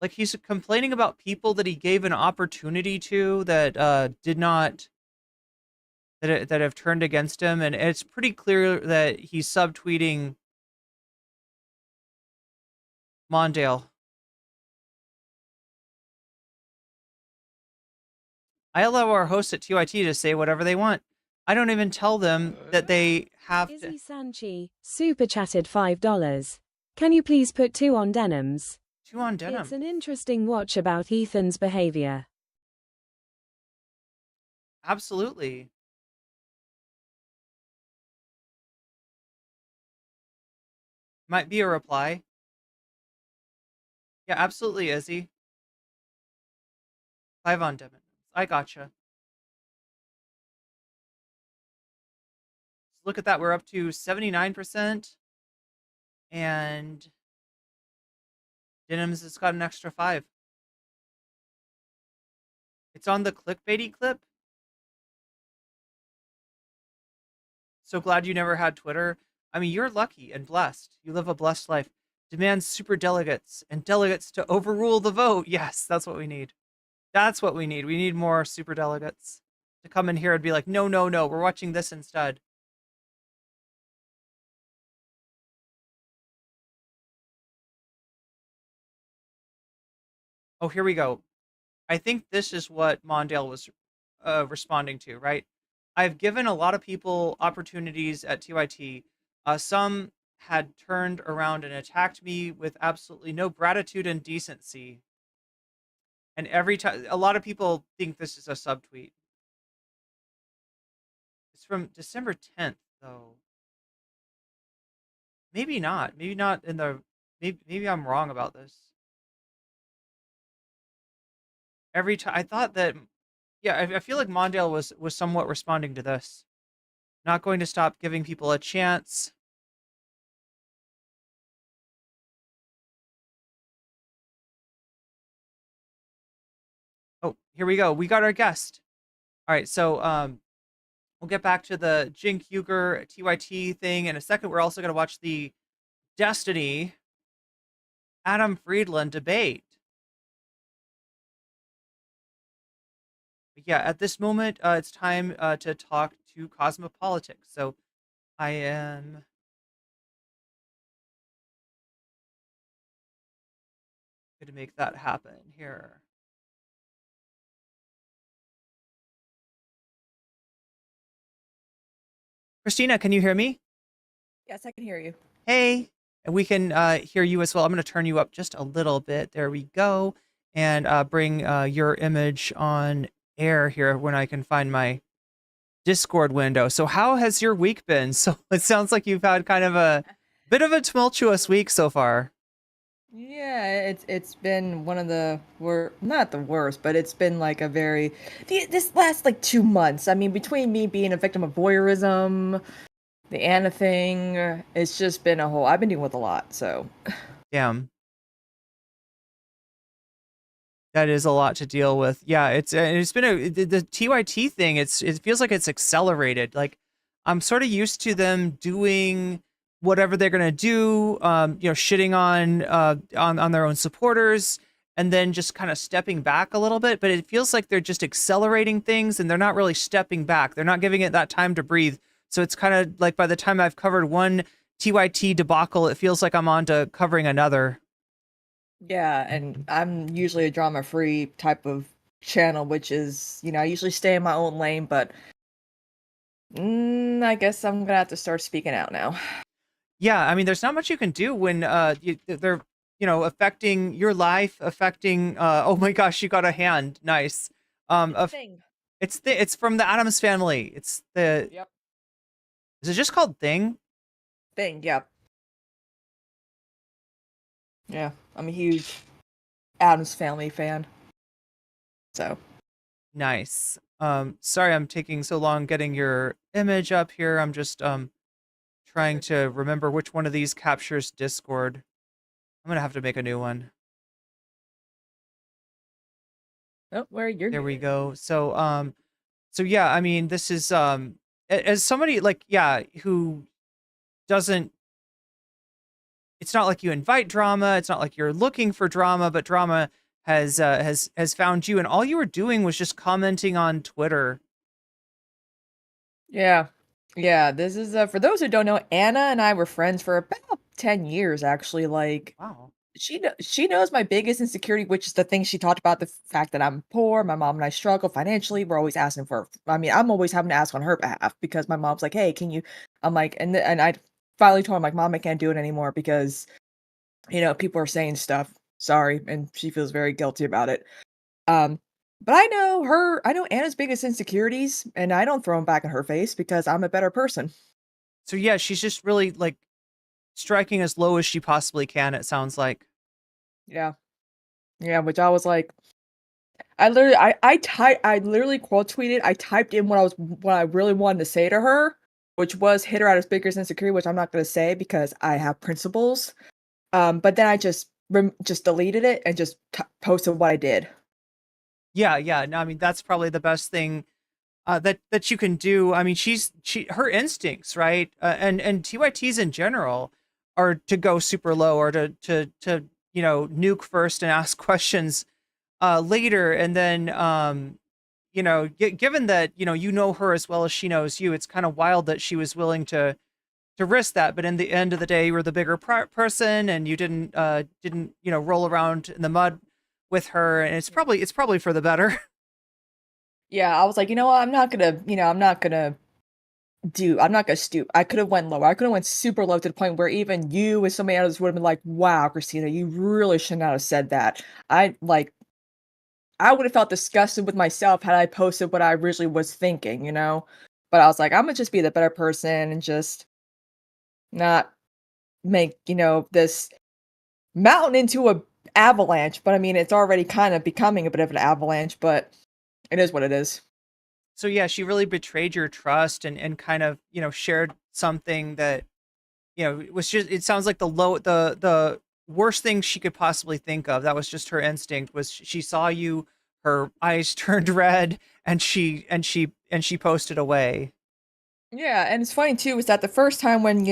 Like he's complaining about people that he gave an opportunity to that did not that have turned against him, and it's pretty clear that he's subtweeting Mondale. I allow our hosts at TYT to say whatever they want. I don't even tell them that they have to. Izzy Sanchi, super chatted $5. Can you please put 2 on denims? 2 on denim. It's an interesting watch about Ethan's behavior. Absolutely. Might be a reply. Yeah, absolutely, Izzy. 5 on denim. I gotcha. Look at that. We're up to 79%. And Denims has got an extra 5. It's on the clickbaity clip. So glad you never had Twitter. I mean, you're lucky and blessed. You live a blessed life. Demand super delegates and delegates to overrule the vote. Yes, that's what we need. That's what we need. We need more super delegates to come in here and be like, no, no, no, we're watching this instead. Oh, here we go. I think this is what Mondale was responding to, right? I've given a lot of people opportunities at TYT. Some had turned around and attacked me with absolutely no gratitude and decency. And every time, a lot of people think this is a subtweet. It's from December 10th, though. Maybe not. Maybe not in the. Maybe I'm wrong about this. Every time I thought that, yeah, I feel like Mondale was somewhat responding to this. Not going to stop giving people a chance. Oh, here we go. We got our guest. All right, so we'll get back to the Cenk Uygur TYT thing in a second. We're also going to watch the Destiny Adam Friedland debate. But yeah, at this moment, it's time to talk to cosmopolitics. So I am going to make that happen here. Christina, can you hear me? Yes, I can hear you. Hey, and we can hear you as well. I'm going to turn you up just a little bit. There we go. And bring your image on air here when I can find my Discord window. So how has your week been? So it sounds like you've had kind of a bit of a tumultuous week so far. Yeah, it's been one of the not the worst, but it's been like a very this last like 2 months. I mean, between me being a victim of voyeurism, the Anna thing, it's just been a whole. I've been dealing with a lot, so. Damn. That is a lot to deal with. Yeah, it's been the TYT thing. It feels like it's accelerated. Like I'm sort of used to them doing whatever they're gonna do. Shitting on their own supporters, and then just kind of stepping back a little bit. But it feels like they're just accelerating things, and they're not really stepping back. They're not giving it that time to breathe. So it's kind of like by the time I've covered one TYT debacle, it feels like I'm on to covering another. Yeah, and I'm usually a drama-free type of channel, which is, I usually stay in my own lane, but I guess I'm gonna have to start speaking out now. Yeah, I mean, there's not much you can do when they're affecting your life, affecting. Oh my gosh, you got a hand, nice. Thing. It's from the Addams Family. It's the. Yep. Is it just called Thing? Thing, yep. Yeah, I'm a huge Addams Family fan. So. Nice. Sorry I'm taking so long getting your image up here. I'm just trying to remember which one of these captures Discord. I'm gonna have to make a new one. Oh, where you're There we go. So yeah, I mean, this is as somebody like, yeah, who doesn't, it's not like you invite drama, it's not like you're looking for drama, but drama has found you, and all you were doing was just commenting on Twitter. Yeah. Yeah, this is for those who don't know, Anna and I were friends for about 10 years actually. Like, wow. She knows my biggest insecurity, which is the thing she talked about, the fact that I'm poor, my mom and I struggle financially. We're always asking for, I mean, I'm always having to ask on her behalf because my mom's like, "Hey, can you?" I'm like, and I finally told her, like, "Mom, I can't do it anymore because people are saying stuff. Sorry." And she feels very guilty about it. But I know Anna's biggest insecurities, and I don't throw them back in her face because I'm a better person. So yeah, she's just really like striking as low as she possibly can, it sounds like. Yeah. Yeah, which I was like, I literally quote tweeted, I typed in what I really wanted to say to her, which was hit her at her biggest insecurity, which I'm not going to say because I have principles. But then I just deleted it and just posted what I did. Yeah. No, I mean, that's probably the best thing that you can do. I mean, her instincts, right? And TYTs in general are to go super low, or to nuke first and ask questions later. And then given that you know her as well as she knows you, it's kind of wild that she was willing to risk that. But in the end of the day, you were the bigger person, and you didn't roll around in the mud with her, and it's probably for the better. Yeah, I was like, you know what? I'm not gonna stoop. I could have went lower. I could have went super low to the point where even you and somebody else would have been like, "Wow, Christina, you really should not have said that." I would have felt disgusted with myself had I posted what I originally was thinking, But I was like, I'm gonna just be the better person and just not make this mountain into a avalanche. But I mean, it's already kind of becoming a bit of an avalanche. But it is what it is. So yeah, she really betrayed your trust and kind of, shared something that, was just, it sounds like the worst thing she could possibly think of. That was just her instinct. Was she saw you, her eyes turned red, and she posted away. Yeah, and it's funny too is that the first time when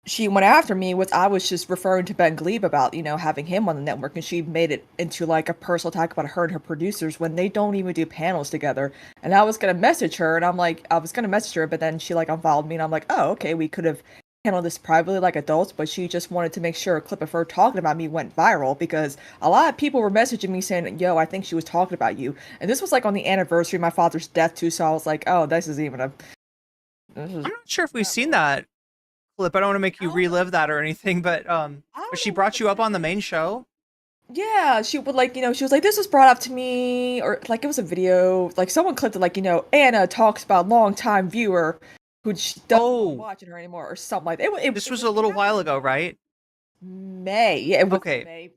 she went after me was I was just referring to Ben Glebe about, having him on the network, and she made it into like a personal attack about her and her producers when they don't even do panels together. And I was gonna message her, and I was gonna message her, but then she like unfollowed me, and I'm like, oh, okay, we could have handled this privately like adults, but she just wanted to make sure a clip of her talking about me went viral because a lot of people were messaging me saying, yo, I think she was talking about you. And this was like on the anniversary of my father's death too, so I was like, oh, this is even a I'm not sure if we've seen that clip. I don't want to make you relive that or anything, but she brought you up on the main show. Yeah, she would she was like, this was brought up to me, or like it was a video, like someone clipped it, like, Anna talks about longtime viewer who doesn't watching her anymore, or something like that. This was a little while ago, right? May. Yeah, it was May.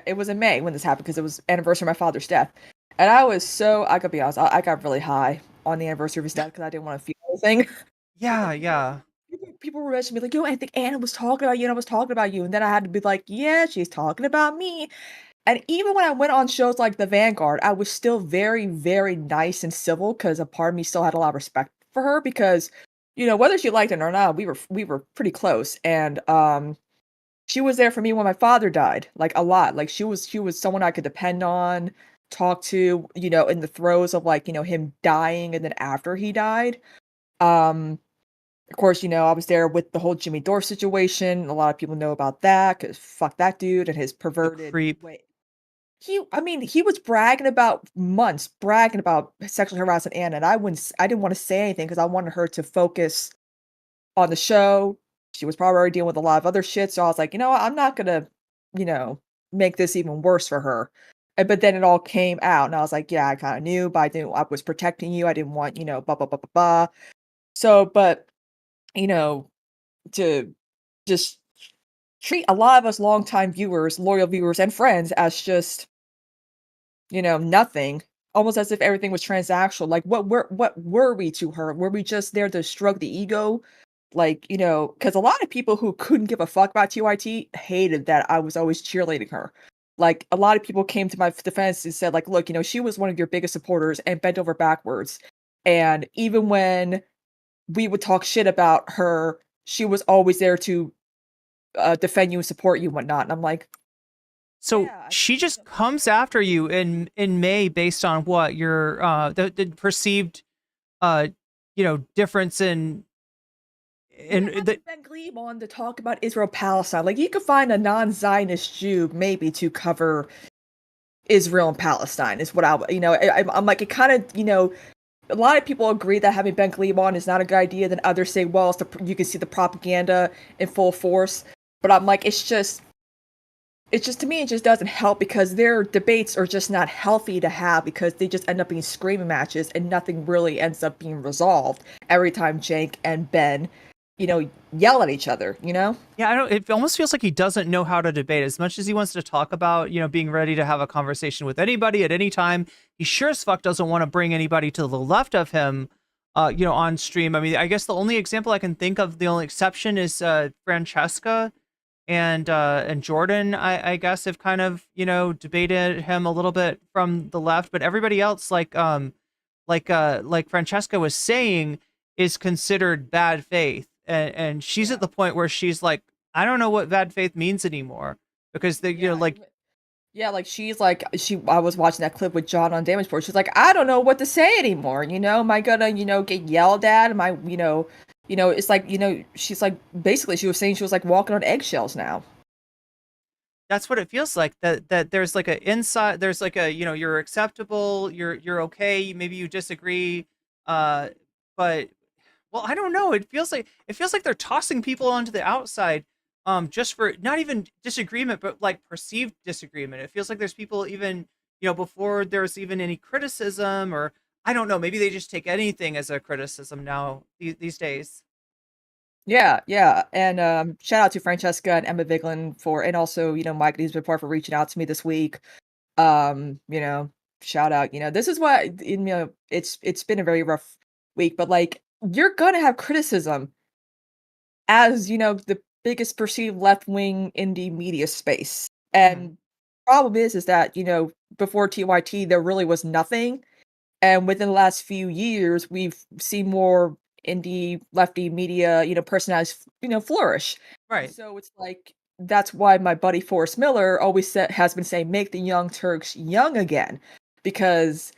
It was in May when this happened because it was anniversary of my father's death. And I gotta be honest, I got really high on the anniversary of his death because I didn't want to feel anything. Yeah. People were messaging me like, yo, I think Anna was talking about you, and I was talking about you. And then I had to be like, yeah, she's talking about me. And even when I went on shows like The Vanguard, I was still very, very nice and civil because a part of me still had a lot of respect for her because, whether she liked it or not, we were pretty close. And she was there for me when my father died, like a lot. Like she was someone I could depend on, talk to, in the throes of like, him dying and then after he died. Of course, I was there with the whole Jimmy Dore situation. A lot of people know about that because fuck that dude and his perverted way. He was bragging about sexually harassing Anna, and I didn't want to say anything because I wanted her to focus on the show. She was probably already dealing with a lot of other shit, so I was like, what, I'm not gonna, make this even worse for her. But then it all came out, and I was like, yeah, I kind of knew, but I was protecting you. I didn't want, blah blah blah blah blah. So, but to just treat a lot of us longtime viewers, loyal viewers, and friends as just, nothing, almost as if everything was transactional. Like, what were we to her? Were we just there to stroke the ego? Like, because a lot of people who couldn't give a fuck about TYT hated that I was always cheerleading her. Like, a lot of people came to my defense and said, like, look, she was one of your biggest supporters and bent over backwards. And even when we would talk shit about her, she was always there to defend you and support you and whatnot. And I'm like, so she just comes after you in May based on what your the perceived difference in Ben Glebe on to talk about Israel Palestine. Like, you could find a non-Zionist Jew maybe to cover Israel and Palestine is what I'm like, it kind of, a lot of people agree that having Ben Glebe on is not a good idea. Then others say, well, you can see the propaganda in full force. But I'm like, it's just to me, it just doesn't help because their debates are just not healthy to have because they just end up being screaming matches and nothing really ends up being resolved every time Cenk and Ben, yell at each other, Yeah, I don't. It almost feels like he doesn't know how to debate as much as he wants to talk about, being ready to have a conversation with anybody at any time. He sure as fuck doesn't want to bring anybody to the left of him, on stream. I mean, I guess the only example I can think of, the only exception is Francesca and Jordan. I guess have kind of debated him a little bit from the left, but everybody else, like Francesca was saying, is considered bad faith. And she's at the point where she's like, I don't know what bad faith means anymore because they, yeah, like I was watching that clip with John on Damage Board. She's like, I don't know what to say anymore. Am I gonna, get yelled at? Am I, it's like, she's like, basically she was saying she was like walking on eggshells now. That's what it feels like. That there's like there's like a, you're acceptable, you're okay, maybe you disagree, but well, I don't know. It feels like they're tossing people onto the outside, just for not even disagreement, but like perceived disagreement. It feels like there's people even, before there's even any criticism, or I don't know. Maybe they just take anything as a criticism now these days. Yeah, and shout out to Francesca and Emma Vigeland and also Mike Neesmith for reaching out to me this week. Shout out. This is why it's been a very rough week, but like, you're gonna have criticism as the biggest perceived left-wing indie media space. And problem is that before TYT there really was nothing, and within the last few years we've seen more indie lefty media, personalities, flourish. Right. So it's like that's why my buddy Forrest Miller always has been saying, make the Young Turks young again, because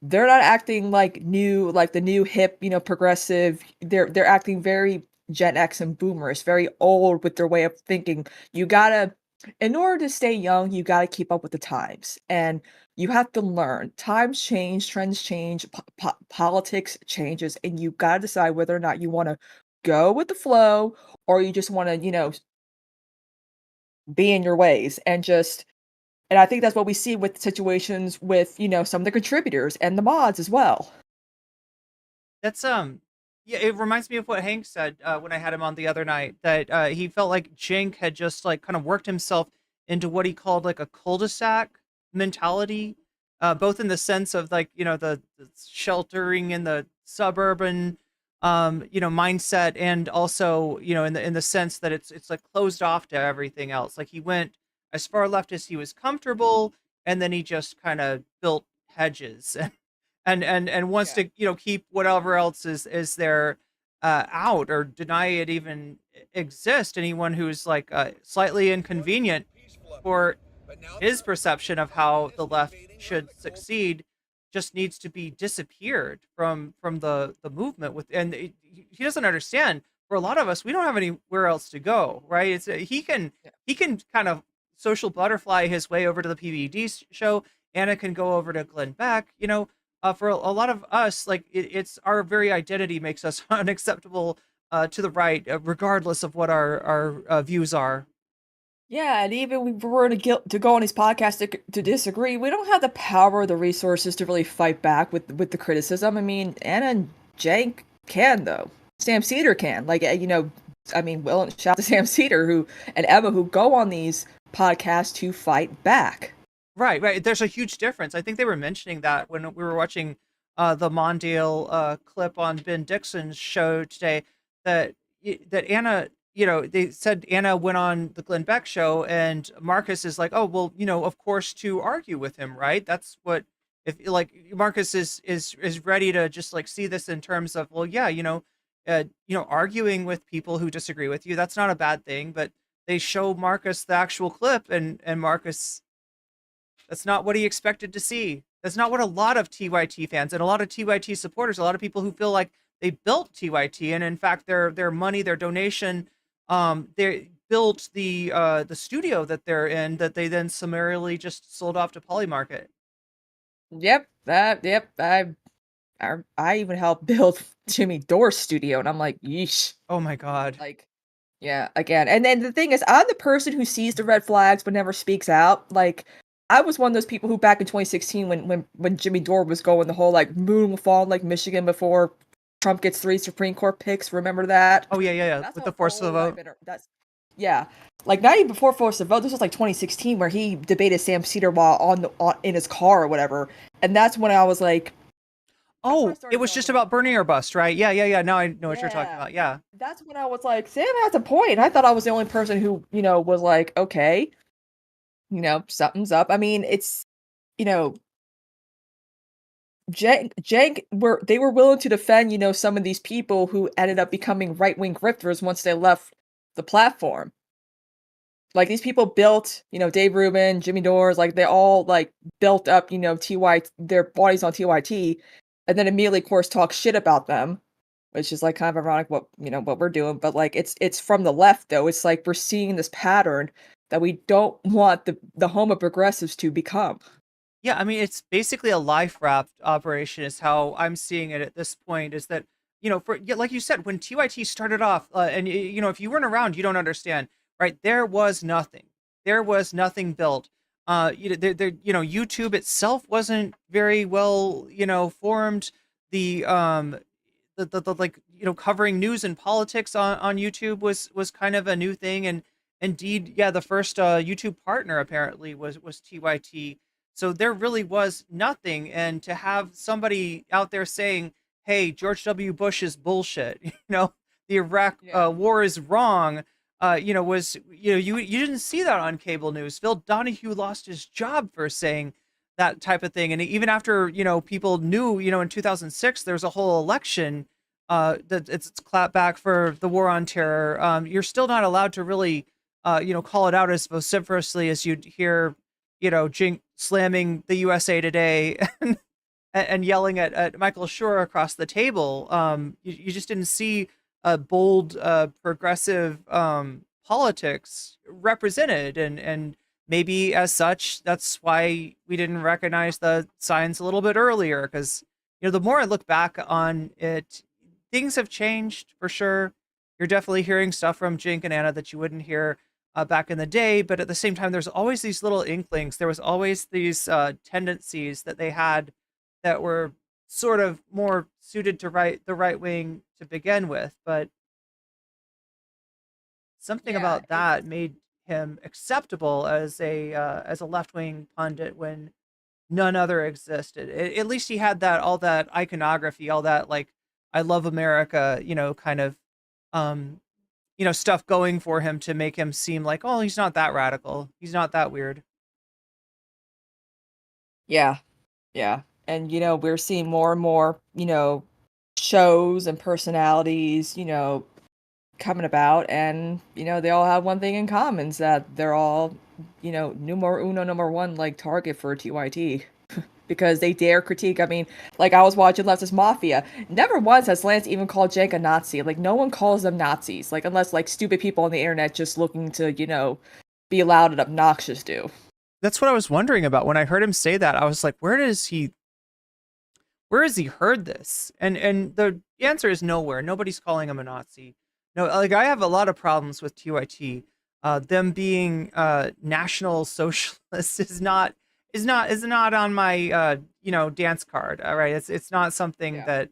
they're not acting like the new hip, progressive. They're acting very Gen X and boomers, very old with their way of thinking. You gotta, in order to stay young, you gotta keep up with the times, and you have to learn. Times change, trends change, politics changes, and you gotta decide whether or not you want to go with the flow or you just want to, be in your ways and just. And I think that's what we see with situations with, some of the contributors and the mods as well. That's yeah, it reminds me of what Hank said when I had him on the other night, that he felt like Cenk had just like kind of worked himself into what he called like a cul-de-sac mentality, both in the sense of like, the sheltering in the suburban mindset, and also, in the sense that it's like closed off to everything else. Like he went as far left as he was comfortable, and then he just kind of built hedges and wants to keep whatever else is there out, or deny it even exist. Anyone who's like slightly inconvenient for his perception of how the left should succeed just needs to be disappeared from the movement. He doesn't understand. For a lot of us, we don't have anywhere else to go, right? He can kind of social butterfly his way over to the PVD show. Anna can go over to Glenn Beck. For a lot of us, like it's our very identity makes us unacceptable to the right, regardless of what our views are. Yeah, and even if we were to go on his podcast to disagree, we don't have the power or the resources to really fight back with the criticism. I mean, Anna and Cenk can, though. Sam Cedar can. Like, shout out to Sam Cedar and Emma who go on these podcasts to fight back. Right. There's a huge difference. I think they were mentioning that when we were watching the Mondale clip on Ben Dixon's show today, that Anna, they said Anna went on the Glenn Beck show, and Marcus is like, oh, well, of course, to argue with him, right? That's what, if like Marcus is ready to just like see this in terms of, well, yeah, arguing with people who disagree with you, that's not a bad thing. But they show Marcus the actual clip, and Marcus, that's not what he expected to see. That's not what a lot of TYT fans and a lot of TYT supporters, a lot of people who feel like they built TYT, and in fact their money, their donation, they built the studio that they're in, that they then summarily just sold off to Polymarket. Yep, I even helped build Jimmy Dore's studio, and I'm like, yeesh. Oh my god. Like, yeah, again, and then the thing is, I'm the person who sees the red flags but never speaks out. Like, I was one of those people who back in 2016 when Jimmy Dore was going the whole like moon will fall on Lake Michigan before Trump gets 3 Supreme Court picks. Remember that? Oh yeah. That's with the force of the vote. Yeah, like not even before force of the vote. This was like 2016 where he debated Sam Cedar while in his car or whatever, and that's when I was like, oh, it was just about Bernie or bust, right? Yeah. Now I know what you're talking about. Yeah. That's when I was like, Sam has a point. And I thought I was the only person who was like, okay. Something's up. I mean, it's, Cenk they were willing to defend, some of these people who ended up becoming right-wing grifters once they left the platform. Like these people built, Dave Rubin, Jimmy Dores, like they all like built up, their bodies on TYT, and then immediately, of course, talk shit about them, which is like kind of ironic what we're doing. But like it's from the left though. It's like we're seeing this pattern that we don't want the home of progressives to become. Yeah, I mean, it's basically a life raft operation is how I'm seeing it at this point, is that, like you said, when TYT started off, and, if you weren't around, you don't understand, right? There was nothing. There was nothing built. YouTube itself wasn't very well, formed. The covering news and politics on YouTube was kind of a new thing. And indeed, yeah, the first YouTube partner apparently was TYT. So there really was nothing. And to have somebody out there saying, hey, George W. Bush is bullshit, the Iraq war is wrong, you didn't see that on cable news. Phil Donahue lost his job for saying that type of thing. And even after, people knew, in 2006, there was a whole election that it's clapback for the war on terror. You're still not allowed to really, call it out as vociferously as you'd hear, Jink slamming the USA Today and yelling at Michael Schur across the table. You just didn't see a bold, progressive politics represented, and maybe as such, that's why we didn't recognize the signs a little bit earlier. Because the more I look back on it, things have changed for sure. You're definitely hearing stuff from Jink and Anna that you wouldn't hear back in the day, but at the same time, there's always these little inklings. There was always these tendencies that they had that were sort of more suited to the right wing to begin with, but something about that made him acceptable as a left wing pundit when none other existed. At least he had all that iconography, all that like I love America, kind of stuff going for him to make him seem like, oh, he's not that radical, he's not that weird. Yeah. And we're seeing more and more, shows and personalities, coming about, and they all have one thing in common, is that they're all, number one like target for TYT. Because they dare critique. I mean, like I was watching Leftist Mafia. Never once has Lance even called Cenk a Nazi. Like no one calls them Nazis. Like unless like stupid people on the internet just looking to, be loud and obnoxious do. That's what I was wondering about when I heard him say that. I was like, where has he heard this? And the answer is nowhere. Nobody's calling him a Nazi. No, like I have a lot of problems with TYT. Them being national socialists is not on my dance card. All right, it's not something that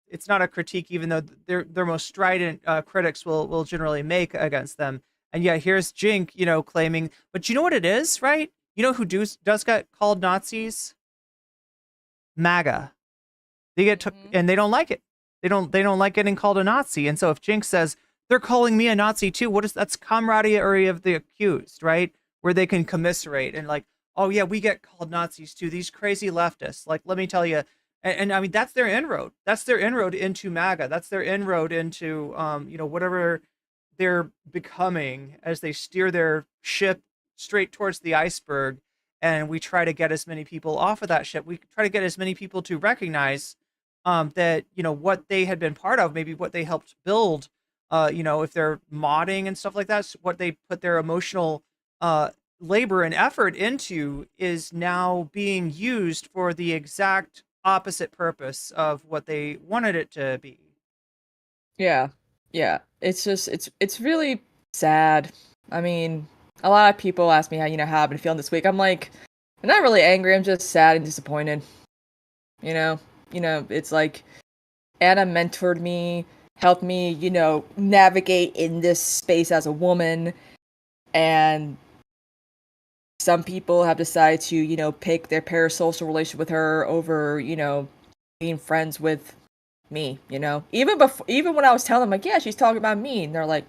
it's not a critique, even though their most strident critics will generally make against them. And yet here's Jink, claiming, but you know what it is, right? You know who does get called Nazis? MAGA. They get and they don't like it. They don't like getting called a Nazi. And so if Jink says they're calling me a Nazi too, that's camaraderie of the accused, right? Where they can commiserate and like, oh yeah, we get called Nazis too. These crazy leftists. Like, let me tell you, and I mean that's their inroad. That's their inroad into MAGA. That's their inroad into whatever they're becoming as they steer their ship straight towards the iceberg. And we try to get as many people off of that ship. We try to get as many people to recognize that what they had been part of, maybe what they helped build. If they're modding and stuff like that, what they put their emotional labor and effort into is now being used for the exact opposite purpose of what they wanted it to be. Yeah. It's just it's really sad. I mean, a lot of people ask me how I've been feeling this week. I'm like, I'm not really angry. I'm just sad and disappointed. It's like Anna mentored me, helped me, navigate in this space as a woman, and some people have decided to, pick their parasocial relationship with her over, being friends with me, even when I was telling them like, yeah, she's talking about me, and they're like,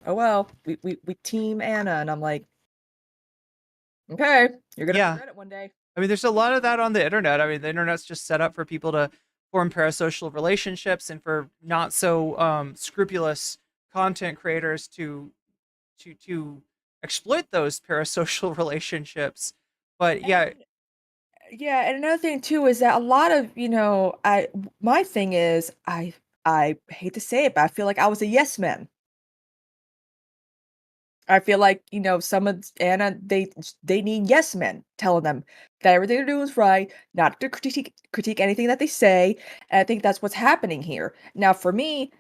oh well, we team Anna, and I'm like, okay, you're gonna regret it one day. I mean, there's a lot of that on the internet. I mean, the internet's just set up for people to form parasocial relationships and for not so scrupulous content creators to exploit those parasocial relationships. But and another thing too is that a lot of my thing is I hate to say it, but I feel like I was a yes man. I feel like some of Anna, they need yes men telling them that everything they're doing is right, not to critique anything that they say, and I think that's what's happening here. Now for me,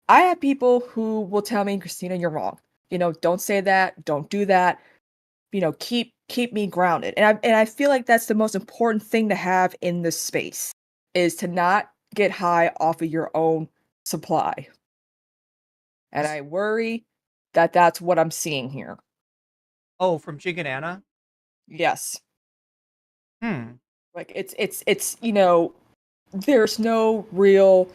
I have people who will tell me, Christina, you're wrong. Don't say that, don't do that. Keep me grounded. And I feel like that's the most important thing to have in this space, is to not get high off of your own supply. And I worry that that's what I'm seeing here. Oh, from Jink and Anna? Yes. Like it's there's no real,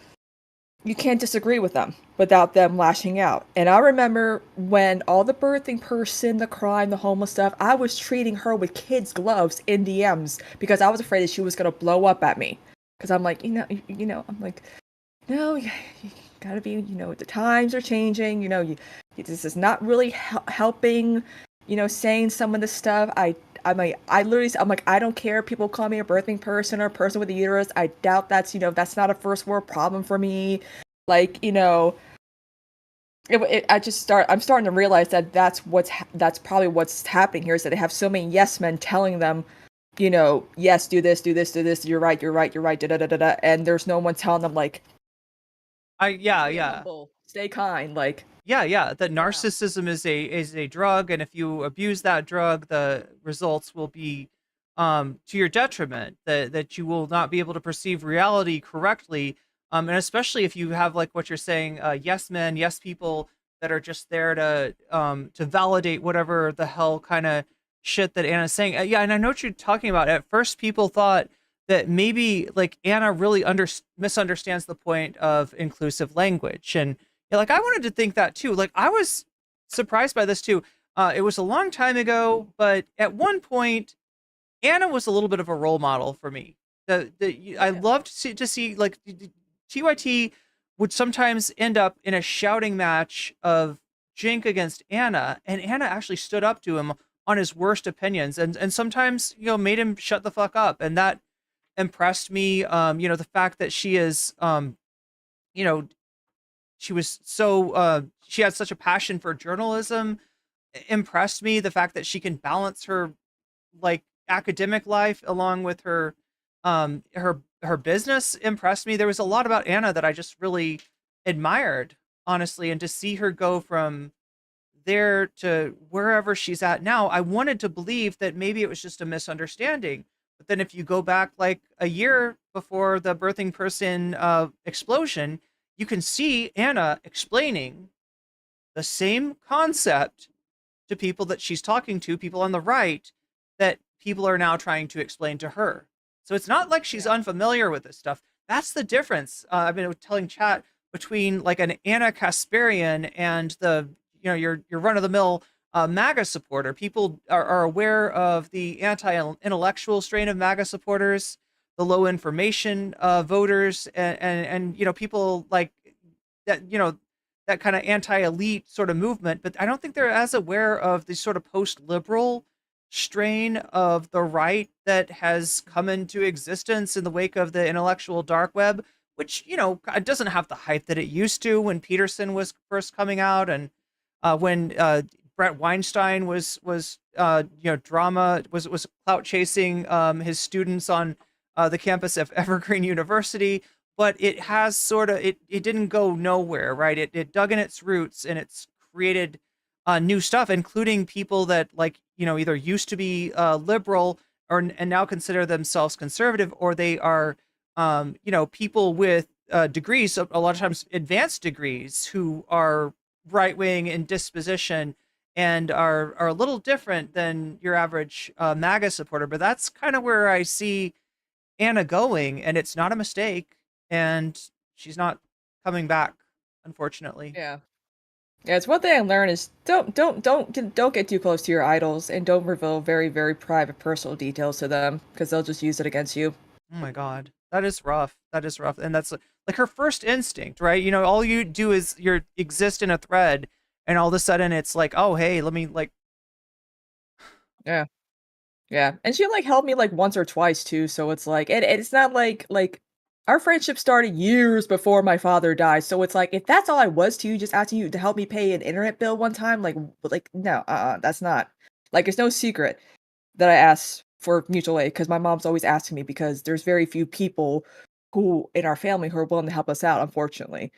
you can't disagree with them without them lashing out. And I remember when all the birthing person, the crime, the homeless stuff, I was treating her with kids' gloves in DMs because I was afraid that she was going to blow up at me. because I'm like, I'm like, no, you gotta be, the times are changing. This is not really helping. Saying some of the stuff. I'm like, I'm like, I don't care if people call me a birthing person or a person with a uterus. I doubt that's not a first world problem for me. Like, I'm starting to realize that that's probably what's happening here, is that they have so many yes men telling them, yes, do this, you're right, da da da da da, and there's no one telling them like, stay humble, stay kind, like. Yeah. That narcissism is a drug, and if you abuse that drug, the results will be to your detriment. That you will not be able to perceive reality correctly. And especially if you have, like what you're saying, yes men, yes people that are just there to validate whatever the hell kind of shit that Anna's saying. Yeah, and I know what you're talking about. At first, people thought that maybe like Anna really misunderstands the point of inclusive language, and like I wanted to think that too. Like I was surprised by this too. It was a long time ago, but at one point, Anna was a little bit of a role model for me. I loved to see like TYT would sometimes end up in a shouting match of Cenk against Anna, and Anna actually stood up to him on his worst opinions, and sometimes made him shut the fuck up, and that impressed me. The fact that she is she was so she had such a passion for journalism impressed me. The fact that she can balance her like academic life along with her her business impressed me. There was a lot about Anna that I just really admired, honestly, and to see her go from there to wherever she's at now, I wanted to believe that maybe it was just a misunderstanding. But then if you go back like a year before the birthing person explosion, you can see Anna explaining the same concept to people that she's talking to, people on the right, that people are now trying to explain to her. So it's not like she's unfamiliar with this stuff. That's the difference. I've been telling chat between like an Anna Kasparian and the your run-of-the-mill MAGA supporter. People are aware of the anti-intellectual strain of MAGA supporters, the low information voters, and people like that, that kind of anti-elite sort of movement. But I don't think they're as aware of the sort of post-liberal strain of the right that has come into existence in the wake of the intellectual dark web, which it doesn't have the hype that it used to when Peterson was first coming out, and when Brett Weinstein was drama was clout chasing his students on the campus of Evergreen University. But it has sort of it didn't go nowhere, right? It dug in its roots, and it's created new stuff, including people that either used to be liberal and now consider themselves conservative, or they are people with degrees, a lot of times advanced degrees, who are right wing in disposition and are a little different than your average MAGA supporter. But that's kind of where I see Anna going, and it's not a mistake, and she's not coming back, unfortunately. Yeah, it's one thing I learned is don't get too close to your idols, and don't reveal very, very private personal details to them, because they'll just use it against you. Oh my God, that is rough. That is rough, and that's like her first instinct, right? All you do is exist in a thread, and all of a sudden it's like, oh hey, let me like. Yeah, and she helped me once or twice too, so it's like it's not like our friendship started years before my father died, so it's like if that's all I was to you, just asking you to help me pay an internet bill one time, no, that's not it's no secret that I asked for mutual aid, because my mom's always asking me, because there's very few people who in our family who are willing to help us out, unfortunately.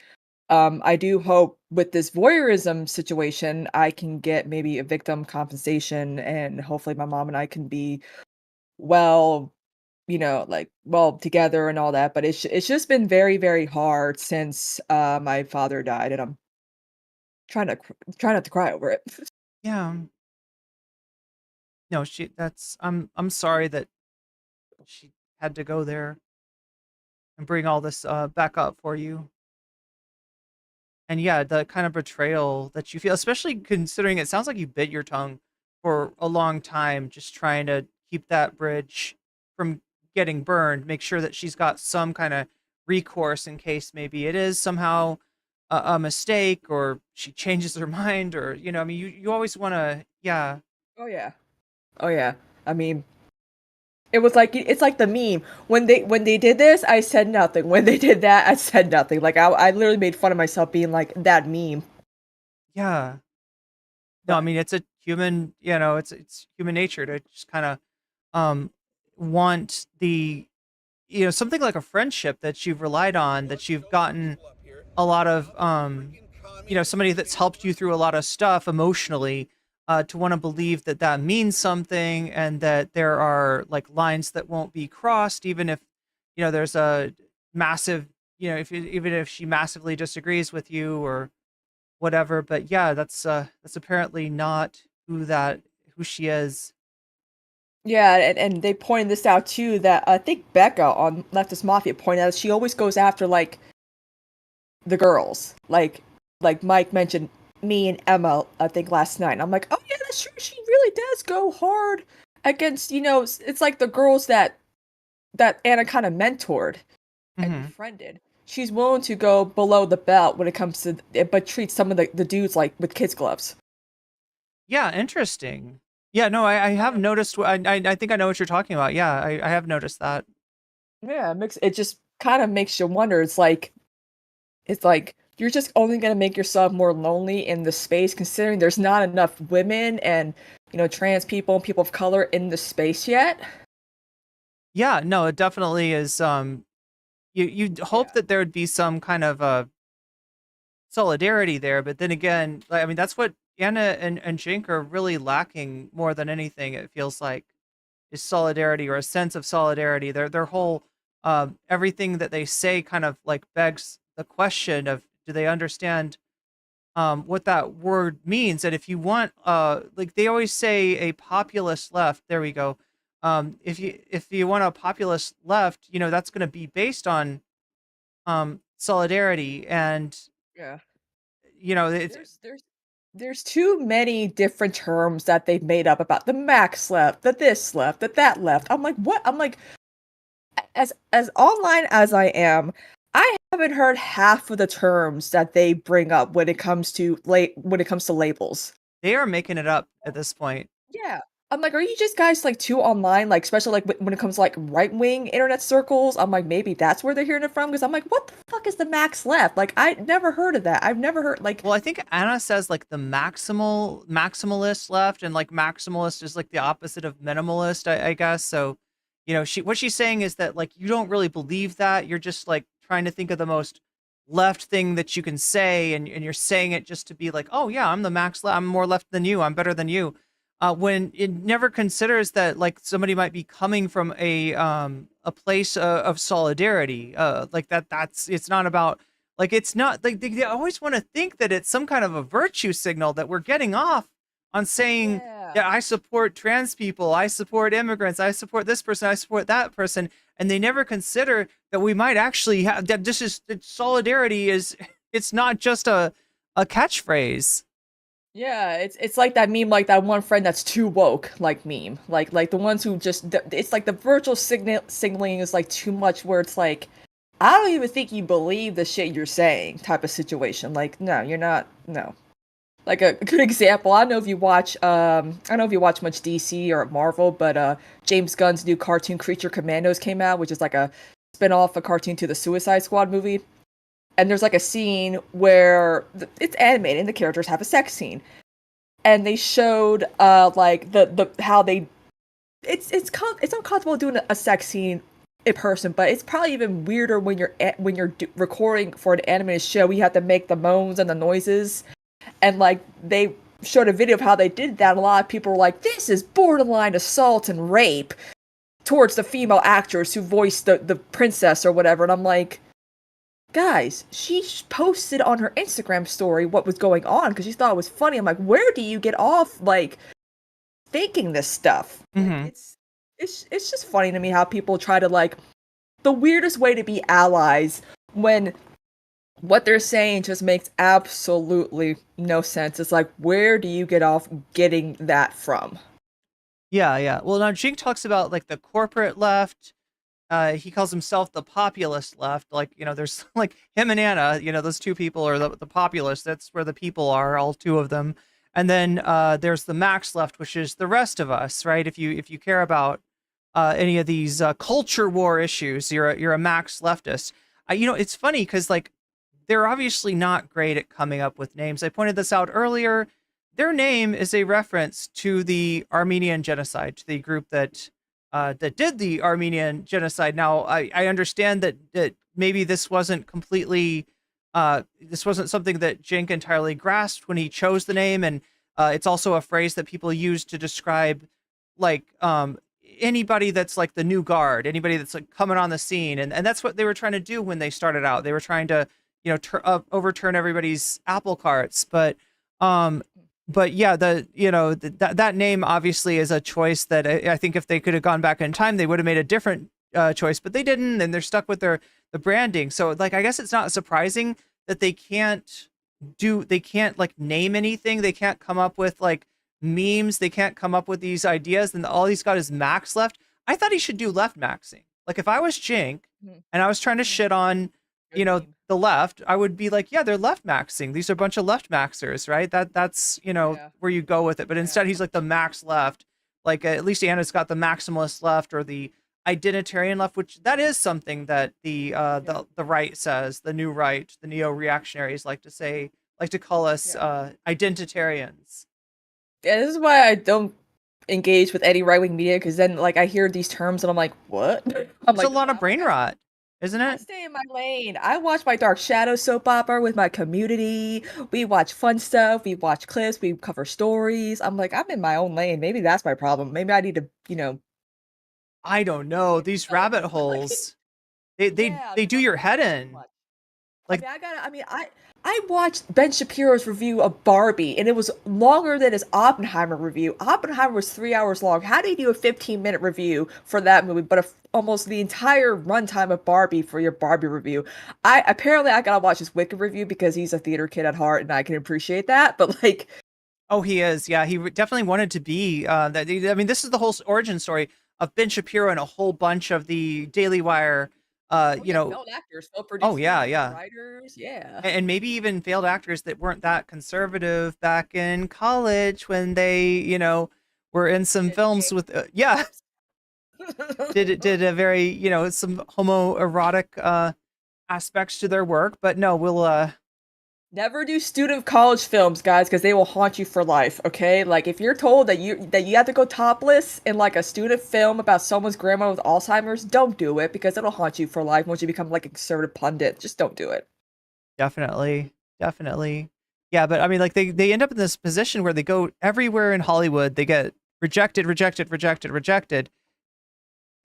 I do hope with this voyeurism situation, I can get maybe a victim compensation, and hopefully my mom and I can be well together and all that. But it's just been very, very hard since my father died, and I'm trying not to cry over it. Yeah. No, I'm sorry that she had to go there and bring all this back up for you. And yeah, the kind of betrayal that you feel, especially considering it sounds like you bit your tongue for a long time, just trying to keep that bridge from getting burned, make sure that she's got some kind of recourse in case maybe it is somehow a mistake, or she changes her mind, or I mean, you always want to, yeah. Oh yeah. Oh yeah. I mean, it's like the meme when they did this, I said nothing. When they did that, I said nothing. Like I literally made fun of myself being like that meme. Yeah. No, I mean, it's a human, it's human nature to just kind of want the something like a friendship that you've relied on, that you've gotten a lot of somebody that's helped you through a lot of stuff emotionally, to want to believe that that means something, and that there are like lines that won't be crossed, even if there's a massive, even if she massively disagrees with you or whatever. But yeah, that's apparently not who she is. Yeah, and they pointed this out too, that I think Becca on Leftist Mafia pointed out she always goes after like the girls. Like Mike mentioned me and Emma, I think last night. And I'm like, oh yeah, that's true. She really does go hard against, it's like the girls that Anna kind of mentored and befriended. She's willing to go below the belt when it comes to it, but treats some of the dudes like with kids' gloves. Yeah, interesting. Yeah, no, I have noticed. I think I know what you're talking about. Yeah, I have noticed that. Yeah, it just kind of makes you wonder. It's like you're just only gonna make yourself more lonely in the space, considering there's not enough women and trans people and people of color in the space yet. Yeah, no, it definitely is. You'd hope that there would be some kind of solidarity there, but then again, I mean, that's what Anna and Cenk are really lacking more than anything. It feels like, is solidarity, or a sense of solidarity. Their whole everything that they say kind of like begs the question of, do they understand what that word means? And if you want, like they always say, a populist left. There we go. If you want a populist left, that's going to be based on solidarity, and Yeah. it's There's too many different terms that they've made up about the max left, the this left, that left. I'm like, what? I'm like, as online as I am, I haven't heard half of the terms that they bring up when it comes to labels. They are making it up at this point. Yeah. I'm like, are you just guys like too online? Like, especially like when it comes to like right wing internet circles. I'm like, maybe that's where they're hearing it from. Because I'm like, what the fuck is the max left? Like, I never heard of that. I've never heard like. Well, I think Anna says like the maximalist left, and like maximalist is like the opposite of minimalist, I guess. So, what she's saying is that like you don't really believe that. You're just like trying to think of the most left thing that you can say, and you're saying it just to be like, oh yeah, I'm the max left. I'm more left than you. I'm better than you. When it never considers that like somebody might be coming from a place of solidarity, like that's it's not about, like, it's not like they always want to think that it's some kind of a virtue signal that we're getting off on saying, yeah, I support trans people, I support immigrants, I support this person, I support that person, and they never consider that we might actually have that. That solidarity it's not just a catchphrase. Yeah, it's like that meme, like that one friend that's too woke, like meme, like the ones who just, it's like the virtual signaling is like too much, where it's like, I don't even think you believe the shit you're saying, type of situation. Like, no, you're not. No. Like a good example, I don't know if you watch much DC or Marvel, but James Gunn's new cartoon Creature Commandos came out, which is like a spin-off, a cartoon to the Suicide Squad movie. And there's like a scene where it's animated and the characters have a sex scene, and they showed like the how they it's uncomfortable doing a sex scene in person, but it's probably even weirder when you're recording for an animated show. You have to make the moans and the noises, and like they showed a video of how they did that. A lot of people were like, "This is borderline assault and rape," towards the female actors who voiced the princess or whatever, and I'm like, guys, she posted on her Instagram story what was going on because she thought it was funny. I'm like, where do you get off like thinking this stuff? Mm-hmm. Like, it's just funny to me how people try to like the weirdest way to be allies when what they're saying just makes absolutely no sense. It's like, where do you get off getting that from? Yeah. Well, now Cenk talks about like the corporate left, he calls himself the populist left. Like, there's like him and Anna, those two people are the populist. That's where the people are, all two of them. And then there's the max left, which is the rest of us, right? If you care about any of these culture war issues, you're a max leftist. It's funny because like they're obviously not great at coming up with names. I pointed this out earlier. Their name is a reference to the Armenian genocide, to the group that did the Armenian genocide. Now, I understand that maybe this wasn't completely, this wasn't something that Cenk entirely grasped when he chose the name, and it's also a phrase that people use to describe like anybody that's like the new guard, anybody that's like coming on the scene, and that's what they were trying to do when they started out. They were trying to overturn everybody's apple carts, but yeah, that name obviously is a choice that I think if they could have gone back in time, they would have made a different choice, but they didn't, and they're stuck with the branding. So like, I guess it's not surprising that they can't like name anything. They can't come up with like memes. They can't come up with these ideas. And all he's got is max left. I thought he should do left maxing. Like if I was Cenk and I was trying to shit on, the left, I would be like, yeah, they're left maxing. These are a bunch of left maxers, right? That's where you go with it. But instead, he's like the max left. Like at least Anna's got the maximalist left or the identitarian left, which that is something that the right says, the new right, the neo-reactionaries like to call us identitarians. Yeah, this is why I don't engage with any right-wing media, because then like I hear these terms and I'm like, what? It's a lot of brain rot, isn't it? I stay in my lane. I watch my Dark Shadow soap opera with my community. We watch fun stuff. We watch clips. We cover stories. I'm like, I'm in my own lane. Maybe that's my problem. Maybe I need to, I don't know. These rabbit holes, they do your head in. Like, I watched Ben Shapiro's review of Barbie, and it was longer than his Oppenheimer review. Oppenheimer was 3 hours long. How do you do a 15-minute review for that movie, but almost the entire runtime of Barbie for your Barbie review? I gotta watch his Wicked review because he's a theater kid at heart, and I can appreciate that. But like, oh, he is. Yeah, he definitely wanted to be. That. I mean, this is the whole origin story of Ben Shapiro and a whole bunch of the Daily Wire. failed actors, failed producers, yeah. writers, yeah. And maybe even failed actors that weren't that conservative back in college when they, were in some films with, did a very, some homoerotic aspects to their work. But no, we'll never do student college films, guys, because they will haunt you for life. Okay, like if you're told that you have to go topless in like a student film about someone's grandma with Alzheimer's, don't do it because it'll haunt you for life once you become like a conservative pundit. Just don't do it. Definitely. Yeah, but I mean, like they end up in this position where they go everywhere in Hollywood. They get rejected,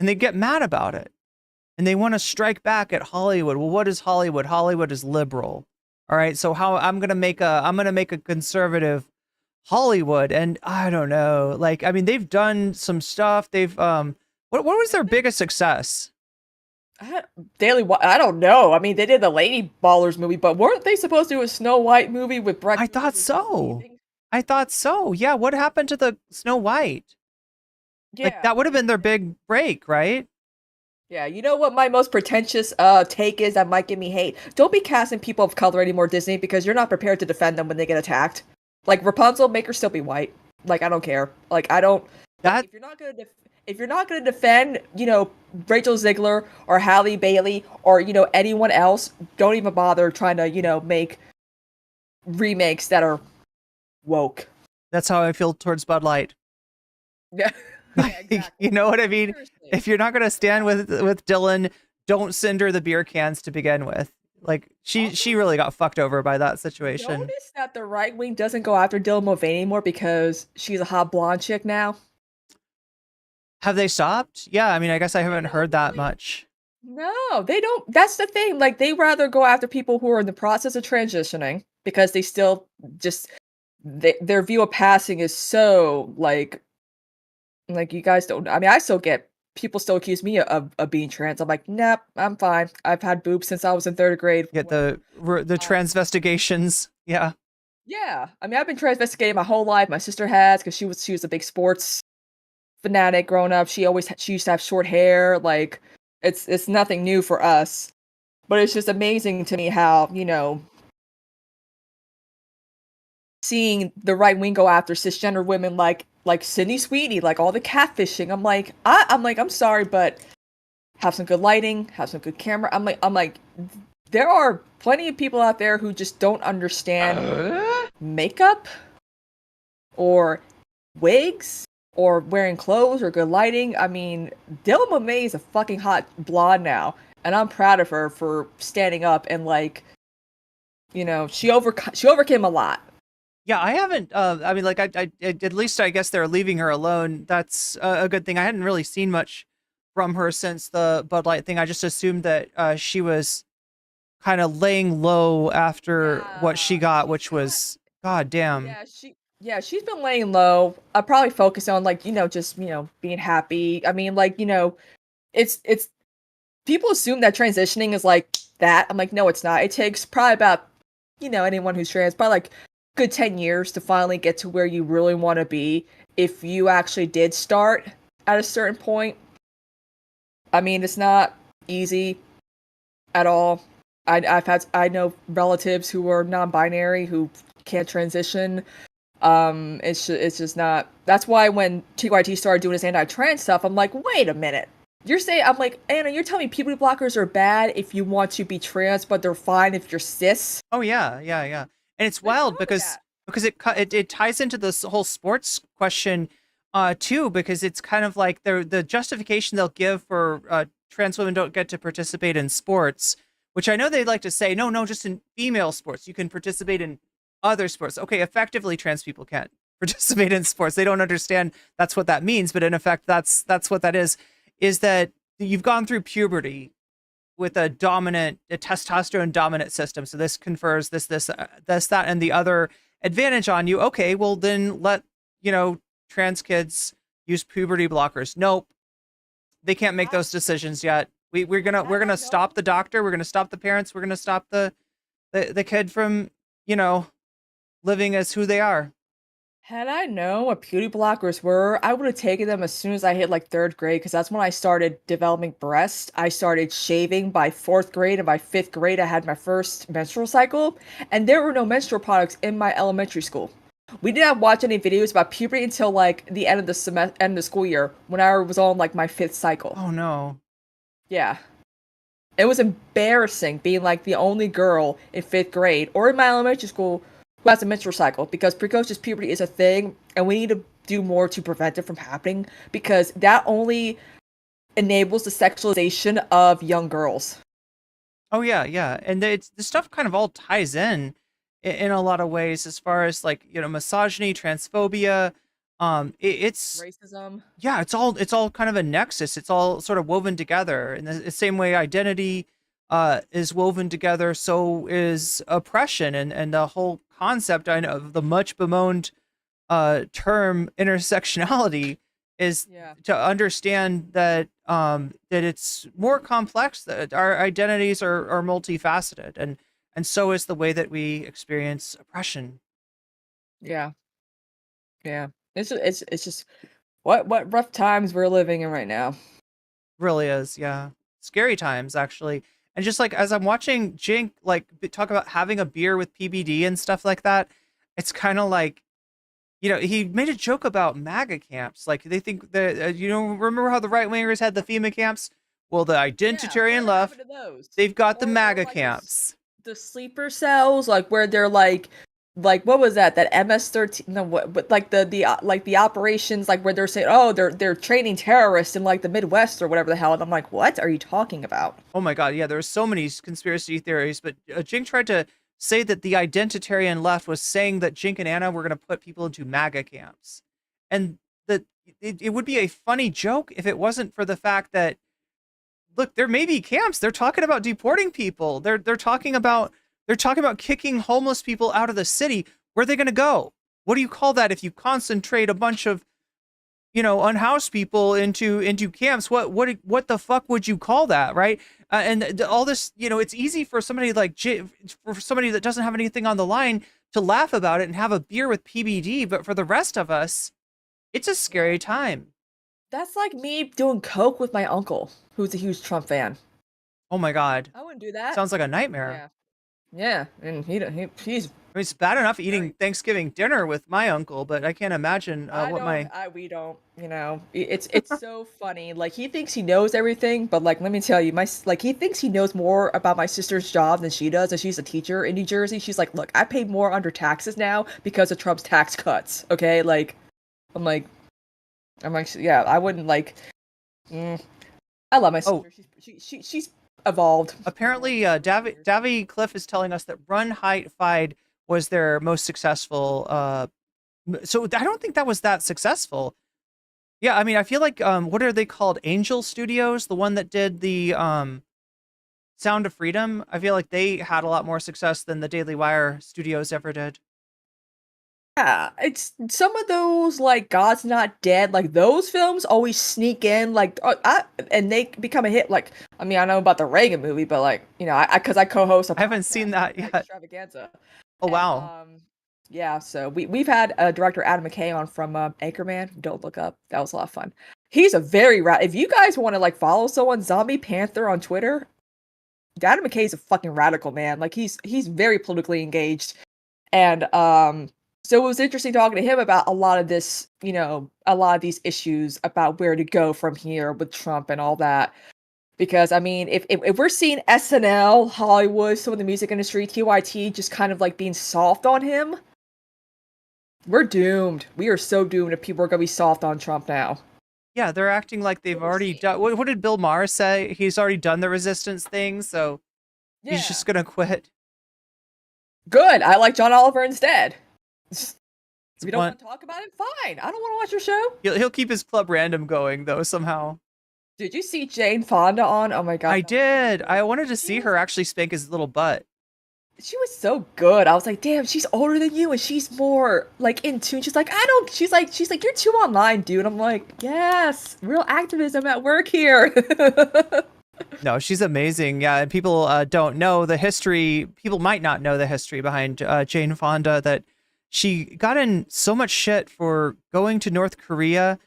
and they get mad about it, and they want to strike back at Hollywood. Well, what is Hollywood? Hollywood is liberal. All right, so how I'm gonna make a conservative Hollywood, and I don't know. Like, I mean, they've done some stuff. They've what was their biggest success? I don't know. I mean, they did the Lady Ballers movie, but weren't they supposed to do a Snow White movie with Brett? I thought so. Yeah, what happened to the Snow White? Yeah, like that would have been their big break, right? Yeah, you know what my most pretentious take is that might give me hate? Don't be casting people of color anymore, Disney, because you're not prepared to defend them when they get attacked. Like Rapunzel, make her still be white. Like I don't care. Like I don't. Like, if you're not gonna defend, Rachel Ziegler or Halle Bailey or anyone else, don't even bother trying to make remakes that are woke. That's how I feel towards Bud Light. Yeah. Exactly. You know what I mean? Seriously. If you're not gonna stand with Dylan, don't send her the beer cans to begin with. Like she really got fucked over by that situation. Notice that the right wing doesn't go after Dylan Mulvaney anymore because she's a hot blonde chick now. Have they stopped? Yeah, I mean, I guess I haven't heard that much. No, they don't. That's the thing. Like they rather go after people who are in the process of transitioning because they still just their view of passing is so like you guys don't. I mean, I still get people still accuse me of being trans. I'm like, nope, I'm fine. I've had boobs since I was in 3rd grade. Get the transvestigations. Yeah. Yeah. I mean, I've been transvestigating my whole life. My sister has because she was a big sports fanatic growing up. She used to have short hair. Like, It's nothing new for us, but it's just amazing to me how, you know, seeing the right wing go after cisgender women like Sydney Sweeney, like all the catfishing. I'm sorry, but have some good lighting, have some good camera. I'm like, there are plenty of people out there who just don't understand makeup or wigs or wearing clothes or good lighting. I mean, Dilma May is a fucking hot blonde now, and I'm proud of her for standing up and, like, you know, she overcame a lot. Yeah, I haven't. I mean, like, I at least I guess they're leaving her alone. That's a good thing. I hadn't really seen much from her since the Bud Light thing. I just assumed that she was kind of laying low after what she got, which was goddamn. She's been laying low. I probably focus on, like, you know, just, you know, being happy. I mean, like, you know, it's people assume that transitioning is like that. I'm like, no, it's not. It takes probably about, you know, anyone who's trans, probably like good 10 years to finally get to where you really want to be if you actually did start at a certain point. I mean, it's not easy at all. I know relatives who are non-binary who can't transition. It's just not. That's why when TYT started doing his anti-trans stuff, I'm like, wait a minute. You're saying, I'm like, Anna, you're telling me puberty blockers are bad if you want to be trans, but they're fine if you're cis? Oh yeah. And it's wild because it ties into this whole sports question too, because it's kind of like the justification they'll give for trans women don't get to participate in sports, which I know they'd like to say, no, just in female sports. You can participate in other sports. Okay, effectively trans people can't participate in sports. They don't understand that's what that means, but in effect that's what that is that you've gone through puberty with a testosterone dominant system. So this confers this, that, and the other advantage on you. Okay, well then let, you know, trans kids use puberty blockers. Nope. They can't make those decisions yet. We're gonna stop the doctor, we're gonna stop the parents, we're gonna stop the kid from, you know, living as who they are. Had I known what puberty blockers were, I would have taken them as soon as I hit like 3rd grade, because that's when I started developing breasts. I started shaving by 4th grade, and by 5th grade I had my first menstrual cycle, and there were no menstrual products in my elementary school. We did not watch any videos about puberty until like the end of the school year, when I was on like my 5th cycle. Oh no. Yeah. It was embarrassing being like the only girl in 5th grade or in my elementary school who has a menstrual cycle, because precocious puberty is a thing and we need to do more to prevent it from happening, because that only enables the sexualization of young girls. Oh yeah. And the stuff kind of all ties in a lot of ways, as far as, like, you know, misogyny, transphobia, it's racism. Yeah, it's all kind of a nexus. It's all sort of woven together in the same way identity is woven together. So is oppression, and the whole concept, I know, of the much bemoaned term intersectionality is to understand that that it's more complex, that our identities are multifaceted, and so is the way that we experience oppression. Yeah. It's just what rough times we're living in right now. Really is, yeah. Scary times, actually. And just like as I'm watching Cenk like talk about having a beer with PBD and stuff like that, it's kind of like, you know, he made a joke about MAGA camps. Like, they think that, you know, remember how the right wingers had the FEMA camps? Well, the identitarian left, they've got the MAGA camps. The sleeper cells, like where they're like what was that MS-13? No, what? But like the operations, like where they're saying, oh, they're training terrorists in like the Midwest or whatever the hell. And I'm like, what are you talking about? Oh my god, yeah, there's so many conspiracy theories. But Cenk tried to say that the identitarian left was saying that Cenk and Anna were going to put people into MAGA camps, and that it would be a funny joke if it wasn't for the fact that, look, there may be camps. They're talking about deporting people. They're talking about kicking homeless people out of the city. Where are they going to go? What do you call that if you concentrate a bunch of, you know, unhoused people into camps? What the fuck would you call that, right? And all this, you know, it's easy for somebody like for somebody that doesn't have anything on the line to laugh about it and have a beer with PBD, but for the rest of us, it's a scary time. That's like me doing coke with my uncle, who's a huge Trump fan. Oh my God. I wouldn't do that. Sounds like a nightmare. Yeah. Yeah, and he's. I mean, it's bad enough eating Thanksgiving dinner with my uncle, but I can't imagine what my. We don't. You know, it's so funny. Like he thinks he knows everything, but like let me tell you, he thinks he knows more about my sister's job than she does, and she's a teacher in New Jersey. She's like, look, I pay more under taxes now because of Trump's tax cuts. Okay, like, I'm like, yeah, I wouldn't like. I love my sister. She's evolved. Apparently, Davy Cliff is telling us that Run, Hide, Fight was their most successful. So I don't think that was that successful. Yeah, I mean, I feel like what are they called? Angel Studios, the one that did the Sound of Freedom. I feel like they had a lot more success than the Daily Wire studios ever did. Yeah, it's some of those like God's Not Dead, like those films always sneak in, like and they become a hit. Like, I mean, I know about the Reagan movie, but like, you know, because I co-host. I haven't seen that yet. Extravaganza. Oh wow. Yeah, so we've had director Adam McKay on from Anchorman. Don't Look Up. That was a lot of fun. He's a very if you guys want to like follow someone, Zombie Panther on Twitter, Adam McKay's a fucking radical man. Like he's very politically engaged, and so it was interesting talking to him about a lot of this, you know, a lot of these issues about where to go from here with Trump and all that. Because, I mean, if we're seeing SNL, Hollywood, some of the music industry, TYT just kind of like being soft on him, we're doomed. We are so doomed if people are going to be soft on Trump now. Yeah, they're acting like they've already done. What did Bill Maher say? He's already done the resistance thing, so he's just going to quit. Good. I like John Oliver instead. We don't want to talk about it? Fine. I don't want to watch your show. He'll keep his Club Random going, though, somehow. Did you see Jane Fonda on? Oh my God. I did. I wanted to see her actually spank his little butt. She was so good. I was like, damn, she's older than you and she's more like in tune. She's like, she's like, you're too online, dude. I'm like, yes, real activism at work here. No, she's amazing. Yeah, and people don't know the history. People might not know the history behind Jane Fonda, that she got in so much shit for going to North Korea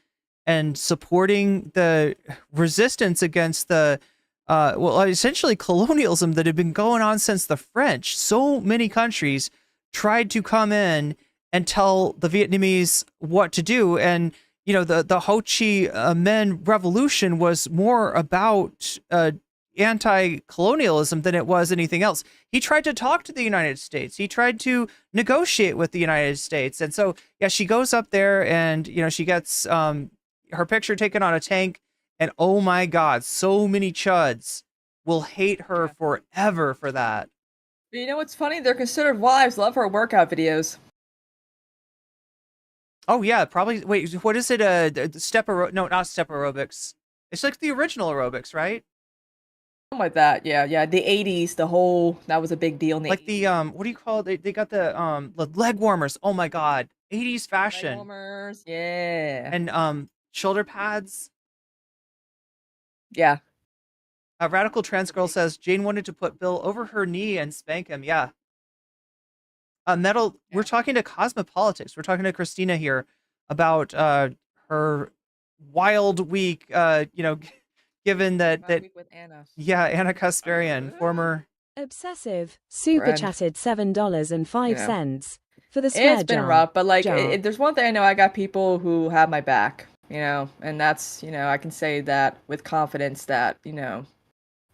and supporting the resistance against the, essentially colonialism that had been going on since the French. So many countries tried to come in and tell the Vietnamese what to do. And, you know, the Ho Chi Minh Revolution was more about anti-colonialism than it was anything else. He tried to talk to the United States. He tried to negotiate with the United States. And so, yeah, she goes up there and, you know, she gets her picture taken on a tank. And oh my God, so many chuds will hate her forever for that. But you know what's funny? Their considered wives love her workout videos. Oh yeah, probably. Wait, what is it? No, not step aerobics. It's like the original aerobics, right? Something like that. Yeah. The 80s, that was a big deal in the like 80s. The what do you call it? They got the leg warmers. Oh my God, 80s fashion. Leg warmers, yeah. And shoulder pads. Yeah. A radical trans girl says Jane wanted to put Bill over her knee and spank him. Yeah. Metal. Yeah. We're talking to Cosmopolitics. We're talking to Christina here about her wild week. Given that week with Anna. Yeah, Anna Kasparian, former Obsessive super chatted $7.05 for the swear jar. It's been rough, but like there's one thing I know. I got people who have my back. You know, and that's, you know, I can say that with confidence that, you know,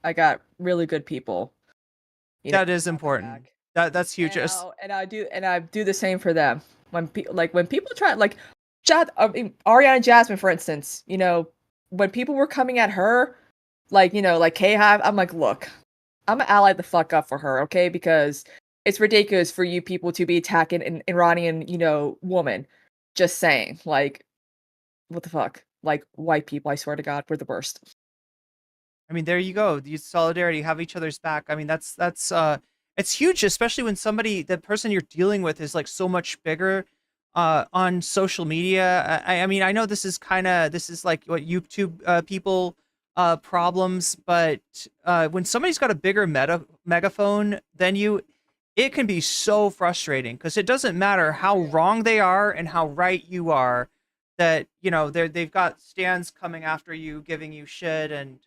I got really good people. That is important. That's huge. And I do the same for them. When people try, like Ariana Jasmine, for instance, you know, when people were coming at her, like, you know, like K-Hive, I'm like, look, I'm gonna ally the fuck up for her, okay? Because it's ridiculous for you people to be attacking an Iranian, you know, woman. Just saying, like, what the fuck? Like, white people, I swear to God, we're the worst. I mean, there you go. The solidarity, have each other's back. I mean, that's it's huge, especially when the person you're dealing with is like so much bigger on social media. I mean, I know this is like what YouTube people problems, but when somebody's got a bigger megaphone than you, it can be so frustrating because it doesn't matter how wrong they are and how right you are. that, you know, they've got stands coming after you, giving you shit, and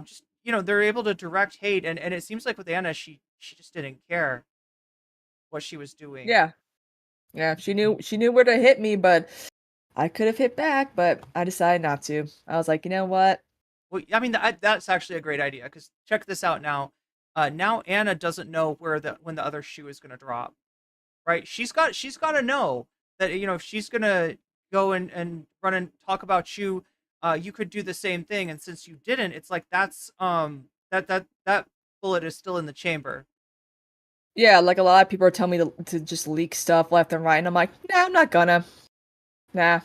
just, you know, they're able to direct hate, and it seems like with Anna, she just didn't care what she was doing. Yeah. Yeah, she knew where to hit me, but I could have hit back, but I decided not to. I was like, you know what? Well, I mean, that's actually a great idea, because check this out now. Now Anna doesn't know when the other shoe is going to drop, right? She's got to know that, you know, if she's going to go and run and talk about you, you could do the same thing. And since you didn't, it's like that's that bullet is still in the chamber. Yeah, like a lot of people are telling me to just leak stuff left and right, and I'm like, nah, I'm not gonna. Nah.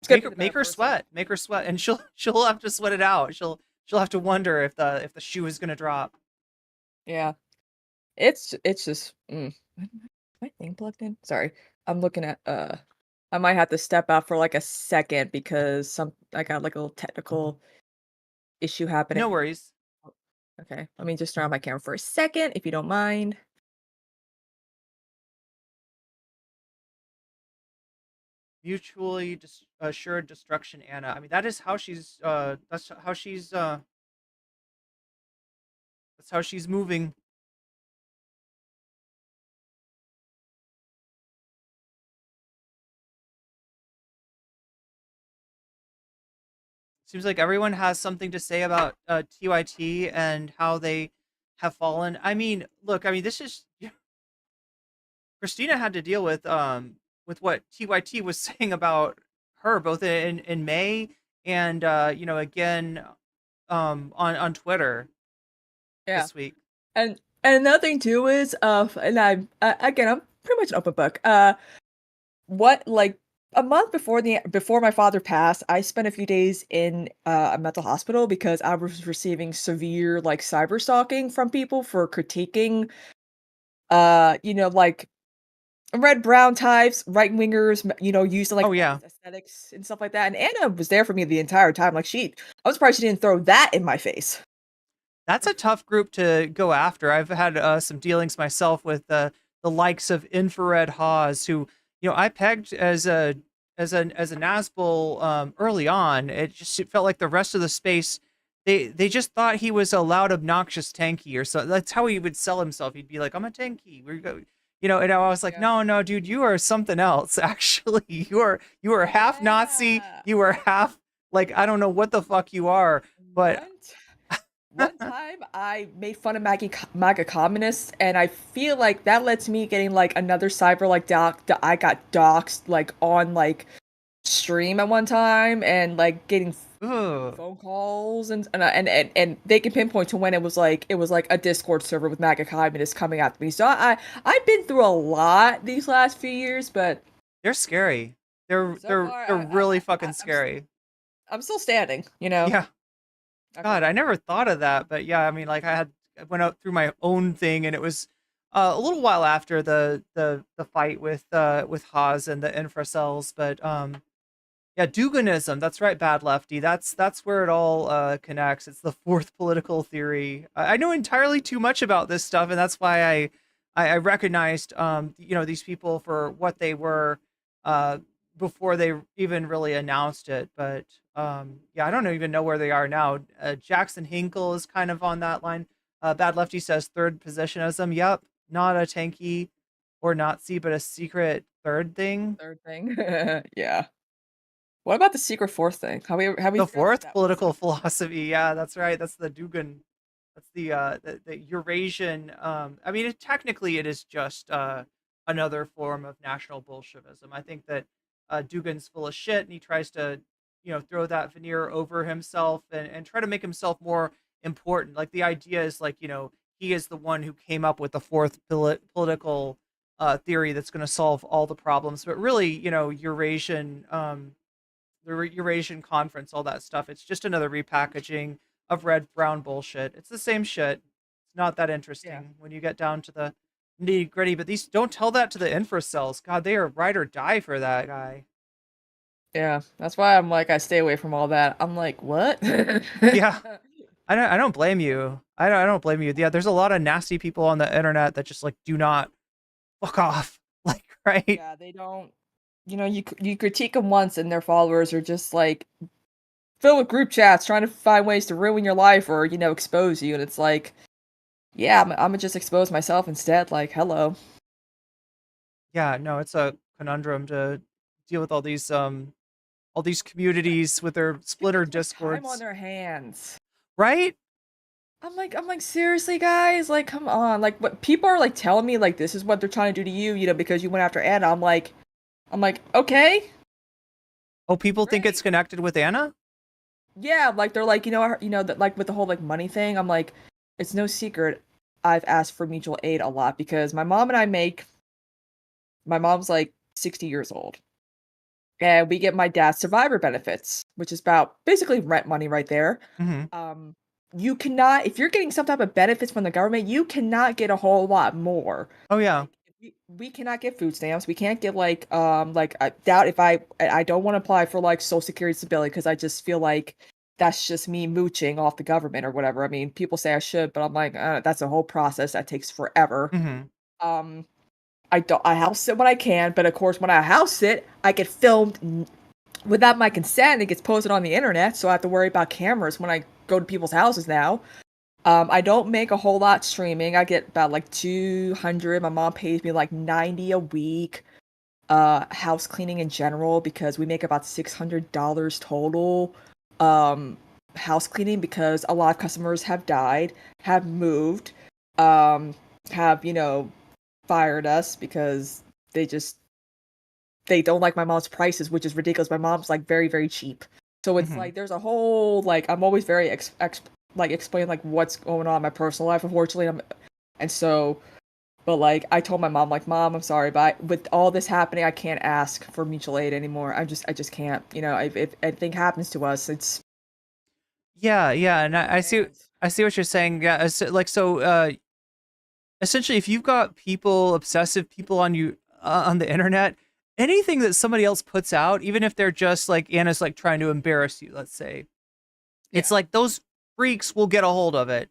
Make her sweat. Make her sweat, and she'll have to sweat it out. She'll have to wonder if the shoe is gonna drop. Yeah. It's just my thing plugged in? Sorry. I'm looking at I might have to step out for like a second because I got like a little technical issue happening. No worries. Okay, let me just turn on my camera for a second if you don't mind. Mutually assured destruction, Anna. I mean, that is how she's that's how she's moving. Seems like everyone has something to say about TYT and how they have fallen. I mean, look, I mean, this is Christina had to deal with what TYT was saying about her both in May and you know, again on Twitter this week. And another thing too is and again, I'm pretty much an open book. What, like a month before my father passed, I spent a few days in a mental hospital because I was receiving severe like cyber stalking from people for critiquing you know, like red brown types, right wingers, you know, using like aesthetics and stuff like that. And Anna was there for me the entire time. Like I was surprised she didn't throw that in my face. That's a tough group to go after. I've had some dealings myself with the likes of Infrared Hawes, who, you know, I pegged as a Nazgul early on. It felt like the rest of the space, they just thought he was a loud, obnoxious tanky or so. That's how he would sell himself. He'd be like, "I'm a tanky." You know, and I was like, no, dude, you are something else. Actually, you are half Nazi. You are half, like, I don't know what the fuck you are, but. One time I made fun of MAGA communists, and I feel like that led to me getting like another cyber like I got doxxed like on like stream at one time, and like getting phone calls and they can pinpoint to when it was like a Discord server with MAGA communists coming after me. So I've been through a lot these last few years, but they're scary. They're really fucking scary. I'm still standing, you know. Yeah. God, I never thought of that, but yeah, I mean, like I went out through my own thing, and it was a little while after the fight with Haas and the infracells, but yeah, Duganism. That's right, Bad Lefty. That's where it all connects. It's the fourth political theory. I know entirely too much about this stuff, and that's why I recognized you know, these people for what they were before they even really announced it. But yeah, I don't even know where they are now. Jackson Hinkle is kind of on that line. Bad Lefty says third positionism. Yep, not a tanky or Nazi, but a secret third thing. Yeah. What about the secret fourth thing? Have we the fourth political philosophy? Yeah, that's right. That's the Dugan. That's the Eurasian. I mean, technically, it is just another form of national Bolshevism. I think that Dugan's full of shit, and he tries to, you know, throw that veneer over himself and try to make himself more important. Like the idea is like, you know, he is the one who came up with the fourth political theory that's going to solve all the problems. But really, you know, Eurasian, the Eurasian conference, all that stuff, it's just another repackaging of red brown bullshit. It's the same shit. It's not that interesting when you get down to the nitty gritty. But these, don't tell that to the infracells. God, they are ride or die for that guy. Yeah, that's why I'm like, I stay away from all that. I'm like, what? Yeah, I don't blame you. I don't blame you. Yeah, there's a lot of nasty people on the internet that just like do not fuck off. Like, right? Yeah, they don't. you critique them once, and their followers are just like filled with group chats trying to find ways to ruin your life or expose you, and it's like, yeah, I'm gonna just expose myself instead. Like, hello. Yeah, no, it's a conundrum to deal with all these communities with their splitter Time on discords, their hands. right? I'm like, seriously, guys, like, come on, like, what people are like telling me, like, this is what they're trying to do to you, because you went after Anna. I'm like, okay, Oh, people think it's connected with Anna? yeah, like they're like, that, like, with the whole like money thing. I'm like, it's no secret. I've asked for mutual aid a lot because my mom and I my mom's like 60 years old, and we get my dad's survivor benefits, which is about basically rent money right there. Mm-hmm. You cannot, if you're getting some type of benefits from the government, you cannot get a whole lot more. Oh yeah. We cannot get food stamps. We can't get like I doubt if I don't want to apply for like Social Security disability because I just feel like that's just me mooching off the government or whatever. I mean, people say I should, but I'm like, that's a whole process that takes forever. Mm-hmm. I house sit when I can, but of course when I house sit, I get filmed without my consent. It gets posted on the internet, so I have to worry about cameras when I go to people's houses now. I don't make a whole lot streaming. I get about like 200. My mom pays me like 90 a week. House cleaning in general, because we make about $600 total. House cleaning because a lot of customers have died, have moved, have, fired us because they don't like my mom's prices, which is ridiculous. My mom's like very, very cheap. So it's like there's a whole like I'm always very explain like what's going on in my personal life, unfortunately. But like I told my mom, like, Mom, I'm sorry, but with all this happening, I can't ask for mutual aid anymore. I just can't. If anything happens to us, it's Yeah, and I see what you're saying. Yeah, essentially, if you've got obsessive people on you on the internet, anything that somebody else puts out, even if they're just like Anna's like trying to embarrass you, let's say, it's like those freaks will get a hold of it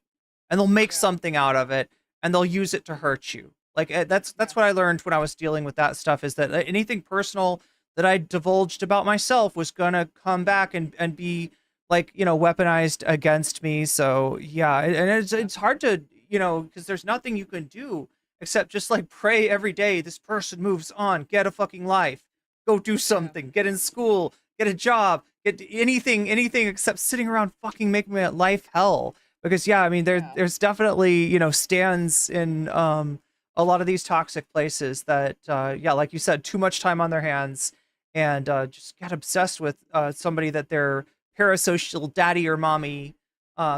and they'll make something out of it and they'll use it to hurt you. Like that's what I learned when I was dealing with that stuff, is that anything personal that I divulged about myself was gonna come back and be like, weaponized against me. So yeah, and it's hard to, because there's nothing you can do except just like pray every day this person moves on, get a fucking life, go do something, get in school, get a job, get anything except sitting around fucking making my life hell. Because yeah, I mean there's definitely, stands in a lot of these toxic places that like you said, too much time on their hands and just get obsessed with somebody that their parasocial daddy or mommy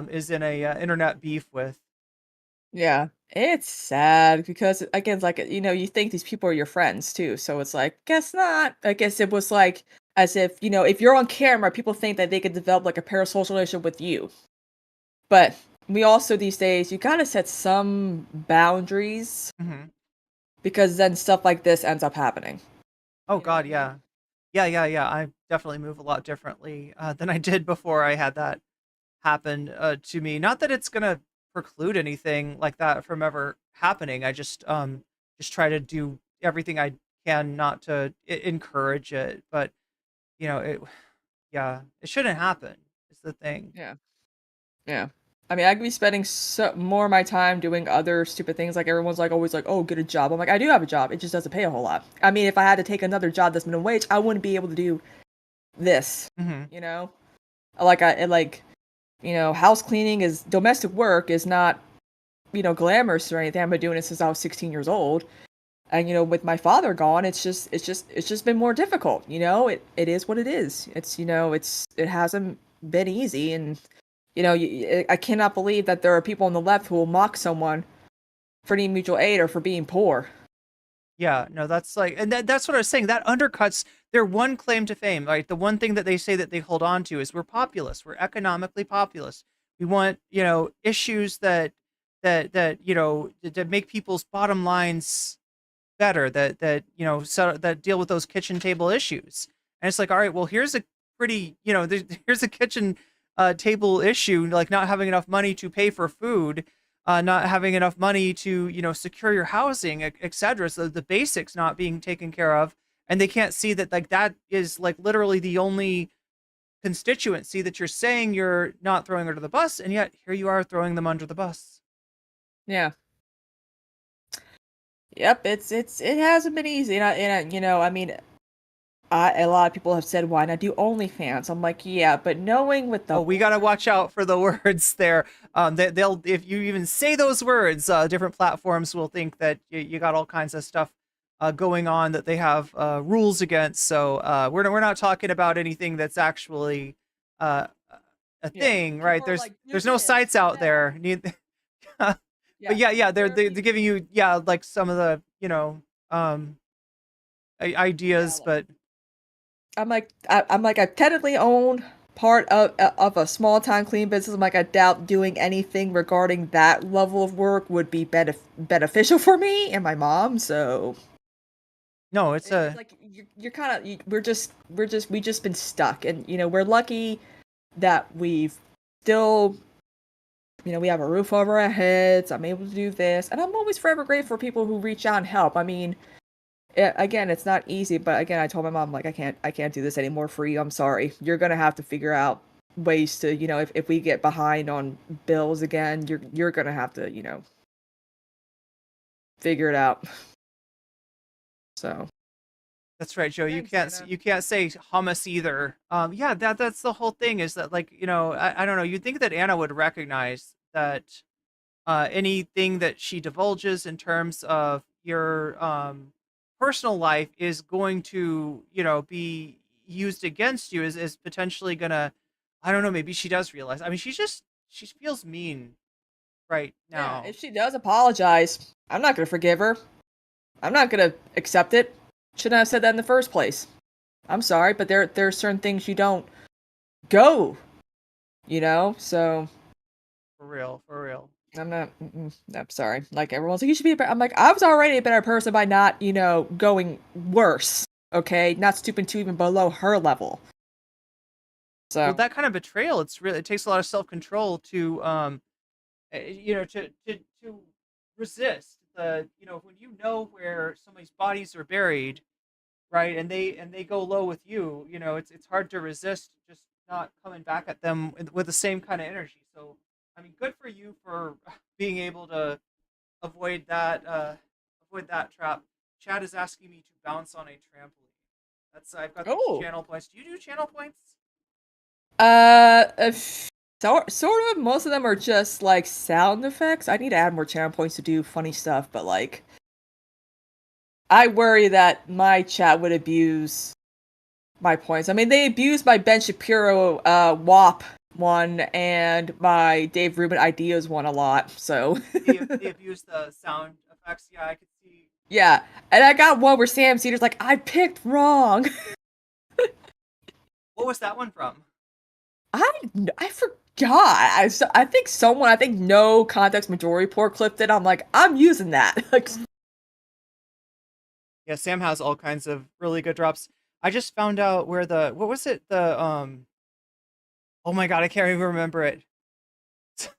is in a internet beef with. yeah, it's sad because again, it's like you think these people are your friends too, so it's like, guess not. I guess it was like as if if you're on camera, people think that they could develop like a parasocial relationship with you. But we also these days, you gotta set some boundaries because then stuff like this ends up happening. Oh God, yeah. I definitely move a lot differently than I did before I had that happen to me. Not that it's gonna preclude anything like that from ever happening. I just try to do everything I can not to encourage it. But it shouldn't happen. Is the thing. Yeah. I mean, I could be spending more of my time doing other stupid things. Like everyone's like always like, "Oh, get a job." I'm like, I do have a job. It just doesn't pay a whole lot. I mean, if I had to take another job that's minimum wage, I wouldn't be able to do this. House cleaning is domestic work is not, glamorous or anything. I've been doing it since I was 16 years old. And with my father gone, it's just been more difficult. It is what it is. It hasn't been easy, and I cannot believe that there are people on the left who will mock someone for needing mutual aid or for being poor. Yeah, no, that's like, and that's what I was saying. That undercuts their one claim to fame. Like the one thing that they say that they hold on to is we're populist. We're economically populist. We want, issues that make people's bottom lines better. That deal with those kitchen table issues. And it's like, all right, well, here's a pretty, here's a kitchen table issue, like not having enough money to pay for food. Not having enough money to, secure your housing, etc. So the basics not being taken care of. and they can't see that like that is like literally the only constituency that you're saying you're not throwing under the bus, and yet here you are throwing them under the bus. Yeah. Yep, it hasn't been easy, and you know, I mean, a lot of people have said, why not do OnlyFans? I'm like, yeah, but knowing what the Oh, we gotta watch out for the words there. They'll if you even say those words, different platforms will think that you got all kinds of stuff going on that they have rules against. So we're not talking about anything that's actually a thing, right? There's no sites out there. But yeah, they're giving you like some of the ideas, but I'm like I technically own part of a small town clean business. I'm like, I doubt doing anything regarding that level of work would be beneficial for me and my mom. So no, it's like you're kind of we just been stuck, and you know, we're lucky that we've still, you know, we have a roof over our heads. I'm able to do this, and I'm always forever grateful for people who reach out and help. I mean, again, it's not easy, but again, I told my mom, like, I can't do this anymore for you. I'm sorry. You're gonna have to figure out ways to, you know, if we get behind on bills again, you're gonna have to, you know, figure it out. So that's right, Joe. You can't say hummus either. Yeah, that's the whole thing. Is that like, you know, I don't know. You'd think that Anna would recognize that anything that she divulges in terms of your personal life is going to, you know, be used against you. Is potentially gonna, I don't know. Maybe she does realize. I mean, she feels mean right now. yeah, if she does apologize, I'm not gonna forgive her. I'm not gonna accept it. Shouldn't have said that in the first place. I'm sorry, but there are certain things you don't go, you know. So for real. I'm not. I'm sorry. Like, everyone's like, you should be a better. I'm like, I was already a better person by not, you know, going worse. Okay, not stooping to even below her level. So well, that kind of betrayal, it takes a lot of self-control to you know, to resist the, you know, when you know where somebody's bodies are buried, right, and they go low with you, you know, it's hard to resist just not coming back at them with the same kind of energy. So I mean, good for you for being able to avoid that trap. Chad is asking me to bounce on a trampoline. I've got the channel points. Do you do channel points? Sort of. Most of them are just like sound effects. I need to add more channel points to do funny stuff, but like, I worry that my chat would abuse my points. I mean, they abused my Ben Shapiro WAP one and my Dave Rubin ideas one a lot. So they abused the sound effects. Yeah, I could see. Yeah, and I got one where Sam Cedar's like, I picked wrong. What was that one from? I forgot. I think No Context Majority Report clipped it. I'm like, I'm using that. Yeah, Sam has all kinds of really good drops. I just found out where what was it? Oh my god, I can't even remember it.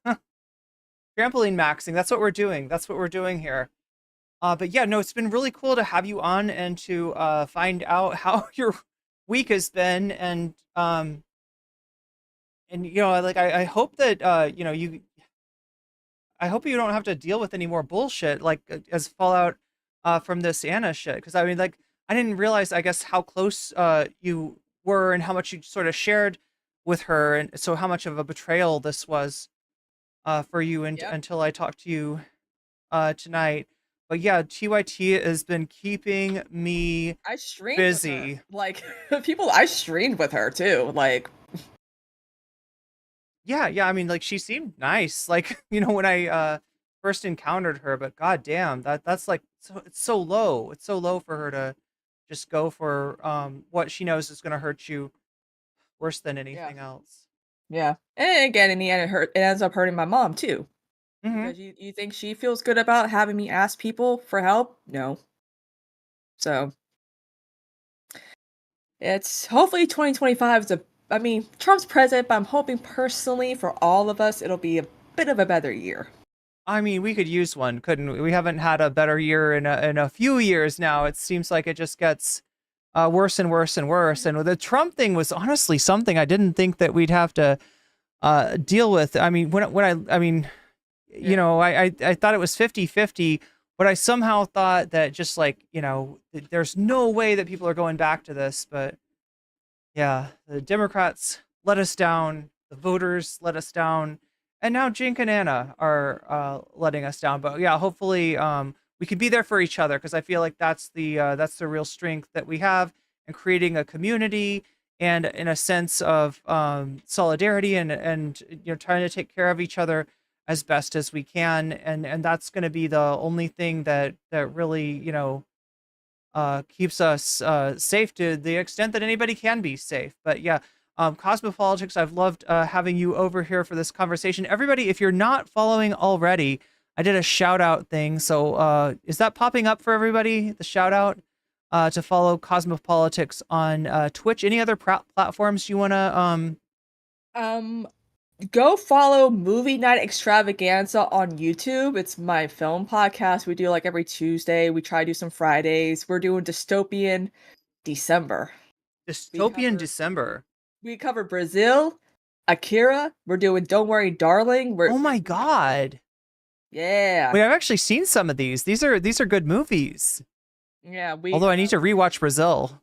Trampoline maxing. That's what we're doing. That's what we're doing here. But yeah, no, it's been really cool to have you on and to find out how your week has been, and you know, like I hope that you know, I hope you don't have to deal with any more bullshit like as fallout from this Anna shit, because I mean, like, I didn't realize, I guess, how close you were and how much you sort of shared with her, and so how much of a betrayal this was for you until I talked to you tonight. But yeah, TYT has been keeping me busy. Like, I streamed with her too. Like, yeah. I mean, like, she seemed nice. Like, you know, when I first encountered her, but goddamn, that's like it's so low. It's so low for her to just go for what she knows is going to hurt you worse than anything else. Yeah, and again, in the end, it ends up hurting my mom too. Because you think she feels good about having me ask people for help? No. So it's hopefully 2025 is I mean, Trump's president, but I'm hoping personally for all of us, it'll be a bit of a better year. I mean, we could use one, couldn't we? We haven't had a better year in a few years now. It seems like it just gets worse and worse and worse. And the Trump thing was honestly something I didn't think that we'd have to deal with. I mean, you know, I thought it was 50-50, but I somehow thought that just like, you know, there's no way that people are going back to this. But yeah, the Democrats let us down, the voters let us down, and now Cenk and Anna are letting us down. But yeah, hopefully we can be there for each other, because I feel like that's the real strength that we have in creating a community and in a sense of solidarity and you know, trying to take care of each other as best as we can, and that's going to be the only thing that really, you know, keeps us safe to the extent that anybody can be safe. But yeah, Cosmopolitics, I've loved having you over here for this conversation. Everybody, if you're not following already, I did a shout out thing, so is that popping up for everybody, the shout out to follow Cosmopolitics on Twitch? Any other platforms you want to Go follow Movie Night Extravaganza on YouTube. It's my film podcast. We do like every Tuesday. We try to do some Fridays. We're doing Dystopian December. December. We cover Brazil, Akira. We're doing Don't Worry, Darling. Oh my god. Yeah. Wait, I've actually seen some of these. These are good movies. Yeah, Although I need to rewatch Brazil.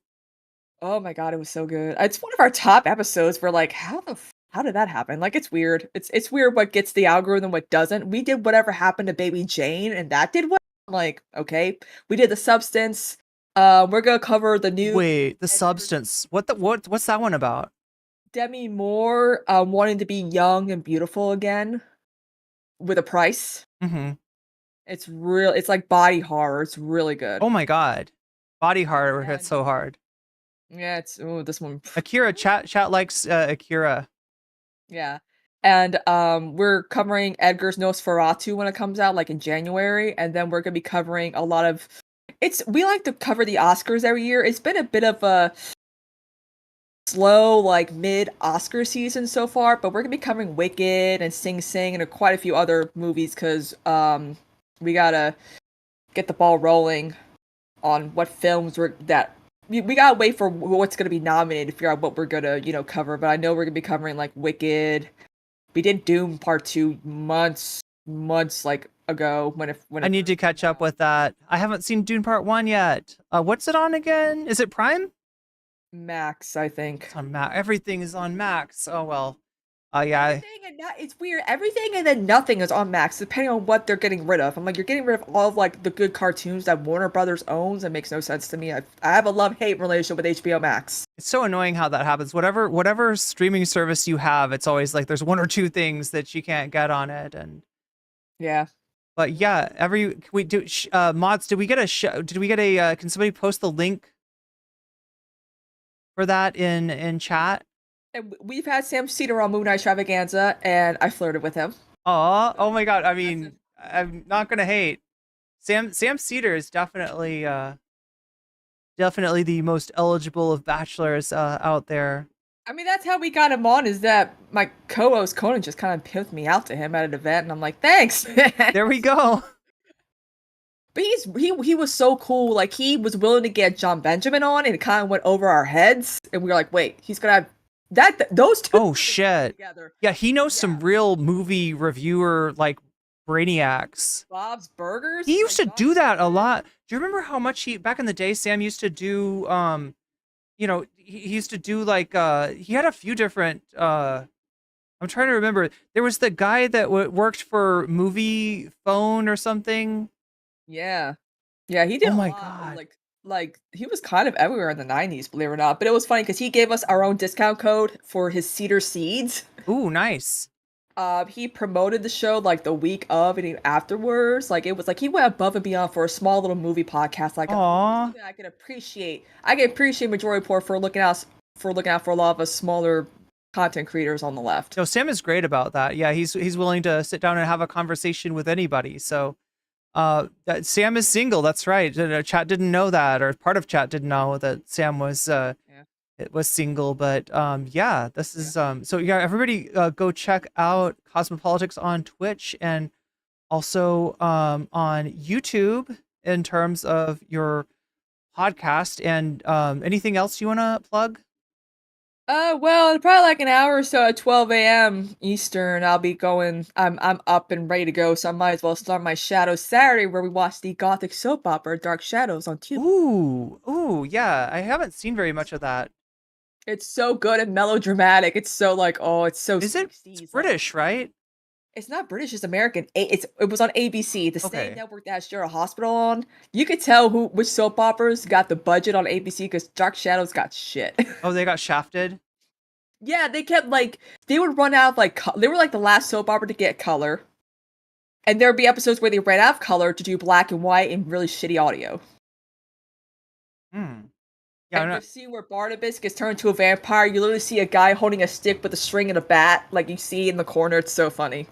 Oh my god, it was so good. It's one of our top episodes. We're like, how did that happen? Like, it's weird. It's weird what gets the algorithm, what doesn't. We did Whatever Happened to Baby Jane, and that did what? I'm like, okay. We did The Substance. We're gonna cover the new. Wait, The Substance. What's that one about? Demi Moore wanting to be young and beautiful again with a price. Mm-hmm. It's real. It's like body horror. It's really good. Oh my god, body horror hit so hard. Yeah, it's this one. Akira, chat likes Akira. Yeah. And we're covering Edgar's Nosferatu when it comes out, like in January, and then we're gonna be covering a lot of we like to cover the Oscars every year. It's been a bit of a slow, like mid-Oscar season so far, but we're gonna be covering Wicked and Sing Sing and quite a few other movies because we gotta get the ball rolling on what films we gotta wait for what's gonna be nominated to figure out what we're gonna, you know, cover. But I know we're gonna be covering like Wicked. We did Doom Part 2 months like ago when I need to catch up with that. I haven't seen Dune Part 1 yet. What's it on again? Is it Prime? Max, I think. It's on Max. Everything is on Max. Oh well. Yeah. It's weird. Everything and then nothing is on Max, depending on what they're getting rid of. I'm like, you're getting rid of all of like the good cartoons that Warner Brothers owns. It makes no sense to me. I have a love-hate relationship with HBO Max. It's so annoying how that happens. Whatever streaming service you have, it's always like there's one or two things that you can't get on it, and yeah. But yeah, mods. Did we get a? Can somebody post the link for that in chat? And we've had Sam Cedar on Moon Night Extravaganza, and I flirted with him. Oh my god! I mean, I'm not gonna hate. Sam Cedar is definitely the most eligible of bachelors out there. I mean, that's how we got him on. Is that my co-host Conan just kind of pimped me out to him at an event, and I'm like, thanks. There we go. But he was so cool. Like, he was willing to get John Benjamin on, and it kind of went over our heads, and we were like, wait, he's gonna have. Those two. Oh shit! Yeah, he knows some real movie reviewer like brainiacs. Bob's Burgers. He used to do that a lot. Do you remember how much back in the day Sam used to do? You know, he used to do like he had a few different. I'm trying to remember. There was the guy that worked for Movie Phone or something. Yeah, he did. Oh my god! Like he was kind of everywhere in the 90s, believe it or not. But it was funny because he gave us our own discount code for his Cedar Seeds. Ooh, nice. He promoted the show like the week of and even afterwards. Like, it was like he went above and beyond for a small little movie podcast. Like, aww. I can appreciate Majority Report for looking out for a lot of us smaller content creators on the left. No, Sam is great about that. Yeah, he's willing to sit down and have a conversation with anybody. So Sam is single. That's right. Chat didn't know that, or part of chat didn't know that Sam was it was single. But yeah, this is so yeah. Everybody go check out Cosmopolitics on Twitch and also on YouTube in terms of your podcast. And anything else you want to plug? Well, in probably like an hour or so at 12 a.m. Eastern, I'll be going. I'm up and ready to go, so I might as well start my Shadows Saturday, where we watch the gothic soap opera Dark Shadows on Tubi. Ooh, yeah. I haven't seen very much of that. It's so good and melodramatic. It's so like, oh, it's so. Is it? It's British, right? It's not British. It's American. It was on ABC, the same network that has General Hospital on. You could tell which soap operas got the budget on ABC because Dark Shadows got shit. Oh, they got shafted. Yeah, they kept they would run out of they were like the last soap opera to get color, and there would be episodes where they ran out of color to do black and white and really shitty audio. Yeah, and the scene where Barnabas gets turned into a vampire, you literally see a guy holding a stick with a string and a bat, like you see in the corner. It's so funny.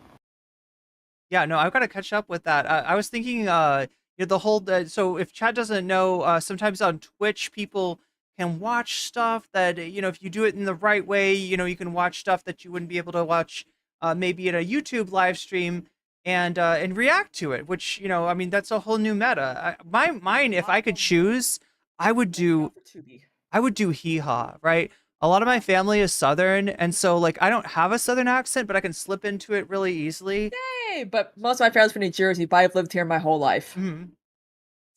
Yeah, no, I've got to catch up with that. I was thinking, the whole. So if Chad doesn't know, sometimes on Twitch people can watch stuff that if you do it in the right way, you can watch stuff that you wouldn't be able to watch maybe in a YouTube live stream and react to it. Which I mean, that's a whole new meta. Mine, if I could choose, I would do hee haw, right? A lot of my family is Southern, and so like I don't have a Southern accent, but I can slip into it really easily. Hey, but most of my family's from New Jersey, but I've lived here my whole life. So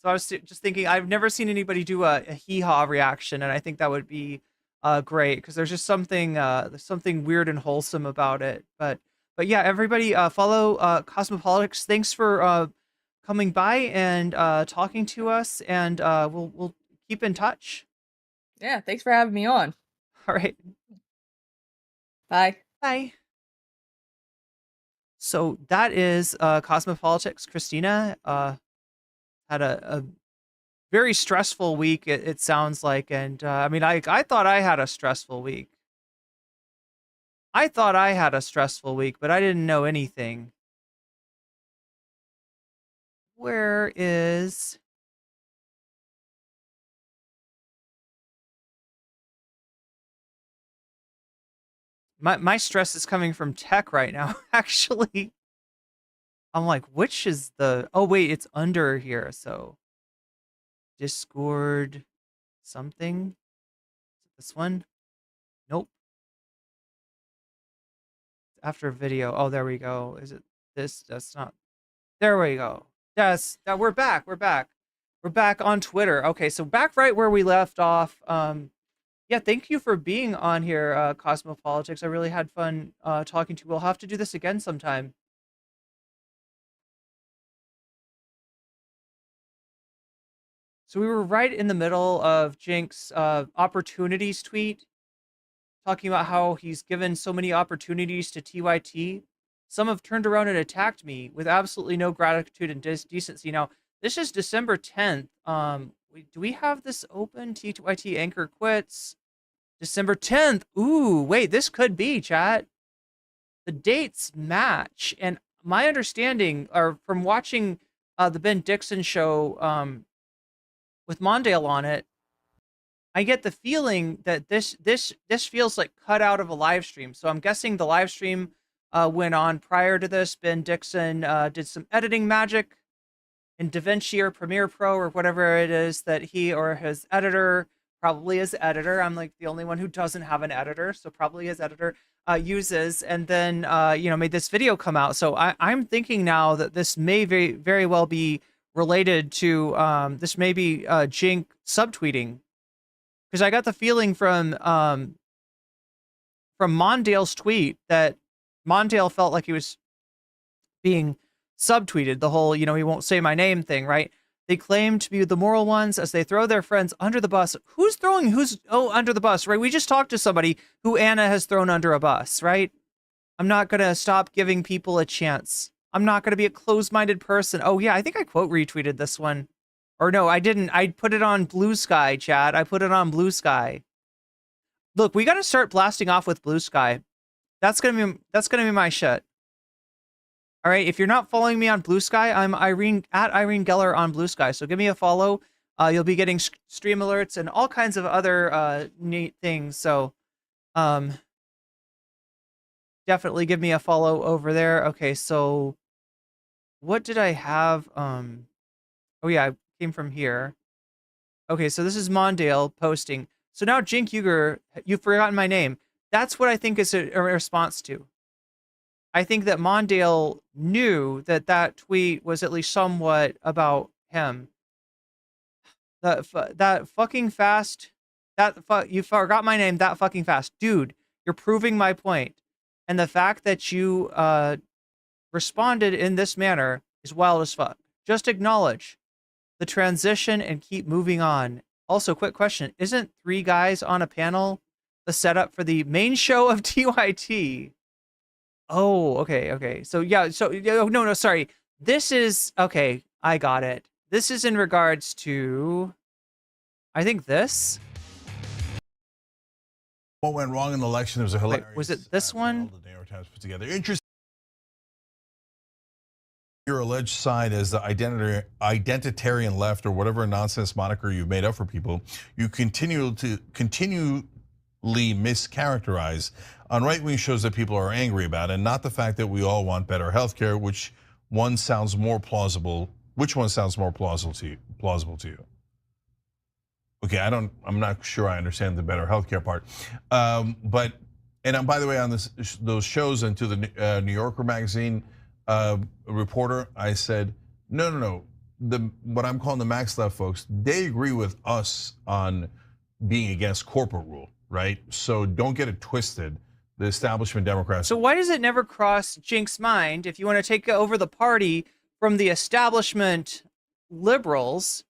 I was just thinking, I've never seen anybody do a hee haw reaction, and I think that would be great because there's just something weird and wholesome about it. But yeah, everybody follow Cosmopolitics. Thanks for coming by and talking to us, and we'll keep in touch. Yeah, thanks for having me on. All right. Bye. Bye. So that is Cosmopolitics. Christina had a very stressful week, it sounds like. And I mean, I thought I had a stressful week. But I didn't know anything. Where is... My stress is coming from tech right now, actually. I'm like, which is the... Oh, wait, it's under here, so... Discord... something? This one? Nope. After video. Oh, there we go. Is it this? That's not... There we go. Yes, we're back. We're back on Twitter. Okay, so back right where we left off. Yeah, thank you for being on here, Cosmopolitics. I really had fun talking to you. We'll have to do this again sometime. So we were right in the middle of Cenk's opportunities tweet, talking about how he's given so many opportunities to TYT. Some have turned around and attacked me with absolutely no gratitude and decency. Now, this is December 10th. Do we have this open? TYT anchor quits. December 10th. Ooh, wait, this could be, chat. The dates match. And my understanding, or from watching the Ben Dixon show with Mondale on it, I get the feeling that this feels like cut out of a live stream. So I'm guessing the live stream went on prior to this. Ben Dixon did some editing magic in DaVinci or Premiere Pro or whatever it is that he or his editor, probably his editor, I'm like the only one who doesn't have an editor, so probably his editor uses, and then made this video come out. So I'm thinking now that this may very, very well be related to this may be Cenk subtweeting, because I got the feeling from Mondale's tweet that Mondale felt like he was being subtweeted, the whole, he won't say my name thing, right? They claim to be the moral ones as they throw their friends under the bus. Who's under the bus, right? We just talked to somebody who Anna has thrown under a bus, right? I'm not going to stop giving people a chance. I'm not going to be a closed-minded person. Oh, yeah, I think I quote retweeted this one. Or no, I didn't. I put it on Blue Sky, chat. I put it on Blue Sky. Look, we got to start blasting off with Blue Sky. That's gonna be my shit. All right, if you're not following me on Blue Sky, I'm Irene Geller on Blue Sky. So give me a follow. You'll be getting stream alerts and all kinds of other neat things. So definitely give me a follow over there. Okay, so what did I have? Oh yeah, I came from here. Okay, so this is Mondale posting. So now Cenk Uygur, you've forgotten my name. That's what I think is a response to. I think that Mondale knew that that tweet was at least somewhat about him. That fucking fast. You forgot my name that fucking fast, dude. You're proving my point, and the fact that you responded in this manner is wild as fuck. Just acknowledge the transition and keep moving on. Also, quick question: isn't 3 guys on a panel the setup for the main show of TYT? Oh, okay. So yeah, no, sorry. This is okay. I got it. This is in regards to, I think this. What went wrong in the election? There was a hilarious. Wait, was it this one? The New York Times put together. Interesting. Your alleged side as the identitarian left or whatever nonsense moniker you've made up for people, you continually mischaracterize on right-wing shows that people are angry about, and not the fact that we all want better healthcare, which one sounds more plausible. Which one sounds more plausible to you? Okay, I'm not sure I understand the better healthcare part. But by the way, on those shows and to the New Yorker magazine reporter, I said, no. What I'm calling the Max Left folks, they agree with us on being against corporate rule, right? So don't get it twisted. The establishment Democrats. So why does it never cross Cenk's mind, if you want to take over the party from the establishment liberals,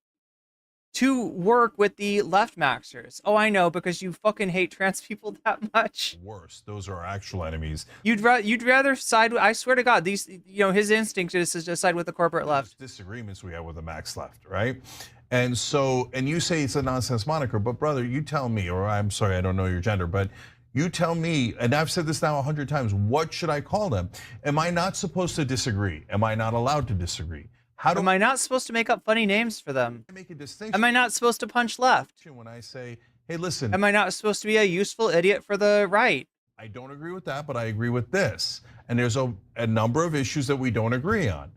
to work with the left maxers? Oh, I know, because you fucking hate trans people that much. Worse, those are our actual enemies. You'd rather side with, I swear to God, these, his instinct is to side with the corporate left. Disagreements we have with the Max Left, right? And you say it's a nonsense moniker, but brother, you tell me, or I'm sorry, I don't know your gender, but you tell me, and I've said this now 100 times, what should I call them? Am I not supposed to disagree? Am I not allowed to disagree? Am I not supposed to make up funny names for them? Make a distinction. Am I not supposed to punch left? When I say, hey, listen. Am I not supposed to be a useful idiot for the right? I don't agree with that, but I agree with this. And there's a number of issues that we don't agree on.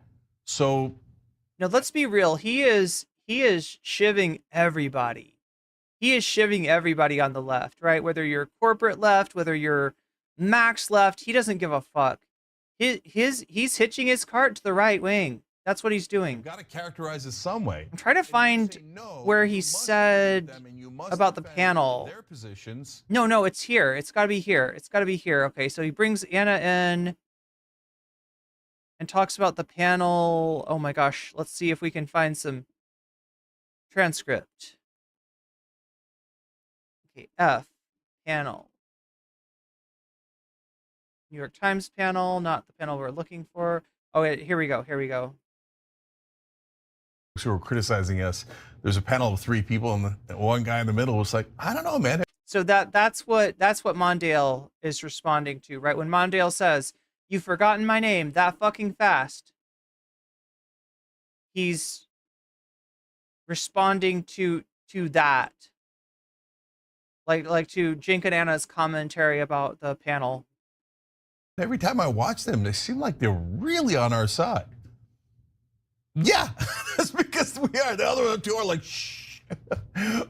So. Now, let's be real. He is shivving everybody. He is shivving everybody on the left, right? Whether you're corporate left, whether you're Max Left, he doesn't give a fuck. He's hitching his cart to the right wing. That's what he's doing. You've got to characterize it some way. I'm trying to find where he said about the panel. Their positions. No, it's here. It's got to be here. Okay, so he brings Anna in and talks about the panel. Oh my gosh, let's see if we can find some transcript. Okay, F, panel. New York Times panel, not the panel we're looking for. Oh, here we go. Who were criticizing us. There's a panel of 3 people, and one guy in the middle was like, I don't know, man. So that's what Mondale is responding to, right? When Mondale says, "You've forgotten my name that fucking fast," he's responding to that, like to Cenk and Anna's commentary about the panel. Every time I watch them, they seem like they're really on our side. Yeah, that's because we are. The other 2 are like, shh.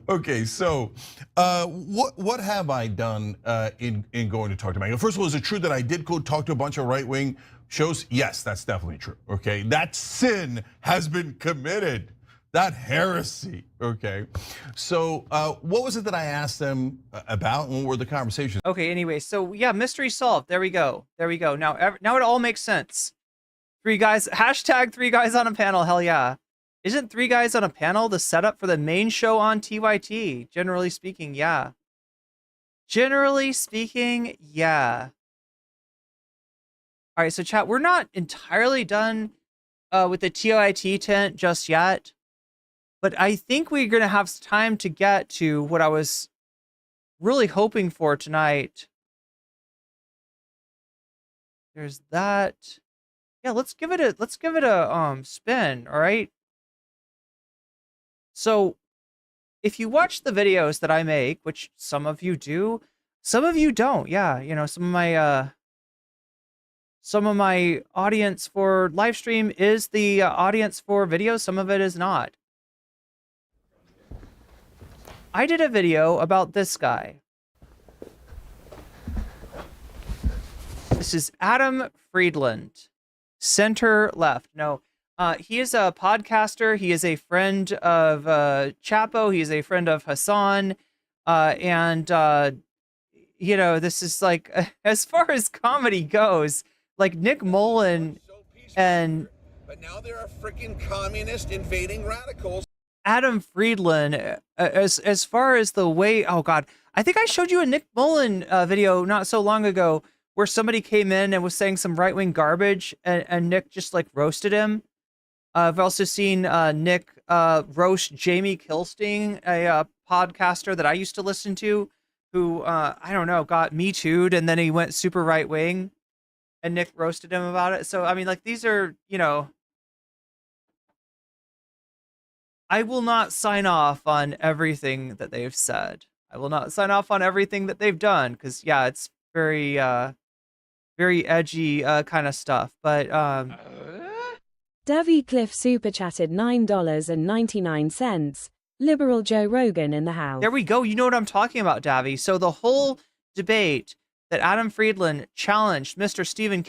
Okay, so what have I done in going to talk to Maggie? First of all, is it true that I did go talk to a bunch of right-wing shows? Yes, that's definitely true. Okay, that sin has been committed. That heresy. Okay, so what was it that I asked them about, and what were the conversations? Okay, anyway, so yeah, mystery solved. There we go. Now it all makes sense. 3 guys, hashtag 3 guys on a panel, hell yeah. Isn't 3 guys on a panel the setup for the main show on TYT? Generally speaking, yeah. All right, so chat, we're not entirely done with the TYT tent just yet, but I think we're gonna have time to get to what I was really hoping for tonight. There's that. Yeah, let's give it a spin, all right? So, if you watch the videos that I make, which some of you do, some of you don't. Yeah, some of my audience for live stream is the audience for videos, some of it is not. I did a video about this guy. This is Adam Friedland, center left. No, he is a podcaster. He is a friend of Chapo. He is a friend of Hassan. You know, this is like, as far as comedy goes, like Nick Mullen and... But now there are freaking communist invading radicals. Adam Friedland, as far as the way... Oh, God. I think I showed you a Nick Mullen video not so long ago where somebody came in and was saying some right-wing garbage, and Nick just, like, roasted him. I've also seen Nick roast Jamie Kilstein, a podcaster that I used to listen to, who, I don't know, got Me Too'd, and then he went super right-wing, and Nick roasted him about it. So, I mean, like, these are, you know... I will not sign off on everything that they've said. I will not sign off on everything that they've done, because, yeah, it's very, very edgy kind of stuff. But, Davy Cliff super chatted $9.99. Liberal Joe Rogan in the house. There we go. You know what I'm talking about, Davy. So the whole debate that Adam Friedland challenged Mr. Stephen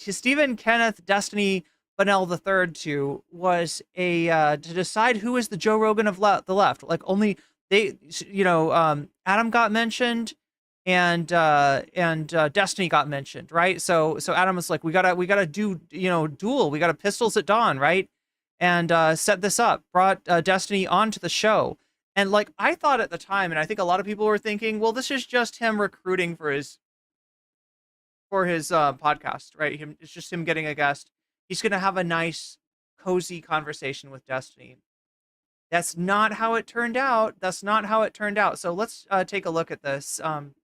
Stephen Kenneth Destiny Bunnell III to was to decide who is the Joe Rogan of the left. Like, only they, you know, Adam got mentioned and Destiny got mentioned, right? So Adam was like, we gotta do, you know, duel. We gotta pistols at dawn, right? And set this up, brought Destiny onto the show. And like, I thought at the time, and I think a lot of people were thinking, well, this is just him recruiting for his podcast, right? It's just him getting a guest. He's going to have a nice, cozy conversation with Destiny. That's not how it turned out. That's not how it turned out. So let's take a look at this. And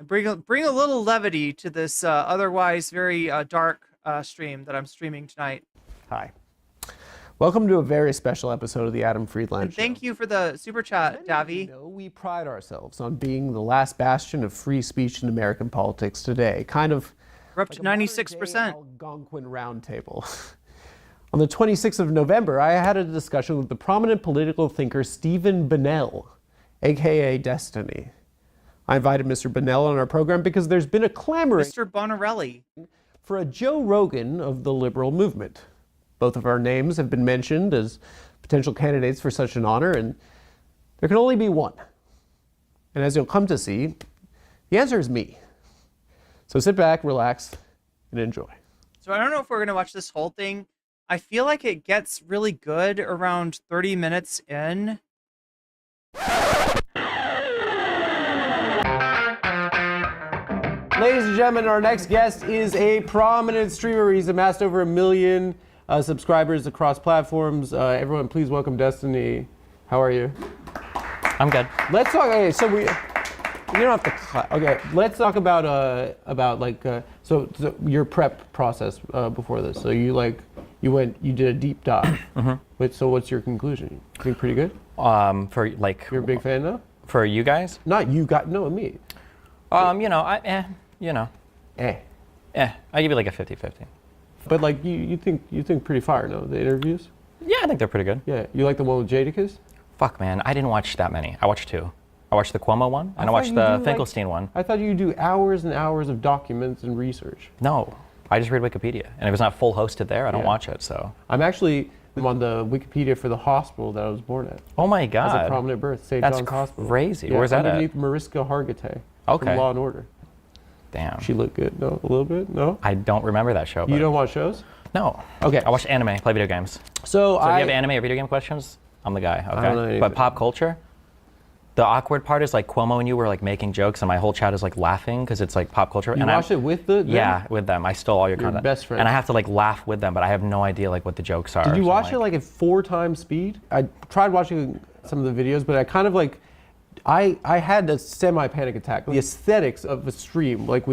bring a little levity to this otherwise very dark stream that I'm streaming tonight. Hi. Welcome to a very special episode of the Adam Friedland Show. Thank you for the super chat, Davy. You know, we pride ourselves on being the last bastion of free speech in American politics today. Kind of... We're up to 96%. Algonquin roundtable. On the 26th of November, I had a discussion with the prominent political thinker Stephen Bunnell, aka Destiny. I invited Mr. Bunnell on our program because there's been a clamoring Mr. Bonarelli for a Joe Rogan of the liberal movement. Both of our names have been mentioned as potential candidates for such an honor, and there can only be one. And as you'll come to see, the answer is me. So sit back, relax, and enjoy. So I don't know if we're going to watch this whole thing. I feel like it gets really good around 30 minutes in. Ladies and gentlemen, our next guest is a prominent streamer. He's amassed over 1 million subscribers across platforms. Everyone, please welcome Destiny. How are you? I'm good. Let's talk. Okay, so we... You don't have to. Okay, let's talk about so your prep process before this. So you did a deep dive. Wait, so what's your conclusion? You think pretty good? For like. You're a big fan though? For you guys? Not you, no, me. You know, I give you like a 50-50. But like you think pretty fire, no? The interviews? Yeah, I think they're pretty good. Yeah, you like the one with Jadakiss? Fuck man, I didn't watch that many. I watched 2. I watched the Cuomo one, and I watched the Finkelstein one. I thought you do hours and hours of documents and research. No, I just read Wikipedia, and if it's not full hosted there, I don't watch it. So I'm actually on the Wikipedia for the hospital that I was born at. Oh my God! As a prominent birth, St. That's John's Hospital. Crazy. Yeah, Where's that underneath at? Mariska Hargitay. Okay. From Law and Order. Damn. She looked good. No, a little bit. No. I don't remember that show. You don't watch shows? No. Okay. I watch anime, play video games. So if you have anime or video game questions, I'm the guy. Okay. I don't know anything. But pop culture. The awkward part is like Cuomo and you were like making jokes, and my whole chat is like laughing because it's like pop culture. You watch it with them? Yeah, with them. I stole all your content. Best friend. And I have to like laugh with them, but I have no idea like what the jokes are. Did you watch it like at 4 times speed? I tried watching some of the videos, but I kind of like, I had a semi-panic attack. The aesthetics of a stream, like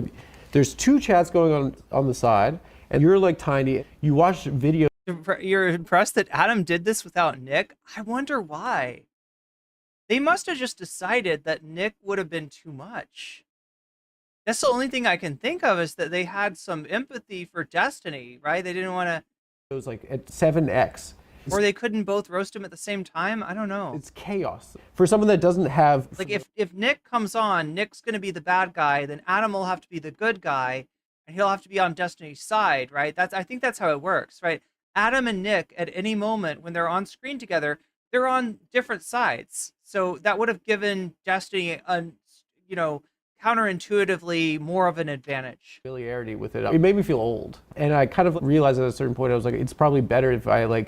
there's 2 chats going on the side, and you're like tiny. You watch videos. You're impressed that Adam did this without Nick? I wonder why. They must have just decided that Nick would have been too much. That's the only thing I can think of, is that they had some empathy for Destiny, right? They didn't want to... It was like at 7x. Or they couldn't both roast him at the same time? I don't know. It's chaos. For someone that doesn't have... Like if Nick comes on, Nick's going to be the bad guy, then Adam will have to be the good guy, and he'll have to be on Destiny's side, right? I think that's how it works, right? Adam and Nick, at any moment when they're on screen together, they're on different sides. So that would have given Destiny counterintuitively more of an advantage. Familiarity with it. It made me feel old. And I kind of realized at a certain point, I was like, it's probably better if I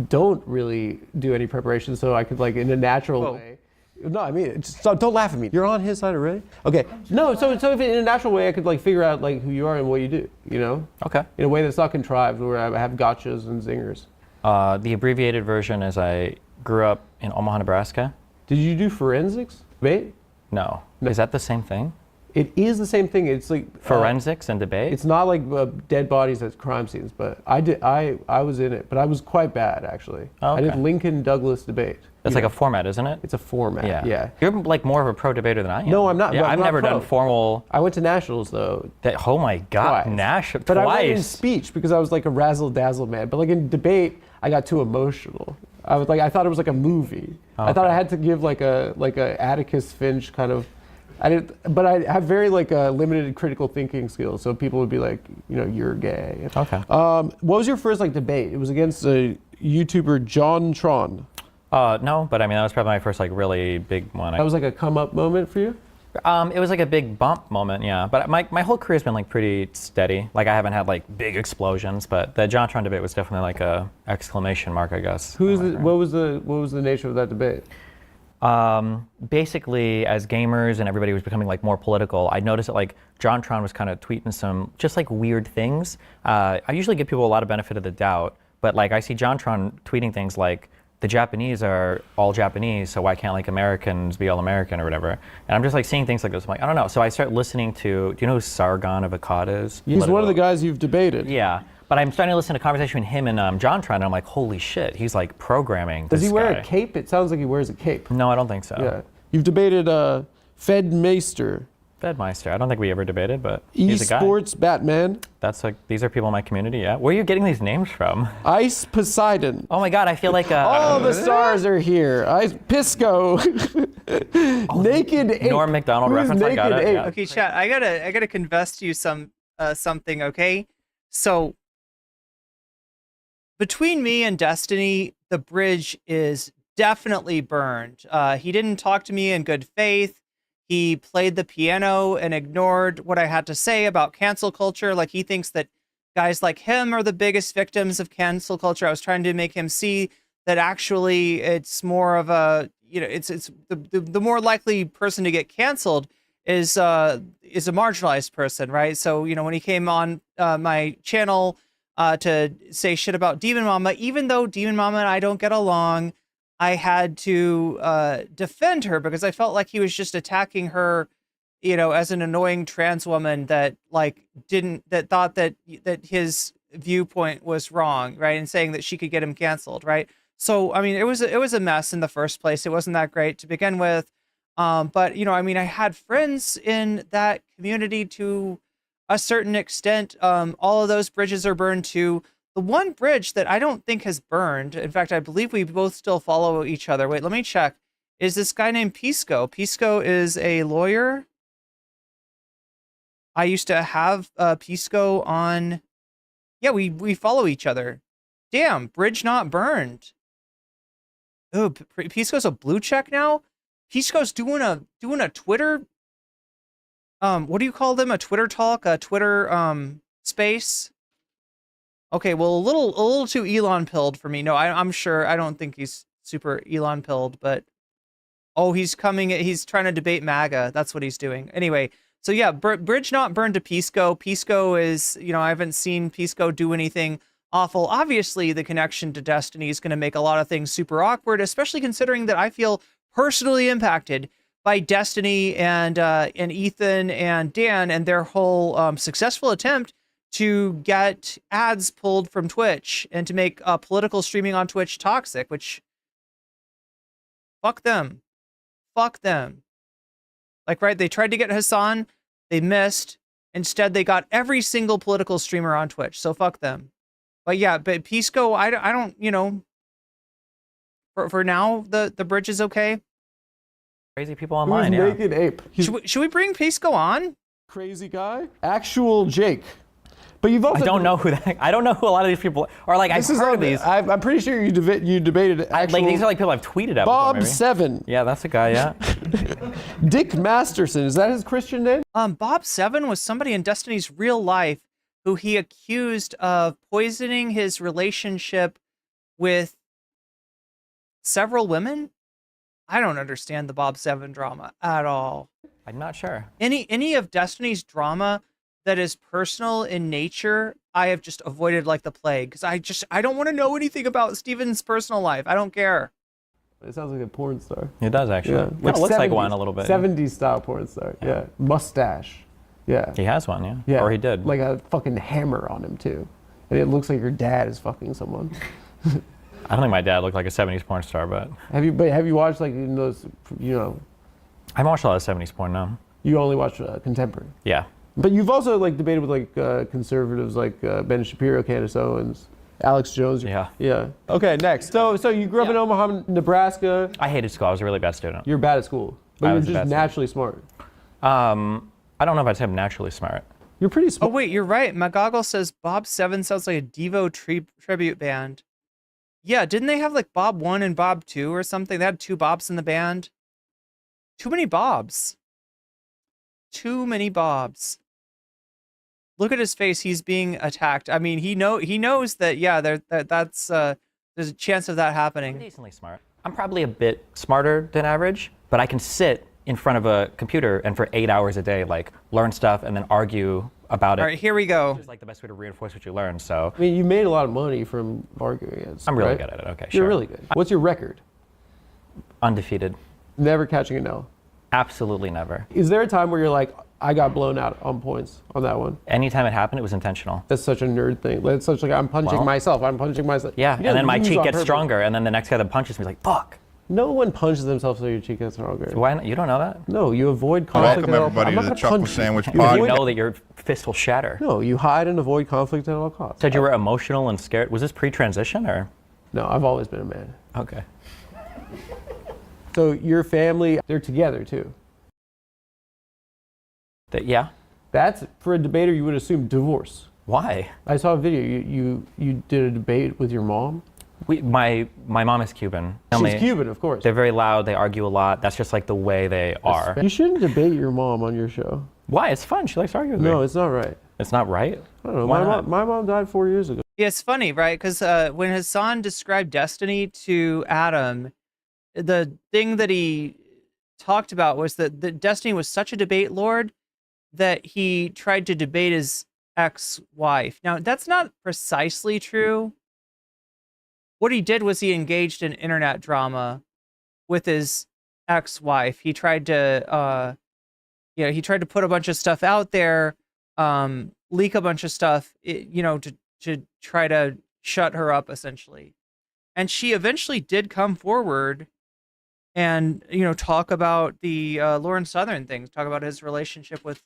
don't really do any preparation, so I could in a natural way. No, I mean, don't laugh at me. You're on his side already? Okay. No, so if in a natural way I could figure out who you are and what you do, Okay. In a way that's not contrived, where I have gotchas and zingers. The abbreviated version is I grew up in Omaha, Nebraska. Did you do forensics? Debate? No. Is that the same thing? It is the same thing. It's forensics and debate. It's not dead bodies at crime scenes, but I was in it, but I was quite bad actually. Oh, okay. I did Lincoln Douglas debate. That's like a format, isn't it? It's a format. Yeah. You're more of a pro debater than I am. No, I'm not. Yeah, I'm I've not never pro. done formal. I went to nationals though. Oh my God, national But twice. I went in speech because I was a razzle dazzle man. But in debate, I got too emotional. I thought it was a movie. Oh, I thought okay. I had to give a Atticus Finch kind of. But I have very limited critical thinking skills. So people would be you're gay. Okay. What was your first debate? It was against a YouTuber, John Tron. No, but I mean that was probably my first really big one. That was a come up moment for you? It was a big bump moment, yeah. But my whole career's been pretty steady. I haven't had big explosions, but the John Tron debate was definitely a exclamation mark, I guess. What was the nature of that debate? Basically, as gamers and everybody was becoming more political, I noticed that John Tron was kind of tweeting some just weird things. I usually give people a lot of benefit of the doubt, but I see John Tron tweeting things like, the Japanese are all Japanese, so why can't Americans be all American or whatever? And I'm just seeing things like this. I'm I don't know. So I start listening to, do you know who Sargon of Akkad is? He's one of the guys you've debated. Yeah, but I'm starting to listen to a conversation between him and John Tron, and I'm holy shit, he's programming. Does he wear guy. a cape? It sounds like he wears a cape. No, I don't think so. Yeah. You've debated Fedmeister. Fedmeister. I don't think we ever debated, but he's a guy. Esports Batman. That's these are people in my community, yeah. Where are you getting these names from? Ice Poseidon. Oh my God, I feel all the stars are here. Pisco. Naked Ape. Norm Macdonald reference, I got it. Yeah. Okay, chat, I gotta confess to you something, okay? So between me and Destiny, the bridge is definitely burned. He didn't talk to me in good faith. He played the piano and ignored what I had to say about cancel culture. He thinks that guys like him are the biggest victims of cancel culture. I was trying to make him see that actually it's more of a, it's the more likely person to get canceled is a marginalized person, right? So, when he came on my channel to say shit about Demon Mama, even though Demon Mama and I don't get along, I had to defend her because I felt like he was just attacking her, as an annoying trans woman that thought that his viewpoint was wrong, right? And saying that she could get him canceled, right? So I mean, it was a mess in the first place. It wasn't that great to begin with, but I had friends in that community to a certain extent. All of those bridges are burned too. The one bridge that I don't think has burned, in fact, I believe we both still follow each other. Wait, let me check. Is this guy named Pisco? Pisco is a lawyer. I used to have Pisco on. Yeah, we follow each other. Damn, bridge not burned. Oh, Pisco's a blue check now? Pisco's doing a Twitter. What do you call them? A Twitter talk? A Twitter space? Okay, well, a little too Elon pilled for me. No, I'm sure. I don't think he's super Elon pilled, but he's coming. He's trying to debate MAGA. That's what he's doing. Anyway, so yeah, bridge not burned to Pisco. Pisco is, I haven't seen Pisco do anything awful. Obviously, the connection to Destiny is going to make a lot of things super awkward, especially considering that I feel personally impacted by Destiny and Ethan and Dan and their whole successful attempt to get ads pulled from Twitch and to make political streaming on Twitch toxic, which fuck them. Right, they tried to get Hassan, they missed. Instead, they got every single political streamer on Twitch, so fuck them. But yeah, but Pisco, I don't, For now, the bridge is okay. Crazy people online. Who's Yeah. Naked Ape? Should we bring Pisco on? Crazy guy? Actual Jake. But you've also I don't know who a lot of these people are. Like I've heard of these. I'm pretty sure you debated actual. Like these are like people I've tweeted at. Bob before, maybe. 7. Yeah, that's a guy. Yeah. Dick Masterson. Is that his Christian name? Bob 7 was somebody in Destiny's real life who he accused of poisoning his relationship with several women. I don't understand the Bob 7 drama at all. I'm not sure. Any of Destiny's drama that is personal in nature, I have just avoided like the plague because I don't want to know anything about Steven's personal life. I don't care. It sounds like a porn star. It does actually. Yeah. Kind of looks like one a little bit. 70s style porn star. Yeah. Mustache. Yeah. He has one, yeah. Yeah. Or he did. Like a fucking hammer on him too. And it looks like your dad is fucking someone. I don't think my dad looked like a 70s porn star, but Have you watched like in those, you know? I haven't watched a lot of 70s porn now. You only watch contemporary. Yeah. But you've also like debated with like conservatives like Ben Shapiro, Candace Owens, Alex Jones. Yeah. Yeah. Okay, next. So you grew up in Omaha, Nebraska. I hated school. I was a really bad student. You're bad at school, but I you're was a just bad naturally smart. I don't know if I'd say I'm naturally smart. You're pretty Oh smart. wait, you're right. McGoggle says Bob 7 sounds like a Devo tribute band. Yeah, didn't they have like Bob 1 and Bob 2 or something? They had 2 Bobs in the band. Too many Bobs. Too many Bobs. Look at his face. He's being attacked. I mean, he knows that. Yeah, that's there's a chance of that happening. I'm decently smart. I'm probably a bit smarter than average, but I can sit in front of a computer and for 8 hours a day, like learn stuff and then argue about it. All right, here we go. It's like the best way to reinforce what you learn. So I mean, you made a lot of money from arguing against. I'm really right? good at it. Okay, You're sure. really good. What's your record? Undefeated. Never catching an L. Absolutely never. Is there a time where you're like, I got blown out on points on that one? Anytime it happened, it was intentional. That's such a nerd thing. That's such like I'm punching myself. I'm punching myself. Yeah, You and then didn't my lose cheek on gets purpose. stronger, and then the next guy that punches me is like, fuck. No one punches themselves so your cheek gets stronger. Why not? You don't know that? No, you avoid conflict. Welcome at all everybody costs. I'm to not the gonna Chocolate punch you. Sandwich You Pod. You avoid- know that your fist will shatter. No, you hide and avoid conflict at all costs. Said you were emotional and scared. Was this pre-transition or? No, I've always been a man. Okay. So your family, they're together too. Yeah. That's for a debater. You would assume divorce. Why? I saw a video. You did a debate with your mom. My mom is Cuban. She's Cuban, of course. They're very loud. They argue a lot. That's just like the way they are. You shouldn't debate your mom on your show. Why? It's fun. She likes to argue with me. No, it's not right. It's not right? I don't know. Why not? My mom died 4 years ago. Yeah, it's funny, right? Because when Hassan described Destiny to Adam, the thing that he talked about was that Destiny was such a debate lord that he tried to debate his ex-wife. Now, that's not precisely true. What he did was he engaged in internet drama with his ex-wife. He tried to, he tried to put a bunch of stuff out there, leak a bunch of stuff, to try to shut her up, essentially. And she eventually did come forward and, talk about the Lauren Southern things, talk about his relationship with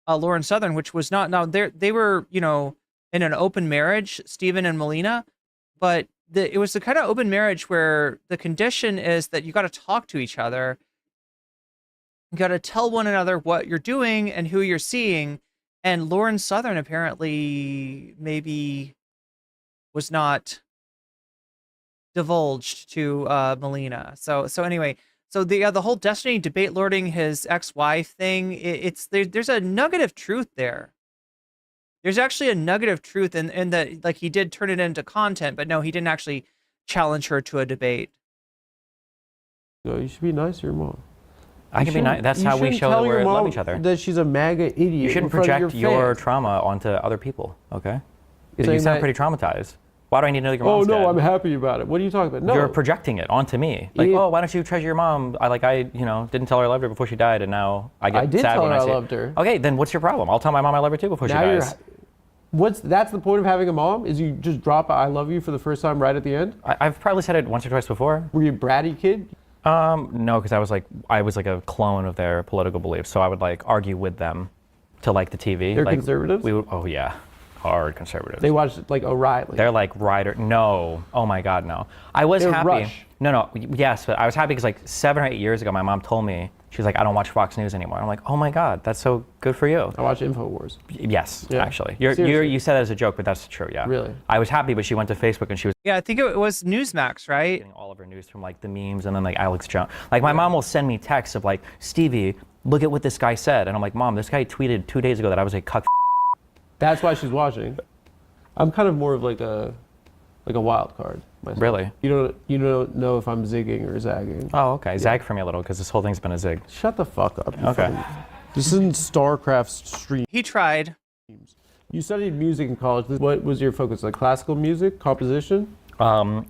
Lauren Southern, which was not, now they were, in an open marriage, Stephen and Melina, but it was the kind of open marriage where the condition is that you got to talk to each other. You got to tell one another what you're doing and who you're seeing. And Lauren Southern apparently maybe was not divulged to Melina. So anyway, so the whole Destiny debate lording his ex-wife thing, there's a nugget of truth there. There's actually a nugget of truth in that, like, he did turn it into content, but no, he didn't actually challenge her to a debate. No, you should be nice to your mom. I can be nice. That's how we show that we love each other. That she's a MAGA idiot. You shouldn't project your trauma onto other people, okay? You sound pretty traumatized. Why do I need to know your mom's dead? I'm happy about it. What are you talking about? No. You're projecting it onto me. Like, oh, why don't you treasure your mom? I didn't tell her I loved her before she died, and now I get sad when I say. I loved her. Okay, then what's your problem? I'll tell my mom I love her too before she dies. That's the point of having a mom? Is you just drop a I love you for the first time right at the end? I've probably said it once or twice before. Were you a bratty kid? No, because I was like a clone of their political beliefs, so I would like argue with them to like the TV. They're like, conservatives? Oh yeah, hard conservatives. They watched like O'Reilly. They're like Ryder. No, oh my God, no. I was They're happy. Rush. No, yes, but I was happy because like 7 or 8 years ago, my mom told me, she's like, I don't watch Fox News anymore. I'm like, oh my God, that's so good for you. I watch InfoWars. Yes, Yeah. actually. Seriously. You said that as a joke, but that's true, yeah. Really? I was happy, but she went to Facebook and she was Yeah, I think it was Newsmax, right? getting all of her news from like the memes and then like Alex Jones. Like my mom will send me texts of like, Stevie, look at what this guy said. And I'm like, Mom, this guy tweeted 2 days ago that I was a cuck. That's why she's watching. I'm kind of more of like a wild card myself. Really? You don't know if I'm zigging or zagging. Oh, okay. Zag for me a little because this whole thing's been a zig. Shut the fuck up. you Okay. fucking- This isn't StarCraft stream. He tried. You studied music in college. What was your focus? Like classical music, composition? It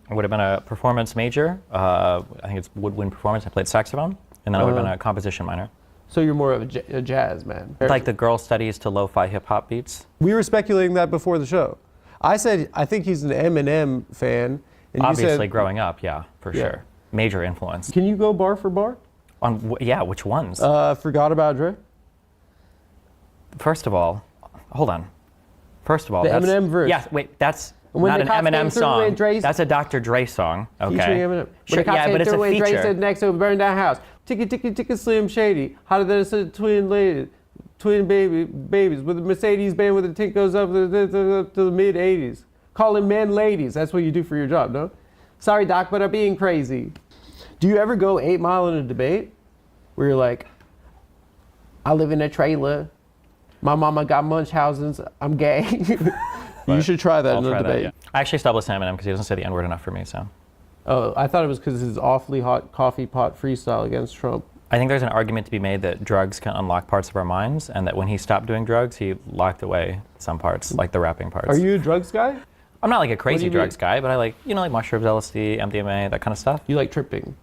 would have been a performance major. I think it's woodwind performance. I played saxophone. And then it would have been a composition minor. So you're more of a jazz man. Like the girl studies to lo-fi hip-hop beats. We were speculating that before the show. I said I think he's an Eminem fan. And Obviously, you said, growing up, yeah, for sure. Major influence. Can you go bar for bar? Yeah, which ones? Forgot About Dre? First of all, hold on. First of all, The that's, Eminem verse. Yeah, wait, that's And when not the an cops came Eminem through with song. Dre's- That's a Dr. Dre song. Okay. Featuring Eminem. Sure, When the cops yeah, came but it's through a with Dre feature. stood next to a burned down house. Ticky, ticky, ticky, Slim Shady. Hotter than a twin lady. Twin babies with a Mercedes Benz with a tint goes up to the mid 80s. Calling men ladies. That's what you do for your job, no? Sorry, Doc, but I'm being crazy. Do you ever go 8 Mile in a debate where you're like, I live in a trailer. My mama got Munchausen's. I'm gay. You should try that I'll in a try debate. that, yeah. I actually stopped listening to Eminem because he doesn't say the N-word enough for me, so. Oh, I thought it was because his awfully hot coffee pot freestyle against Trump. I think there's an argument to be made that drugs can unlock parts of our minds, and that when he stopped doing drugs, he locked away some parts, like the rapping parts. Are you a drugs guy? I'm not like a crazy you drugs guy, but I like, like mushrooms, LSD, MDMA, that kind of stuff. You like tripping?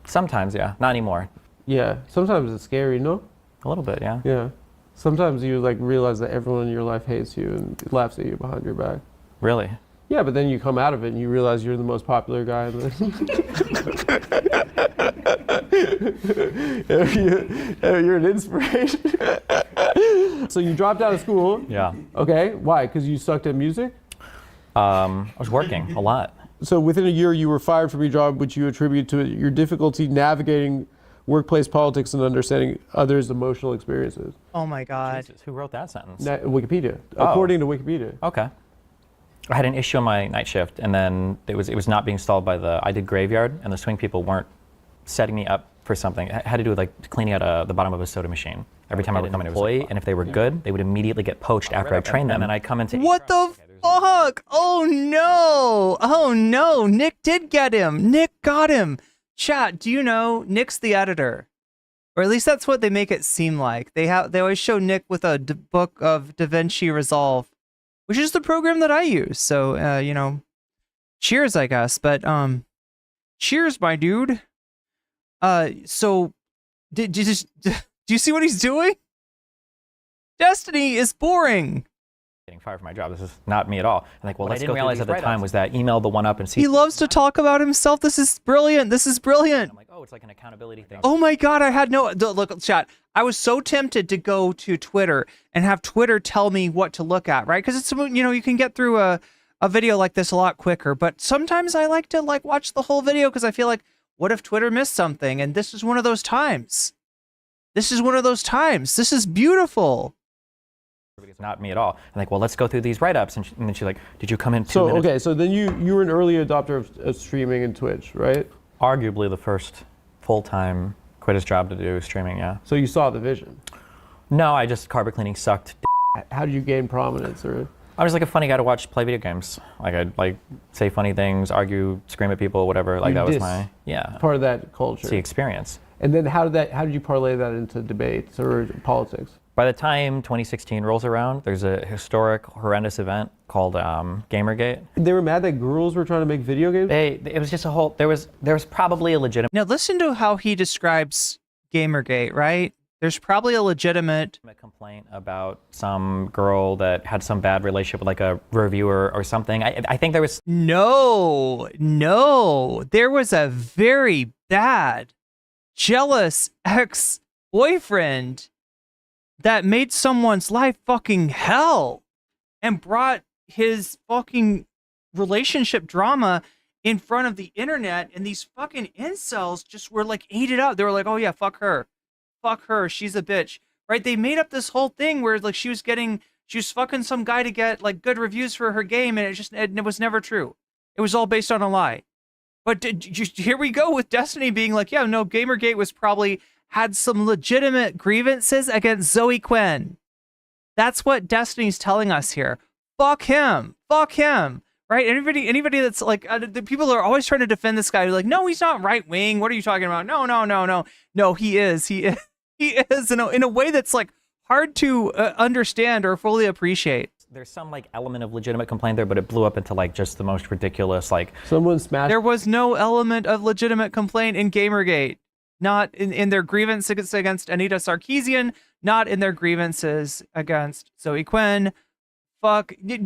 Sometimes, yeah. Not anymore. Yeah. Sometimes it's scary, no? A little bit, yeah. Yeah. Sometimes you like realize that everyone in your life hates you and laughs at you behind your back. Really? Yeah, but then you come out of it and you realize you're the most popular guy in the you're an inspiration. So you dropped out of school. Yeah. Okay. Why? Because you sucked at music? I was working a lot. So within a year you were fired from your job, which you attribute to your difficulty navigating workplace politics and understanding others' emotional experiences. Oh my God. Jesus, who wrote that sentence? Wikipedia. Oh. According to Wikipedia. Okay. I had an issue on my night shift, and then it was not being stalled by I did graveyard, and the swing people weren't setting me up for something. It had to do with like cleaning out the bottom of a soda machine. Every time I would come an employee, and if they were good, they would immediately get poached after I trained them, and I'd come into What the fuck? Oh no! Oh no! Nick did get him. Nick got him. Chat, do you know Nick's the editor? Or at least that's what they make it seem like. They always show Nick with a book of DaVinci Resolve, which is the program that I use. So cheers, I guess. But cheers, my dude. So do you see what he's doing? Destiny is boring. getting fired from my job. This is not me at all. I'm like, well, What I let's didn't go through realize these at the time write-ups. Was that email the one up and see? He loves to talk about himself. This is brilliant. This is brilliant. I'm like, oh, it's like an accountability thing. Oh my God, I had no look, chat. I was so tempted to go to Twitter and have Twitter tell me what to look at, right? Because it's, you can get through a video like this a lot quicker. But sometimes I like to watch the whole video because I feel like, what if Twitter missed something? And this is one of those times. This is one of those times. This is beautiful. It's not me at all. I'm like, well, let's go through these write-ups. And then she's like, did you come in 2 So, minutes? okay, so then you were an early adopter of streaming and Twitch, right? Arguably the first full-time, quit his job to do streaming, yeah. So you saw the vision? No, I just carpet cleaning sucked. How did you gain prominence? Or I was like a funny guy to watch play video games. Like I'd say funny things, argue, scream at people, whatever. Like that was my part of that culture. It's the experience. And then how did you parlay that into debates or politics? By the time 2016 rolls around, there's a historic, horrendous event called Gamergate. They were mad that girls were trying to make video games? It was just a whole, there was probably a legitimate Now listen to how he describes Gamergate, right? There's probably a legitimate complaint about some girl that had some bad relationship with like a reviewer or something. I think there was... No, there was a very bad, jealous ex-boyfriend that made someone's life fucking hell and brought his fucking relationship drama in front of the internet, and these fucking incels just were like ate it up. They were like, oh yeah, fuck her, she's a bitch, right? They made up this whole thing where like she was fucking some guy to get like good reviews for her game, and it was never true. It was all based on a lie. But here we go with Destiny being like, yeah, no, Gamergate was probably had some legitimate grievances against Zoe Quinn. That's what Destiny's telling us here. Fuck him, right? Anybody that's like, the people are always trying to defend this guy. They're like, no, he's not right wing. What are you talking about? No, he is in a way that's like hard to understand or fully appreciate. There's some like element of legitimate complaint there, but it blew up into like just the most ridiculous like. Someone smashed. There was no element of legitimate complaint in Gamergate. Not in their grievances against Anita Sarkeesian, not in their grievances against Zoe Quinn. Fuck. You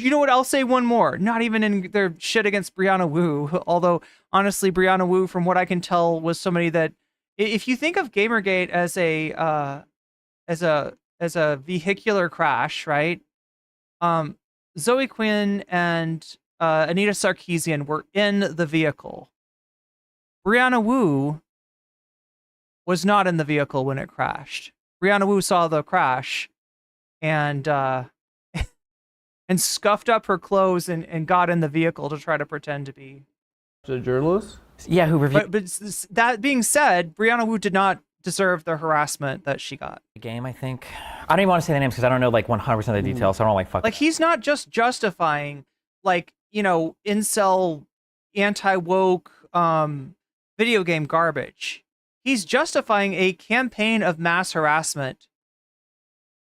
know what? I'll say one more. Not even in their shit against Brianna Wu. Although, honestly, Brianna Wu, from what I can tell, was somebody that, if you think of Gamergate as a vehicular crash, right? Zoe Quinn and Anita Sarkeesian were in the vehicle. Brianna Wu was not in the vehicle when it crashed. Brianna Wu saw the crash and and scuffed up her clothes and got in the vehicle to try to pretend to be a journalist. Yeah, who reviewed. But that being said, Brianna Wu did not deserve the harassment that she got. The game, I think. I don't even want to say the names because I don't know like 100% of the details. So I don't like fuck. Like he's not just justifying like, you know, incel, anti-woke video game garbage. He's justifying a campaign of mass harassment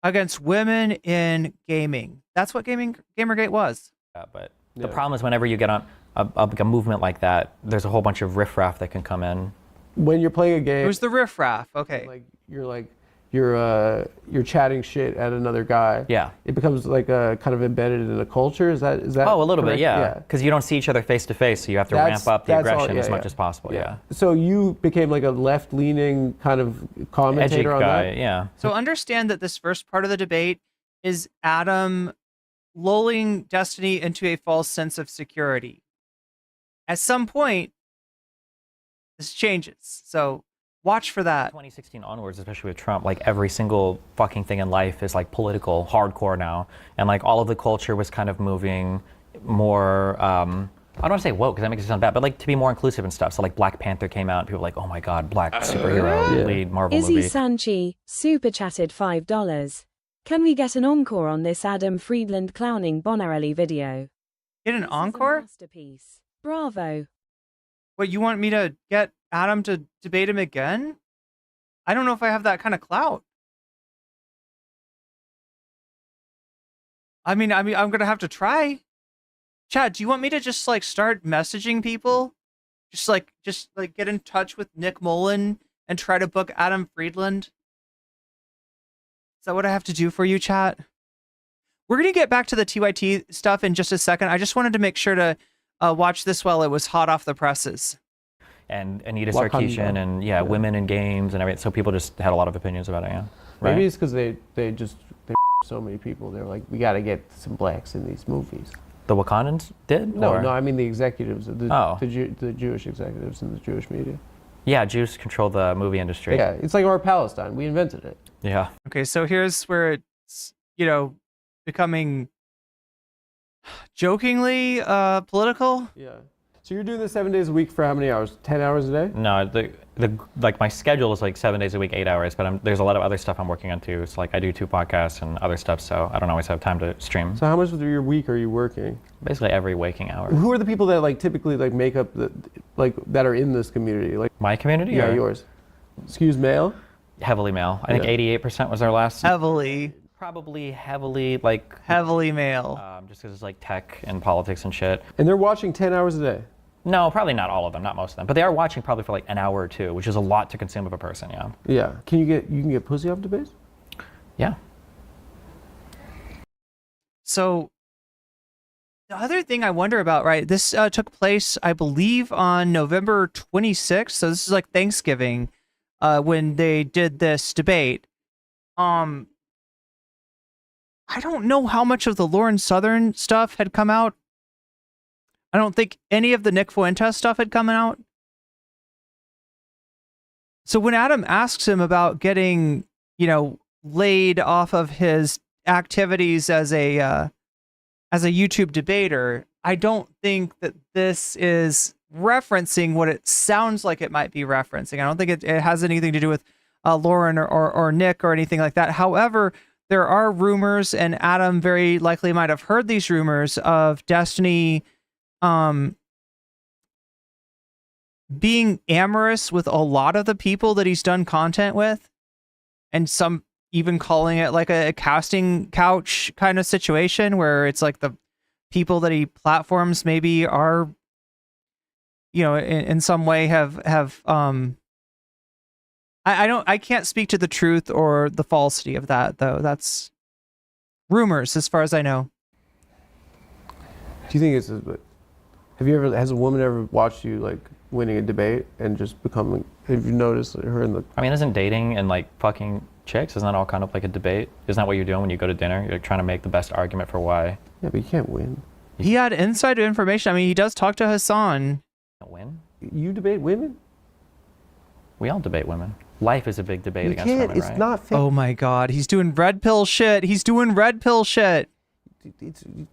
against women in gaming. That's what Gamergate was. Yeah, but the problem is whenever you get on a movement like that, there's a whole bunch of riffraff that can come in. When you're playing a game, who's the riffraff? Okay, you're chatting shit at another guy. Yeah, it becomes like a kind of embedded in a culture. Is that? Oh, a little correct? bit, yeah. Because you don't see each other face to face, so you have to ramp up the aggression as much as possible. Yeah. So you became like a left-leaning kind of commentator on guy, that. Yeah. So understand that this first part of the debate is Adam lulling Destiny into a false sense of security. At some point, this changes. So watch for that. 2016 onwards, especially with Trump, like every single fucking thing in life is like political, hardcore now. And like all of the culture was kind of moving more, I don't want to say woke because that makes it sound bad, but like to be more inclusive and stuff. So like Black Panther came out and people were like, oh my God, black superhero lead Marvel Izzy movie. Sanchi, super chatted $5. Can we get an encore on this Adam Friedland clowning Bonarelli video? Get an encore? Masterpiece. Bravo. What, you want me to get Adam to debate him again? I don't know if I have that kind of clout. I mean, I'm gonna have to try. Chad, do you want me to just like start messaging people? Just like get in touch with Nick Mullen and try to book Adam Friedland? Is that what I have to do for you, chat? We're gonna get back to the TYT stuff in just a second. I just wanted to make sure to watch this while it was hot off the presses. And Anita Sarkeesian and women in games and everything. So people just had a lot of opinions about it. Yeah. Right? Maybe it's because they so many people. They're like, we got to get some blacks in these movies. The Wakandans did? No, or? no. I mean the executives, the Jewish executives in the Jewish media. Yeah, Jews control the movie industry. Yeah, it's like our Palestine. We invented it. Yeah. Okay, so here's where it's, you know, becoming jokingly political. Yeah. So you're doing this 7 days a week for how many hours? 10 hours a day? No, the like my schedule is like 7 days a week, 8 hours, but there's a lot of other stuff I'm working on too. So like I do 2 podcasts and other stuff, so I don't always have time to stream. So how much of your week are you working? Basically every waking hour. Who are the people that like typically like make up that are in this community? Like my community? Yeah, or? yours. Excuse male? Heavily male. I think 88% was our last. Heavily. Probably heavily like. Heavily male. Just because it's like tech and politics and shit. And they're watching 10 hours a day? No, probably not all of them, not most of them. But they are watching probably for like an hour or 2, which is a lot to consume of a person, yeah. Yeah. You can get pussy off debate? Yeah. So the other thing I wonder about, right? This took place, I believe, on November 26th. So this is like Thanksgiving when they did this debate. I don't know how much of the Lauren Southern stuff had come out. I don't think any of the Nick Fuentes stuff had come out. So when Adam asks him about getting, laid off of his activities as a YouTube debater, I don't think that this is referencing what it sounds like it might be referencing. I don't think it has anything to do with Lauren or Nick or anything like that. However, there are rumors, and Adam very likely might have heard these rumors of Destiny being amorous with a lot of the people that he's done content with, and some even calling it like a casting couch kind of situation where it's like the people that he platforms maybe are, in some way have I can't speak to the truth or the falsity of that, though. That's rumors as far as I know. Do you think has a woman ever watched you like winning a debate and just becoming, have you noticed her in the... I mean, isn't dating and like fucking chicks, isn't that all kind of like a debate? Isn't that what you're doing when you go to dinner? You're trying to make the best argument for why. Yeah, but you can't win. He had insider information. I mean, he does talk to Hassan. Win? You debate women? We all debate women. Life is a big debate You against can't, women, it's right? not fair. Oh my God, he's doing red pill shit. He's doing red pill shit.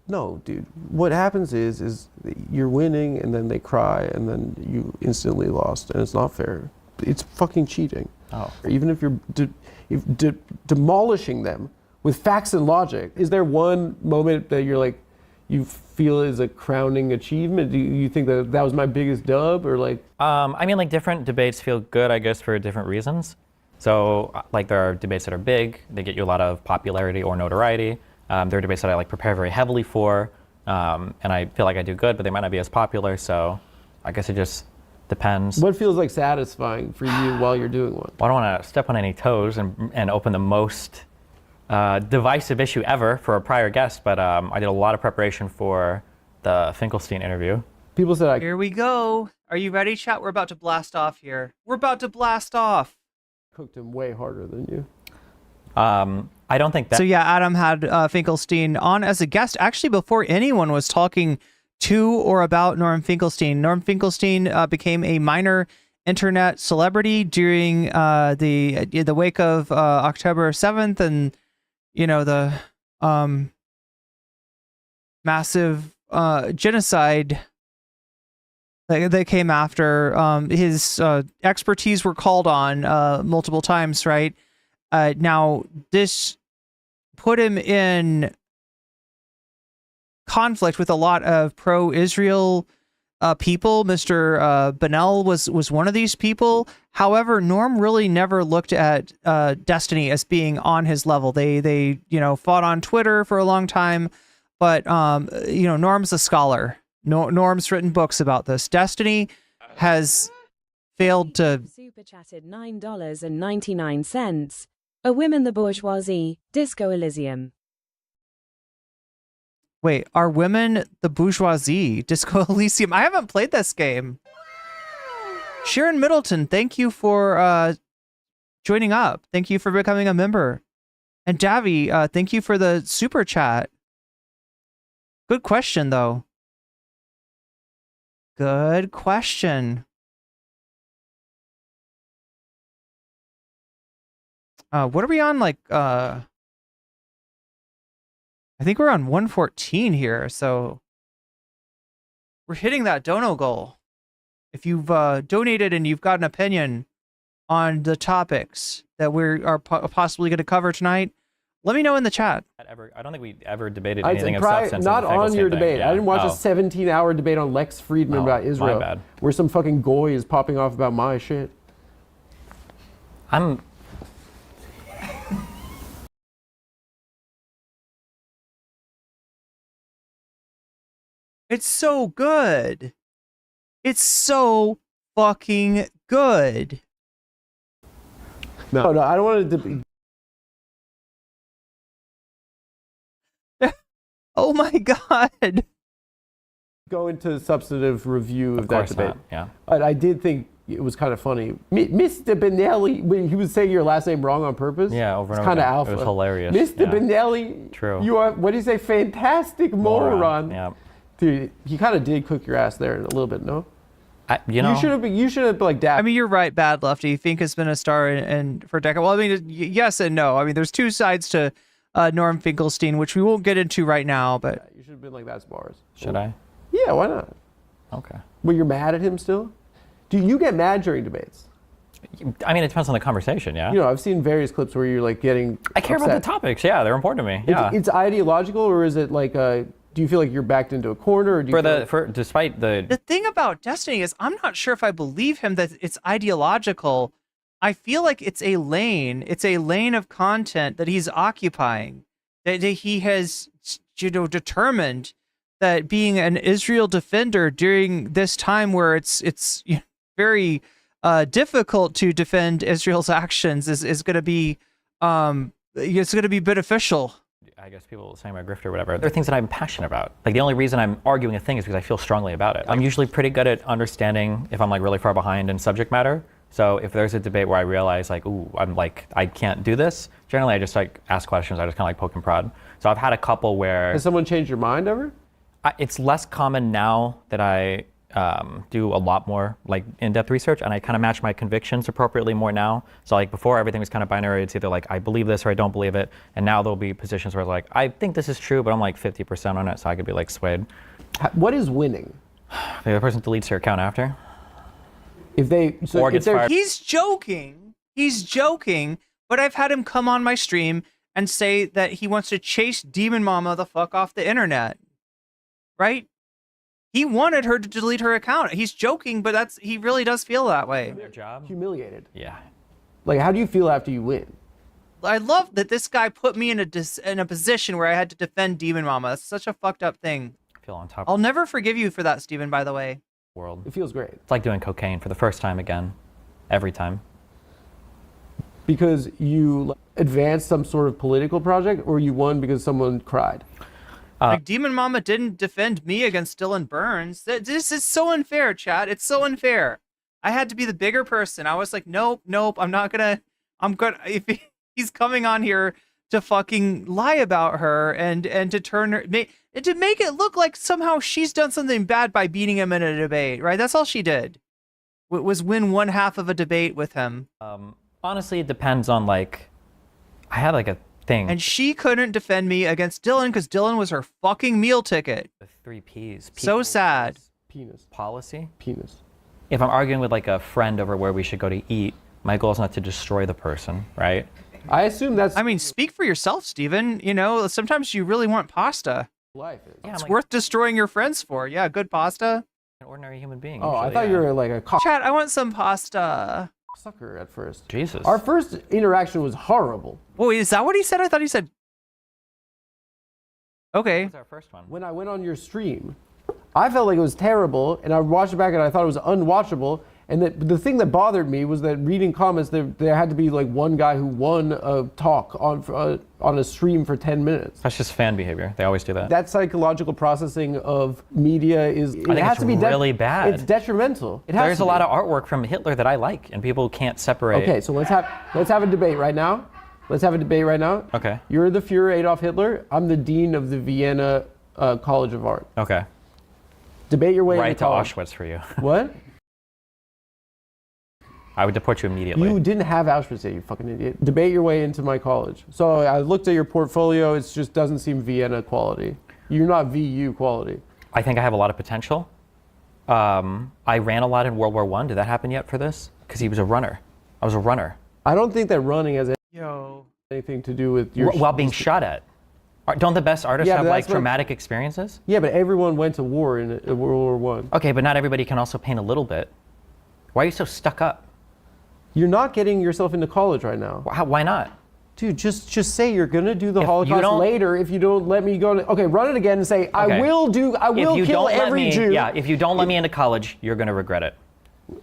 No, dude. What happens is you're winning and then they cry and then you instantly lost, and it's not fair. It's fucking cheating. Oh. Even if you're demolishing them with facts and logic, is there one moment that you're like, you feel is a crowning achievement? Do you think that was my biggest dub, or like? I mean, like different debates feel good, I guess, for different reasons. So, like there are debates that are big; they get you a lot of popularity or notoriety. There are debates that I like prepare very heavily for, and I feel like I do good, but they might not be as popular. So, I guess it just depends. What feels like satisfying for you while you're doing one? Well, I don't want to step on any toes and open the most divisive issue ever for a prior guest, but I did a lot of preparation for the Finkelstein interview. People said Here we go. Are you ready, chat? We're about to blast off here. We're about to blast off. Cooked him way harder than you. I don't think that. So yeah, Adam had Finkelstein on as a guest actually before anyone was talking to or about Norm Finkelstein. Norm Finkelstein became a minor internet celebrity during the wake of October 7th and the massive genocide that came after. His expertise were called on multiple times, right? Now, this put him in conflict with a lot of pro-Israel people. Mr. Bonnell was one of these people. However, Norm really never looked at Destiny as being on his level. They fought on Twitter for a long time, but Norm's a scholar. Norm's written books about this. Destiny has failed to... Super chatted $9.99. A Women the Bourgeoisie, Disco Elysium. Wait, are women the bourgeoisie? Disco Elysium. I haven't played this game. Sharon Middleton, thank you for joining up. Thank you for becoming a member. And Davi, thank you for the super chat. Good question, though. Good question. What are we on? Like, I think we're on 114 here, so we're hitting that dono goal. If you've donated and you've got an opinion on the topics that we are possibly going to cover tonight, let me know in the chat. I don't think we ever debated anything of substance. Not on your debate. Yeah. I didn't watch a 17-hour debate on Lex Friedman about Israel, my bad. where some fucking goy is popping off about my shit. It's so good. It's so fucking good. No, I don't want to debate. Oh my God. Go into substantive review of that debate. Not, yeah. But I did think it was kind of funny. Mr. Benelli, when he was saying your last name wrong on purpose. Yeah, over and it's over kind of again. alpha. It was hilarious. Mr. Yeah. Benelli, True. you are, what do you say, fantastic moron. Yeah. Dude, he kind of did cook your ass there a little bit, no? You know, you should have like I mean, you're right, Bad Lefty. Fink has been a star for decades. Well, I mean, yes and no. I mean, there's two sides to Norm Finkelstein, which we won't get into right now. But you should have been like, that's bars. Should I? Yeah, why not? Okay. Well, you're mad at him still? Do you get mad during debates? I mean, it depends on the conversation, yeah. You know, I've seen various clips where you're like getting. I care about the topics. Yeah, they're important to me. Yeah. It's ideological, or is it like do you feel like you're backed into a corner? Or do you despite the thing about Destiny is, I'm not sure if I believe him that it's ideological. I feel like it's a lane. It's a lane of content that he's occupying. That he has, determined that being an Israel defender during this time where it's very difficult to defend Israel's actions is going to be it's going to be beneficial. I guess people saying I'm a grifter or whatever. There are things that I'm passionate about. Like the only reason I'm arguing a thing is because I feel strongly about it. I'm usually pretty good at understanding if I'm like really far behind in subject matter. So if there's a debate where I realize like, ooh, I'm like, I can't do this, generally I just like ask questions. I just kind of like poke and prod. So I've had a couple where... Has someone changed your mind ever? It's less common now that I do a lot more like in-depth research, and I kind of match my convictions appropriately more now. So like before, everything was kind of binary. It's either like I believe this or I don't believe it. And now there'll be positions where like I think this is true, but I'm like 50% on it, so I could be like swayed. What is winning? Maybe the person deletes their account after. If they or gets fired. He's joking. He's joking. But I've had him come on my stream and say that he wants to chase Demon Mama the fuck off the internet. Right? He wanted her to delete her account. He's joking, but he really does feel that way. Their job. Humiliated. Yeah. Like, how do you feel after you win? I love that this guy put me in a position where I had to defend Demon Mama. That's such a fucked up thing. I feel on top. I'll never forgive you for that, Steven, by the way. World. It feels great. It's like doing cocaine for the first time again. Every time. Because you advanced some sort of political project, or you won because someone cried? Like Demon Mama didn't defend me against Dylan Burns. This is so unfair, chat. It's so unfair. I had to be the bigger person. I was like, nope, I'm not gonna. If he's coming on here to fucking lie about her and to turn her, to make it look like somehow she's done something bad by beating him in a debate, right? That's all she did. Was win one half of a debate with him. Honestly, it depends on like, I had like a thing. And she couldn't defend me against Dylan because Dylan was her fucking meal ticket. The 3 Ps. So sad. Penis. Policy. Penis. If I'm arguing with like a friend over where we should go to eat, my goal is not to destroy the person, right? I assume that's... I mean, speak for yourself, Steven. You know, sometimes you really want pasta. Life is. Yeah, it's like, worth destroying your friends for. Yeah, good pasta. An ordinary human being. Oh, usually, I thought you were like a cock Chat, I want some pasta. sucker at first. Jesus. Our first interaction was horrible. Oh, is that what he said? I thought he said... Okay. What's our first one? When I went on your stream, I felt like it was terrible, and I watched it back and I thought it was unwatchable. And the thing that bothered me was that reading comments, there had to be like one guy who won a talk on a stream for 10 minutes. That's just fan behavior. They always do that. That psychological processing of media is I think it's really bad. It's detrimental. There's a lot of artwork from Hitler that I like, and people can't separate. Okay, so let's have a debate right now. Let's have a debate right now. Okay. You're the Führer Adolf Hitler. I'm the dean of the Vienna College of Art. Okay. Debate your way right into to college. Auschwitz for you. What? I would deport you immediately. You didn't have Auschwitz yet, you fucking idiot. Debate your way into my college. So I looked at your portfolio. It just doesn't seem Vienna quality. You're not VU quality. I think I have a lot of potential. I ran a lot in World War I. Did that happen yet for this? Because he was a runner. I was a runner. I don't think that running has Yo. anything to do with your... While being shot at. Don't the best artists have like traumatic experiences? Yeah, but everyone went to war in World War I. Okay, but not everybody can also paint a little bit. Why are you so stuck up? You're not getting yourself into college right now. Why not? Dude, just say you're gonna do the Holocaust later if you don't let me go. Okay, run it again and say, I will kill every Jew. Yeah, if you don't let me into college, you're gonna regret it.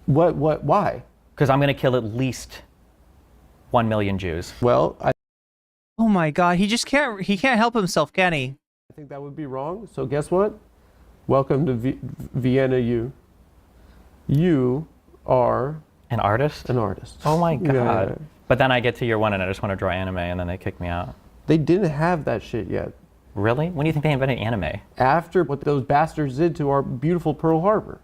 Why? Because I'm gonna kill at least 1 million Jews. Well, Oh my God, he can't help himself, can he? I think that would be wrong. So guess what? Welcome to Vienna U. You are... An artist? An artist. Oh my God. Yeah. But then I get to year 1 and I just want to draw anime and then they kick me out. They didn't have that shit yet. Really? When do you think they invented anime? After what those bastards did to our beautiful Pearl Harbor.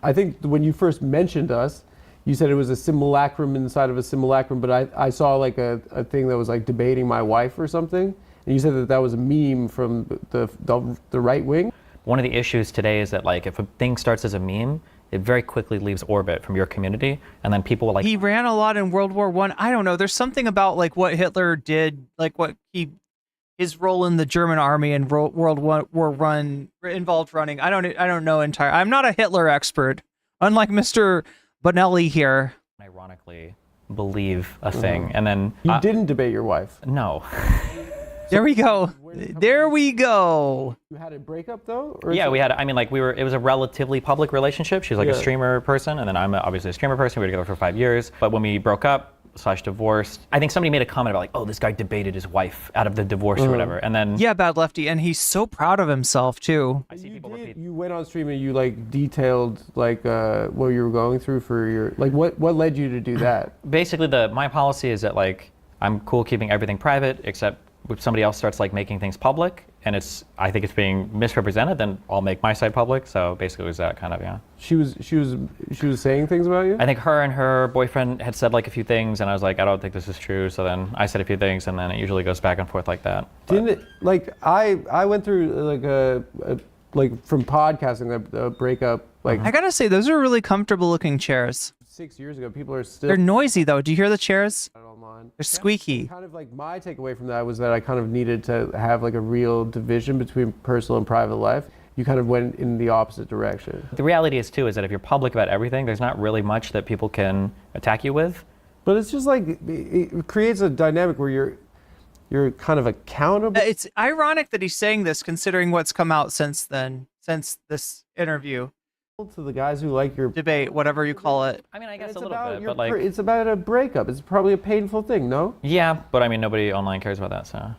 I think when you first mentioned us, you said it was a simulacrum inside of a simulacrum, but I saw like a thing that was like debating my wife or something, and you said that that was a meme from the right wing. One of the issues today is that like if a thing starts as a meme, it very quickly leaves orbit from your community, and then people will like. He ran a lot in World War I. I don't know. There's something about like what Hitler did, like what his role in the German army and World War I involved running. I don't know entire. I'm not a Hitler expert, unlike Mr. Bonelli here. Ironically, believe a thing, and then you didn't debate your wife. No. There we go. There we go. You had a breakup though? Yeah, we had. I mean, like it was a relatively public relationship. She was like a Yeah. streamer person, and then I'm obviously a streamer person. We were together for 5 years. But when we broke up / divorced, I think somebody made a comment about like, oh, this guy debated his wife out of the divorce or whatever. And then Yeah, Bad Lefty, and he's so proud of himself too. I see people repeat. You went on stream and you like detailed like what you were going through for your like what led you to do that? Basically, my policy is that like I'm cool keeping everything private, except if somebody else starts like making things public, and I think it's being misrepresented, then I'll make my side public. So basically, it was that kind of She was saying things about you? I think her and her boyfriend had said like a few things, and I was like, I don't think this is true. So then I said a few things, and then it usually goes back and forth like that. Didn't it like I went through like from podcasting a breakup like I gotta say, those are really comfortable looking chairs. 6 years ago. People are still. They're noisy though. Do you hear the chairs? Online. They're squeaky. Kind of like my takeaway from that was that I kind of needed to have like a real division between personal and private life. You kind of went in the opposite direction. The reality is too is that if you're public about everything, there's not really much that people can attack you with. But it's just like it creates a dynamic where you're kind of accountable. It's ironic that he's saying this considering what's come out since this interview. To the guys who like your debate, whatever you call it. I mean, I guess it's a little about bit, but like it's about a breakup. It's probably a painful thing, no? yeah, but I mean, nobody online cares about that, so.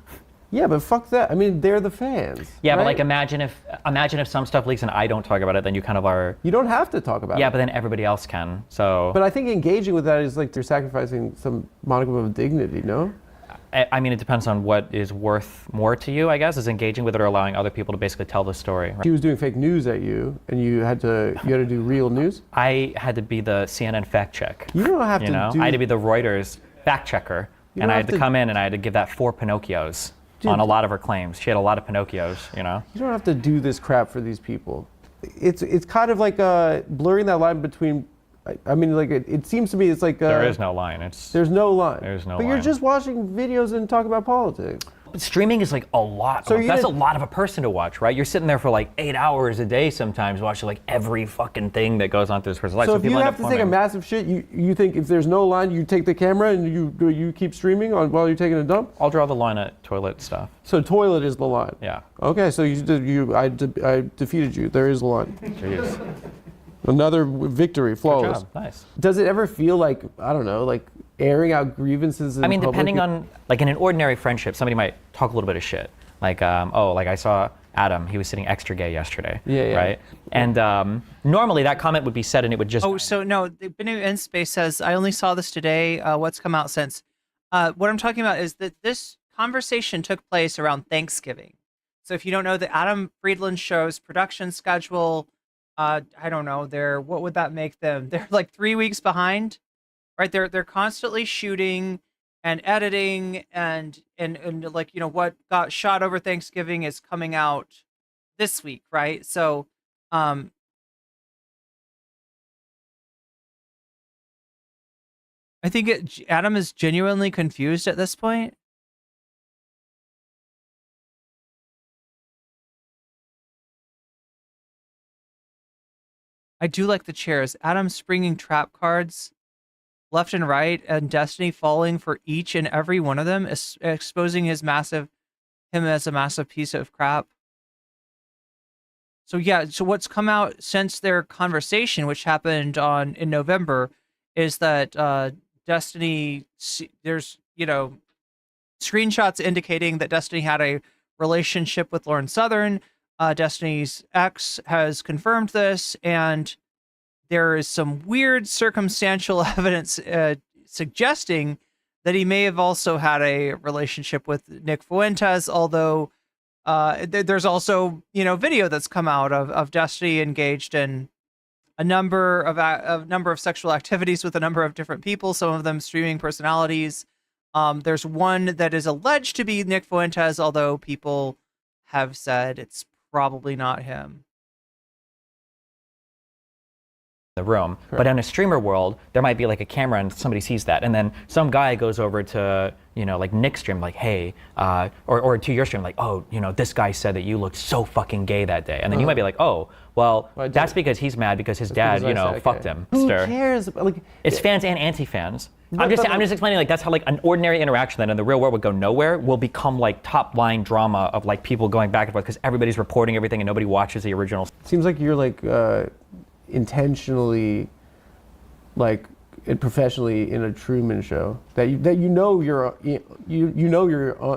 Yeah, but fuck that. I mean, they're the fans. Yeah, right? but like imagine if some stuff leaks and I don't talk about it, then you kind of are. You don't have to talk about it. Yeah, but then everybody else can. So. But I think engaging with that is like you're sacrificing some modicum of dignity, no? I mean, it depends on what is worth more to you, I guess, is engaging with it or allowing other people to basically tell the story. Right? She was doing fake news at you, and you had to do real news. I had to be the CNN fact check. You don't have to do. I had to be the Reuters fact checker, and I had to come in and I had to give that 4 Pinocchios on a lot of her claims. She had a lot of Pinocchios, You don't have to do this crap for these people. It's kind of like blurring that line between. I mean, like it seems to me it's like there is no line. There's no line. There's no but line. You're just watching videos and talking about politics. But streaming is like a lot. So That's a lot of a person to watch, right? You're sitting there for like 8 hours a day sometimes watching like every fucking thing that goes on through this person's life. So if you people end have up to take a forming- massive shit, you think if there's no line, you take the camera and you keep streaming while you're taking a dump? I'll draw the line at toilet stuff. So toilet is the line. Yeah. Okay, so I defeated you. There is a line. Jeez. Another victory, flawless. Good job. Nice. Does it ever feel like, I don't know, like airing out grievances in I mean, public? depending on, like in an ordinary friendship, somebody might talk a little bit of shit. Like, like I saw Adam, he was sitting extra gay yesterday. Yeah. Right? And normally that comment would be said and it would just. Oh, so no, the Benu N Space says, I only saw this today. What's come out since? What I'm talking about is that this conversation took place around Thanksgiving. So if you don't know, the Adam Friedland show's production schedule, I don't know, what would that make them? They're like 3 weeks behind, right? They're constantly shooting and editing and like, what got shot over Thanksgiving is coming out this week, right? So, I think Adam is genuinely confused at this point. I do like the chairs. Adam springing trap cards left and right, and Destiny falling for each and every one of them, exposing him as a massive piece of crap. So yeah, so what's come out since their conversation, which happened in November, is that Destiny, there's screenshots indicating that Destiny had a relationship with Lauren Southern. Destiny's ex has confirmed this, and there is some weird circumstantial evidence suggesting that he may have also had a relationship with Nick Fuentes, although There's also, video that's come out of Destiny engaged in a number of sexual activities with a number of different people, some of them streaming personalities. There's one that is alleged to be Nick Fuentes, although people have said it's probably not him. The room, but in a streamer world, there might be like a camera and somebody sees that, and then some guy goes over to like Nick's stream, like, hey, or to your stream, like, oh, this guy said that you looked so fucking gay that day, and then you might be like, oh, well, that's because he's mad because his dad, fucked him. Who cares? Like, it's fans and anti-fans. I'm just explaining, like, that's how like an ordinary interaction that in the real world would go nowhere will become like top line drama of like people going back and forth because everybody's reporting everything and nobody watches the original. Seems like you're like intentionally, like, professionally in a Truman Show that you're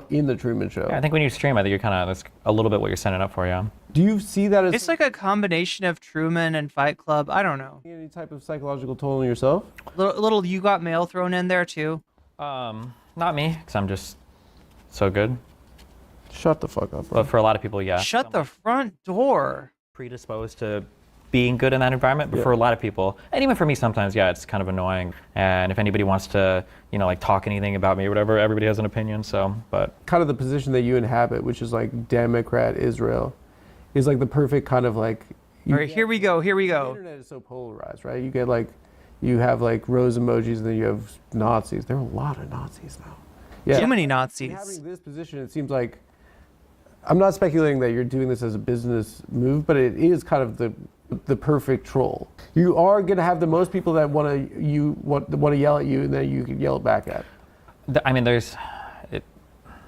in the Truman Show. Yeah, I think when you stream, I think you're that's a little bit what you're setting up for, yeah. Do you see that as it's like a combination of Truman and Fight Club? I don't know. Any type of psychological toll on yourself? Little You Got Mail thrown in there too. Not me, because I'm just so good. Shut the fuck up, bro. But for a lot of people, yeah. Shut the front door. Predisposed to being good in that environment, but for a lot of people, and even for me sometimes, yeah, it's kind of annoying. And if anybody wants to, like talk anything about me or whatever, everybody has an opinion, so, but. Kind of the position that you inhabit, which is like Democrat Israel, is like the perfect kind of like. All right, here we go. The internet is so polarized, right? You get like, you have like rose emojis and then you have Nazis. There are a lot of Nazis now. Yeah. Too many Nazis. Having this position, it seems like, I'm not speculating that you're doing this as a business move, but it is kind of the perfect troll. You are going to have the most people that want to yell at you, and then you can yell back at. I mean, the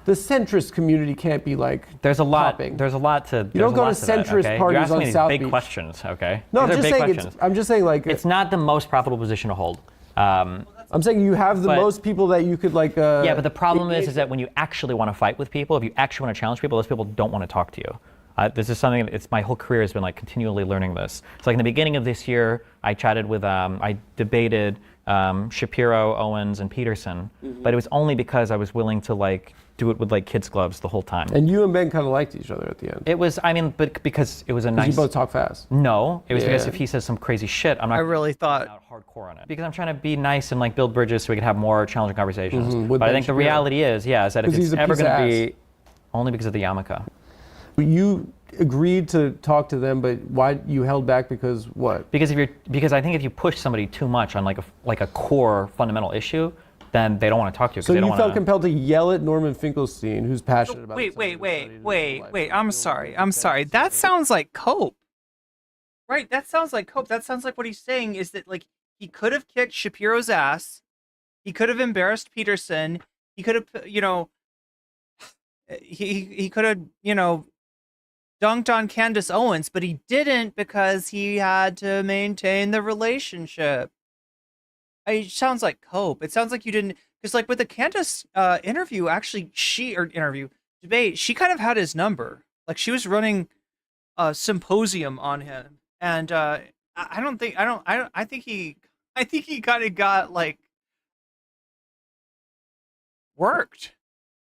centrist community can't be like. There's a lot. Popping. There's a lot to. You don't go to centrist that, okay? parties You're on asking South me Beach. big questions, okay? No, I'm just saying like. It's not the most profitable position to hold. I'm saying you have the most people that you could like. Yeah, but the problem is that when you actually want to fight with people, if you actually want to challenge people, those people don't want to talk to you. This is something it's my whole career has been like continually learning this. So like in the beginning of this year, I chatted with, I debated Shapiro, Owens, and Peterson, but it was only because I was willing to like do it with like kids' gloves the whole time. And you and Ben kind of liked each other at the end. It was, but because it was a nice. You both talk fast. No, it was because if he says some crazy shit, I'm not. I really thought out hardcore on it because I'm trying to be nice and like build bridges so we can have more challenging conversations. But Ben I think the reality is that if it's ever going to be, only because of the yarmulke. You agreed to talk to them, but why you held back? Because what? Because I think if you push somebody too much on like a core fundamental issue, then they don't want to talk to you. So you felt compelled to yell at Norman Finkelstein, who's passionate about. Wait. I'm sorry. That sounds like cope. Right? That sounds like cope. That sounds like what he's saying is that like he could have kicked Shapiro's ass, he could have embarrassed Peterson, he could have, he could have, dunked on Candace Owens, but he didn't because he had to maintain the relationship. It sounds like cope. It sounds like you didn't, because like with the Candace interview, actually debate, she kind of had his number. Like she was running a symposium on him, and I think he kind of got like worked.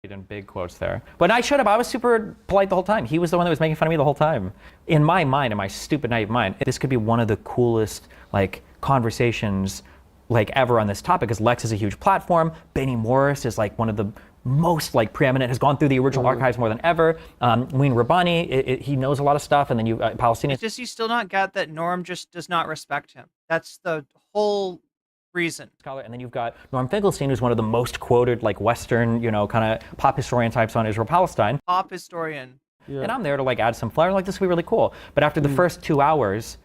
In big quotes there. But I shut up. I was super polite the whole time. He was the one that was making fun of me the whole time. In my mind, in my stupid, naive mind, this could be one of the coolest like conversations like ever on this topic because Lex is a huge platform. Benny Morris is like one of the most like preeminent, has gone through the original archives more than ever. Wayne Rabbani, he knows a lot of stuff. And then you Palestinians. It's just you still not get that Norm just does not respect him. That's the whole reason. And then you've got Norm Finkelstein, who's one of the most quoted like Western, kind of pop historian types on Israel-Palestine. Pop historian. Yeah. And I'm there to like add some flair. Like this would be really cool. But after the first 2 hours,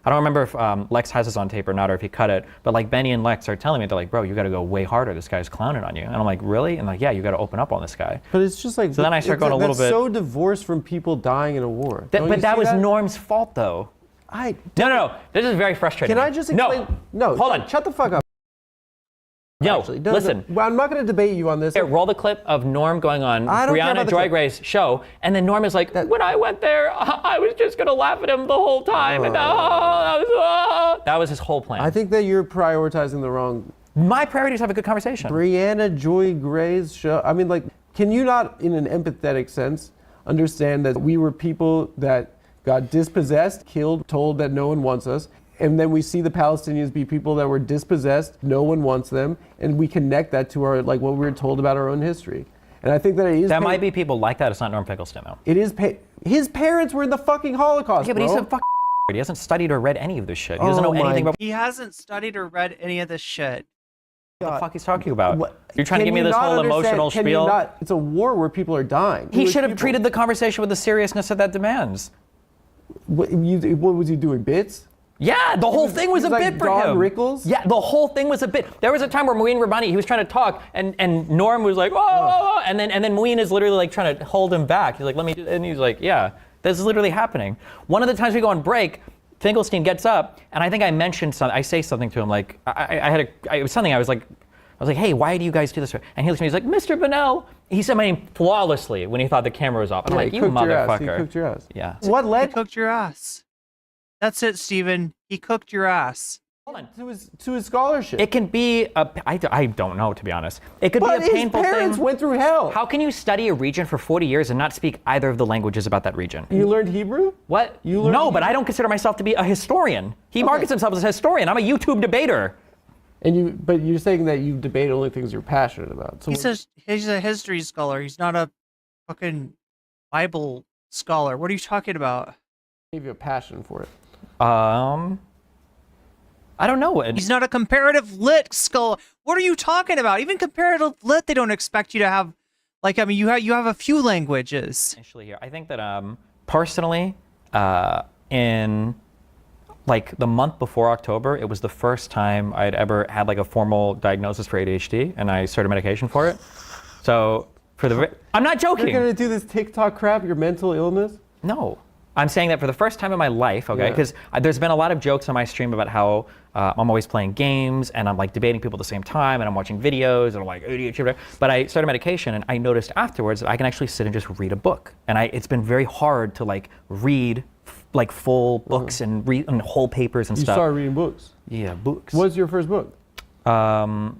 I don't remember if Lex has this on tape or not, or if he cut it. But like Benny and Lex are telling me, they're like, bro, you got to go way harder. This guy's clowning on you. And I'm like, really? And like, yeah, you got to open up on this guy. But it's just like. So then I start going a little bit. That's so divorced from people dying in a war. But that was Norm's fault, though. No. This is very frustrating. Can I just explain? No. Hold on. Shut the fuck up. No, Actually, listen. Well, I'm not going to debate you on this. Here, roll the clip of Norm going on Brianna Joy Gray's show, and then Norm is like, when I went there, I was just going to laugh at him the whole time. And that was his whole plan. I think that you're prioritizing the wrong. My priority is to have a good conversation. Brianna Joy Gray's show. I mean, like, can you not, in an empathetic sense, understand that we were people that got dispossessed, killed, told that no one wants us. And then we see the Palestinians be people that were dispossessed, no one wants them, and we connect that to our, like, what we were told about our own history. And I think that it is. That might be people like that. It's not Norm Finkelstein, though. It is. His parents were in the fucking Holocaust. Yeah, but bro. he's a fucking. He hasn't studied or read any of this shit. He doesn't know anything about. He hasn't studied or read any of this shit. What the fuck he's talking about? What? You're trying to give me this whole emotional spiel. It's a war where people are dying. He should have treated the conversation with the seriousness that demands. What was he doing? Bits? Yeah, the whole thing was a like bit for Don him. Rickles? Yeah, the whole thing was a bit. There was a time where Muin Rabani, he was trying to talk, and Norm was like, whoa, and then Muin is literally like trying to hold him back. He's like, let me do, and he's like, yeah, this is literally happening. One of the times we go on break, Finkelstein gets up, and I think I mentioned something. I say something to him like, it was something I was like, hey, why do you guys do this? And he looks at me, he's like, Mr. Bonnell. He said my name flawlessly when he thought the camera was off. I'm like, you motherfucker. He cooked your ass. Yeah. What led? He cooked your ass. That's it, Steven. He cooked your ass. Hold on. To his scholarship. It can be I don't know, to be honest. It could be a painful his parents thing. went through hell. How can you study a region for 40 years and not speak either of the languages about that region? You learned Hebrew? What? You learned No, but Hebrew? I don't consider myself to be a historian. He markets himself as a historian. I'm a YouTube debater. But you're saying that you debate only things you're passionate about. So He's a history scholar. He's not a fucking Bible scholar. What are you talking about? Gave you a passion for it. I don't know. He's not a comparative lit scholar. What are you talking about? Even comparative lit, they don't expect you to have, like, I mean, you have a few languages. Initially here, I think that personally, in like the month before October, it was the first time I'd ever had like a formal diagnosis for ADHD, and I started medication for it. So I'm not joking. You're gonna do this TikTok crap, your mental illness? No. I'm saying that for the first time in my life, okay? Because there's been a lot of jokes on my stream about how I'm always playing games and I'm like debating people at the same time and I'm watching videos and I'm like ADHD. But I started medication and I noticed afterwards that I can actually sit and just read a book. And it's been very hard to like read like full books and read and whole papers and You stuff. started reading books? Yeah, books. What's your first book? That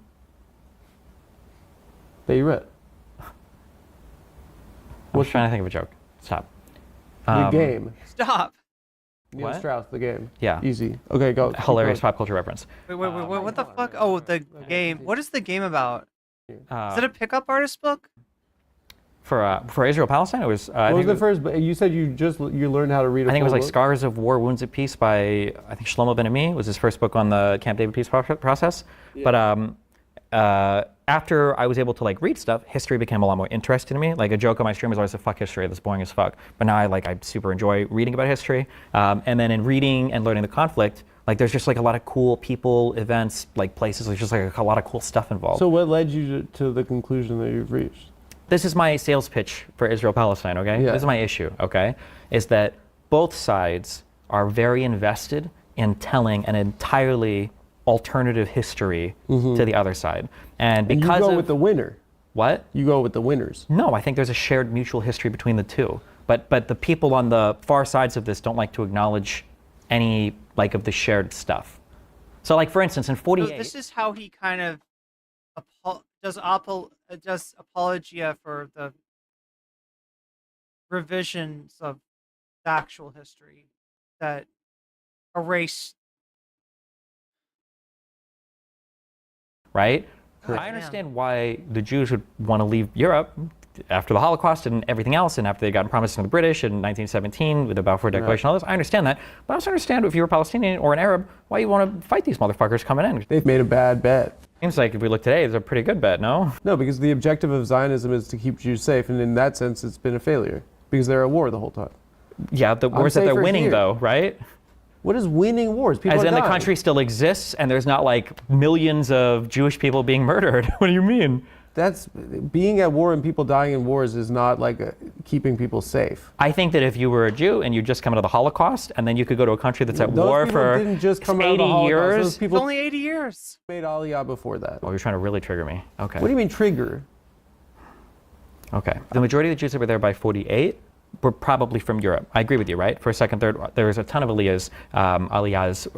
you read? I was trying to think of a joke. Stop. The Game. Stop. Neil What? Strauss, The Game. Yeah. Easy. Okay, go. Hilarious pop culture reference. Wait, what the fuck? Oh, the game. What is the game about? Is it a pickup artist book? For Israel Palestine, it was. What was the first? You said you learned how to read. I think it was like book? Scars of War, Wounds of Peace by I think Shlomo Ben-Ami was his first book on the Camp David peace process. Yeah. But after I was able to like read stuff, history became a lot more interesting to me. Like a joke on my stream was always like, "Fuck history, that's boring as fuck." But now I super enjoy reading about history. And then in reading and learning the conflict, like there's just like a lot of cool people, events, like places. There's just like a lot of cool stuff involved. So what led you to the conclusion that you've reached? This is my sales pitch for Israel Palestine, okay? Yeah. This is my issue, okay? Is that both sides are very invested in telling an entirely alternative history to the other side. And because you go with the winner. What? You go with the winners. No, I think there's a shared mutual history between the two. But the people on the far sides of this don't like to acknowledge any like of the shared stuff. So like for instance in 48 So this is how he kind of does apologia for the revisions of the actual history that erase. right? God I damn. understand why the Jews would want to leave Europe after the Holocaust and everything else, and after they got promises from the British in 1917 with the Balfour Declaration and all this. I understand that. But I also understand if you're a Palestinian or an Arab, why you want to fight these motherfuckers coming in. They've made a bad bet. Seems like if we look today, it's a pretty good bet, no? No, because the objective of Zionism is to keep Jews safe, and in that sense, it's been a failure because they're at war the whole time. Yeah, the wars that they're safer winning here. though, right? What is winning wars? People As are in the dying. country still exists and there's not like millions of Jewish people being murdered. What do you mean? That's being at war and people dying in wars is not like keeping people safe. I think that if you were a Jew and you just come out of the Holocaust and then you could go to a country that's at Those war people for didn't just come 80 out of the Holocaust. years. Those people It's only 80 years. made Aliyah before that. Oh, you're trying to really trigger me. Okay. What do you mean trigger? Okay. The majority of the Jews that were there by 48 were probably from Europe. I agree with you, right? For second, third, there was a ton of aliyahs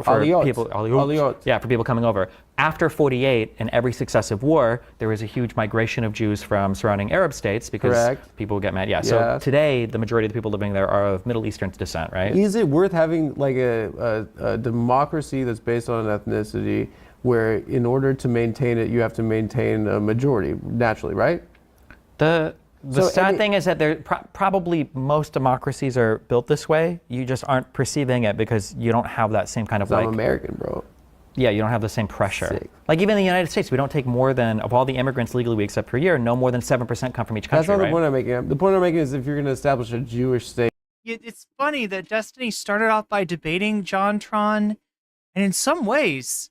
for people. Aliyot. Yeah, for people coming over. After 48, in every successive war, there was a huge migration of Jews from surrounding Arab states because people would get mad. Yeah. So today, the majority of the people living there are of Middle Eastern descent, right? Is it worth having like a democracy that's based on ethnicity, where in order to maintain it, you have to maintain a majority naturally, right? The sad thing is that there probably most democracies are built this way. You just aren't perceiving it because you don't have that same kind of I'm American, bro. Yeah, you don't have the same pressure. Like even in the United States, we don't take more than, of all the immigrants legally we accept per year, no more than 7% come from each country, That's not right? the point I'm making. The point I'm making is if you're going to establish a Jewish state. It's funny that Destiny started off by debating JonTron, and in some ways,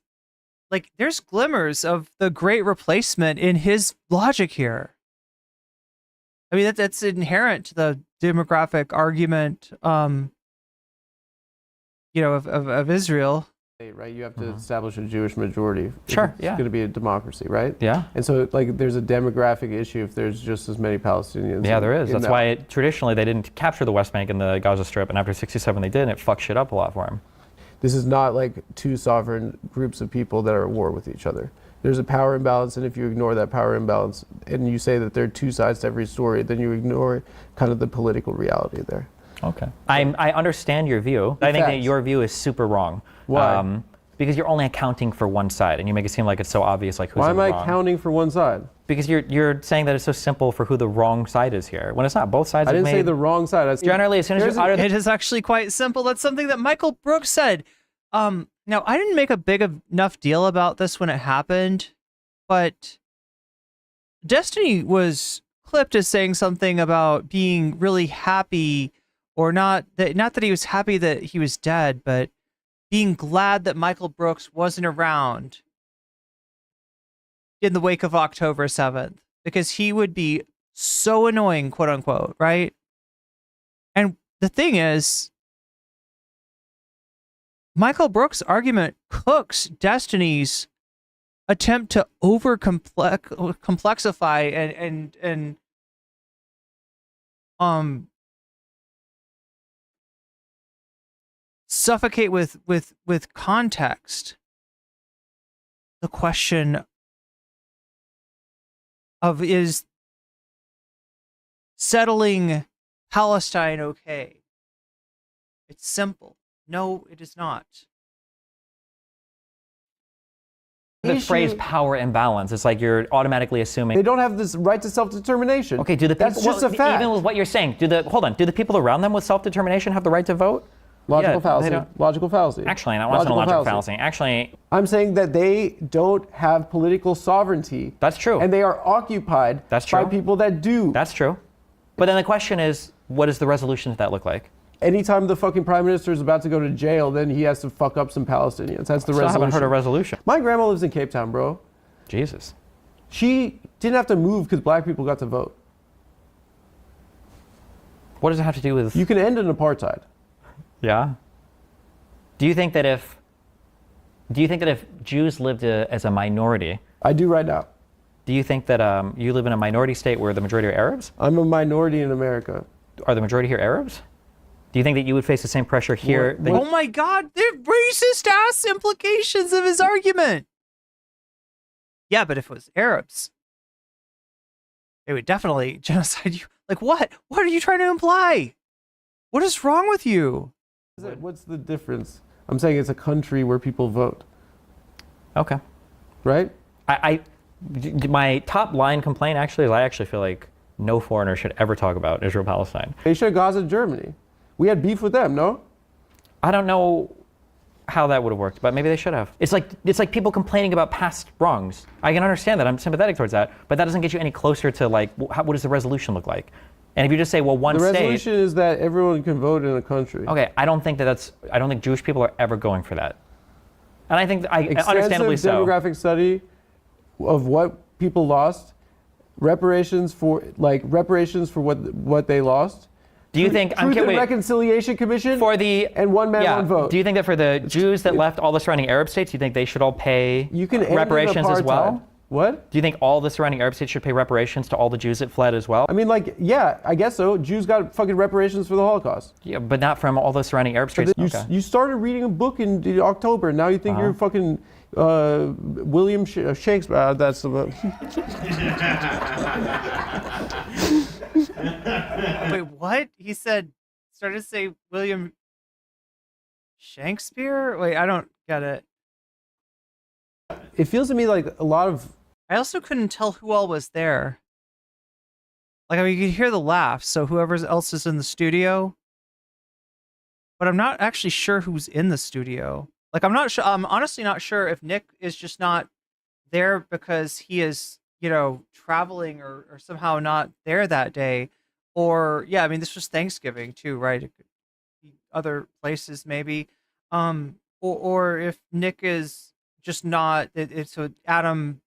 like there's glimmers of the great replacement in his logic here. I mean, that's inherent to the demographic argument, of Israel. Right, you have to establish a Jewish majority. Sure, it's going to be a democracy, right? Yeah. And so, like, there's a demographic issue if there's just as many Palestinians. Yeah, there is. That's why traditionally they didn't capture the West Bank and the Gaza Strip, and after '67 they did, and it fucked shit up a lot for them. This is not like two sovereign groups of people that are at war with each other. There's a power imbalance, and if you ignore that power imbalance and you say that there are two sides to every story, then you ignore kind of the political reality there. Okay. I understand your view. I think that your view is super wrong. Why? Because you're only accounting for one side, and you make it seem like it's so obvious, like who's Why in am I wrong. counting for one side? Because you're saying that it's so simple for who the wrong side is here, when it's not. Both sides. I didn't have say made, the wrong side. generally, as soon as you utter It is actually quite simple. That's something that Michael Brooks said. Now, I didn't make a big enough deal about this when it happened, but Destiny was clipped as saying something about being really happy, or not that he was happy that he was dead, but being glad that Michael Brooks wasn't around in the wake of October 7th, because he would be so annoying, quote unquote, right? And the thing is, Michael Brooks' argument cooks Destiny's attempt to complexify and suffocate with context the question of, is settling Palestine okay? It's simple. No, it is not. the phrase power imbalance. It's like you're automatically assuming They don't have this right to self-determination. Okay, do the people, That's just a fact. even with what you're saying, do the people around them with self-determination have the right to vote? Logical fallacy. Logical fallacy. Actually, that wasn't a logical fallacy. Actually, I'm saying that they don't have political sovereignty. That's true. And they are occupied by people that do. That's true. But then the question is, what does the resolution to that look like? Anytime the fucking prime minister is about to go to jail, then he has to fuck up some Palestinians. That's the resolution. I haven't heard a resolution. My grandma lives in Cape Town, bro. Jesus. She didn't have to move because black people got to vote. What does it have to do with... You can end an apartheid. Yeah. Do you think that if Jews lived as a minority... I do right now. Do you think that you live in a minority state where the majority are Arabs? I'm a minority in America. Are the majority here Arabs? Do you think that you would face the same pressure here? Oh my God, the racist ass implications of his argument. Yeah, but if it was Arabs, they would definitely genocide you. Like what? What are you trying to imply? What is wrong with you? What's the difference? I'm saying it's a country where people vote. Okay. Right? My top line complaint actually is I actually feel like no foreigner should ever talk about Israel-Palestine. They should have Gaza Germany. We had beef with them, no? I don't know how that would have worked, but maybe they should have. It's like people complaining about past wrongs. I can understand that. I'm sympathetic towards that, but that doesn't get you any closer to like what does the resolution look like? And if you just say, well, one state. The resolution is that everyone can vote in a country. Okay, I don't think Jewish people are ever going for that. And I think understandably so. Demographic study of what people lost, reparations for what they lost. Do you think Truth and Reconciliation Commission and one man one vote? Do you think that for the Jews that left all the surrounding Arab states, you think they should all pay reparations as well? What? Do you think all the surrounding Arab states should pay reparations to all the Jews that fled as well? I mean, like, yeah, I guess so. Jews got fucking reparations for the Holocaust. Yeah, but not from all the surrounding Arab states. You started reading a book in October. Now you think you're fucking William Shakespeare. That's the book. Wait, what? He said, started to say William Shakespeare? Wait, I don't get it. It feels to me like a lot of... I also couldn't tell who all was there. Like, I mean, you could hear the laughs, so whoever else is in the studio. But I'm not actually sure who's in the studio. Like, I'm not sure. I'm honestly not sure if Nick is just not there because he is, you know, traveling or somehow not there that day. Or, yeah, I mean, this was Thanksgiving too, right? It could be other places maybe. Or if Nick is just not, it's an Adam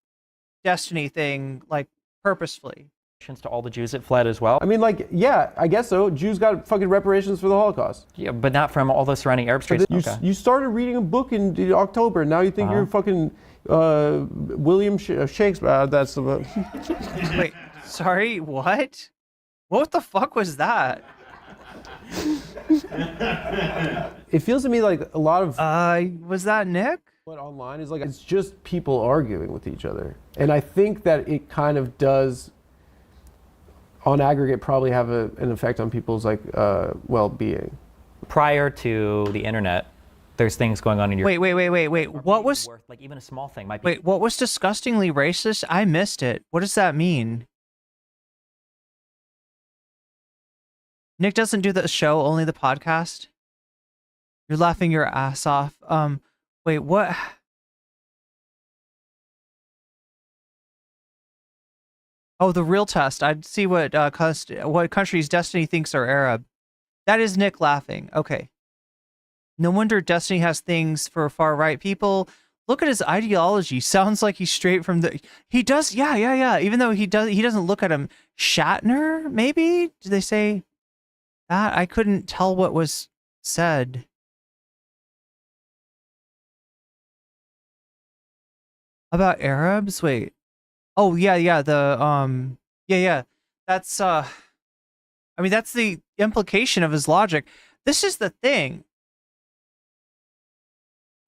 Destiny thing, like purposefully. To all the Jews that fled as well. I mean, like, yeah, I guess so. Jews got fucking reparations for the Holocaust. Yeah, but not from all the surrounding Arab states. You started reading a book in October. Now you think you're fucking William Shakespeare. That's the book. Wait, sorry, what? What the fuck was that? It feels to me like a lot of... was that Nick? What online is like, it's just people arguing with each other. And I think that it kind of does, on aggregate, probably have an effect on people's like well-being. Prior to the internet, there's things going on in your... Wait. What was... Like even a small thing might be... Wait, what was disgustingly racist? I missed it. What does that mean? Nick doesn't do the show, only the podcast? You're laughing your ass off. Wait, what? Oh, the real test. I'd see what countries Destiny thinks are Arab. That is Nick laughing. Okay. No wonder Destiny has things for far-right people. Look at his ideology. Sounds like he's straight from the... He does, yeah. Even though he doesn't look at him. Shatner, maybe? Did they say that? I couldn't tell what was said. About Arabs? Wait. Oh, yeah, the, yeah. That's, I mean, that's the implication of his logic. This is the thing.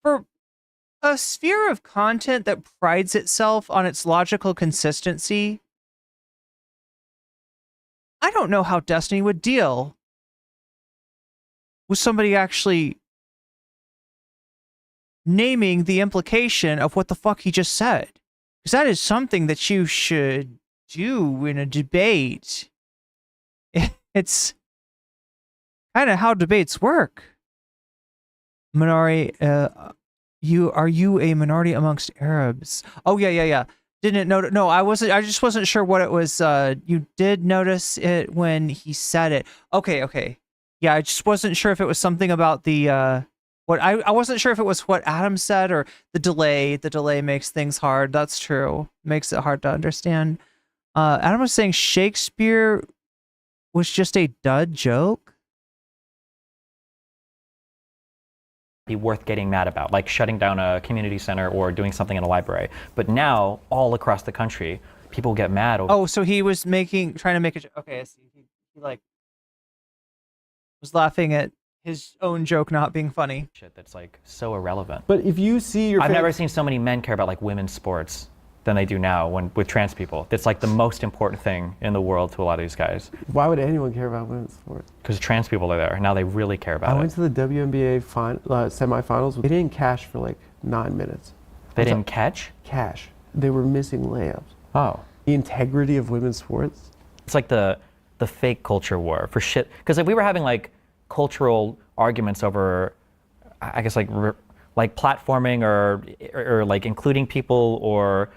For a sphere of content that prides itself on its logical consistency, I don't know how Destiny would deal with somebody actually naming the implication of what the fuck he just said. Because that is something that you should do in a debate. It's kind of how debates work. Minority, are you a minority amongst Arabs? Oh, yeah. Didn't notice. No, I just wasn't sure what it was. You did notice it when he said it. Okay. Yeah, I just wasn't sure if it was something about the, I wasn't sure if it was what Adam said or the delay. The delay makes things hard. That's true. Makes it hard to understand. Adam was saying Shakespeare was just a dud joke. Be worth getting mad about, like shutting down a community center or doing something in a library. But now, all across the country, people get mad over... Oh, so he was trying to make a... Okay, I see. He like was laughing at his own joke not being funny. Shit that's like so irrelevant. But if you see your... I've never seen so many men care about like women's sports than they do now with trans people. It's like the most important thing in the world to a lot of these guys. Why would anyone care about women's sports? Because trans people are there. Now they really care about it. I went to the WNBA semifinals. They didn't cash for like 9 minutes. They didn't catch? Cash. They were missing layups. Oh. The integrity of women's sports. It's like the fake culture war for shit. Because if we were having like cultural arguments over, I guess like platforming or like including people or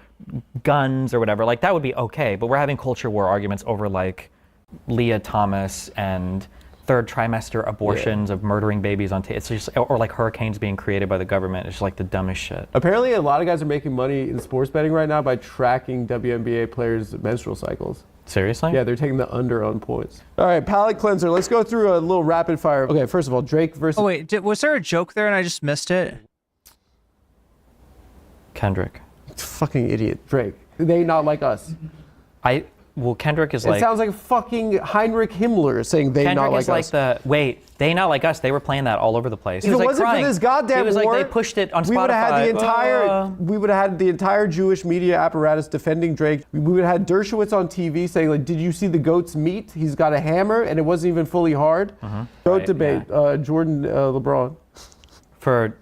guns or whatever, like that would be okay. But we're having culture war arguments over like Leah Thomas and third trimester abortions of murdering babies on it's just, or like hurricanes being created by the government. It's just like the dumbest shit. Apparently a lot of guys are making money in sports betting right now by tracking WNBA players' menstrual cycles. Seriously? Yeah, they're taking the under on points. All right, palate cleanser. Let's go through a little rapid fire. Okay, first of all, Drake versus... Oh, wait, was there a joke there and I just missed it? Kendrick. Fucking idiot. Drake. They not like us. Well, Kendrick is It like. sounds like fucking Heinrich Himmler saying they Kendrick not like is like us. they not like us. They were playing that all over the place. If He was it like wasn't crying. for this goddamn he was war, like they pushed it on Spotify. we would have had the entire we would have had the entire Jewish media apparatus defending Drake. We would have had Dershowitz on TV saying like, "Did you see the goat's meat? He's got a hammer, and it wasn't even fully hard." Goat debate. Jordan, LeBron. For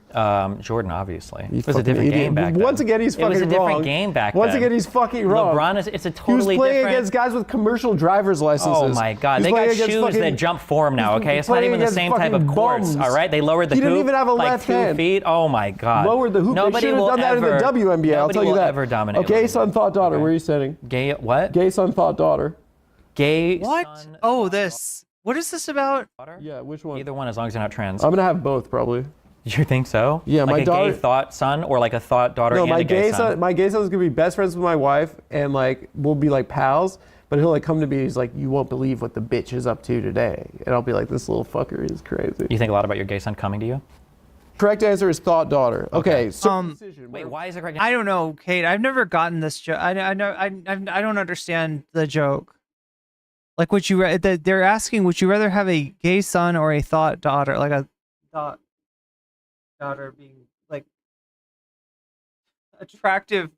Jordan, obviously. He's It was a different fucking game idiot. back then. Once again, he's fucking wrong. It was a different game back then. Once again, he's fucking wrong. LeBron it's a totally He was playing different. against guys with commercial driver's licenses. Oh my God! He's They got playing against shoes fucking- that jump for him now. Okay, he's it's not playing even the against same type of fucking courts. bums. All right, they lowered the He hoop. didn't even have a like left 2 hand. feet. Oh my God! Lowered the hoop. Nobody They should have will done that ever, in the WNBA. I'll nobody tell you will that. ever dominate. Okay, son, thought, daughter. Where are you sitting? Gay what? Gay son, thought, daughter. Gay. What? Oh, this. What is this about? Yeah, which one? Either one, as long as you're not trans. I'm gonna have both probably. You think so? Yeah, like my a daughter. gay thought son, or like a thought daughter No, and my a gay son. my gay son's gonna be best friends with my wife, and like we'll be like pals. But he'll like come to me. He's like, "You won't believe what the bitch is up to today," and I'll be like, "This little fucker is crazy." You think a lot about your gay son coming to you? Correct answer is thought daughter. Okay. Wait, why is it correct? I don't know, Kate. I've never gotten this joke. I don't understand the joke. Like, would you? They're asking, would you rather have a gay son or a thought daughter? Like a thought daughter being like attractive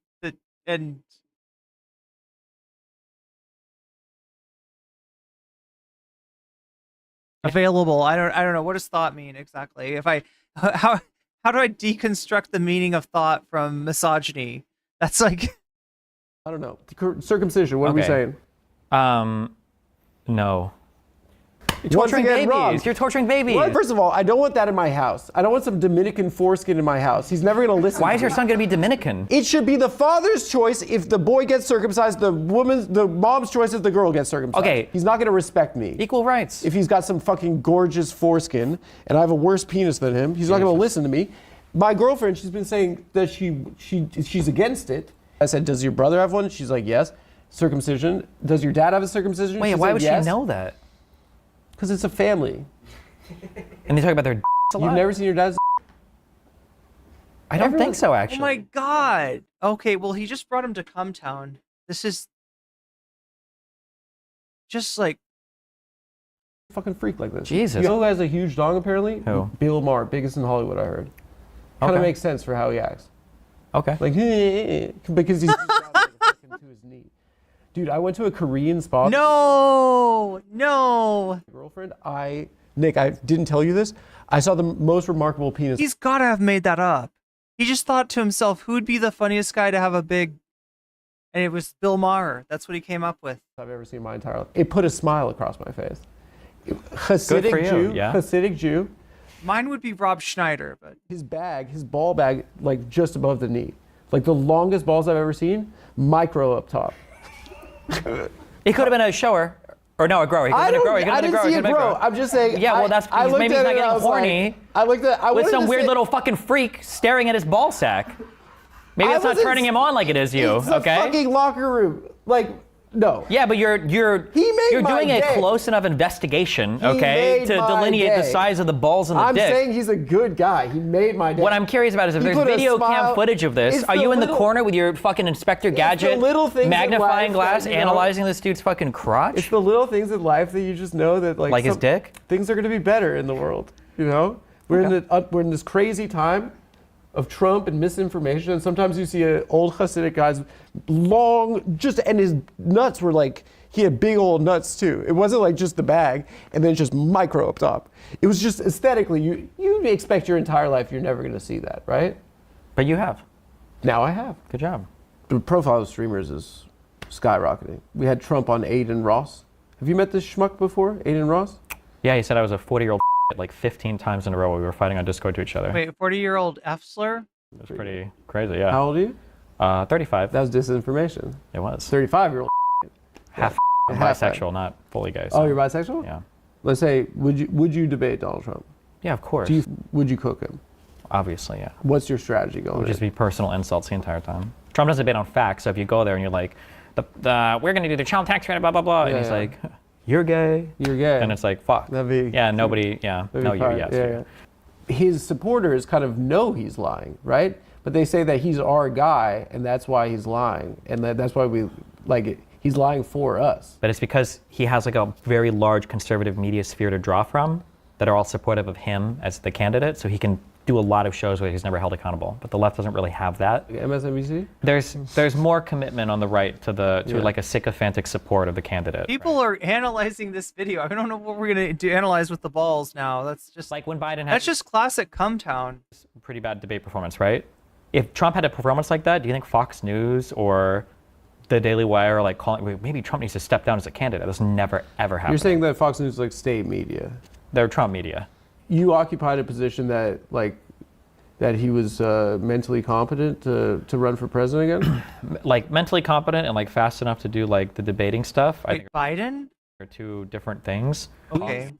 and available. I don't know. What does thought mean exactly? If how do I deconstruct the meaning of thought from misogyny? That's like I don't know. Circumcision. What are we saying? No. You're Once torturing again, babies. wrong. You're torturing babies. Well, first of all, I don't want that in my house. I don't want some Dominican foreskin in my house. He's never going to listen. Why to is your me. son going to be Dominican? It should be the father's choice. If the boy gets circumcised, the mom's choice if the girl gets circumcised. Okay. He's not going to respect me. Equal rights. If he's got some fucking gorgeous foreskin and I have a worse penis than him, he's not going to listen to me. My girlfriend, she's been saying that she's against it. I said, "Does your brother have one?" She's like, "Yes." Circumcision. Does your dad have a circumcision? Wait, She's why like, would yes. she know that? Because it's a family. And they talk about their a lot. You've never seen your dad's? I don't think so, Oh actually. my God. Okay, well, he just brought him to Cumtown. This is just like fucking freak like this. Jesus. You know who has a huge dong apparently? Who? Bill Maher, biggest in Hollywood, I heard. Kind of Okay. makes sense for how he acts. Okay. Like, because he's to his knee. Dude, I went to a Korean spa. no. Girlfriend, Nick, I didn't tell you this. I saw the most remarkable penis. He's got to have made that up. He just thought to himself, who'd be the funniest guy to have a big, and it was Bill Maher. That's what he came up with. I've ever seen in my entire life. It put a smile across my face. Hasidic for you, Jew, yeah. Hasidic Jew. Mine would be Rob Schneider, but His ball bag, like just above the knee. Like the longest balls I've ever seen, micro up top. It could have been a shower. Or no, a grower. He could have been a grower. He could I have been a didn't grower. see He it could have been a grow. grower. I'm just saying. Yeah, well, that's I because looked maybe he's at not it and I getting was horny like- I looked at. I with wanted some to weird say- little fucking freak staring at his ball sack. Maybe I it's not wasn't- turning him on like it is you. It's Okay. a fucking locker room. Like, no. Yeah, but you're made my doing a day. close enough investigation, He okay, made to my delineate the day. size of the balls and the I'm dick. saying he's a good guy. He made my day. What I'm curious about is if He there's put a video smile- cam footage of this, It's are the you in the little- corner with your fucking Inspector Gadget, little things in magnifying life glass, that, you know- analyzing this dude's fucking crotch? It's the little things in life that you just know that Like his dick? Things are going to be better in the world. You know, we're in this crazy time of Trump and misinformation, and sometimes you see an old Hasidic guy's long, and his nuts were like. He had big old nuts too. It wasn't like just the bag and then just micro up top. It was just aesthetically, you expect your entire life you're never going to see that, right? But you have. Now I have. Good job. The profile of streamers is skyrocketing. We had Trump on Aiden Ross. Have you met this schmuck before, Aiden Ross? Yeah, he said I was a 40-year-old like 15 times in a row while we were fighting on Discord to each other. wait, 40-year-old F slur? It was pretty crazy, yeah. How old are you? 35. That was disinformation. It was. 35-year-old. Half Half bisexual, not fully gay. Oh, you're bisexual? Yeah. Let's say, would you debate Donald Trump? Yeah, of course. Would you cook him? Obviously, yeah. What's your strategy going? It would just be personal insults the entire time. Trump doesn't debate on facts, so if you go there and you're like, we're going to do the child tax credit, blah, blah, blah, and he's like, you're gay. You're gay. And it's like, fuck. That'd be, yeah, nobody, yeah, no, you, yes. His supporters kind of know he's lying, right? But they say that he's our guy, and that's why he's lying, and that's why we like it. He's lying for us. But it's because he has like a very large conservative media sphere to draw from that are all supportive of him as the candidate, so he can do a lot of shows where he's never held accountable. But the left doesn't really have that. MSNBC? There's more commitment on the right to like a sycophantic support of the candidate. People are analyzing this video. I don't know what we're gonna do. Analyze with the balls now. That's just like when Biden had. That's just classic Cumtown. Pretty bad debate performance, right? If Trump had a performance like that, do you think Fox News or the Daily Wire are like calling? Maybe Trump needs to step down as a candidate. This never ever happened. You're saying that Fox News is like state media. They're Trump media. You occupied a position that that he was mentally competent to run for president again? Like mentally competent and like fast enough to do like the debating stuff. Wait, I think Biden? Are two different things. Okay.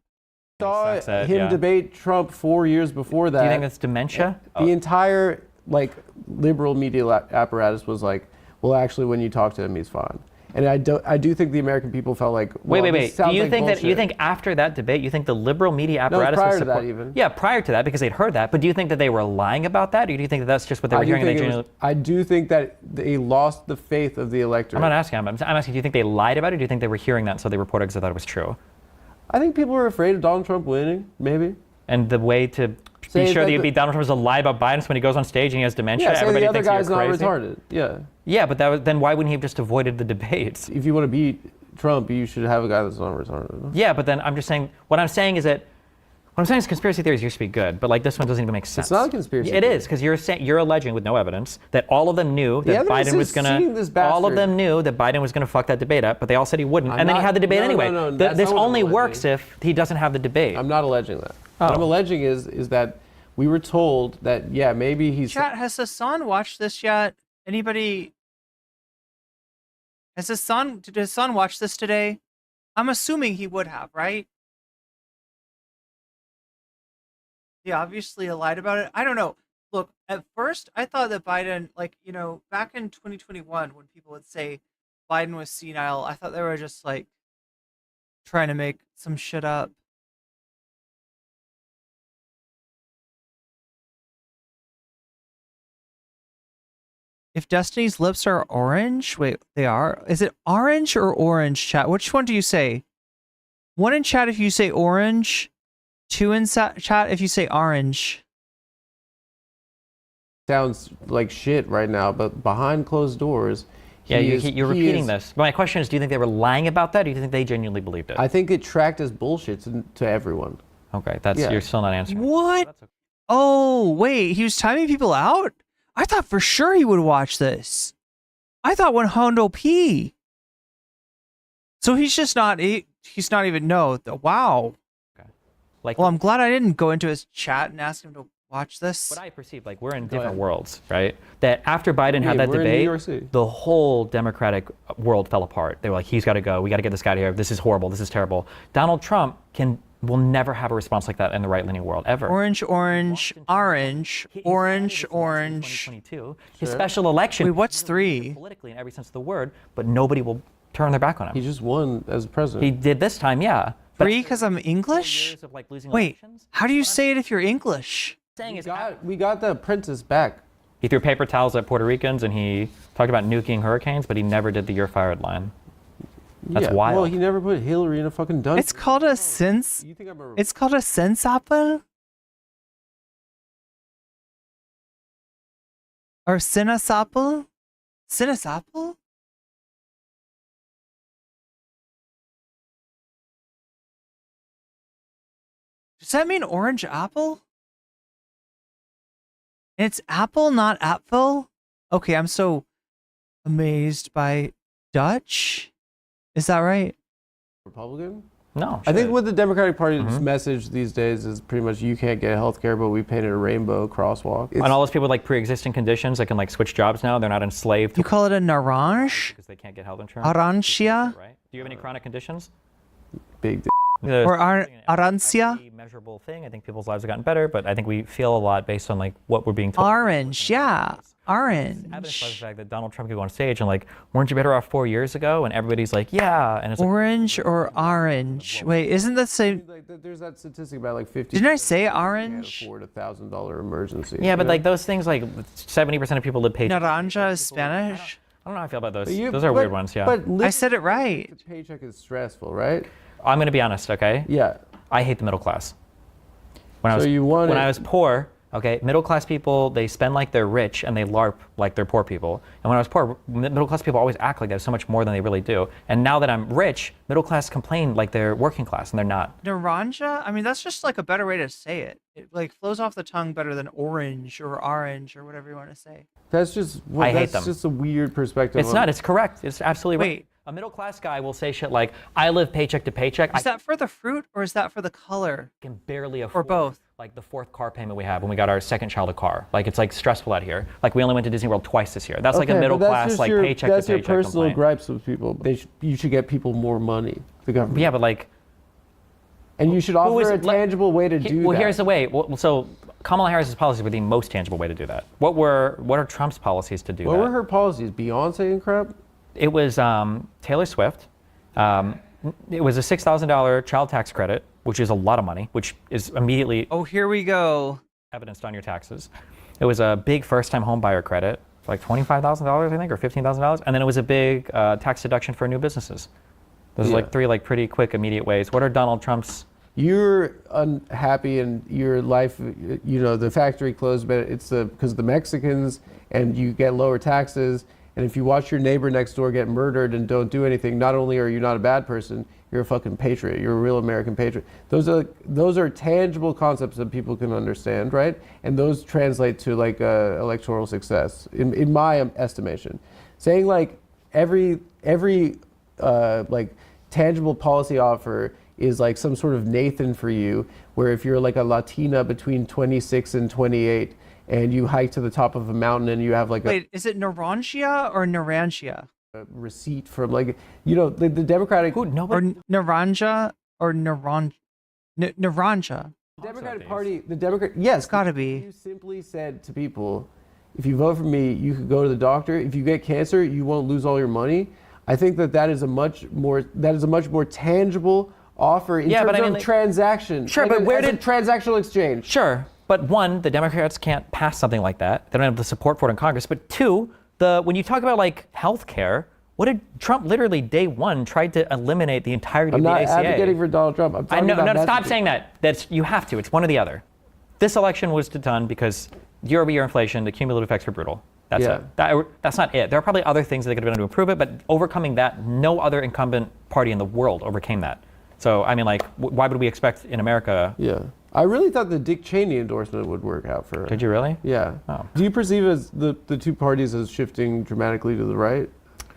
I saw him debate Trump 4 years before that. Do you think that's dementia? The entire like liberal media apparatus was like, well, actually, when you talk to him, he's fine. And I do think the American people felt like, well, wait. Do you like think bullshit. that you think after that debate, you think the liberal media apparatus prior was to that even. Yeah, prior to that because they'd heard that. But do you think that they were lying about that, or do you think that that's just what they were hearing? I do think that they lost the faith of the electorate. I'm not asking. I'm asking. Do you think they lied about it, or do you think they were hearing that and so they reported because they thought it was true? I think people were afraid of Donald Trump winning, maybe. And the way to be sure that you beat Donald Trump is to lie about Biden. So when he goes on stage and he has dementia, yeah, everybody the other thinks guy's you're not crazy. retarded. Yeah. Yeah, but then why wouldn't he have just avoided the debates? If you want to beat Trump, you should have a guy that's not retarded. Yeah, but then I'm just saying. What I'm saying is conspiracy theories used to be good, but like this one doesn't even make sense. It's not a conspiracy. It is because you're alleging with no evidence that all of them knew that Biden was gonna. All of them knew that Biden was gonna fuck that debate up, but they all said he wouldn't, and then he had the debate anyway. No, this only works if he doesn't have the debate. I'm not alleging that. What I'm alleging is that we were told that maybe he's. Chat, has Hassan watched this yet? Anybody? Did Hassan watch this today? I'm assuming he would have, right? He obviously lied about it. I don't know. Look, at first I thought that Biden, back in 2021 when people would say Biden was senile, I thought they were just like trying to make some shit up. If Destiny's lips are orange, wait, they are? Is it orange or orange, chat? Which one do you say? One in chat if you say orange, two in chat if you say orange. Sounds like shit right now, but behind closed doors. Yeah, you're repeating this. My question is, do you think they were lying about that, or do you think they genuinely believed it? I think it tracked as bullshit to everyone. Okay, you're still not answering. What? Oh, wait, he was timing people out? I thought for sure he would watch this. I thought when Hondo P. So he's just not. He's not even Wow. Okay. Well, I'm glad I didn't go into his chat and ask him to watch this. What I perceive, we're in different worlds, right? That after Biden had that debate, the whole Democratic world fell apart. They were like, he's got to go. We got to get this guy out of here. This is horrible. This is terrible. Donald Trump will never have a response like that in the right-leaning world, ever. Orange, orange, orange, orange, orange. 2022. His special election. Wait, what's 3? Politically, in every sense of the word, but nobody will turn their back on him. He just won as president. He did this time, yeah. 3 because I'm English? Wait, how do you say it if you're English? We got the apprentice back. He threw paper towels at Puerto Ricans and he talked about nuking hurricanes, but he never did the "you're fired" line. That's wild. Well, he never put Hillary in a fucking dungeon. It's called a sense. It's called a sense apple? Or cinesapple? Cinesapple? Does that mean orange apple? It's apple, not apfel? Okay, I'm so amazed by Dutch. Is that right? Republican? No. I think what the Democratic Party's message these days is pretty much you can't get health care, but we painted a rainbow crosswalk. And all those people with pre-existing conditions that can switch jobs now, they're not enslaved. You call it a naranj? Because they can't get health insurance. Arancia? Right? Do you have any chronic conditions? Big Or arancia? Measurable thing. I think people's lives have gotten better, but I think we feel a lot based on what we're being told. Orange, yeah. Evidenced by the fact that Donald Trump could go on stage and like, weren't you better off 4 years ago? And everybody's like, yeah. And it's like, Orange or orange? Wait, isn't that the same? Like, there's that statistic about like 50. Didn't I say orange? Can't afford $1,000 emergency. yeah, but like those things, like 70% of people live paycheck. Naranja is Spanish. I don't know how I feel about those. But Those are weird ones, yeah. But I said it right. The paycheck is stressful, right? I'm going to be honest, okay? Yeah. I hate the middle class. When I So was you want when it- I was poor, okay, middle class people, they spend like they're rich and they LARP like they're poor people. And when I was poor, middle class people always act like they have so much more than they really do. And now that I'm rich, middle class complain like they're working class and they're not. Naranja? I mean, that's just like a better way to say it. It like flows off the tongue better than orange or whatever you want to say. That's just I hate that's them. just a weird perspective. It's not. It's correct. It's absolutely right. A middle class guy will say shit like, I live paycheck to paycheck. Is that for the fruit or is that for the color? I can barely afford. Or both. Like the 4th car payment we have when we got our 2nd child a car. Like it's like stressful out here. Like we only went to Disney World twice this year. That's like a Okay, middle but that's class just like your, paycheck that's to paycheck your personal complaint. gripes with people. You should get people more money. The government. Yeah, but like. And you should Who offer is- a tangible way to do Well, that. here's the way. So Kamala Harris's policies were the most tangible way to do that. What are Trump's policies to do What that? were her policies? Beyonce and crap? It was Taylor Swift. It was a $6,000 child tax credit, which is a lot of money, which is immediately Oh, here we go. evidenced on your taxes. It was a big first-time home buyer credit, for like $25,000, I think, or $15,000, and then it was a big tax deduction for new businesses. Those are like 3 like pretty quick, immediate ways. What are Donald Trump's? You're unhappy in your life. You know the factory closed, but it's because of the Mexicans, and you get lower taxes. And if you watch your neighbor next door get murdered and don't do anything, not only are you not a bad person, you're a fucking patriot. You're a real American patriot. Those are tangible concepts that people can understand, right? And those translate to like electoral success, in my estimation. Saying like every like tangible policy offer is like some sort of Nathan for you, where if you're like a Latina between 26 and 28 and you hike to the top of a mountain and you have like Wait, is it Narantia or Narantia? a receipt from like, you know, the Democratic... Or Naranja or Naranja? The Democratic Party, yes. It's gotta be. You simply said to people, if you vote for me, you could go to the doctor. If you get cancer, you won't lose all your money. I think that is a much more tangible offer in terms of transaction. Sure, like but where as a did transactional exchange? Sure, but one, the Democrats can't pass something like that. They don't have the support for it in Congress. But two, when you talk about like health care, what did Trump literally day one tried to eliminate the entirety I'm of the not ACA? advocating for Donald Trump. I'm talking about stop messaging. saying that. You have to. It's one or the other. This election was done because year-over-year inflation, the cumulative effects were brutal. That's Yeah. it. That's not it. There are probably other things that they could have done to improve it, but overcoming that, no other incumbent party in the world overcame that. So, I mean, like, why would we expect in America? Yeah. I really thought the Dick Cheney endorsement would work out for her. Did you really? Yeah. Oh. Do you perceive as the two parties as shifting dramatically to the right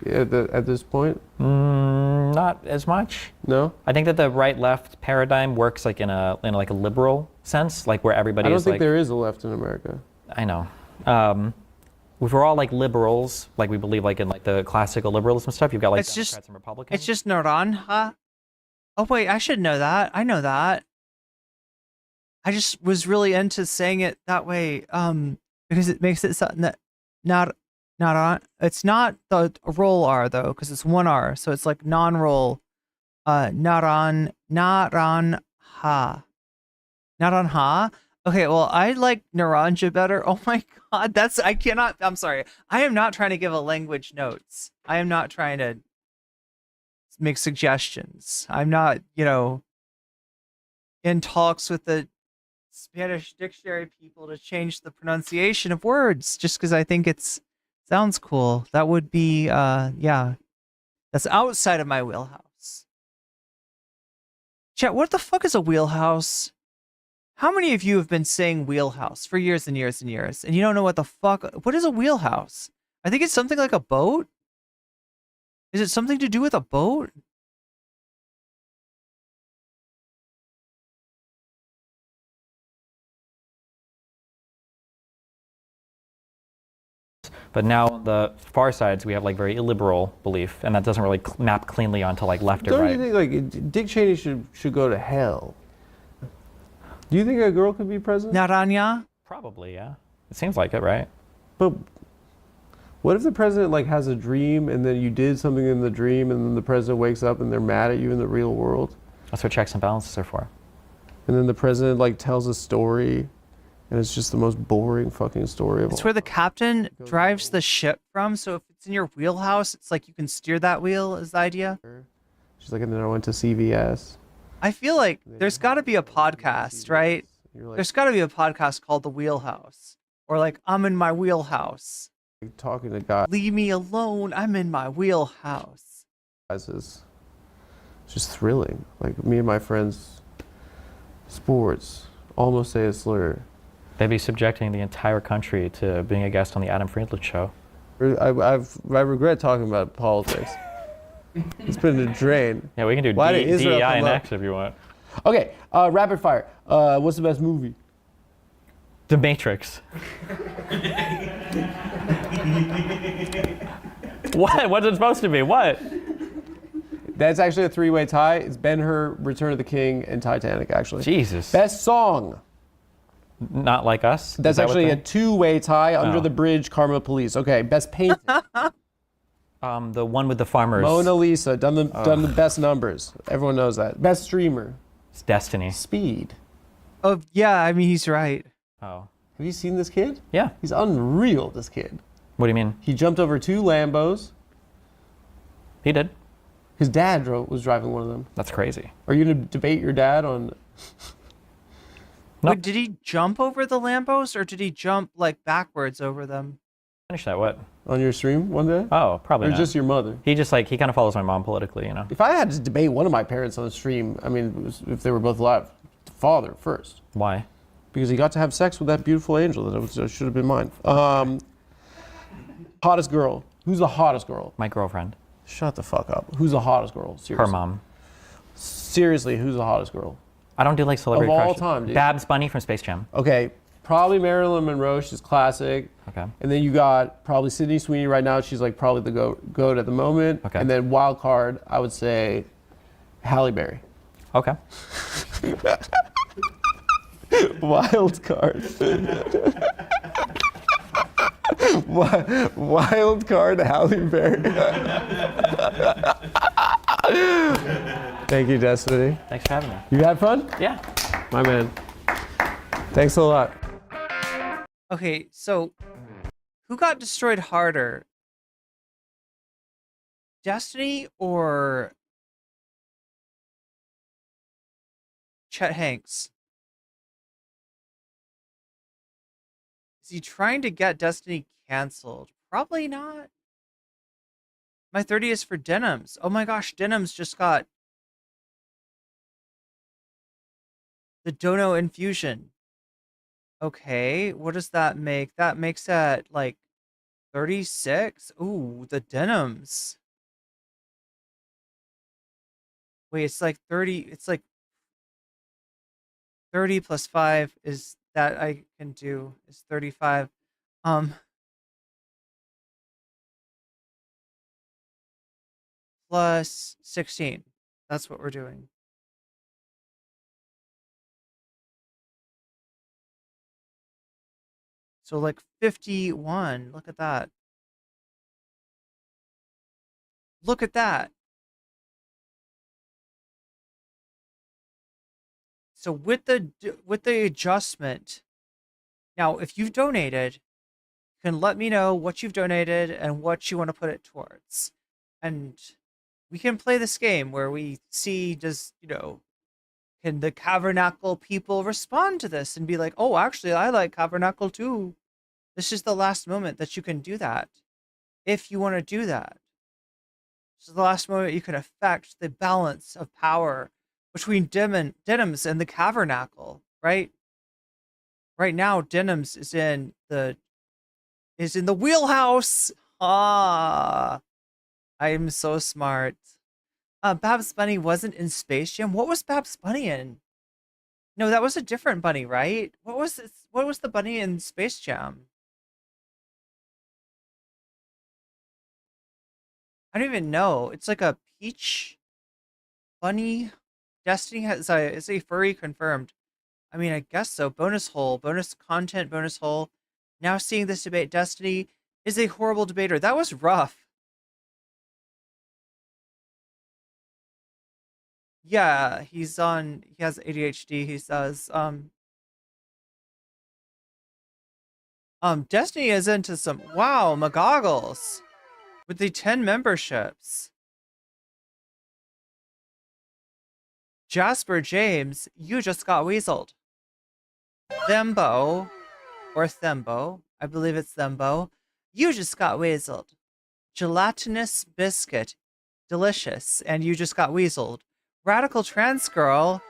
at this point? Not as much. No. I think that the right-left paradigm works like in a liberal sense, like where everybody I don't is think like. there is a left in America. I know. If we're all like liberals, like we believe like in like the classical liberalism stuff, you've got like Democrats and Republicans. It's just Naranja. Oh wait, I should know that. I know that. I just was really into saying it that way, because it makes it something that not on. It's not the roll R though, because it's one R, so it's like non-roll. Not on ha. Okay, well, I like Naranja better. Oh my god, I'm sorry. I am not trying to give a language notes. I am not trying to make suggestions. I'm not, in talks with the Spanish dictionary people to change the pronunciation of words just because I think sounds cool. That would be, that's outside of my wheelhouse. Chat, what the fuck is a wheelhouse? How many of you have been saying wheelhouse for years and years and years, and you don't know what the fuck? What is a wheelhouse? I think it's something like a boat. Is it something to do with a boat? But now the far sides, we have like very illiberal belief, and that doesn't really map cleanly onto like left or Don't right. you think like Dick Cheney should go to hell? Do you think a girl could be president? Naranja? Probably, yeah. It seems like it, right? But What if the president like has a dream and then you did something in the dream and then the president wakes up and they're mad at you in the real world? That's what checks and balances are for. And then the president like tells a story and it's just the most boring fucking story of all. It's where the captain drives the ship from. So if it's in your wheelhouse, it's like you can steer that wheel is the idea. She's like, and then I went to CVS. I feel like there's got to be a podcast, right? There's got to be a podcast called The Wheelhouse, or like I'm in my wheelhouse. Talking to God. Leave me alone. I'm in my wheelhouse. It's just thrilling. Like me and my friends, sports, almost say a slur. They'd be subjecting the entire country to being a guest on the Adam Friedland show. I regret talking about politics. It's been a drain. Yeah, we can do DEI next if you want. Okay, rapid fire. What's the best movie? The Matrix. What? What's it supposed to be? What? That's actually a three-way tie. It's Ben-Hur, Return of the King, and Titanic, actually. Jesus. Best song. Not Like Us? That's actually a two-way tie. Under Oh. the Bridge, Karma Police. Okay, best painting. The one with the farmers. Mona Lisa, done the best numbers. Everyone knows that. Best streamer. It's Destiny. Speed. Oh, yeah, I mean, he's right. Oh. Have you seen this kid? Yeah. He's unreal, this kid. What do you mean? He jumped over 2 Lambos. He did. His dad was driving one of them. That's crazy. Are you going to debate your dad on... Nope. Wait, did he jump over the Lambos, or did he jump like backwards over them? Finish that, what? On your stream one day? Oh, probably Or not. just your mother? He just like, he kind of follows my mom politically, you know? If I had to debate one of my parents on the stream, I mean, it was, if they were both alive, father first. Why? Because he got to have sex with that beautiful angel that should have been mine. Hottest girl. Who's the hottest girl? My girlfriend. Shut the fuck up. Who's the hottest girl? Seriously. Her mom. Seriously, who's the hottest girl? I don't do like celebrity Of all crushes. time, dude. Babs Bunny from Space Jam. Okay, probably Marilyn Monroe. She's classic. Okay. And then you got probably Sydney Sweeney right now. She's like probably the goat at the moment. Okay. And then wild card, I would say Halle Berry. Okay. Wild card. Wild card, Halle Berry. Thank you, Destiny. Thanks for having me. You had fun? Yeah. My man. Thanks a lot. Okay, so who got destroyed harder? Destiny or Chet Hanks? Is he trying to get Destiny canceled? Probably not. My 30 is for Denims. Oh my gosh, Denims just got the Dono infusion. Okay, what does that make? That makes that like 36? Ooh, the Denims. Wait, it's like 30, it's like 30 plus 5 is that I can do is 35. Plus 16. That's what we're doing. So like 51. Look at that. Look at that. So with the adjustment, now if you've donated, you can let me know what you've donated and what you want to put it towards. And we can play this game where we see, can the Cavernacle people respond to this and be like, oh, actually, I like Cavernacle too. This is the last moment that you can do that. If you want to do that. This is the last moment you can affect the balance of power between Denims and the Cavernacle, right? Right now, Denims is in the wheelhouse. Ah, I am so smart. Babs Bunny wasn't in Space Jam. What was Babs Bunny in? No, that was a different bunny, right? What was this? What was the bunny in Space Jam? I don't even know. It's like a peach bunny. Destiny is a furry confirmed. I mean, I guess so. Bonus hole, bonus content, bonus hole. Now seeing this debate, Destiny, is a horrible debater. That was rough. Yeah, he has ADHD. He says, Destiny is into some, wow, McGoggles with the 10 memberships. Jasper James, you just got weaseled. Thembo, or Thembo, I believe it's Thembo, you just got weaseled. Gelatinous biscuit, delicious, and you just got weaseled. Radical trans girl,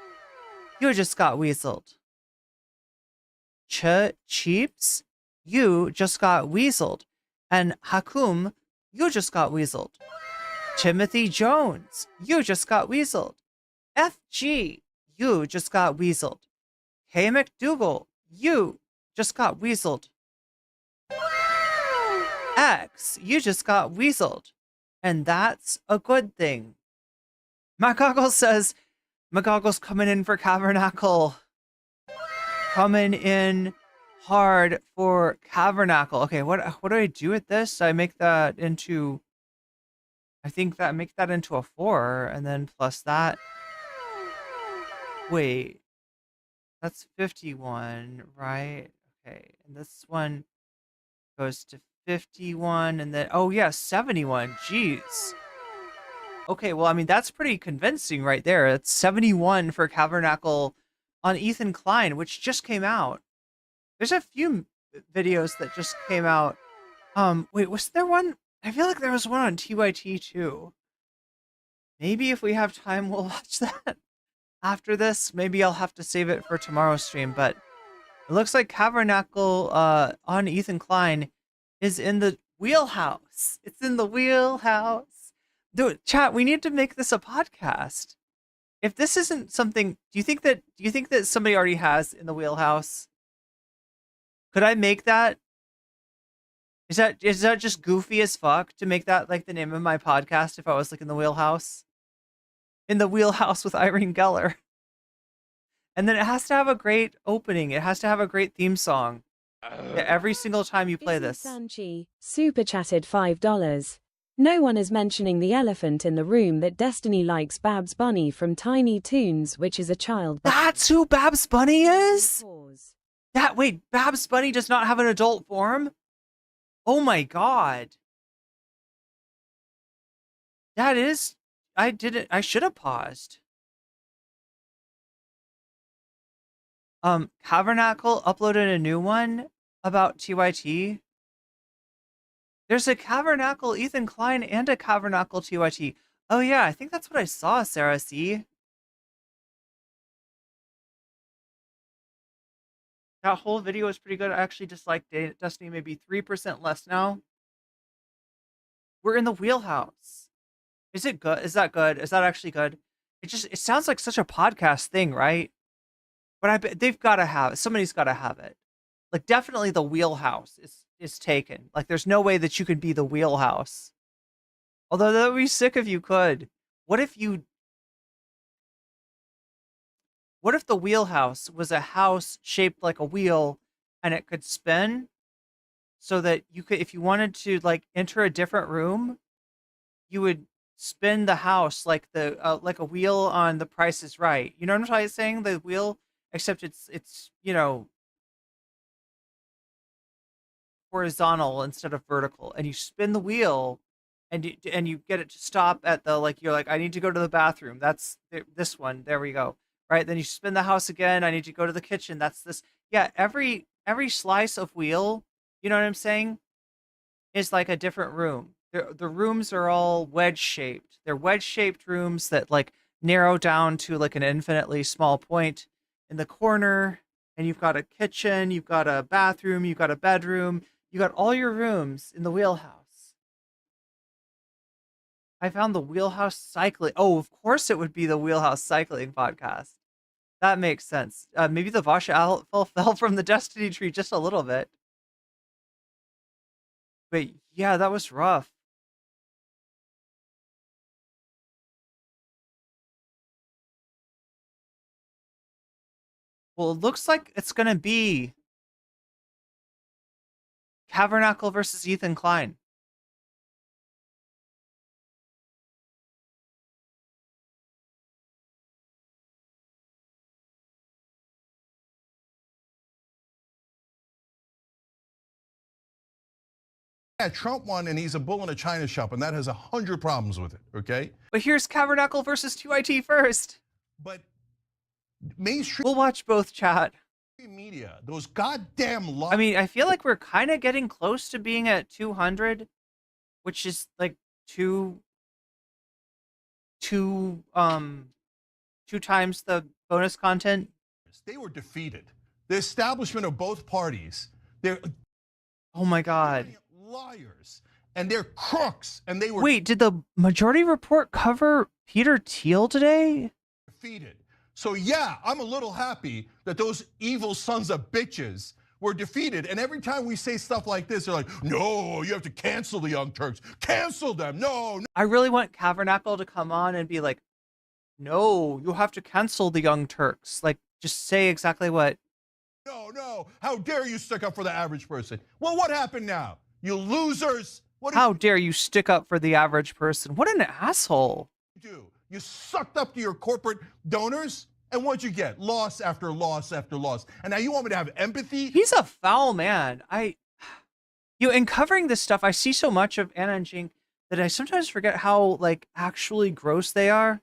you just got weaseled. Cheeps, you just got weaseled. And Hakum, you just got weaseled. Timothy Jones, you just got weaseled. FG, you just got weaseled. Hey McDougal, you just got weaseled. X, you just got weaseled. And that's a good thing. McGoggles says, McGoggles coming in for Cavernacle. Coming in hard for Cavernacle. Okay, what do I do with this? I make that into, make that into a 4, and then plus that. Wait, that's 51, right? Okay, and this one goes to 51, and then, oh yeah, 71, jeez. Okay, well, I mean, that's pretty convincing right there. It's 71 for Cavernacle on Ethan Klein, which just came out. There's a few videos that just came out. Wait, was there one? I feel like there was one on TYT too. Maybe if we have time, we'll watch that after this. Maybe I'll have to save it for tomorrow's stream, but it looks like Cavernacle on Ethan Klein is in the wheelhouse. It's in the wheelhouse. Dude, chat, we need to make this a podcast. If this isn't something, do you think that somebody already has in the wheelhouse? Could I make that? Is that just goofy as fuck to make that like the name of my podcast if I was like in the wheelhouse? In the wheelhouse with Irene Geller. And then it has to have a great opening. It has to have a great theme song. Yeah, every single time you play this. Sanchi, super chatted $5. No one is mentioning the elephant in the room that Destiny likes Babs Bunny from Tiny Toons, which is a child. That's who Babs Bunny is? Wait, Babs Bunny does not have an adult form? Oh my god. That is, I should have paused. Cavernacle uploaded a new one about TYT. There's a Cavernacle Ethan Klein and a Cavernacle TYT. Oh yeah, I think that's what I saw, Sarah C. That whole video was pretty good. I actually disliked Destiny maybe 3% less now. We're in the wheelhouse. Is it good? Is that good? Is that actually good? It sounds like such a podcast thing, right? But they've got to have it. Somebody's got to have it. Like definitely the wheelhouse is taken. Like there's no way that you could be the wheelhouse. Although that would be sick if you could. What if the wheelhouse was a house shaped like a wheel and it could spin so that you could, if you wanted to like enter a different room, you would spin the house like like a wheel on The Price is Right. You know what I'm saying? The wheel, except it's you know, horizontal instead of vertical, and you spin the wheel and you get it to stop at the, like, you're like, I need to go to the bathroom. That's this one. There we go. Right? Then you spin the house again. I need to go to the kitchen. That's this. Yeah, every slice of wheel, you know what I'm saying, is like a different room. The rooms are all wedge shaped. They're wedge shaped rooms that like narrow down to like an infinitely small point in the corner. And you've got a kitchen, you've got a bathroom, you've got a bedroom, you got all your rooms in the wheelhouse. I found the wheelhouse cycling. Oh, of course it would be the wheelhouse cycling podcast. That makes sense. Maybe the Vasha owl fell from the destiny tree just a little bit. But yeah, that was rough. Well, it looks like it's gonna be Tabernacle versus Ethan Klein. Yeah, Trump won, and he's a bull in a china shop, and that has 100 problems with it. Okay. But here's Tabernacle versus TYT first. But mainstream. We'll watch both, chat. Media, those goddamn lies. I mean, I feel like we're kind of getting close to being at 200, which is like two times the bonus content. They were defeated. The establishment of both parties, they're oh my god, liars, and they're crooks, and they were. Wait, did the Majority Report cover Peter Thiel today? Defeated. So yeah, I'm a little happy that those evil sons of bitches were defeated. And every time we say stuff like this, they're like, no, you have to cancel the Young Turks. Cancel them. No. I really want Tabernacle to come on and be like, no, you have to cancel the Young Turks. Like, just say exactly what. No. How dare you stick up for the average person? Well, what happened now? You losers. How dare you stick up for the average person? What an asshole. You sucked up to your corporate donors, and what'd you get? Loss after loss after loss. And now you want me to have empathy? He's a foul man. In covering this stuff, I see so much of Anna and Cenk that I sometimes forget how like actually gross they are.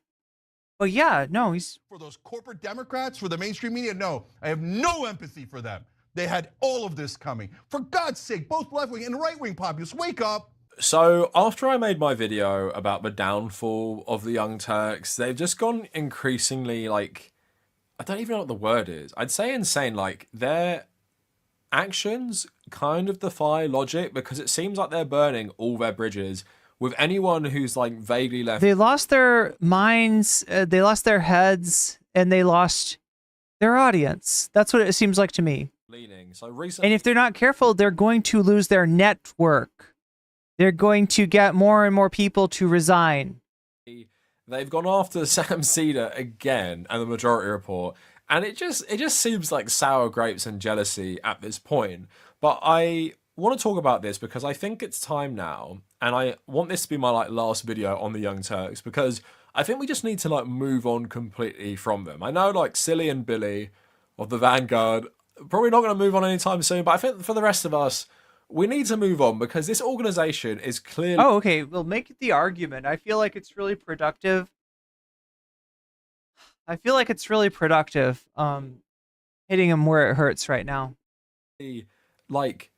But yeah, no, he's for those corporate Democrats, for the mainstream media. No, I have no empathy for them. They had all of this coming. For God's sake, both left-wing and right-wing populists, wake up. So after I made my video about the downfall of the Young Turks, they've just gone increasingly like, I don't even know what the word is. I'd say insane. Like their actions kind of defy logic because it seems like they're burning all their bridges with anyone who's like vaguely left. They lost their minds, they lost their heads, and they lost their audience. That's what it seems like to me. Leaning. So recently, and if they're not careful, they're going to lose their network. They're going to get more and more people to resign. They've gone after Sam Cedar again and the Majority Report, and it just seems like sour grapes and jealousy at this point. But I want to talk about this because I think it's time now, and I want this to be my like last video on the Young Turks because I think we just need to like move on completely from them. I know like Silly and Billy of the Vanguard probably not going to move on anytime soon, but I think for the rest of us, we need to move on because this organization is clearly... Oh, okay. We'll make the argument. I feel like it's really productive. Hitting him where it hurts right now. Like,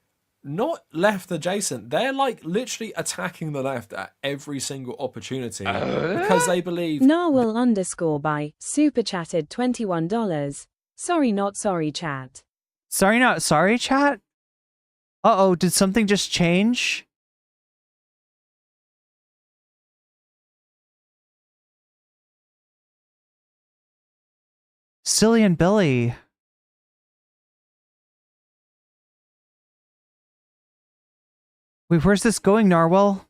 not left adjacent. They're like literally attacking the left at every single opportunity because they believe... Narwhal _ by super chatted $21. Sorry, not sorry, chat. Sorry, not sorry, chat? Uh-oh, did something just change? Silly and Billy. Wait, where's this going, Narwhal?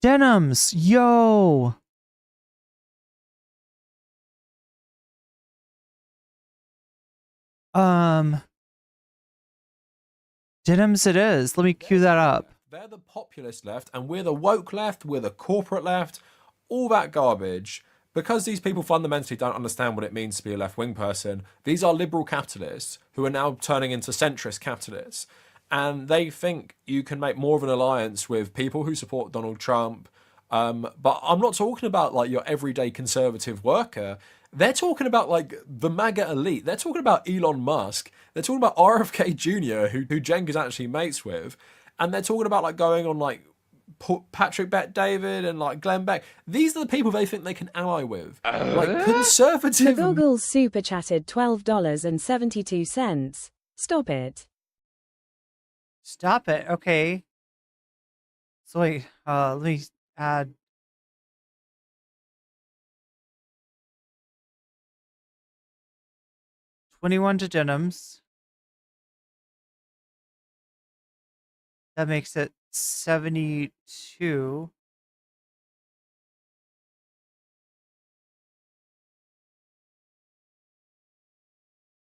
Denims, yo! Denims it is. Let me cue that up. They're the populist left, and we're the woke left, we're the corporate left, all that garbage. Because these people fundamentally don't understand what it means to be a left-wing person, these are liberal capitalists who are now turning into centrist capitalists. And they think you can make more of an alliance with people who support Donald Trump. But I'm not talking about like your everyday conservative worker. They're talking about like the MAGA elite. They're talking about Elon Musk. They're talking about RFK Jr., who Cenk is actually mates with. And they're talking about like going on like Patrick Bet-David and like Glenn Beck. These are the people they think they can ally with. Like conservative. The Googles super chatted $12.72. Stop it. Stop it. Okay. So wait, let me add. $21 to Denims. That makes it 72.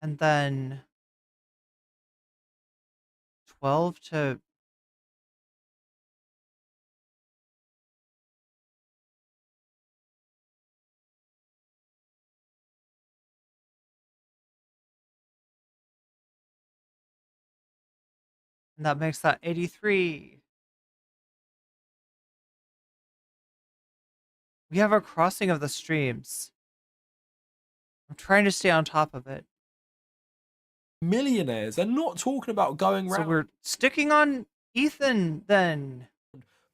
And then 12 to and that makes that 83. We have a crossing of the streams. I'm trying to stay on top of it. Millionaires. They're not talking about going So around we're sticking on Ethan then.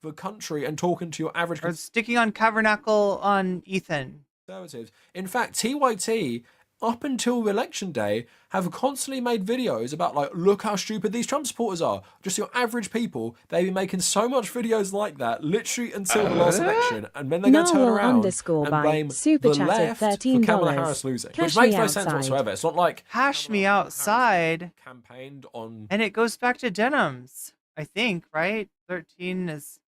the country and talking to your average Or sticking on Cavernacle on Ethan. conservatives. In fact, TYT, up until election day, have constantly made videos about, like, look how stupid these Trump supporters are. Just your average people. They've been making so much videos like that, literally until the last election, and then they're going to turn around and blame super the chatted left for $13. Kamala Harris losing, Cash which makes me no sense outside. whatsoever. It's not like Hash me outside. campaigned on. And it goes back to denims, I think, right? 13 is.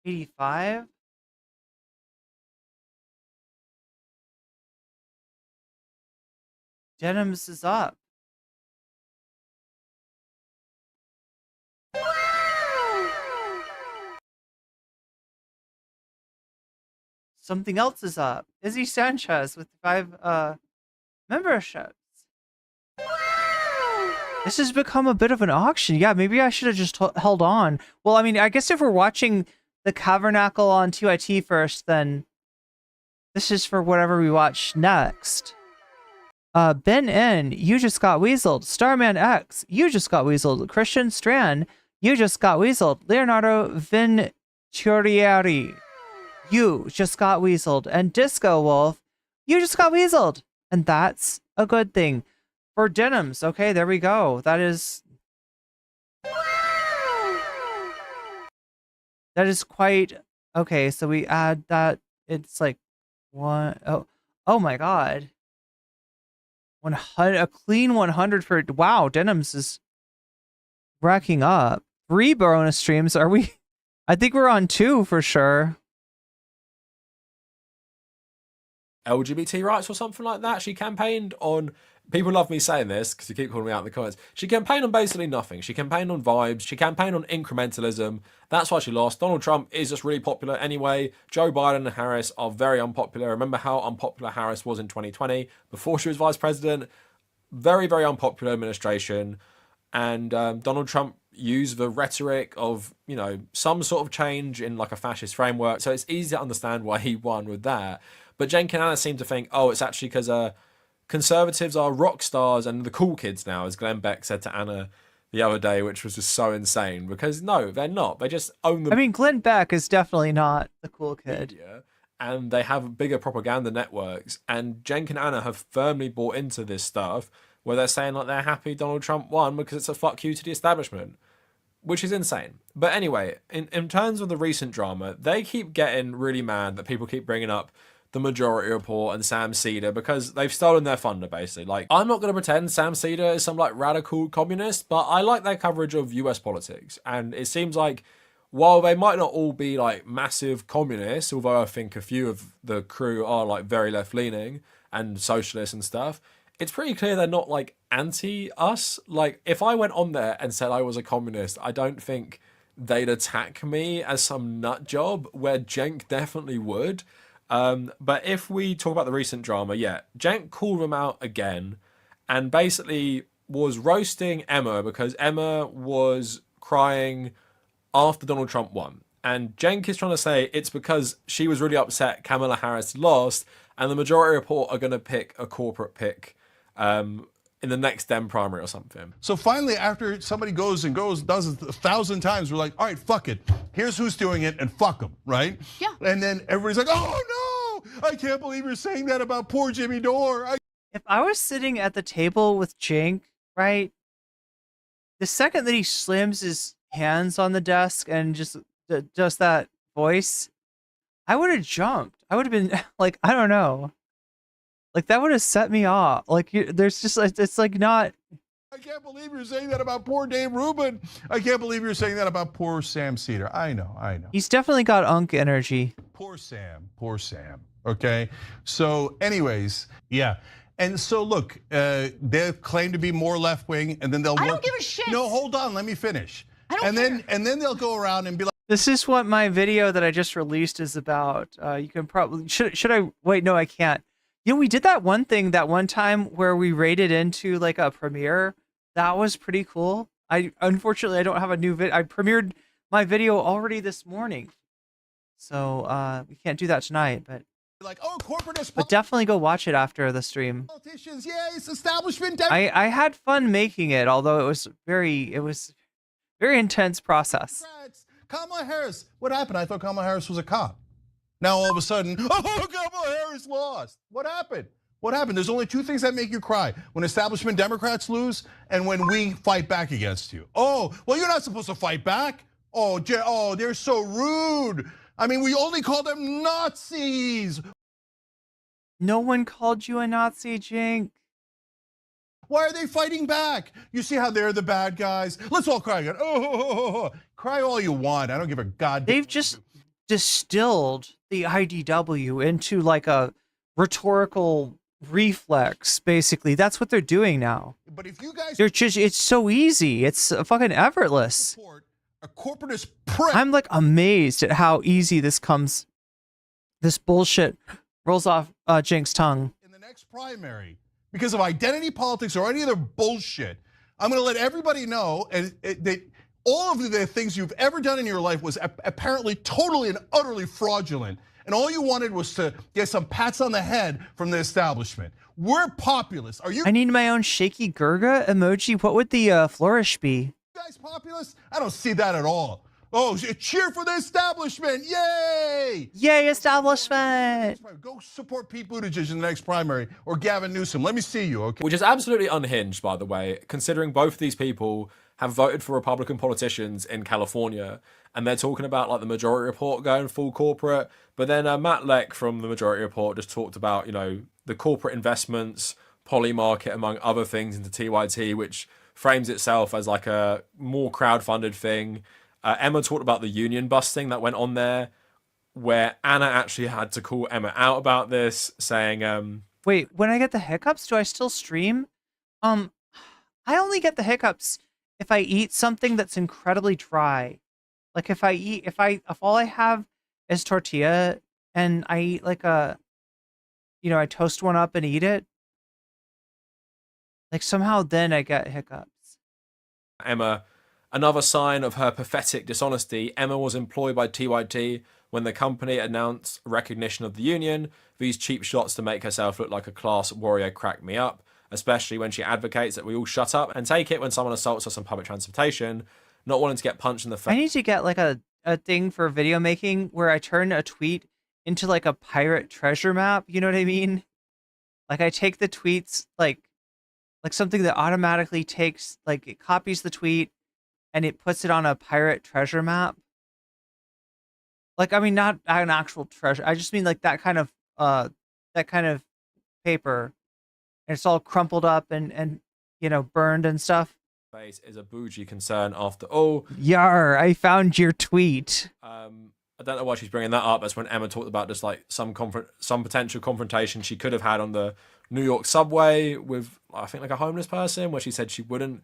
$85. Denims is up. Something else is up. Izzy Sanchez with 5 memberships. This has become a bit of an auction. Yeah, maybe I should have just held on. Well, I mean, I guess if we're watching the Cavernacle on TYT first, then this is for whatever we watch next. Ben N, you just got weaseled. Starman X, you just got weaseled. Christian Strand, you just got weaseled. Leonardo Venturieri, you just got weaseled. And Disco Wolf, you just got weaseled. And that's a good thing. For denims, okay, there we go. That is quite okay. So we add that. It's like oh my god, 100, a clean 100 for wow. Denims is racking up 3 bonus streams. Are we? I think we're on 2 for sure. LGBT rights or something like that. She campaigned on. People love me saying this because you keep calling me out in the comments. She campaigned on basically nothing. She campaigned on vibes. She campaigned on incrementalism. That's why she lost. Donald Trump is just really popular anyway. Joe Biden and Harris are very unpopular. Remember how unpopular Harris was in 2020 before she was vice president? Very, very unpopular administration. And Donald Trump used the rhetoric of, you know, some sort of change in like a fascist framework. So it's easy to understand why he won with that. But Cenk and Anna seem to think, oh, it's actually because conservatives are rock stars and the cool kids now, as Glenn Beck said to Anna the other day, which was just so insane. Because no, they're not. They just own the. I mean, Glenn Beck is definitely not the cool kid. Media, and they have bigger propaganda networks. And Cenk and Anna have firmly bought into this stuff where they're saying like they're happy Donald Trump won because it's a fuck you to the establishment, which is insane. But anyway, in terms of the recent drama, they keep getting really mad that people keep bringing up the Majority Report and Sam Cedar because they've stolen their thunder, basically. Like, I'm not going to pretend Sam Cedar is some, like, radical communist, but I like their coverage of US politics. And it seems like, while they might not all be, like, massive communists, although I think a few of the crew are, like, very left-leaning and socialist and stuff, it's pretty clear they're not, like, anti-us. Like, if I went on there and said I was a communist, I don't think they'd attack me as some nut job, where Cenk definitely would. But if we talk about the recent drama, yeah, Cenk called them out again and basically was roasting Emma because Emma was crying after Donald Trump won. And Cenk is trying to say it's because she was really upset Kamala Harris lost and the Majority Report are going to pick a corporate pick in the next Dem primary or something. So finally, after somebody does it 1,000 times, we're like, all right, fuck it. Here's who's doing it and fuck them, right? Yeah. And then everybody's like, oh no, I can't believe you're saying that about poor Jimmy Dore. If I was sitting at the table with Cenk, right, the second that he slams his hands on the desk and just that voice, I would have jumped. I would have been like, I don't know. Like that would have set me off. Like there's just it's like not. I can't believe you're saying that about poor Dave Rubin. I can't believe you're saying that about poor Sam Cedar. I know. He's definitely got unk energy. Poor Sam. Okay. So, anyways, yeah. And so, look, they claim to be more left wing, and then they'll. I don't give a shit. No, hold on. Let me finish. I don't care. And then they'll go around and be like. This is what my video that I just released is about. You can probably should I wait? No, I can't. You know, we did that one thing that one time where we raided into like a premiere. That was pretty cool. Unfortunately I don't have a new video. I premiered my video already this morning, so we can't do that tonight. But like, oh, corporatist. But definitely go watch it after the stream. Politicians, yes, establishment. I had fun making it, although it was very intense process. Kamala Harris. What happened? I thought Kamala Harris was a cop. Now all of a sudden, oh, Kamala Harris lost. What happened? What happened? There's only two things that make you cry: when establishment Democrats lose and when we fight back against you. Oh, well, you're not supposed to fight back. Oh, they're so rude. I mean, we only call them Nazis. No one called you a Nazi, Cenk. Why are they fighting back? You see how they're the bad guys? Let's all cry again. Oh, cry all you want. I don't give a goddamn. They've just distilled the IDW into like a rhetorical reflex, basically. That's what they're doing now. But if you guys, it's so easy. It's fucking effortless. A corporatist prick. I'm like amazed at how easy this bullshit rolls off Cenk's tongue. In the next primary, because of identity politics or any other bullshit, I'm going to let everybody know that all of the things you've ever done in your life was apparently totally and utterly fraudulent. And all you wanted was to get some pats on the head from the establishment. We're populist. Are you I need my own shaky Gurga emoji. What would the flourish be? guys populist? I don't see that at all. Oh, cheer for the establishment. Yay! Yay, establishment. Go support Pete Buttigieg in the next primary or Gavin Newsom. Let me see you, okay? Which is absolutely unhinged, by the way, considering both of these people have voted for Republican politicians in California, and they're talking about like the Majority Report going full corporate. But then Matt Leck from the Majority Report just talked about, the corporate investments, poly market, among other things, into TYT, which frames itself as like a more crowdfunded thing. Emma talked about the union busting that went on there, where Anna actually had to call Emma out about this, saying, wait, when I get the hiccups, do I still stream? I only get the hiccups if I eat something that's incredibly dry. Like if all I have is tortilla and I eat like I toast one up and eat it, like somehow then I get hiccups. Emma, another sign of her pathetic dishonesty, Emma was employed by TYT when the company announced recognition of the union. These cheap shots to make herself look like a class warrior crack me up, especially when she advocates that we all shut up and take it when someone assaults us on public transportation, not wanting to get punched in the face. I need to get like a thing for video making where I turn a tweet into like a pirate treasure map. You know what I mean? Like I take the tweets, like something that automatically takes, like it copies the tweet and it puts it on a pirate treasure map. Like, I mean, not an actual treasure. I just mean like that kind of paper. And it's all crumpled up and burned and stuff. Is a bougie concern after all. Yar, I found your tweet. I don't know why she's bringing that up. That's when Emma talked about just like some potential confrontation she could have had on the New York subway with, I think, like a homeless person, where she said she wouldn't,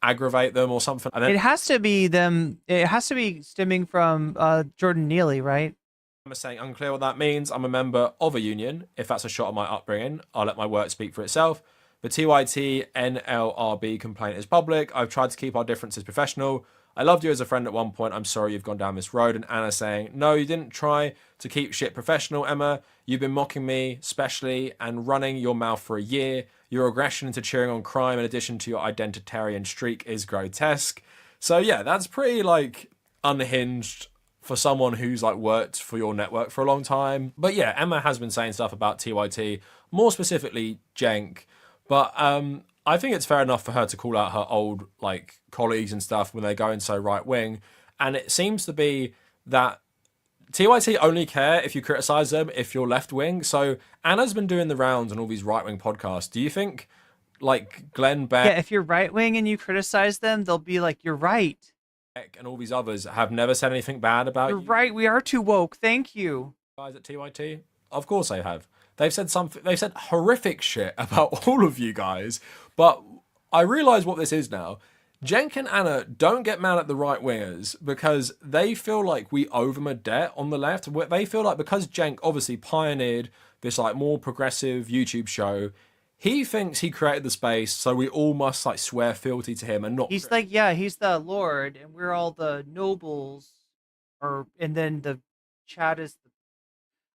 aggravate them or something. And then It has to be them. It has to be stemming from Jordan Neely, right? I'm saying unclear what that means. I'm a member of a union. If that's a shot at my upbringing, I'll let my work speak for itself. The TYT NLRB complaint is public. I've tried to keep our differences professional. I loved you as a friend at one point. I'm sorry you've gone down this road. And Anna saying, no, you didn't try to keep shit professional, Emma. You've been mocking me, especially, and running your mouth for a year. Your aggression into cheering on crime, in addition to your identitarian streak, is grotesque. So yeah, that's pretty like unhinged for someone who's like worked for your network for a long time. But yeah, Emma has been saying stuff about TYT, more specifically Cenk. But I think it's fair enough for her to call out her old like colleagues and stuff when they're going so right wing. And it seems to be that TYT only care if you criticize them if you're left wing. So Anna's been doing the rounds on all these right wing podcasts. Do you think like Glenn Beck Yeah, if you're right wing and you criticize them, they'll be like, "You're right." and all these others have never said anything bad about You're you right. We are too woke. Thank you. guys at TYT? Of course they have. They've said something. They've said horrific shit about all of you guys. But I realize what this is now. Cenk and Anna don't get mad at the right wingers because they feel like we owe them a debt on the left. They feel like because Cenk obviously pioneered this like more progressive YouTube show, he thinks he created the space, so we all must like swear fealty to him and not. He's like, yeah, he's the Lord, and we're all the nobles, and then the chat is the,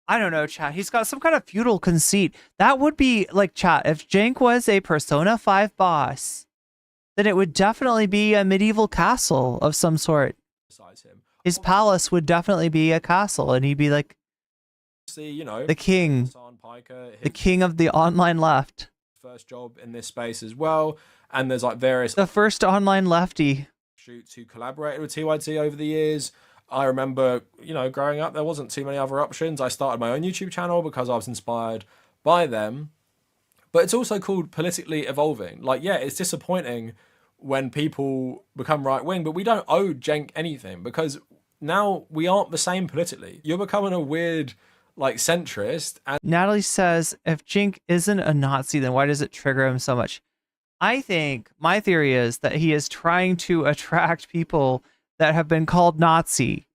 I don't know, chat. He's got some kind of feudal conceit. That would be like, chat, if Cenk was a Persona 5 boss, then it would definitely be a medieval castle of some sort. His palace would definitely be a castle, and he'd be like, see, you know, the king, the king of the online left. First job in this space as well, and there's like various the first online lefty shoots who collaborated with TYT over the years. I remember, you know, growing up, there wasn't too many other options. I started my own YouTube channel because I was inspired by them. But it's also called politically evolving. Like, yeah, it's disappointing when people become right-wing, but we don't owe Cenk anything because now we aren't the same politically. You're becoming a weird, like, centrist. And Natalie says, if Cenk isn't a Nazi, then why does it trigger him so much? I think my theory is that he is trying to attract people that have been called Nazi.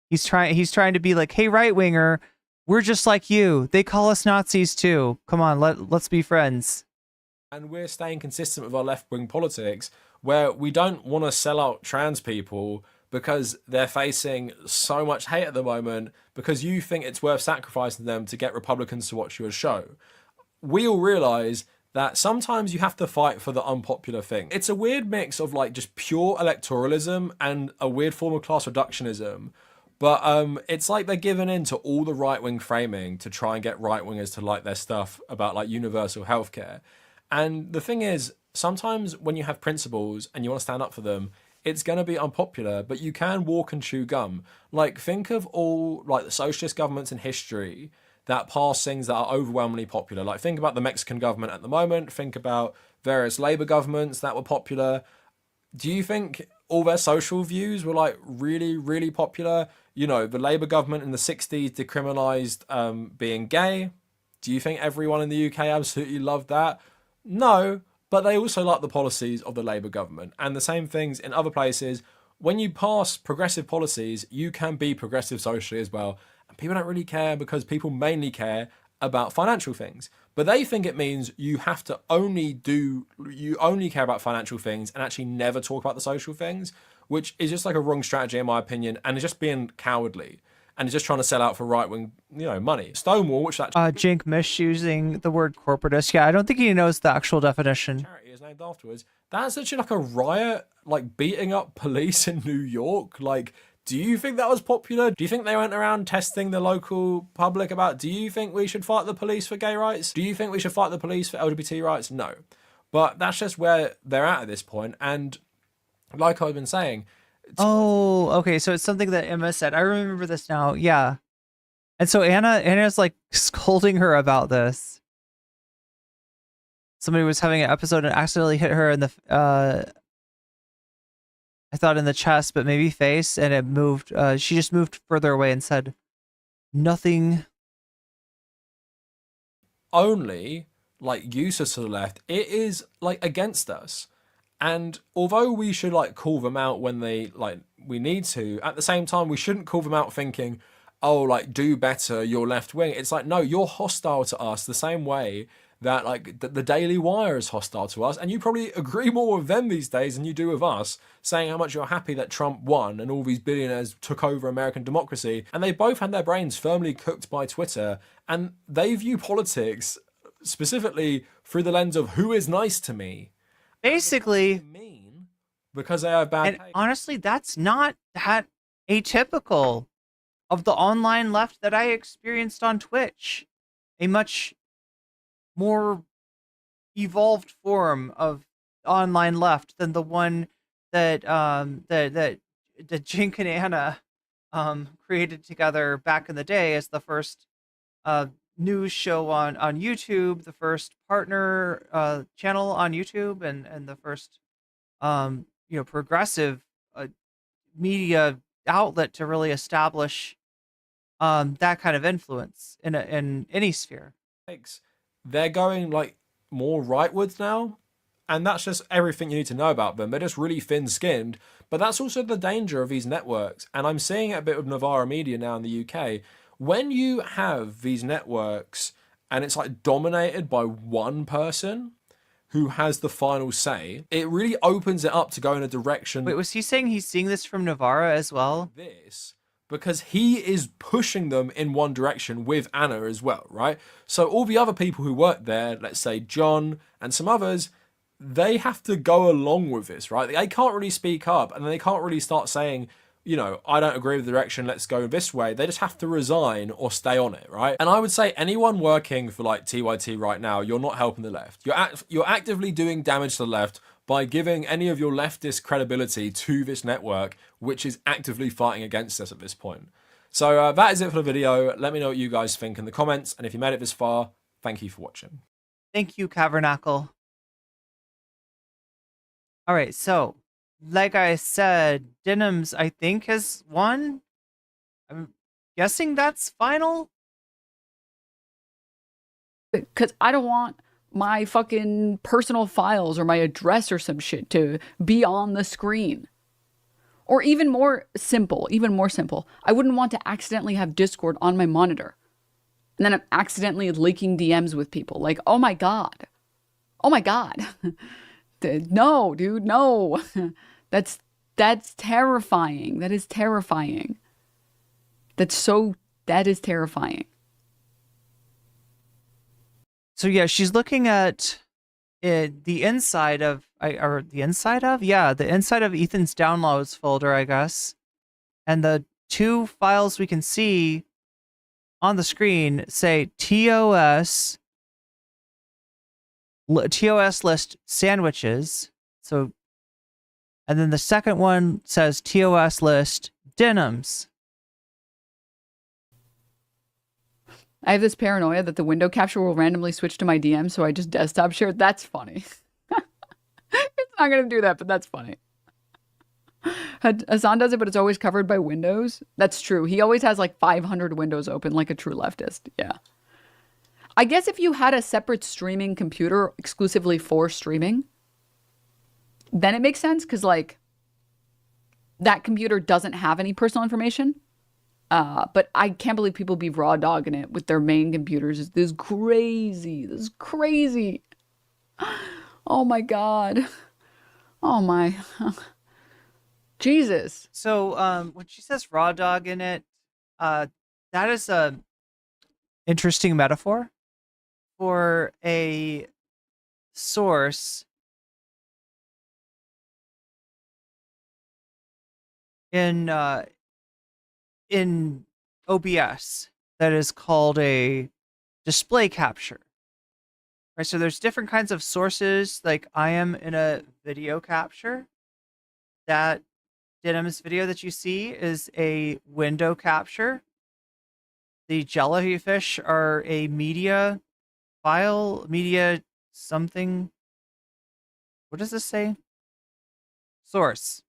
He's trying to be like, hey, right-winger, we're just like you. They call us Nazis too. Come on, let's be friends. And we're staying consistent with our left-wing politics where we don't want to sell out trans people because they're facing so much hate at the moment because you think it's worth sacrificing them to get Republicans to watch your show. We all realize that sometimes you have to fight for the unpopular thing. It's a weird mix of like just pure electoralism and a weird form of class reductionism. But it's like they're giving in to all the right-wing framing to try and get right-wingers to like their stuff about like universal healthcare. And the thing is, sometimes when you have principles and you want to stand up for them, it's going to be unpopular, but you can walk and chew gum. Like, think of all like the socialist governments in history that pass things that are overwhelmingly popular. Like, think about the Mexican government at the moment. Think about various Labour governments that were popular. Do you think all their social views were like really, really popular? You know, the Labour government in the 60s decriminalised being gay. Do you think everyone in the UK absolutely loved that? No, but they also like the policies of the Labour government. And the same things in other places. When you pass progressive policies, you can be progressive socially as well. And people don't really care because people mainly care about financial things. But they think it means you only care about financial things and actually never talk about the social things, which is just like a wrong strategy in my opinion, and it's just being cowardly and it's just trying to sell out for right-wing, you know, money. Stonewall, which that Cenk misusing the word corporatist. Yeah, I don't think he knows the actual definition. charity is named afterwards. That's actually like a riot, like beating up police in New York. Like, do you think that was popular? Do you think they went around testing the local public about, do you think we should fight the police for gay rights? Do you think we should fight the police for LGBT rights? No. But that's just where they're at this point. And like I've been saying. Oh, okay. So it's something that Emma said. I remember this now. Yeah. And so Anna's like scolding her about this. Somebody was having an episode and accidentally hit her in the, I thought in the chest, but maybe face, and it moved. She just moved further away and said nothing. Only like useless to the left. It is like against us. And although we should like call them out when we need to, at the same time, we shouldn't call them out thinking, oh, like do better, you're left wing. It's like, no, you're hostile to us the same way that like the Daily Wire is hostile to us, and you probably agree more with them these days than you do with us, saying how much you're happy that Trump won and all these billionaires took over American democracy. And they both had their brains firmly cooked by Twitter, and they view politics specifically through the lens of who is nice to me. Basically, because they have bad. And honestly, that's not that atypical of the online left that I experienced on Twitch. A much more evolved form of online left than the one that that Cenk and Anna created together back in the day as the first news show on YouTube, the first partner channel on YouTube, and the first progressive media outlet to really establish that kind of influence in any sphere. They're going like more rightwards now, and that's just everything you need to know about them. They're just really thin-skinned, but that's also the danger of these networks, and I'm seeing it a bit with Novara Media now in the UK. When you have these networks and it's like dominated by one person who has the final say, it really opens it up to go in a direction. Wait, was he saying he's seeing this from Novara as well? Because he is pushing them in one direction with Anna as well, right? So all the other people who work there, let's say John and some others, they have to go along with this, right? They can't really speak up, and they can't really start saying, you know, I don't agree with the direction, let's go this way. They just have to resign or stay on it, right? And I would say anyone working for like TYT right now, you're not helping the left. You're actively doing damage to the left by giving any of your leftist credibility to this network, which is actively fighting against us at this point. So that is it for the video. Let me know what you guys think in the comments. And if you made it this far, thank you for watching. Thank you, Cavernacle. All right, so like I said, Denims, I think, has won. I'm guessing that's final. Because I don't want my fucking personal files or my address or some shit to be on the screen. Or even more simple, I wouldn't want to accidentally have Discord on my monitor. And then I'm accidentally leaking DMs with people. Like, oh my God. Oh my God. No, dude, no. That's terrifying. That is terrifying. That is terrifying. So yeah, she's looking at the inside of the inside of Ethan's downloads folder, I guess. And the two files we can see on the screen say TOS list sandwiches. So, and then the second one says TOS list denims. I have this paranoia that the window capture will randomly switch to my DM, so I just desktop share. That's funny. It's not going to do that, but that's funny. Hassan does it, but it's always covered by windows. That's true. He always has like 500 windows open like a true leftist. Yeah. I guess if you had a separate streaming computer exclusively for streaming, then it makes sense because like that computer doesn't have any personal information. But I can't believe people be raw dogging it with their main computers. This is crazy. This is crazy. Oh my God. Oh my. Jesus. So when she says raw dog in it, that is a interesting metaphor for a source in OBS that is called a display capture. Right, so there's different kinds of sources. Like I am in a video capture. That Denim's video that you see is a window capture. The jellyfish are a media file, media something. What does this say? Source.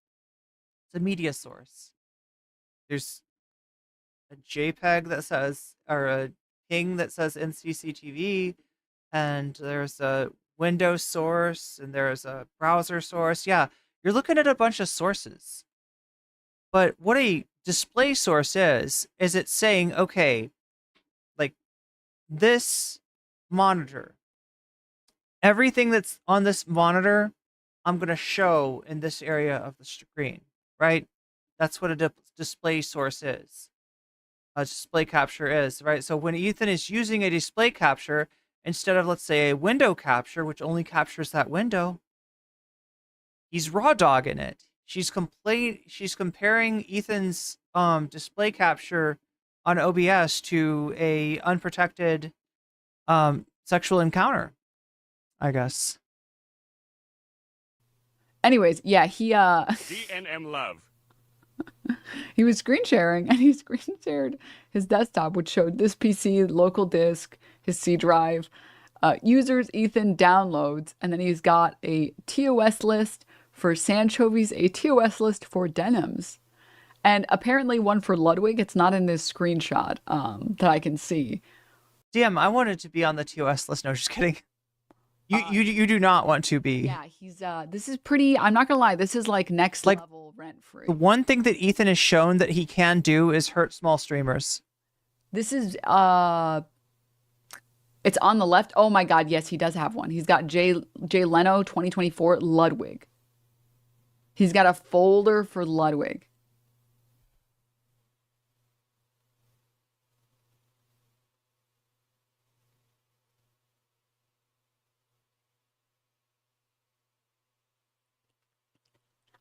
It's a media source. There's a JPEG that says, or a ping that says NCCTV, and there's a Windows source, and there's a browser source. Yeah, you're looking at a bunch of sources. But what a display source is it saying, okay, like this monitor, everything that's on this monitor, I'm going to show in this area of the screen, right? That's what a display source is. A display capture is, right? So when Ethan is using a display capture, instead of, let's say, a window capture, which only captures that window, he's raw dogging it. She's comparing Ethan's display capture on OBS to a unprotected sexual encounter, I guess. Anyways, yeah, he DNM love. He was screen sharing, and he screen shared his desktop, which showed this PC, local disk, his C drive, users, Ethan downloads, and then he's got a TOS list for Sanchovies, a TOS list for Denims, and apparently one for Ludwig. It's not in this screenshot that I can see. Damn, I wanted to be on the TOS list. No, just kidding. You do not want to be. Yeah, he's this is pretty, I'm not gonna lie, this is like next level rent free. The one thing that Ethan has shown that he can do is hurt small streamers. This is it's on the left. Oh my god, yes, he does have one. He's got Jay Leno 2024 Ludwig. He's got a folder for Ludwig.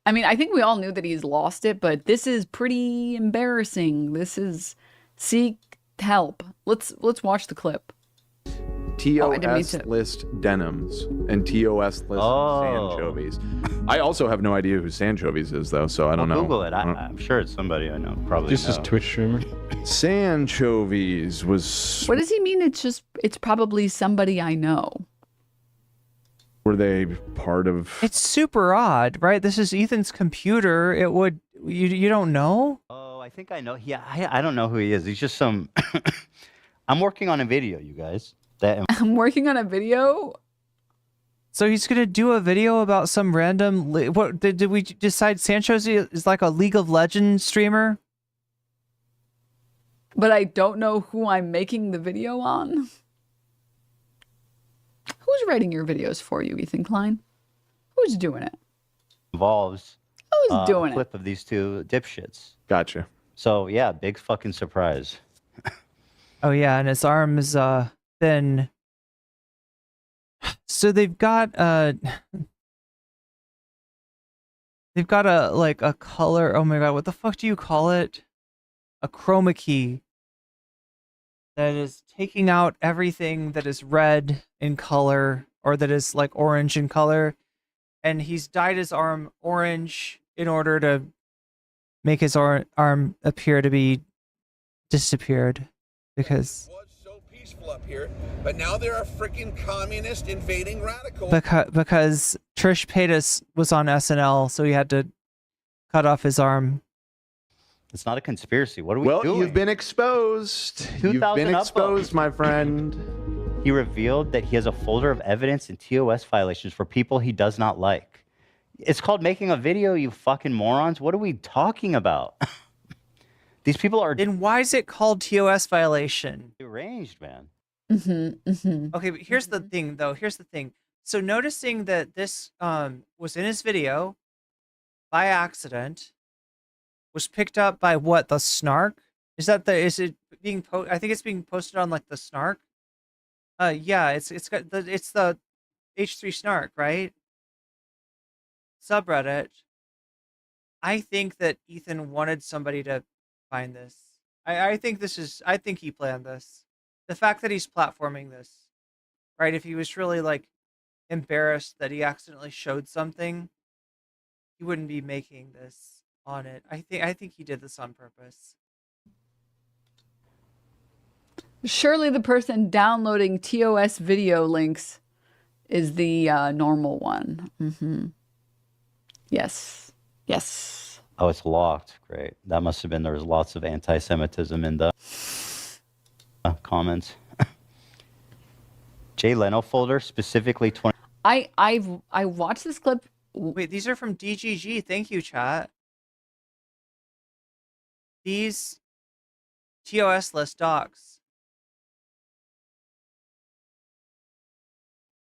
I mean, I think we all knew that he's lost it, but this is pretty embarrassing. This is seek help. Let's watch the clip. TOS list Denims and TOS list Sanchovies. I also have no idea who Sanchovies is, though, so I don't know. Google it. I'm sure it's somebody I know. Probably Just his Twitch streamer. Sanchovies was. What does he mean? It's probably somebody I know. Were they part of? It's super odd, right? This is Ethan's computer. It would you don't know? Oh, I think I know. Yeah, I don't know who he is. He's just some. I'm working on a video, you guys. I'm working on a video. So he's gonna do a video about some random. What did we decide? Sancho's is like a League of Legends streamer. But I don't know who I'm making the video on. Who's writing your videos for you, Ethan Klein? Who's doing it? Involves Who's doing a clip of these two dipshits. Gotcha. So yeah, big fucking surprise. Oh yeah, and his arm is thin. So they've got a like a color. Oh my god, what the fuck do you call it? A chroma key that is taking out everything that is red in color or that is like orange in color, and he's dyed his arm orange in order to make his arm appear to be disappeared because Peaceful up here, but now there are freaking communist invading radicals. because Trish Paytas was on SNL, so he had to cut off his arm. It's not a conspiracy. What are we Well, doing? you've been exposed. You've 2,000 been upvotes. exposed, my friend. He revealed that he has a folder of evidence and TOS violations for people he does not like. It's called making a video, you fucking morons. What are we talking about? These people are. Then why is it called TOS violation? Deranged, man. Okay, but here's the thing, though. Here's the thing. So noticing that this was in his video by accident, was picked up by what? The Snark? Is it being I think it's being posted on like the Snark. Yeah, it's the H3 Snark, right? Subreddit. I think that Ethan wanted somebody to find this. I think he planned this. The fact that he's platforming this, right? If he was really like embarrassed that he accidentally showed something, he wouldn't be making this on it. I think he did this on purpose. Surely the person downloading TOS video links is the normal one. Yes. Yes. Oh, it's locked. Great. That must have been, there was lots of anti-Semitism in the comments. Jay Leno folder, specifically 20. I watched this clip. Wait, these are from DGG. Thank you, chat. These TOS list docs.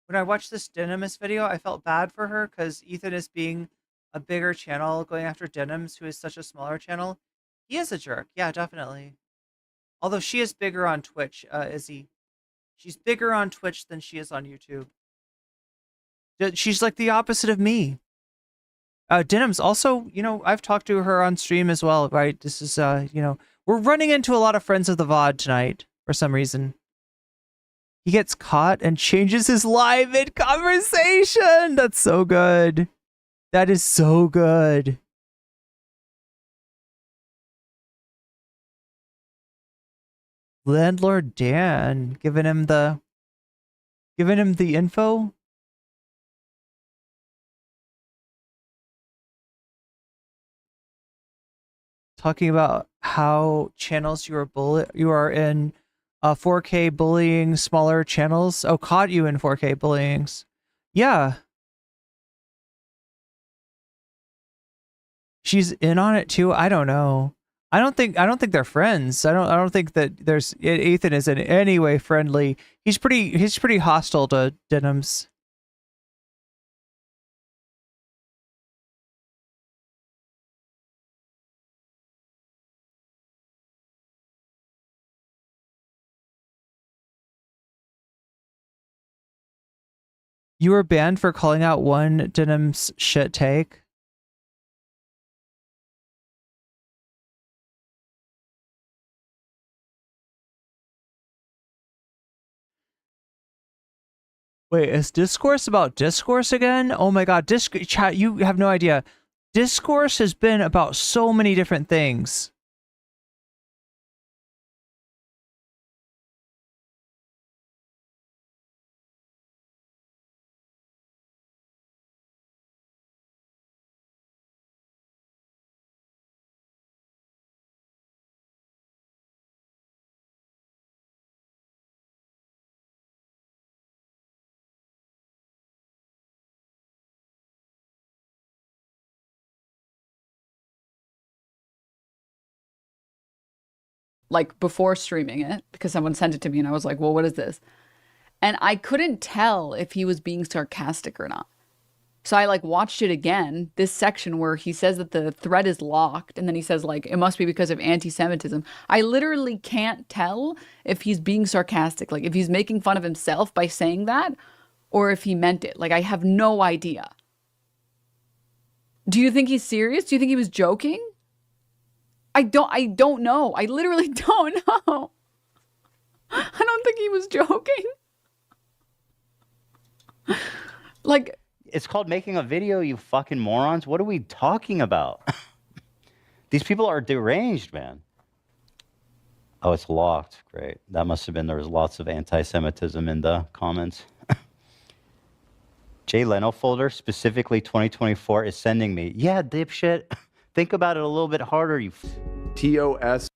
When I watched this Denims video, I felt bad for her because Ethan is being a bigger channel going after Denims, who is such a smaller channel. He is a jerk. Yeah, definitely. Although she is bigger on Twitch, Izzy. She's bigger on Twitch than she is on YouTube. She's like the opposite of me. Denims also, I've talked to her on stream as well, right? This is, we're running into a lot of friends of the VOD tonight for some reason. He gets caught and changes his live in conversation. That's so good. That is so good. Landlord Dan giving him the info. Talking about how channels you are in 4K bullying smaller channels. Oh, caught you in 4K bullyings. Yeah. She's in on it too. I don't know. I don't think they're friends. I don't think that Ethan is in any way friendly. He's pretty hostile to Denims. You were banned for calling out one Denim's shit take. Wait, is discourse about discourse again? Oh my god, chat, you have no idea. Discourse has been about so many different things. Like before streaming it, because someone sent it to me and I was like, well, what is this? And I couldn't tell if he was being sarcastic or not. So I like watched it again, this section where he says that the thread is locked and then he says like, it must be because of anti-Semitism. I literally can't tell if he's being sarcastic, like if he's making fun of himself by saying that or if he meant it. Like I have no idea. Do you think he's serious? Do you think he was joking? I don't know. I literally don't know. I don't think he was joking. Like, it's called making a video, you fucking morons. What are we talking about? These people are deranged, man. Oh, it's locked. Great. That must have been, there was lots of anti-Semitism in the comments. Jay Leno folder, specifically 2024, is sending me. Yeah, dipshit. Think about it a little bit harder, you TOS.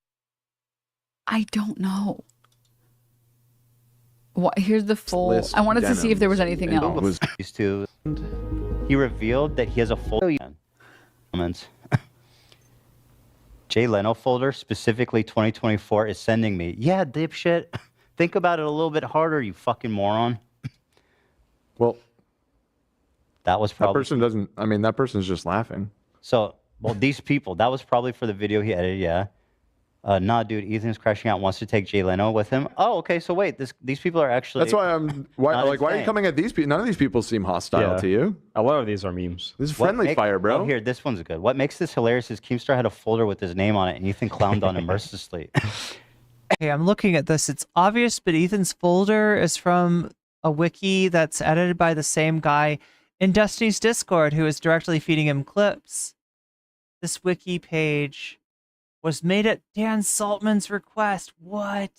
I don't know. What? Here's the full. List I wanted to see if there was anything else. He revealed that he has a full comments. Jay Leno folder, specifically 2024, is sending me. Yeah, dipshit. Think about it a little bit harder, you fucking moron. Well, that was probably. That person doesn't. I mean, that person's just laughing. So, well, these people. That was probably for the video he edited. Yeah. Nah, dude, Ethan's crashing out, wants to take Jay Leno with him. Oh, okay, so wait, these people are actually... That's why why are you coming at these people? None of these people seem hostile to you. A lot of these are memes. This is friendly fire, bro. Oh, here, this one's good. What makes this hilarious is Keemstar had a folder with his name on it, and Ethan clowned on him mercilessly. Hey, I'm looking at this. It's obvious, but Ethan's folder is from a wiki that's edited by the same guy in Destiny's Discord who is directly feeding him clips. This wiki page was made at Dan Saltman's request. What?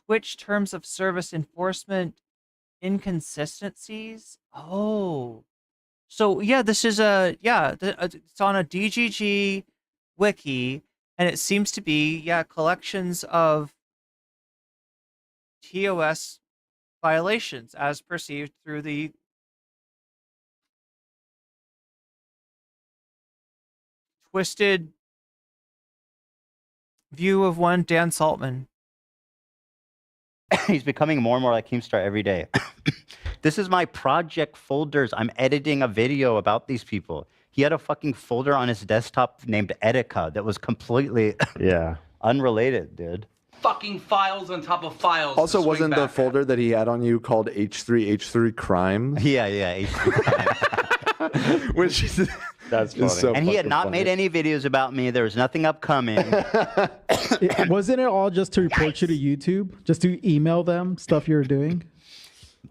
Twitch terms of service enforcement inconsistencies? Oh. So yeah, this is it's on a DGG wiki, and it seems to be, collections of TOS violations as perceived through the twisted view of one Dan Saltman. He's becoming more and more like Keemstar every day. This is my project folders. I'm editing a video about these people. He had a fucking folder on his desktop named Etika that was completely unrelated, dude. Fucking files on top of files. Also, wasn't the folder that he had on you called H3 Crimes? Yeah, H3 Crimes. Which is... That's funny. So and he had not made any videos about me. There was nothing upcoming. Wasn't it all just to report you to YouTube? Just to email them stuff you were doing?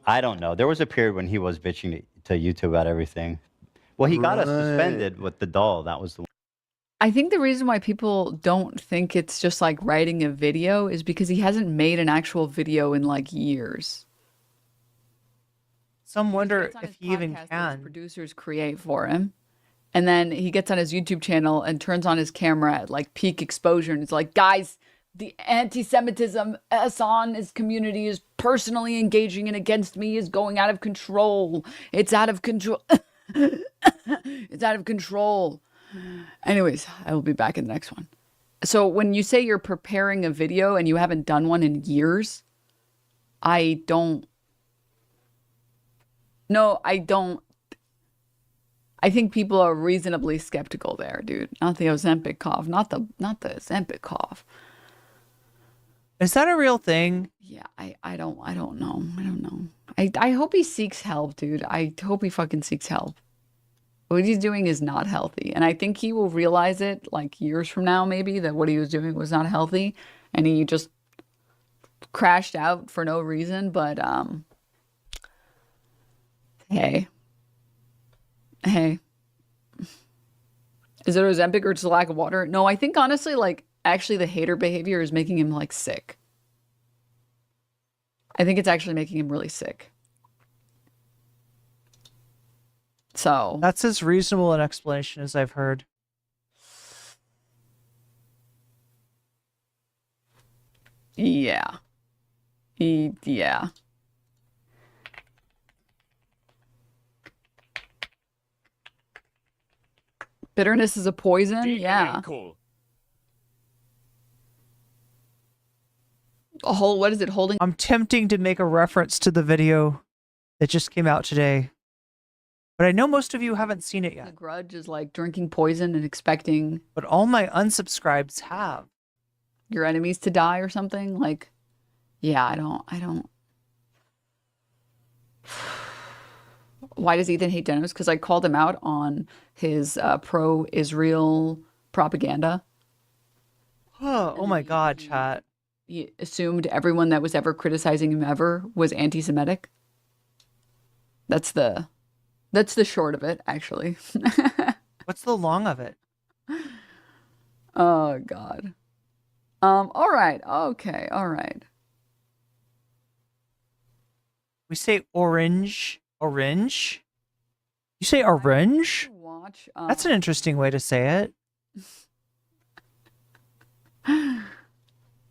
I don't know. There was a period when he was bitching to YouTube about everything. Well, he got us suspended with the doll. That was the one. I think the reason why people don't think it's just like writing a video is because he hasn't made an actual video in like years. Some wonder if he even can. Producers create for him. And then he gets on his YouTube channel and turns on his camera at like peak exposure. And it's like, guys, the anti-Semitism Hassan, his community is personally engaging in against me is going out of control. It's out of control. It's out of control. Anyways, I will be back in the next one. So when you say you're preparing a video and you haven't done one in years, I don't. I think people are reasonably skeptical there, dude. Not the Ozempic cough. Not the Ozempic cough. Is that a real thing? Yeah, I don't know. I don't know. I hope he seeks help, dude. I hope he fucking seeks help. What he's doing is not healthy. And I think he will realize it like years from now, maybe, that what he was doing was not healthy. And he just crashed out for no reason. But, hey. Is it Ozempic or just a lack of water? No, I think honestly, like, actually the hater behavior is making him like sick. I think it's actually making him really sick. So that's as reasonable an explanation as I've heard. Yeah. Yeah. Bitterness is a poison? Yeah. Cool. What is it holding? I'm tempting to make a reference to the video that just came out today. But I know most of you haven't seen it yet. The grudge is like drinking poison and expecting. But all my unsubscribes have. Your enemies to die or something? Like, yeah, I don't. Why does Ethan hate denims? Because I called him out on his pro-Israel propaganda. Oh my God, chat. He assumed everyone that was ever criticizing him ever was anti-Semitic. That's the short of it, actually. What's the long of it? Oh God. All right. Okay. All right. We say orange. Orange? You say orange? Watch. That's an interesting way to say it.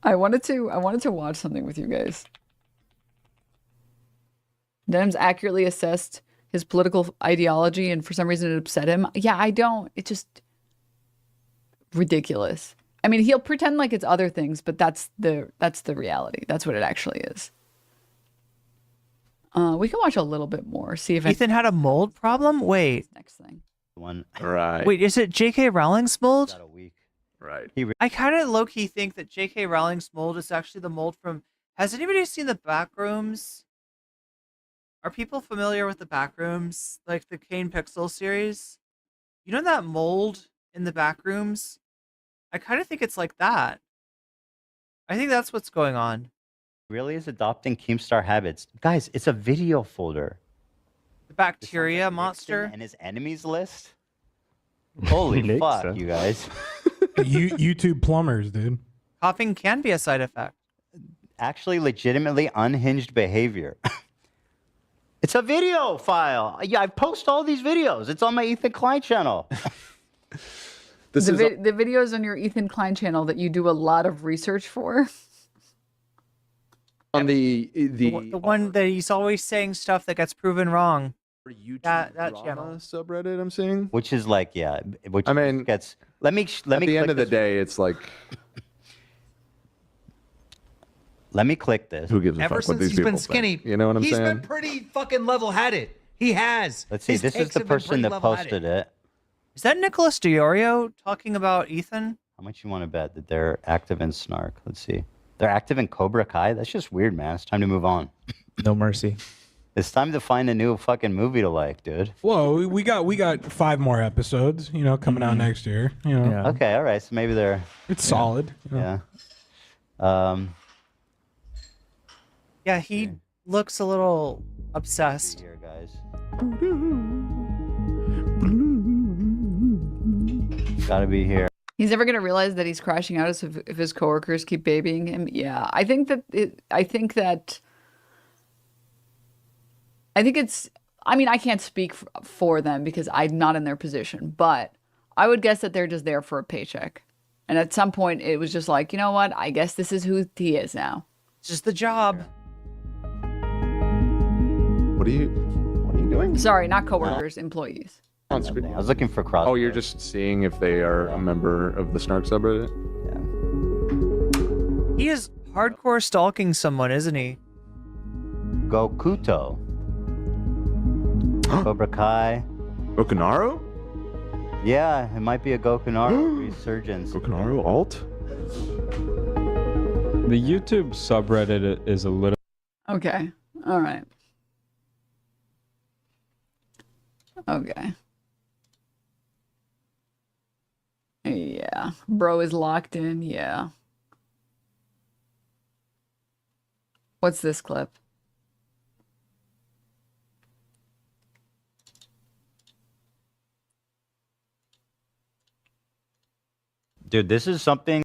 I wanted to watch something with you guys. Denims accurately assessed his political ideology, and for some reason it upset him. Yeah, I don't. It's just ridiculous. I mean, he'll pretend like it's other things, but that's the reality. That's what it actually is. We can watch a little bit more. See if Ethan had a mold problem. Wait. Next thing. One. Right. Wait, is it J.K. Rowling's mold? Got a week. Right. I kind of low-key think that J.K. Rowling's mold is actually the mold from... Has anybody seen the Backrooms? Are people familiar with the Backrooms? Like the Kane Pixel series? You know that mold in the Backrooms? I kind of think it's like that. I think that's what's going on. Really is adopting Keemstar habits. Guys, it's a video folder. The bacteria monster? And his enemies list? Holy fuck, you guys. YouTube plumbers, dude. Coughing can be a side effect. Actually, legitimately unhinged behavior. It's a video file. Yeah, I post all these videos. It's on my Ethan Klein channel. The videos on your Ethan Klein channel that you do a lot of research for. On the one that he's always saying stuff that gets proven wrong. YouTube that drama channel subreddit I'm seeing, which is like, yeah, which I mean gets. Let me. At the end of the day, it's like. Let me click this. Who gives a Ever fuck what since these he's people been skinny, think? You know what I'm he's saying? been pretty fucking level-headed. He has. Let's see. His This is takes the have been person pretty that level-headed. posted it. Is that Nicholas DiOrio talking about Ethan? How much you want to bet that they're active in Snark? Let's see. They're active in Cobra Kai? That's just weird, man. It's time to move on. No mercy. It's time to find a new fucking movie to like, dude. Whoa, we got 5 more episodes, coming out next year. Okay, all right. So maybe they're. It's solid. Yeah. Yeah, he looks a little obsessed. Here, guys. Gotta be here. He's never going to realize that he's crashing out if his coworkers keep babying him. Yeah, I think it's, I mean, I can't speak for them because I'm not in their position, but I would guess that they're just there for a paycheck. And at some point it was just like, you know what? I guess this is who he is now. It's just the job. What are you doing? Sorry, not coworkers, employees. On screen. I was looking for cross. Oh, you're just seeing if they are a member of the Snark subreddit? He is hardcore stalking someone, isn't he? Gokuto. Cobra Kai. Gokunaru? Yeah, it might be a Gokunaru resurgence. Gokunaru alt? The YouTube subreddit is a little... Okay. All right. Okay. Yeah. Bro is locked in. Yeah. What's this clip? Dude, this is something.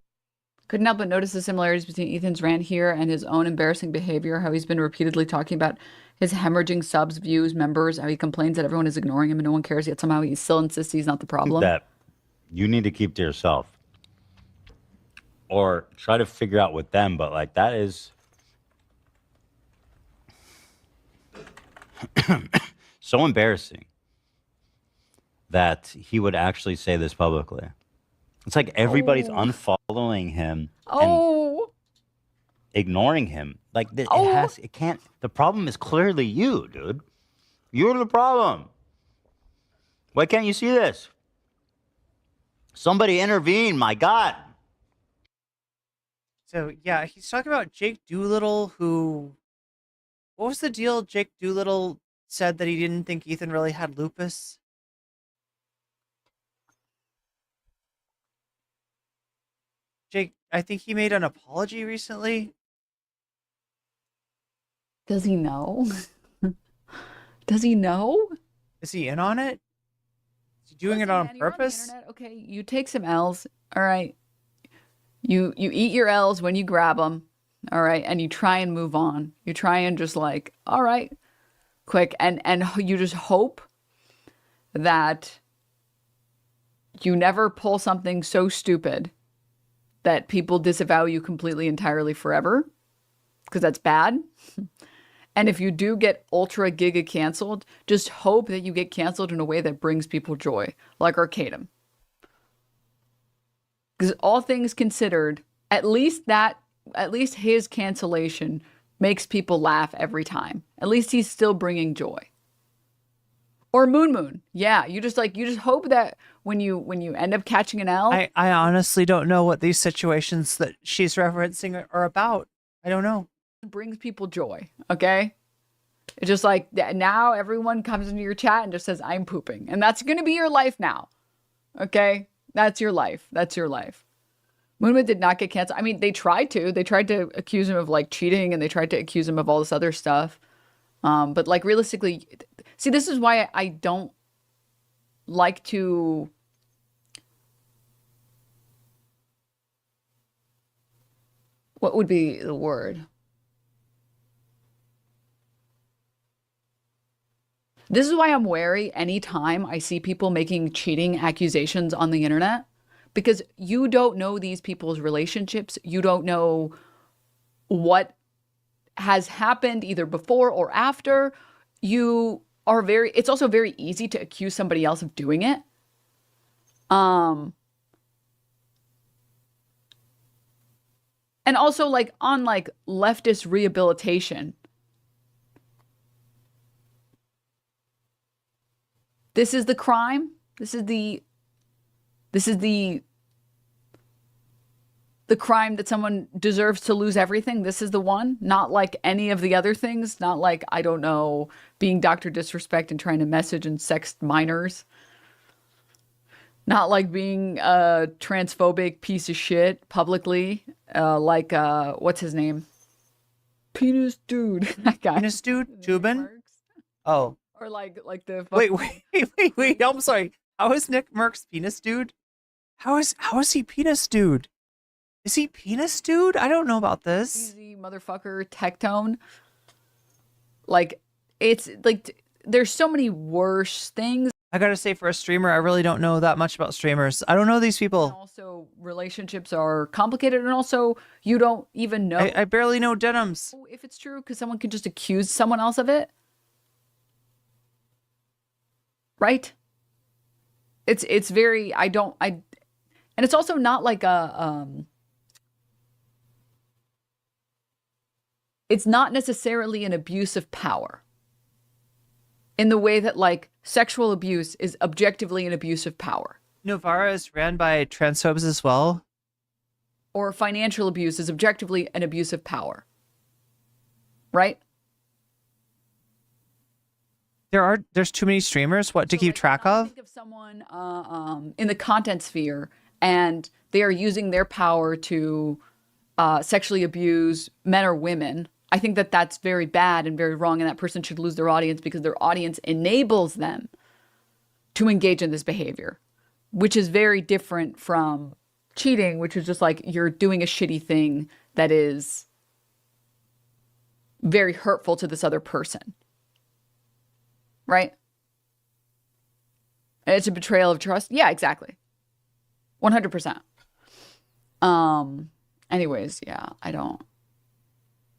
Couldn't help but notice the similarities between Ethan's rant here and his own embarrassing behavior, how he's been repeatedly talking about his hemorrhaging subs, views, members, how he complains that everyone is ignoring him and no one cares, yet somehow he still insists he's not the problem. That you need to keep to yourself. Or try to figure out with them, but like that is so embarrassing that he would actually say this publicly. It's like everybody's unfollowing him and ignoring him. Like it can't. The problem is clearly you, dude. You're the problem. Why can't you see this? Somebody intervene, my God. So yeah, he's talking about Jake Doolittle, who, what was the deal? Jake Doolittle said that he didn't think Ethan really had lupus. Jake, I think he made an apology recently. Does he know? Does he know? Is he in on it? Is he doing it on purpose? Okay, you take some L's. All right. You eat your L's when you grab them. All right. And you try and move on. You try and just like, all right, quick. And you just hope that you never pull something so stupid that people disavow you completely, entirely, forever, because that's bad. And if you do get ultra giga canceled, just hope that you get canceled in a way that brings people joy, like Arcadum. Because all things considered, at least his cancellation makes people laugh every time. At least he's still bringing joy. Or Moon. Yeah, you just hope that when you end up catching an L. I honestly don't know what these situations that she's referencing are about. I don't know. It brings people joy, okay? It's just like now everyone comes into your chat and just says, I'm pooping. And that's going to be your life now, okay? That's your life. That's your life. Moonman did not get canceled. I mean, they tried to. They tried to accuse him of like cheating and they tried to accuse him of all this other stuff. But like realistically, see, this is why I don't like to what would be the word? This is why I'm wary anytime I see people making cheating accusations on the internet, because you don't know these people's relationships. You don't know what has happened either before or after. It's also very easy to accuse somebody else of doing it. And also like on like leftist rehabilitation. This is the crime. This is the crime that someone deserves to lose everything. This is the one, not like any of the other things. Not like, I don't know, being Dr. Disrespect and trying to message and sext minors. Not like being a transphobic piece of shit publicly. Like, what's his name? Penis Dude. That guy. Penis Dude? Tubin? Oh. Or like the... Wait, I'm sorry. How is Nick Merckx Penis Dude? How is he penis dude? Is he penis dude? I don't know about this. Easy motherfucker tech tone. Like, it's like there's so many worse things. I gotta say, for a streamer, I really don't know that much about streamers. I don't know these people. And also, relationships are complicated, and also you don't even know. I barely know denims. If it's true, because someone could just accuse someone else of it, right? It's very and it's also not like it's not necessarily an abuse of power in the way that like sexual abuse is objectively an abuse of power. Novara is ran by transphobes as well. Or financial abuse is objectively an abuse of power. Right? There's too many streamers, what to keep track of? Think of someone in the content sphere and they are using their power to sexually abuse men or women. I think that that's very bad and very wrong, and that person should lose their audience because their audience enables them to engage in this behavior, which is very different from cheating, which is just like you're doing a shitty thing that is very hurtful to this other person. Right? And it's a betrayal of trust. Yeah, exactly. 100%. Anyways, yeah, I don't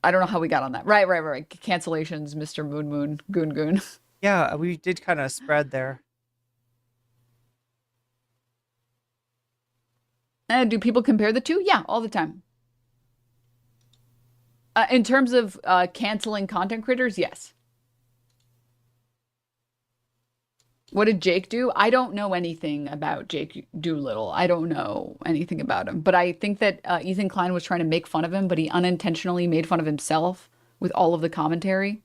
know how we got on that. Right. Cancellations, Mr. Moon, Goon. Yeah, we did kind of spread there. And do people compare the two? Yeah, all the time. In terms of canceling content creators, yes. What did Jake do? I don't know anything about Jake Doolittle. I don't know anything about him. But I think that Ethan Klein was trying to make fun of him, but he unintentionally made fun of himself with all of the commentary.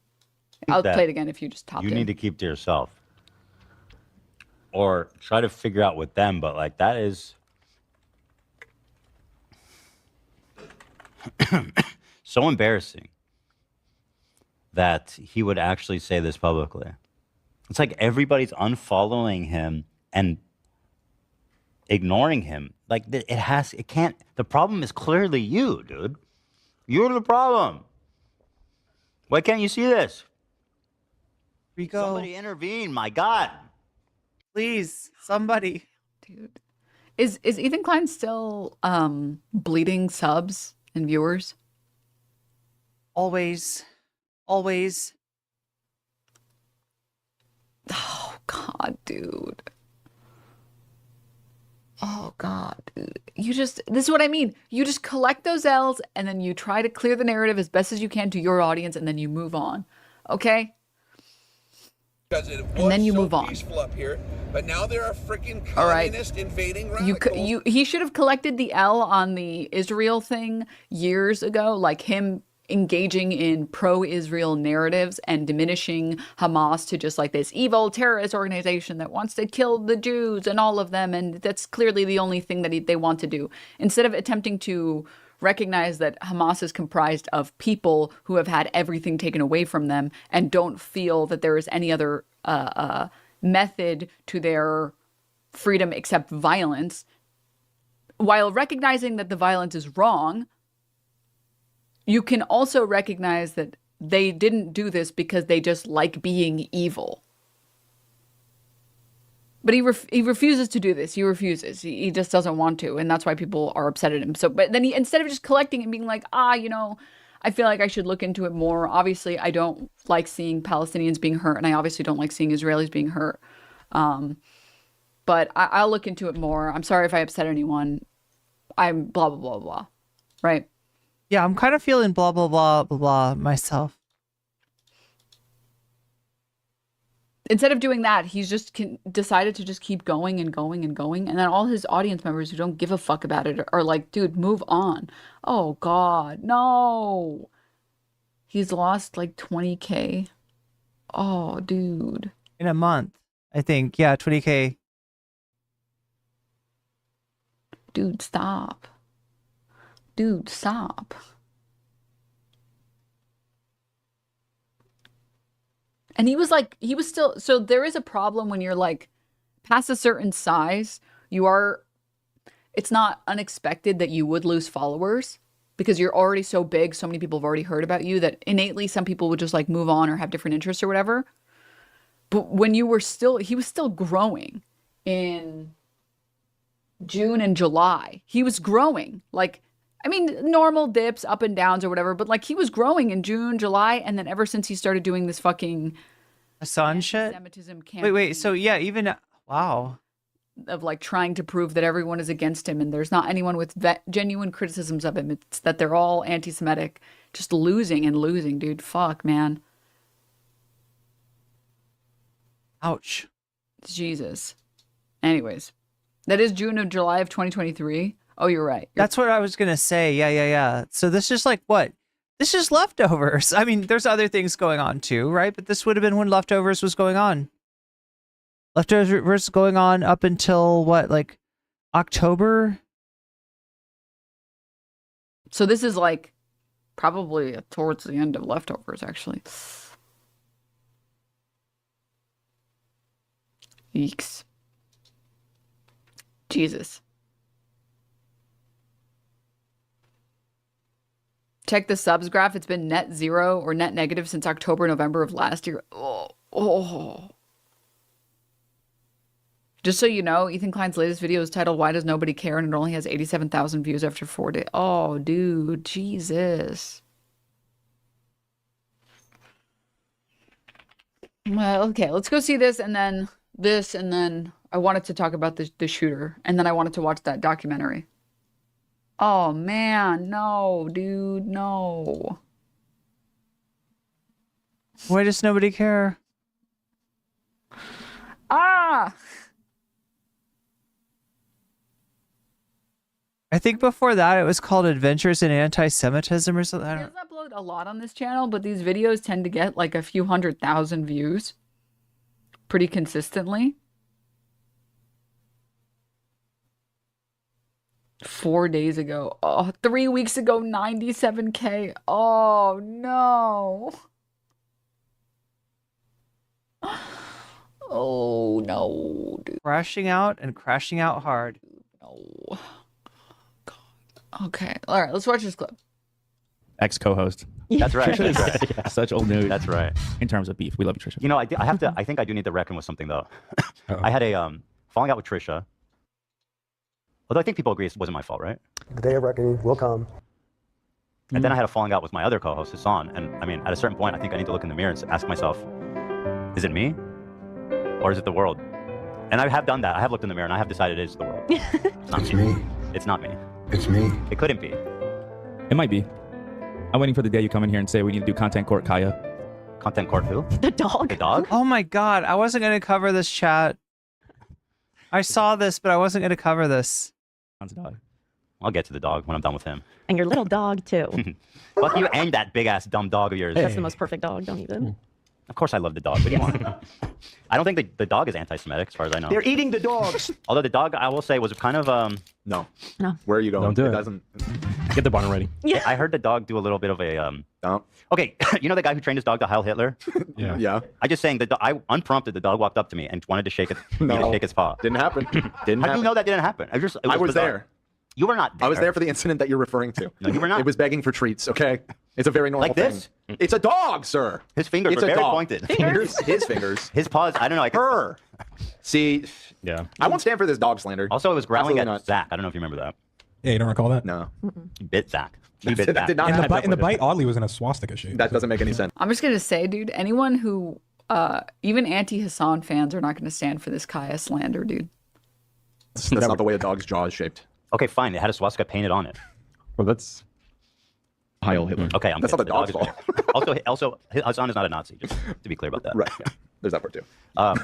I'll play it again if you just top it. You need to keep to yourself. Or try to figure out with them, but like that is so embarrassing that he would actually say this publicly. It's like everybody's unfollowing him and ignoring him. Like it can't, the problem is clearly you, dude. You're the problem. Why can't you see this? Rico. Somebody intervene, my God. Please, somebody. Dude. Is Ethan Klein still bleeding subs and viewers? Always. Oh, God, dude. Oh, God, dude. This is what I mean. You just collect those L's and then you try to clear the narrative as best as you can to your audience and then you move on. Okay? And then you move on. Peaceful up here, but now there are freaking communist invading radicals. He should have collected the L on the Israel thing years ago, like him engaging in pro-Israel narratives and diminishing Hamas to just like this evil terrorist organization that wants to kill the Jews and all of them, and that's clearly the only thing that they want to do. Instead of attempting to recognize that Hamas is comprised of people who have had everything taken away from them and don't feel that there is any other method to their freedom except violence, while recognizing that the violence is wrong, you can also recognize that they didn't do this because they just like being evil. But he refuses to do this. He refuses. He just doesn't want to, and that's why people are upset at him. So, but then instead of just collecting and being like, I feel like I should look into it more. Obviously, I don't like seeing Palestinians being hurt, and I obviously don't like seeing Israelis being hurt. But I'll look into it more. I'm sorry if I upset anyone. I'm blah, blah, blah, blah. Right? Yeah, I'm kind of feeling blah, blah, blah, blah, blah myself. Instead of doing that, he's just decided to just keep going and going and going. And then all his audience members who don't give a fuck about it are like, dude, move on. Oh, God, no. He's lost like 20K. Oh, dude. In a month, I think. Yeah, 20K. Dude, stop. Dude, stop. And he was still, so there is a problem when you're like past a certain size, you are, it's not unexpected that you would lose followers because you're already so big. So many people have already heard about you that innately some people would just like move on or have different interests or whatever. But when he was still growing in June and July. He was growing. Like, I mean, normal dips, up and downs or whatever, but like he was growing in June, July, and then ever since he started doing this fucking Hassan shit. Anti-Semitism campaign. Wait. So yeah, even wow. Of like trying to prove that everyone is against him and there's not anyone with genuine criticisms of him. It's that they're all anti-Semitic, just losing and losing, dude. Fuck, man. Ouch. Jesus. Anyways, that is June or July of 2023. Oh, you're right. That's what I was going to say. Yeah. So this is like what? This is leftovers. I mean, there's other things going on too, right? But this would have been when leftovers was going on. Leftovers going on up until what, like October? So this is like probably towards the end of leftovers, actually. Yeeks. Jesus. Check the subs graph. It's been net zero or net negative since October, November of last year. Oh. Just so you know, Ethan Klein's latest video is titled "Why Does Nobody Care?" and it only has 87,000 views after 4 days. Oh, dude. Jesus. Well, okay. Let's go see this and then this and then I wanted to talk about the shooter and then I wanted to watch that documentary. Oh, man. No, dude. No. Why does nobody care? Ah! I think before that it was called Adventures in Anti-Semitism or something. He doesn't upload a lot on this channel, but these videos tend to get like a few 100,000 views pretty consistently. 4 days ago. Oh, 3 weeks ago, 97K. Oh, no. Oh, no, dude. Crashing out and crashing out hard. No. Okay. All right. Let's watch this clip. Ex-co-host. That's right. That's right. Yeah, such old news. That's right. In terms of beef, we love you, Trisha. You know, I think I do need to reckon with something though. I had a falling out with Trisha. Although I think people agree it wasn't my fault, right? The day of reckoning will come. And then I had a falling out with my other co-host, Hassan. And I mean, at a certain point, I think I need to look in the mirror and ask myself, is it me? Or is it the world? And I have done that. I have looked in the mirror and I have decided it is the world. It's not me. It's not me. It's me. It couldn't be. It might be. I'm waiting for the day you come in here and say we need to do content court Kaya. Content court who? The dog. The dog? Oh my God. I wasn't going to cover this, chat. I saw this, but I wasn't going to cover this. Sounds a dog. I'll get to the dog when I'm done with him. And your little dog, too. Fuck you and that big-ass dumb dog of yours. That's the most perfect dog, don't even. Of course I love the dog. What do you want? I don't think the dog is anti-Semitic, as far as I know. They're eating the dogs. Although the dog, I will say, was kind of No. No. Where are you going? Don't do it. Doesn't. Get the barn ready. Yeah. I heard the dog do a little bit of a Okay, you know the guy who trained his dog to Heil Hitler? Yeah. Yeah. I just saying that I unprompted, the dog walked up to me and wanted to shake it, me to shake its paw. Didn't happen. Didn't How do happen. you know that didn't happen? I was bizarre. there. You were not there. I was there for the incident that you're referring to. No, you were not. It was begging for treats, okay? It's a very normal Like thing. this? It's a dog, sir. His fingers It's were a very dog. pointed. His fingers. His paws, I don't know. Her. See, Yeah. I won't stand for this dog slander. Also, it was growling Absolutely at not. Zach. I don't know if you remember that. Yeah, you don't recall that? No. He bit Zach. He bit That Zach. did not In the, happen. in the bite, oddly, was in a swastika shape. That doesn't make any sense. I'm just going to say, dude, anyone who, even anti-Hassan fans are not going to stand for this Kaya slander, dude. That's not the way a dog's jaw is shaped. Okay, fine. It had a swastika painted on it. Well, that's Heil Hitler. Okay, I'm That's good. not the dog's fault. Also, Hassan is not a Nazi, just to be clear about that. Right. Yeah. There's that part too.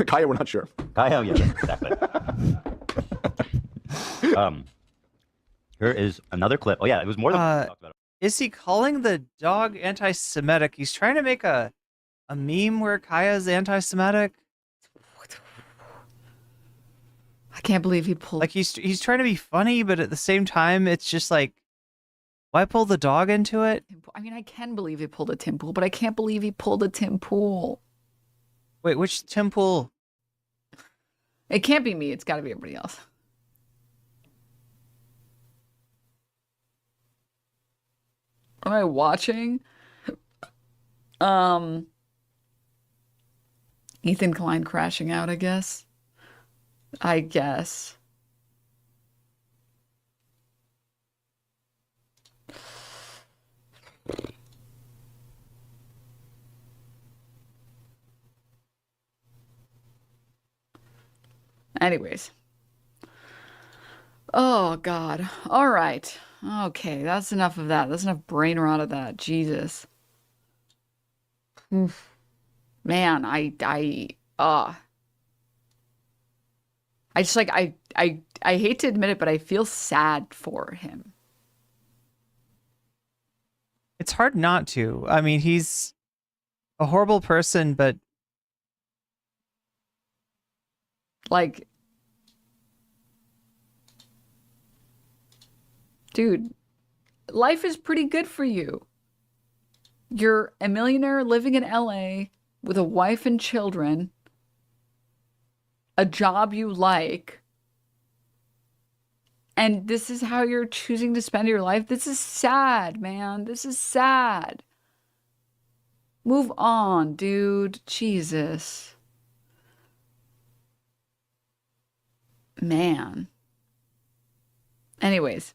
Kaya, we're not sure. Kaya, yeah, exactly. Here is another clip. Oh yeah, it was more than we talked about. Is he calling the dog anti-Semitic? He's trying to make a meme where Kaya is anti-Semitic. I can't believe he pulled. Like he's trying to be funny, but at the same time, it's just like, why pull the dog into it? I mean, I can believe he pulled a Tim Pool, but I can't believe he pulled a Tim Pool. Wait, which Tim Pool? It can't be me. It's got to be everybody else. What am I watching? Ethan Klein crashing out, I guess. Anyways. Oh, God. All right. Okay, that's enough of that. That's enough brain rot of that. Jesus. Oof. Man, I just like I hate to admit it, but I feel sad for him. It's hard not to. I mean, he's a horrible person, but like, dude, life is pretty good for you. You're a millionaire living in LA with a wife and children, a job you like, and this is how you're choosing to spend your life. This is sad, man. This is sad. Move on, dude. Jesus. Man. Anyways.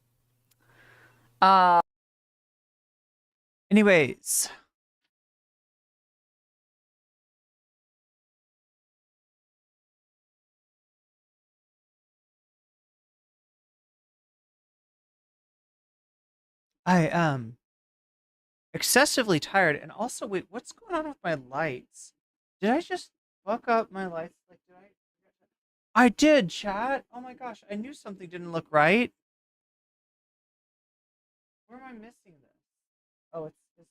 Anyways. I am excessively tired, and also, wait, what's going on with my lights? Did I just fuck up my lights? Like, did I did, chat. Oh my gosh, I knew something didn't look right. Where am I missing this? Oh, it's this.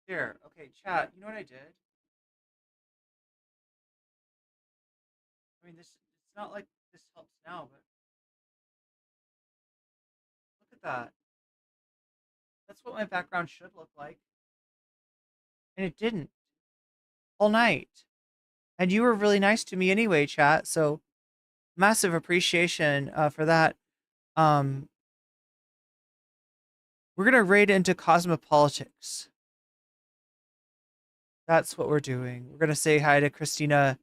Here, okay, chat. You know what I did? I mean, it's not like this helps now, but look at that. That's what my background should look like. And it didn't. All night. And you were really nice to me anyway, chat, so massive appreciation for that. We're gonna raid into cosmopolitics. That's what we're doing. We're gonna say hi to Christina,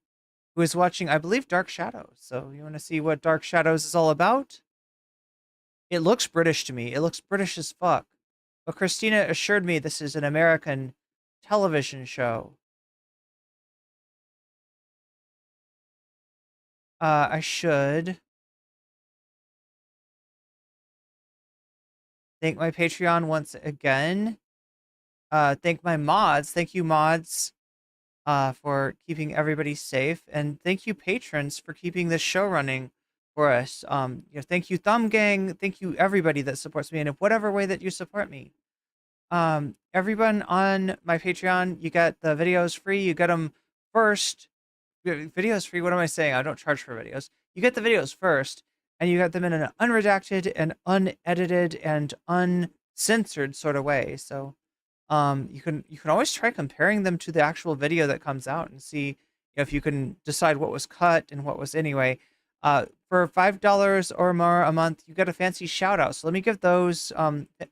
who is watching, I believe, Dark Shadows. So you want to see what Dark Shadows is all about? It looks British to me. It looks British as fuck. But Christina assured me this is an American television show. I should thank my Patreon once again. Thank my mods. Thank you, mods, for keeping everybody safe. And thank you, patrons, for keeping this show running for us. Thank you, Thumb Gang. Thank you, everybody that supports me in whatever way that you support me. Everyone on my Patreon, you get the videos free. You get them first. Videos free? What am I saying? I don't charge for videos. You get the videos first, and you get them in an unredacted and unedited and uncensored sort of way. So you can always try comparing them to the actual video that comes out and see if you can decide what was cut and what was anyway. For $5 or more a month, you get a fancy shout out. So let me give those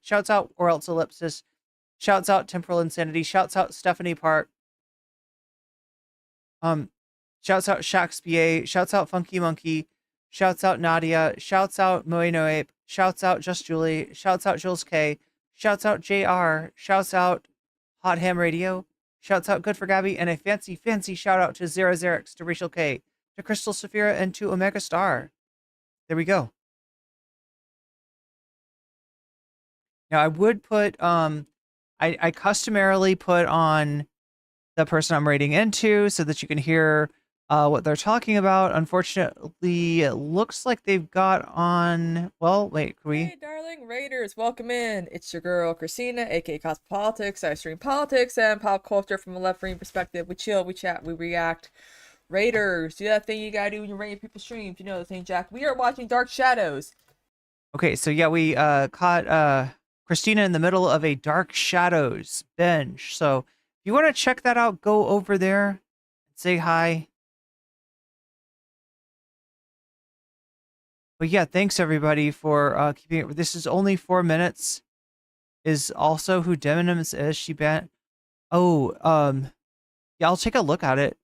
shouts out, or else ellipsis, shouts out Temporal Insanity, shouts out Stephanie Park, shouts out Shakespeare, shouts out Funky Monkey, shouts out Nadia, shouts out Moeno Ape, shouts out Just Julie, shouts out Jules K, shouts out JR, shouts out Hot Ham Radio, shouts out Good for Gabby, and a fancy shout out to Zero Xerix, to Rachel K, to Crystal Saphira, and to Omega Star. There we go. Now I would put I customarily put on the person I'm rating into so that you can hear what they're talking about. Unfortunately, it looks like they've got on, well, wait, can we? Hey, darling Raiders, welcome in. It's your girl, Christina, aka Cosmopolitics. I stream politics and pop culture from a left-wing perspective. We chill, we chat, we react. Raiders, do that thing you gotta do when you're rating people's streams. You know the thing, Jack. We are watching Dark Shadows. Okay, so yeah, we caught Christina in the middle of a Dark Shadows binge. So if you want to check that out, go over there and say hi. But yeah, thanks everybody for keeping it. This is only 4 minutes. Is also who Denims is. She banned. Oh, yeah, I'll take a look at it.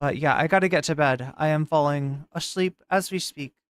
But yeah, I gotta get to bed. I am falling asleep as we speak.